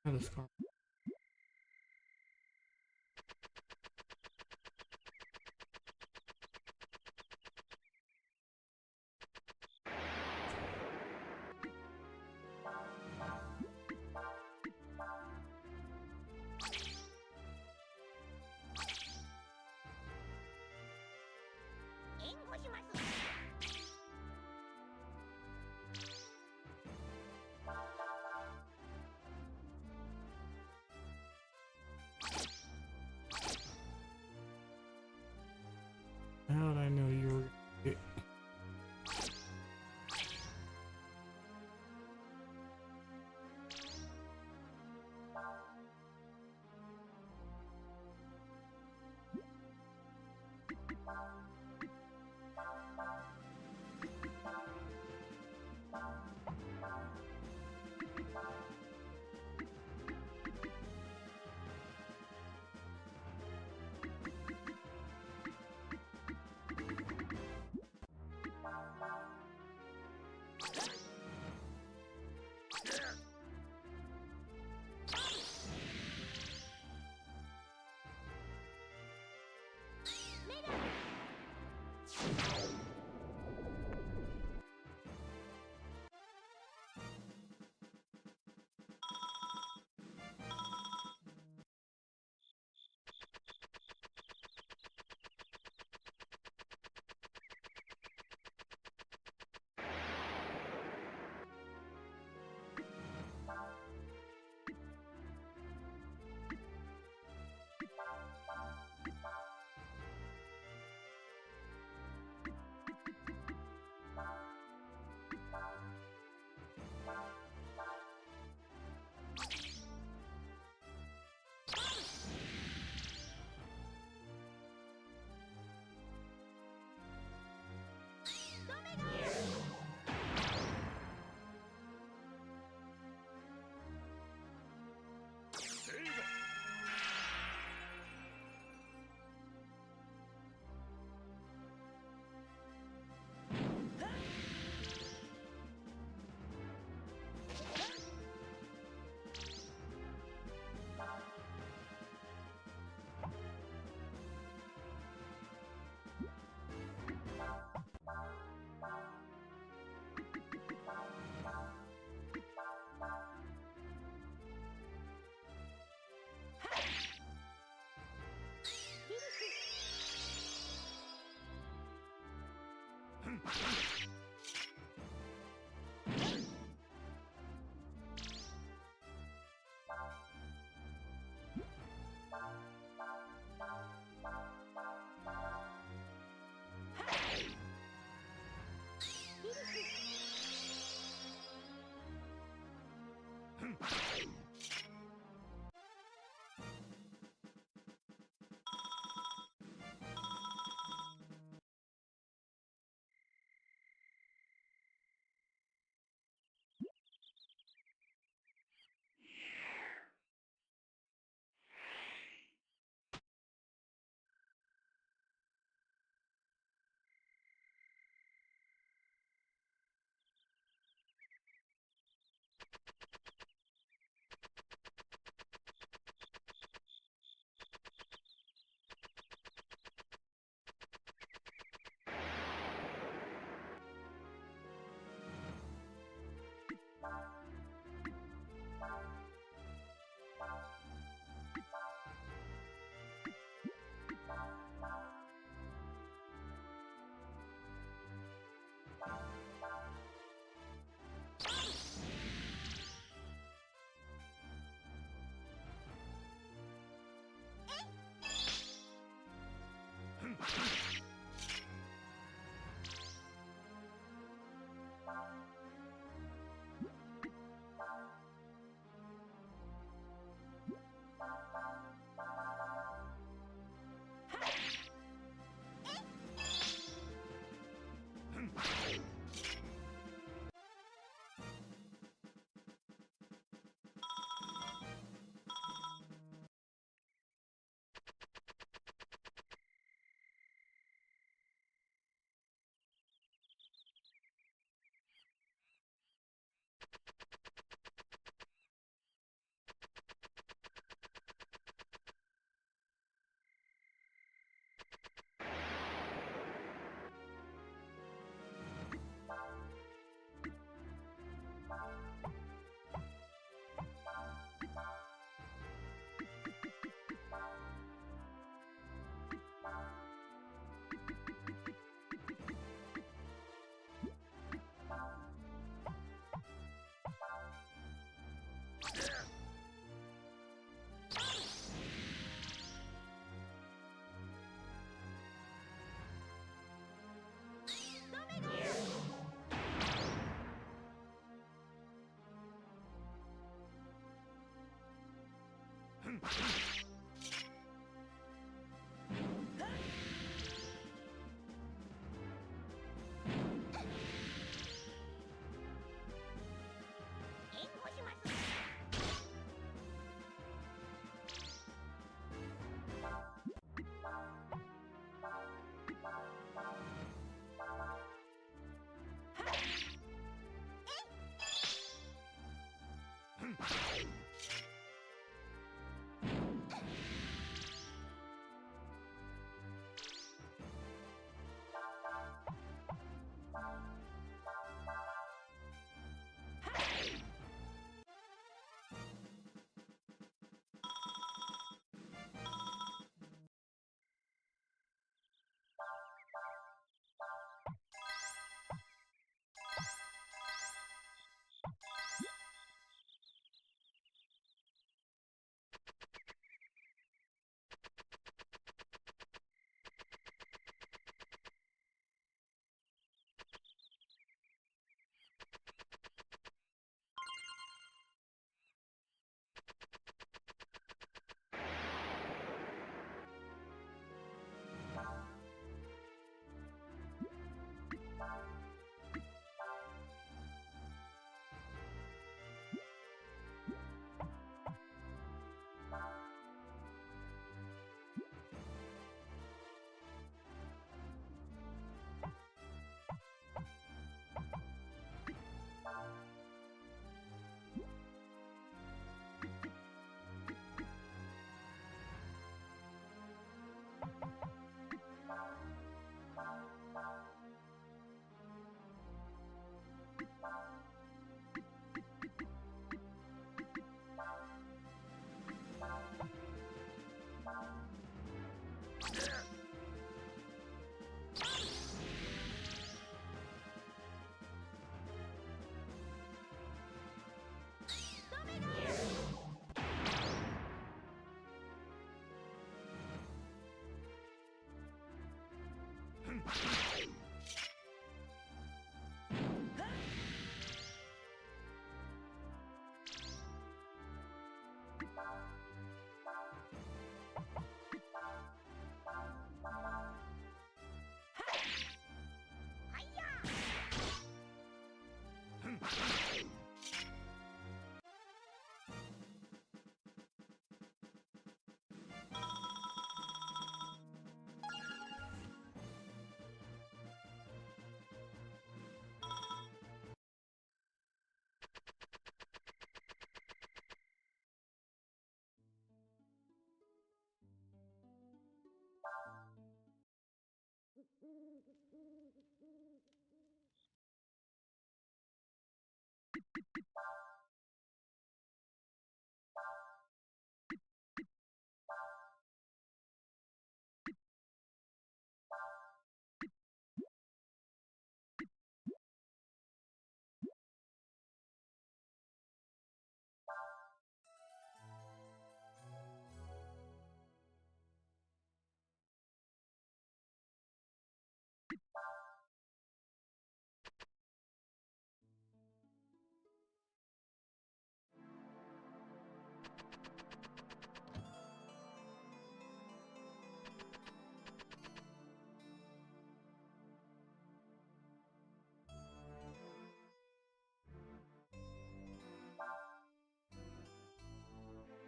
That is calm.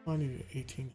I need 18.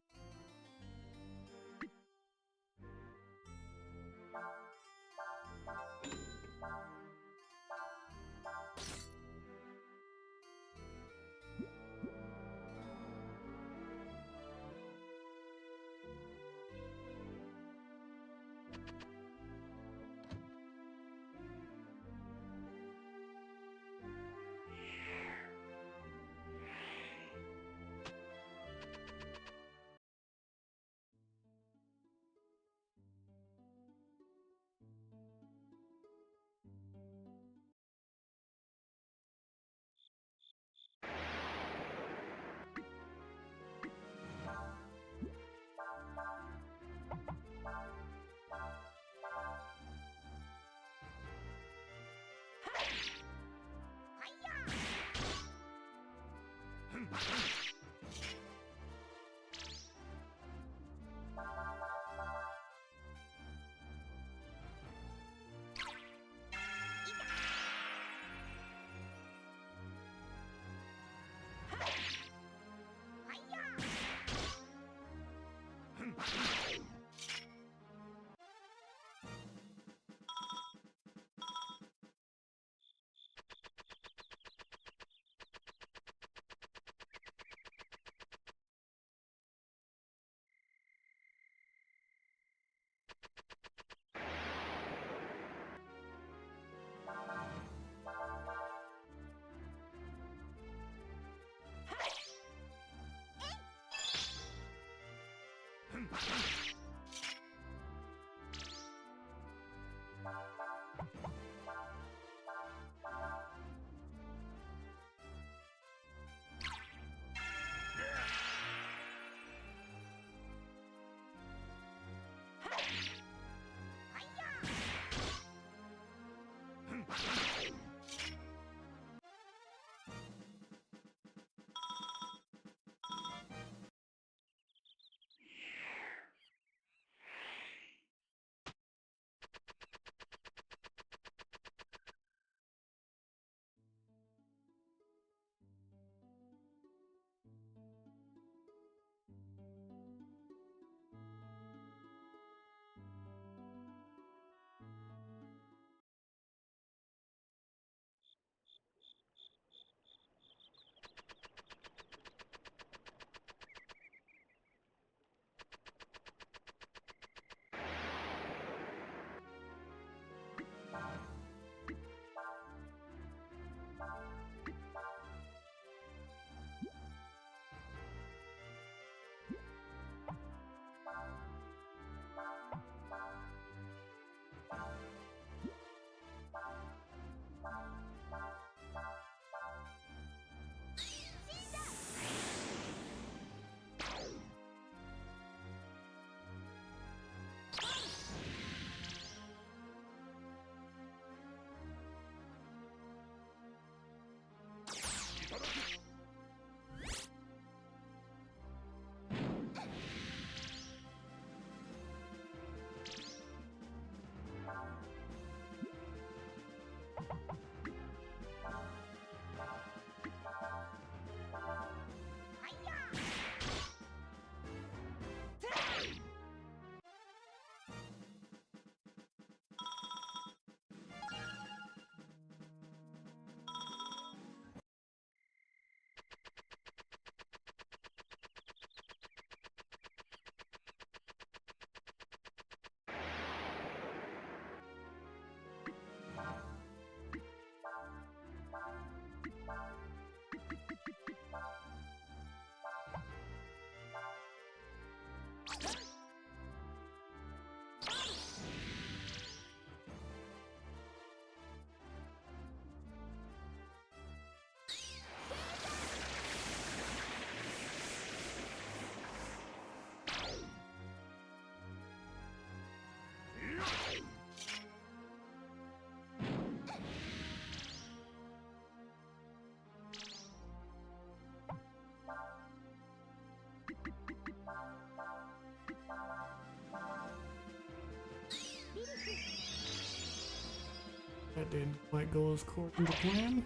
That didn't quite go as according to plan.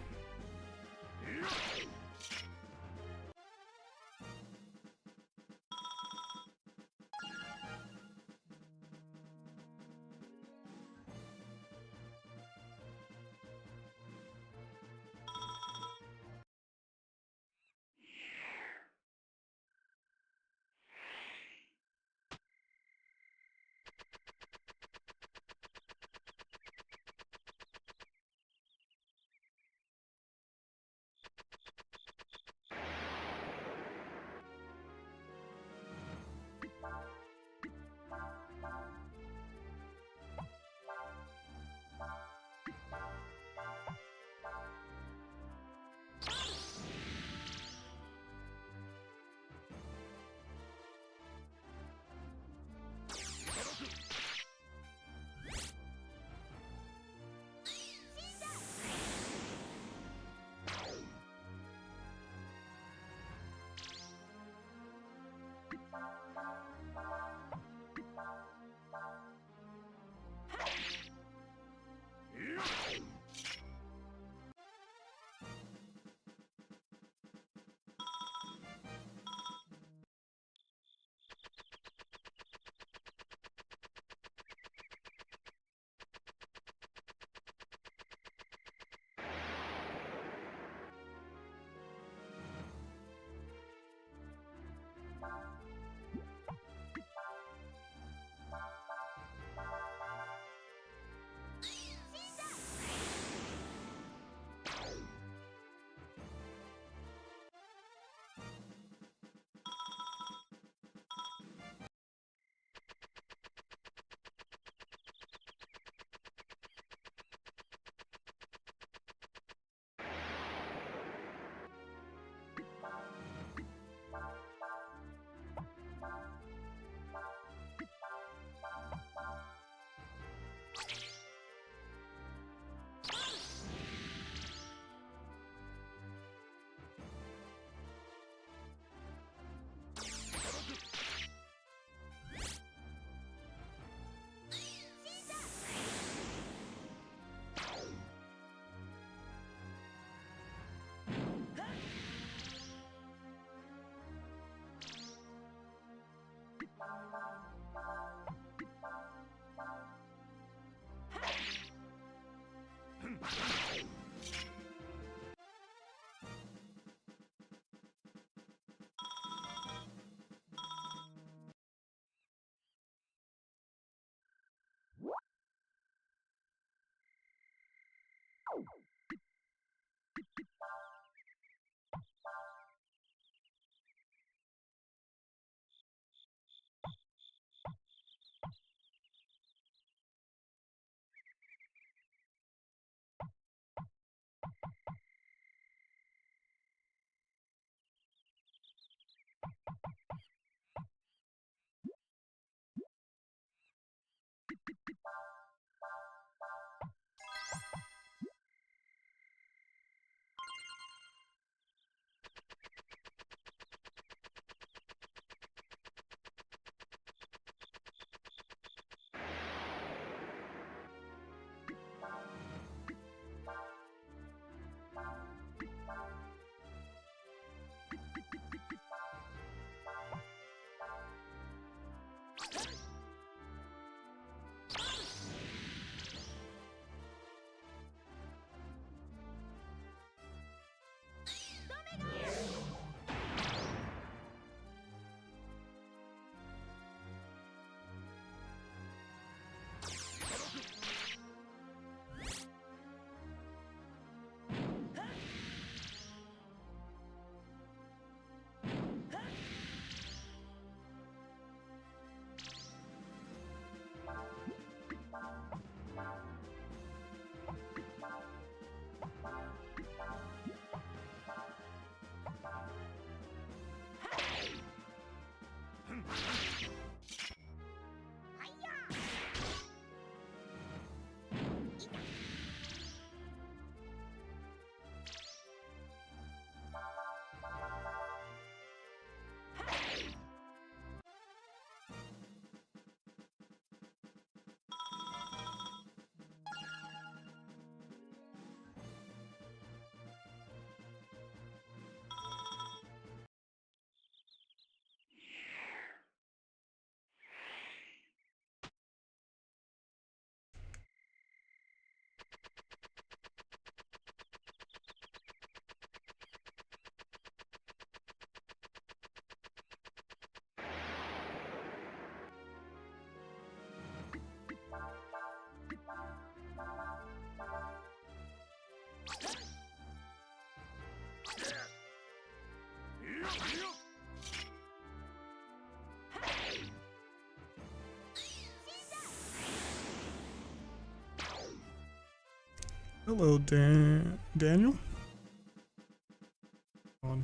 Hello, Daniel. On.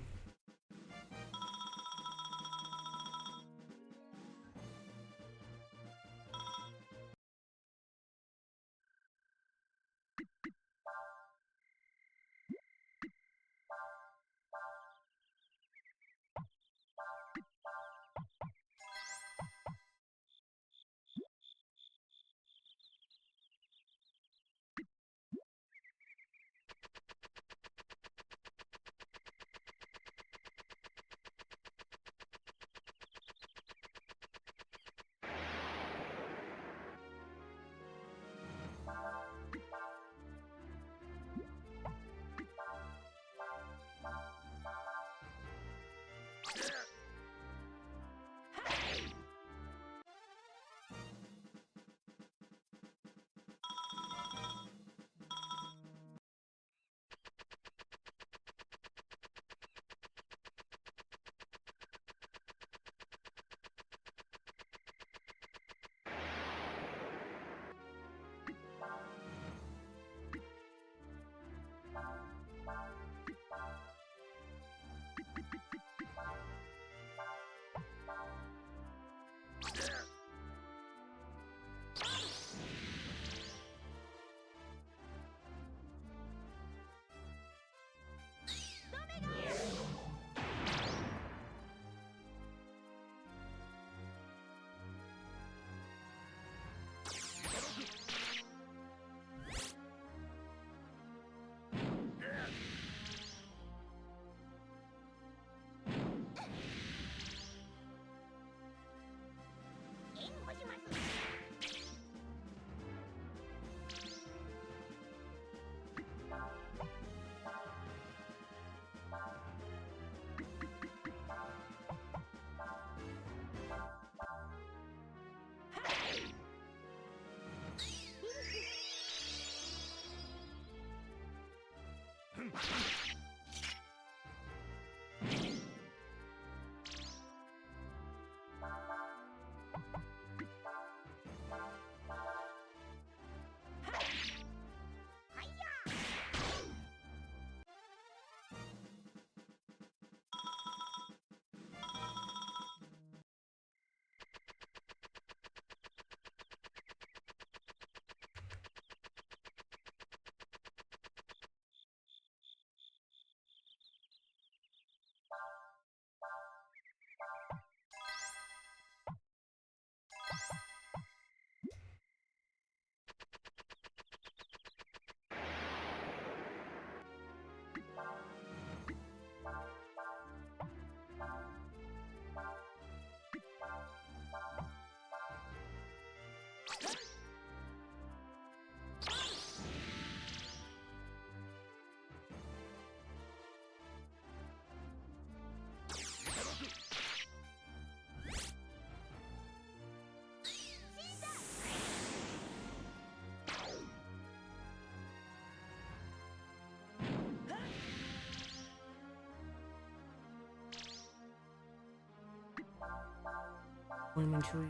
Lemon tree.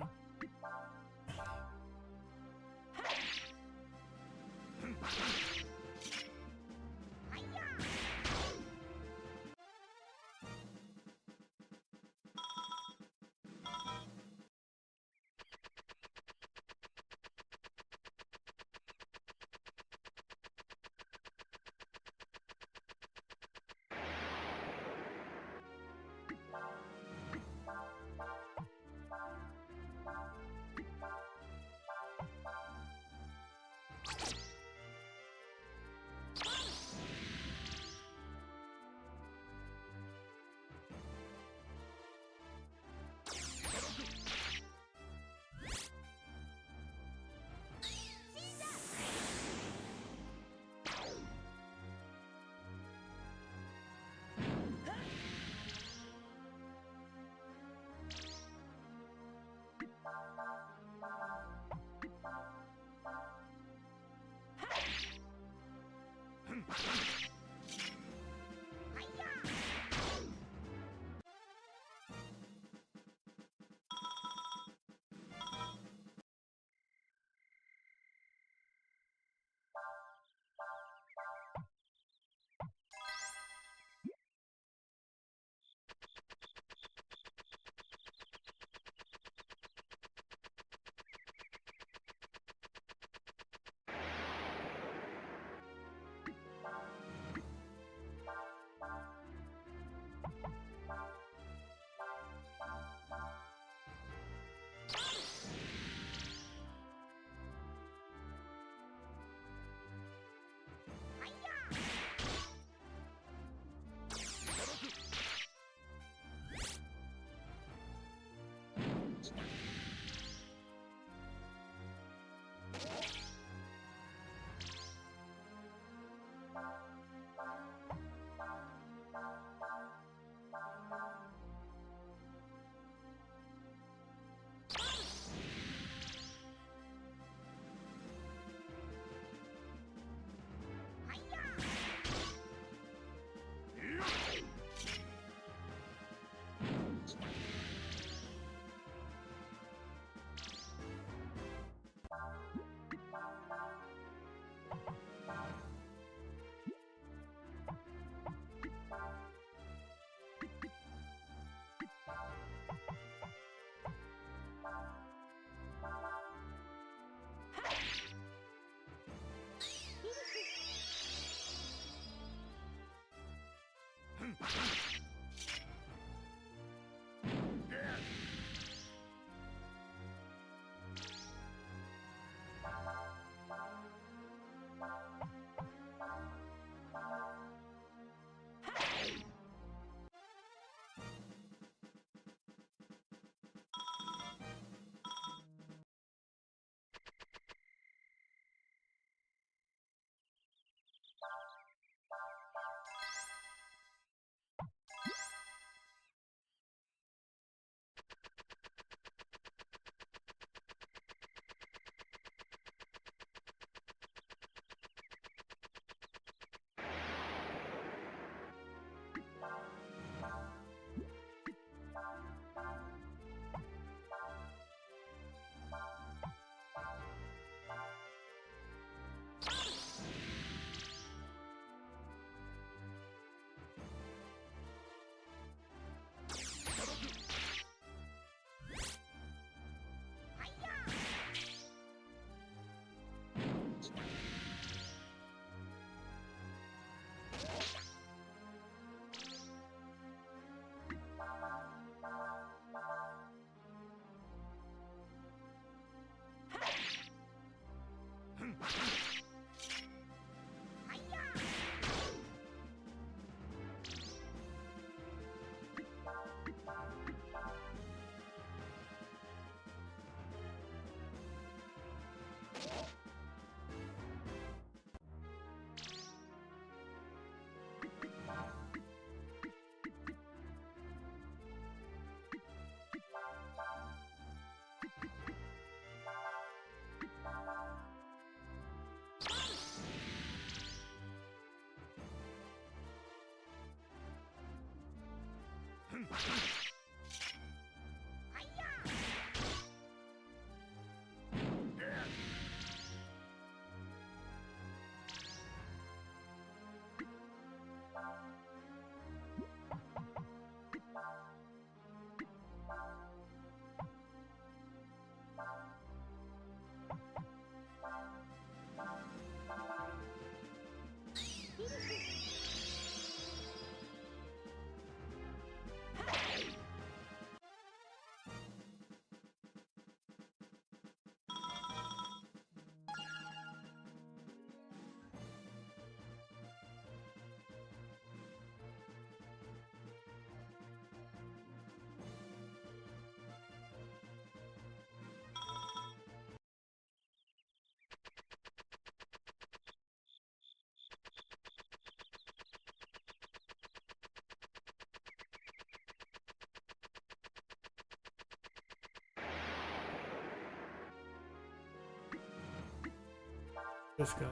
This guy.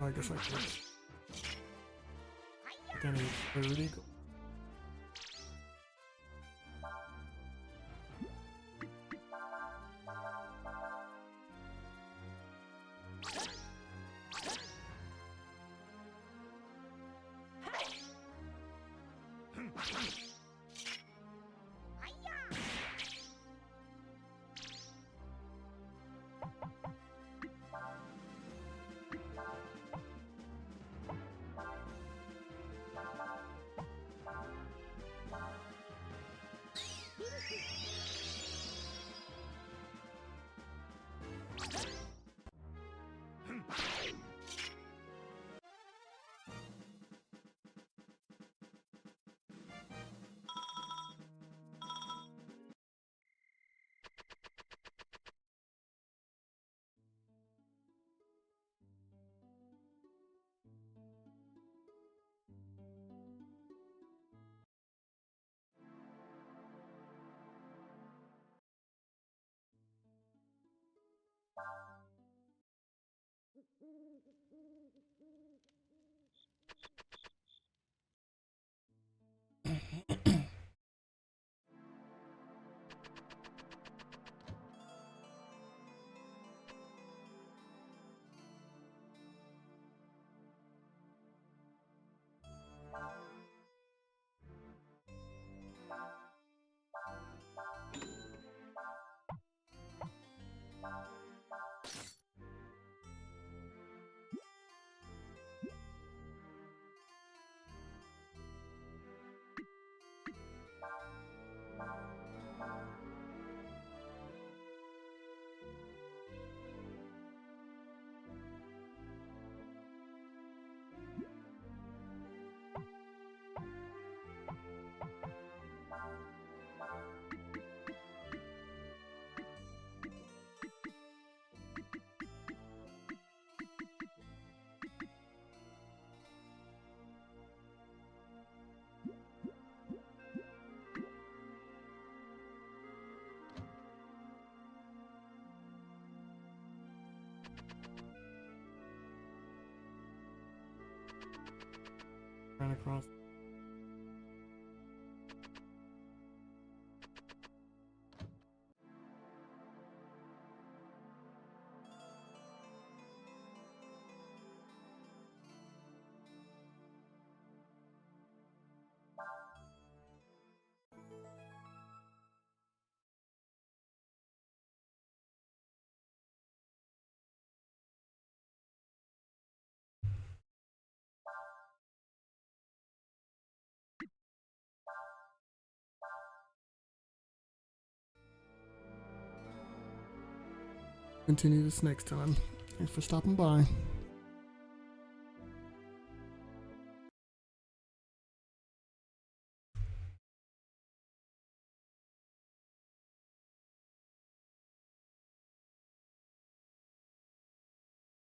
I guess I could. But then it's 30 gold. Ran across. Continue this next time. Thanks for stopping by.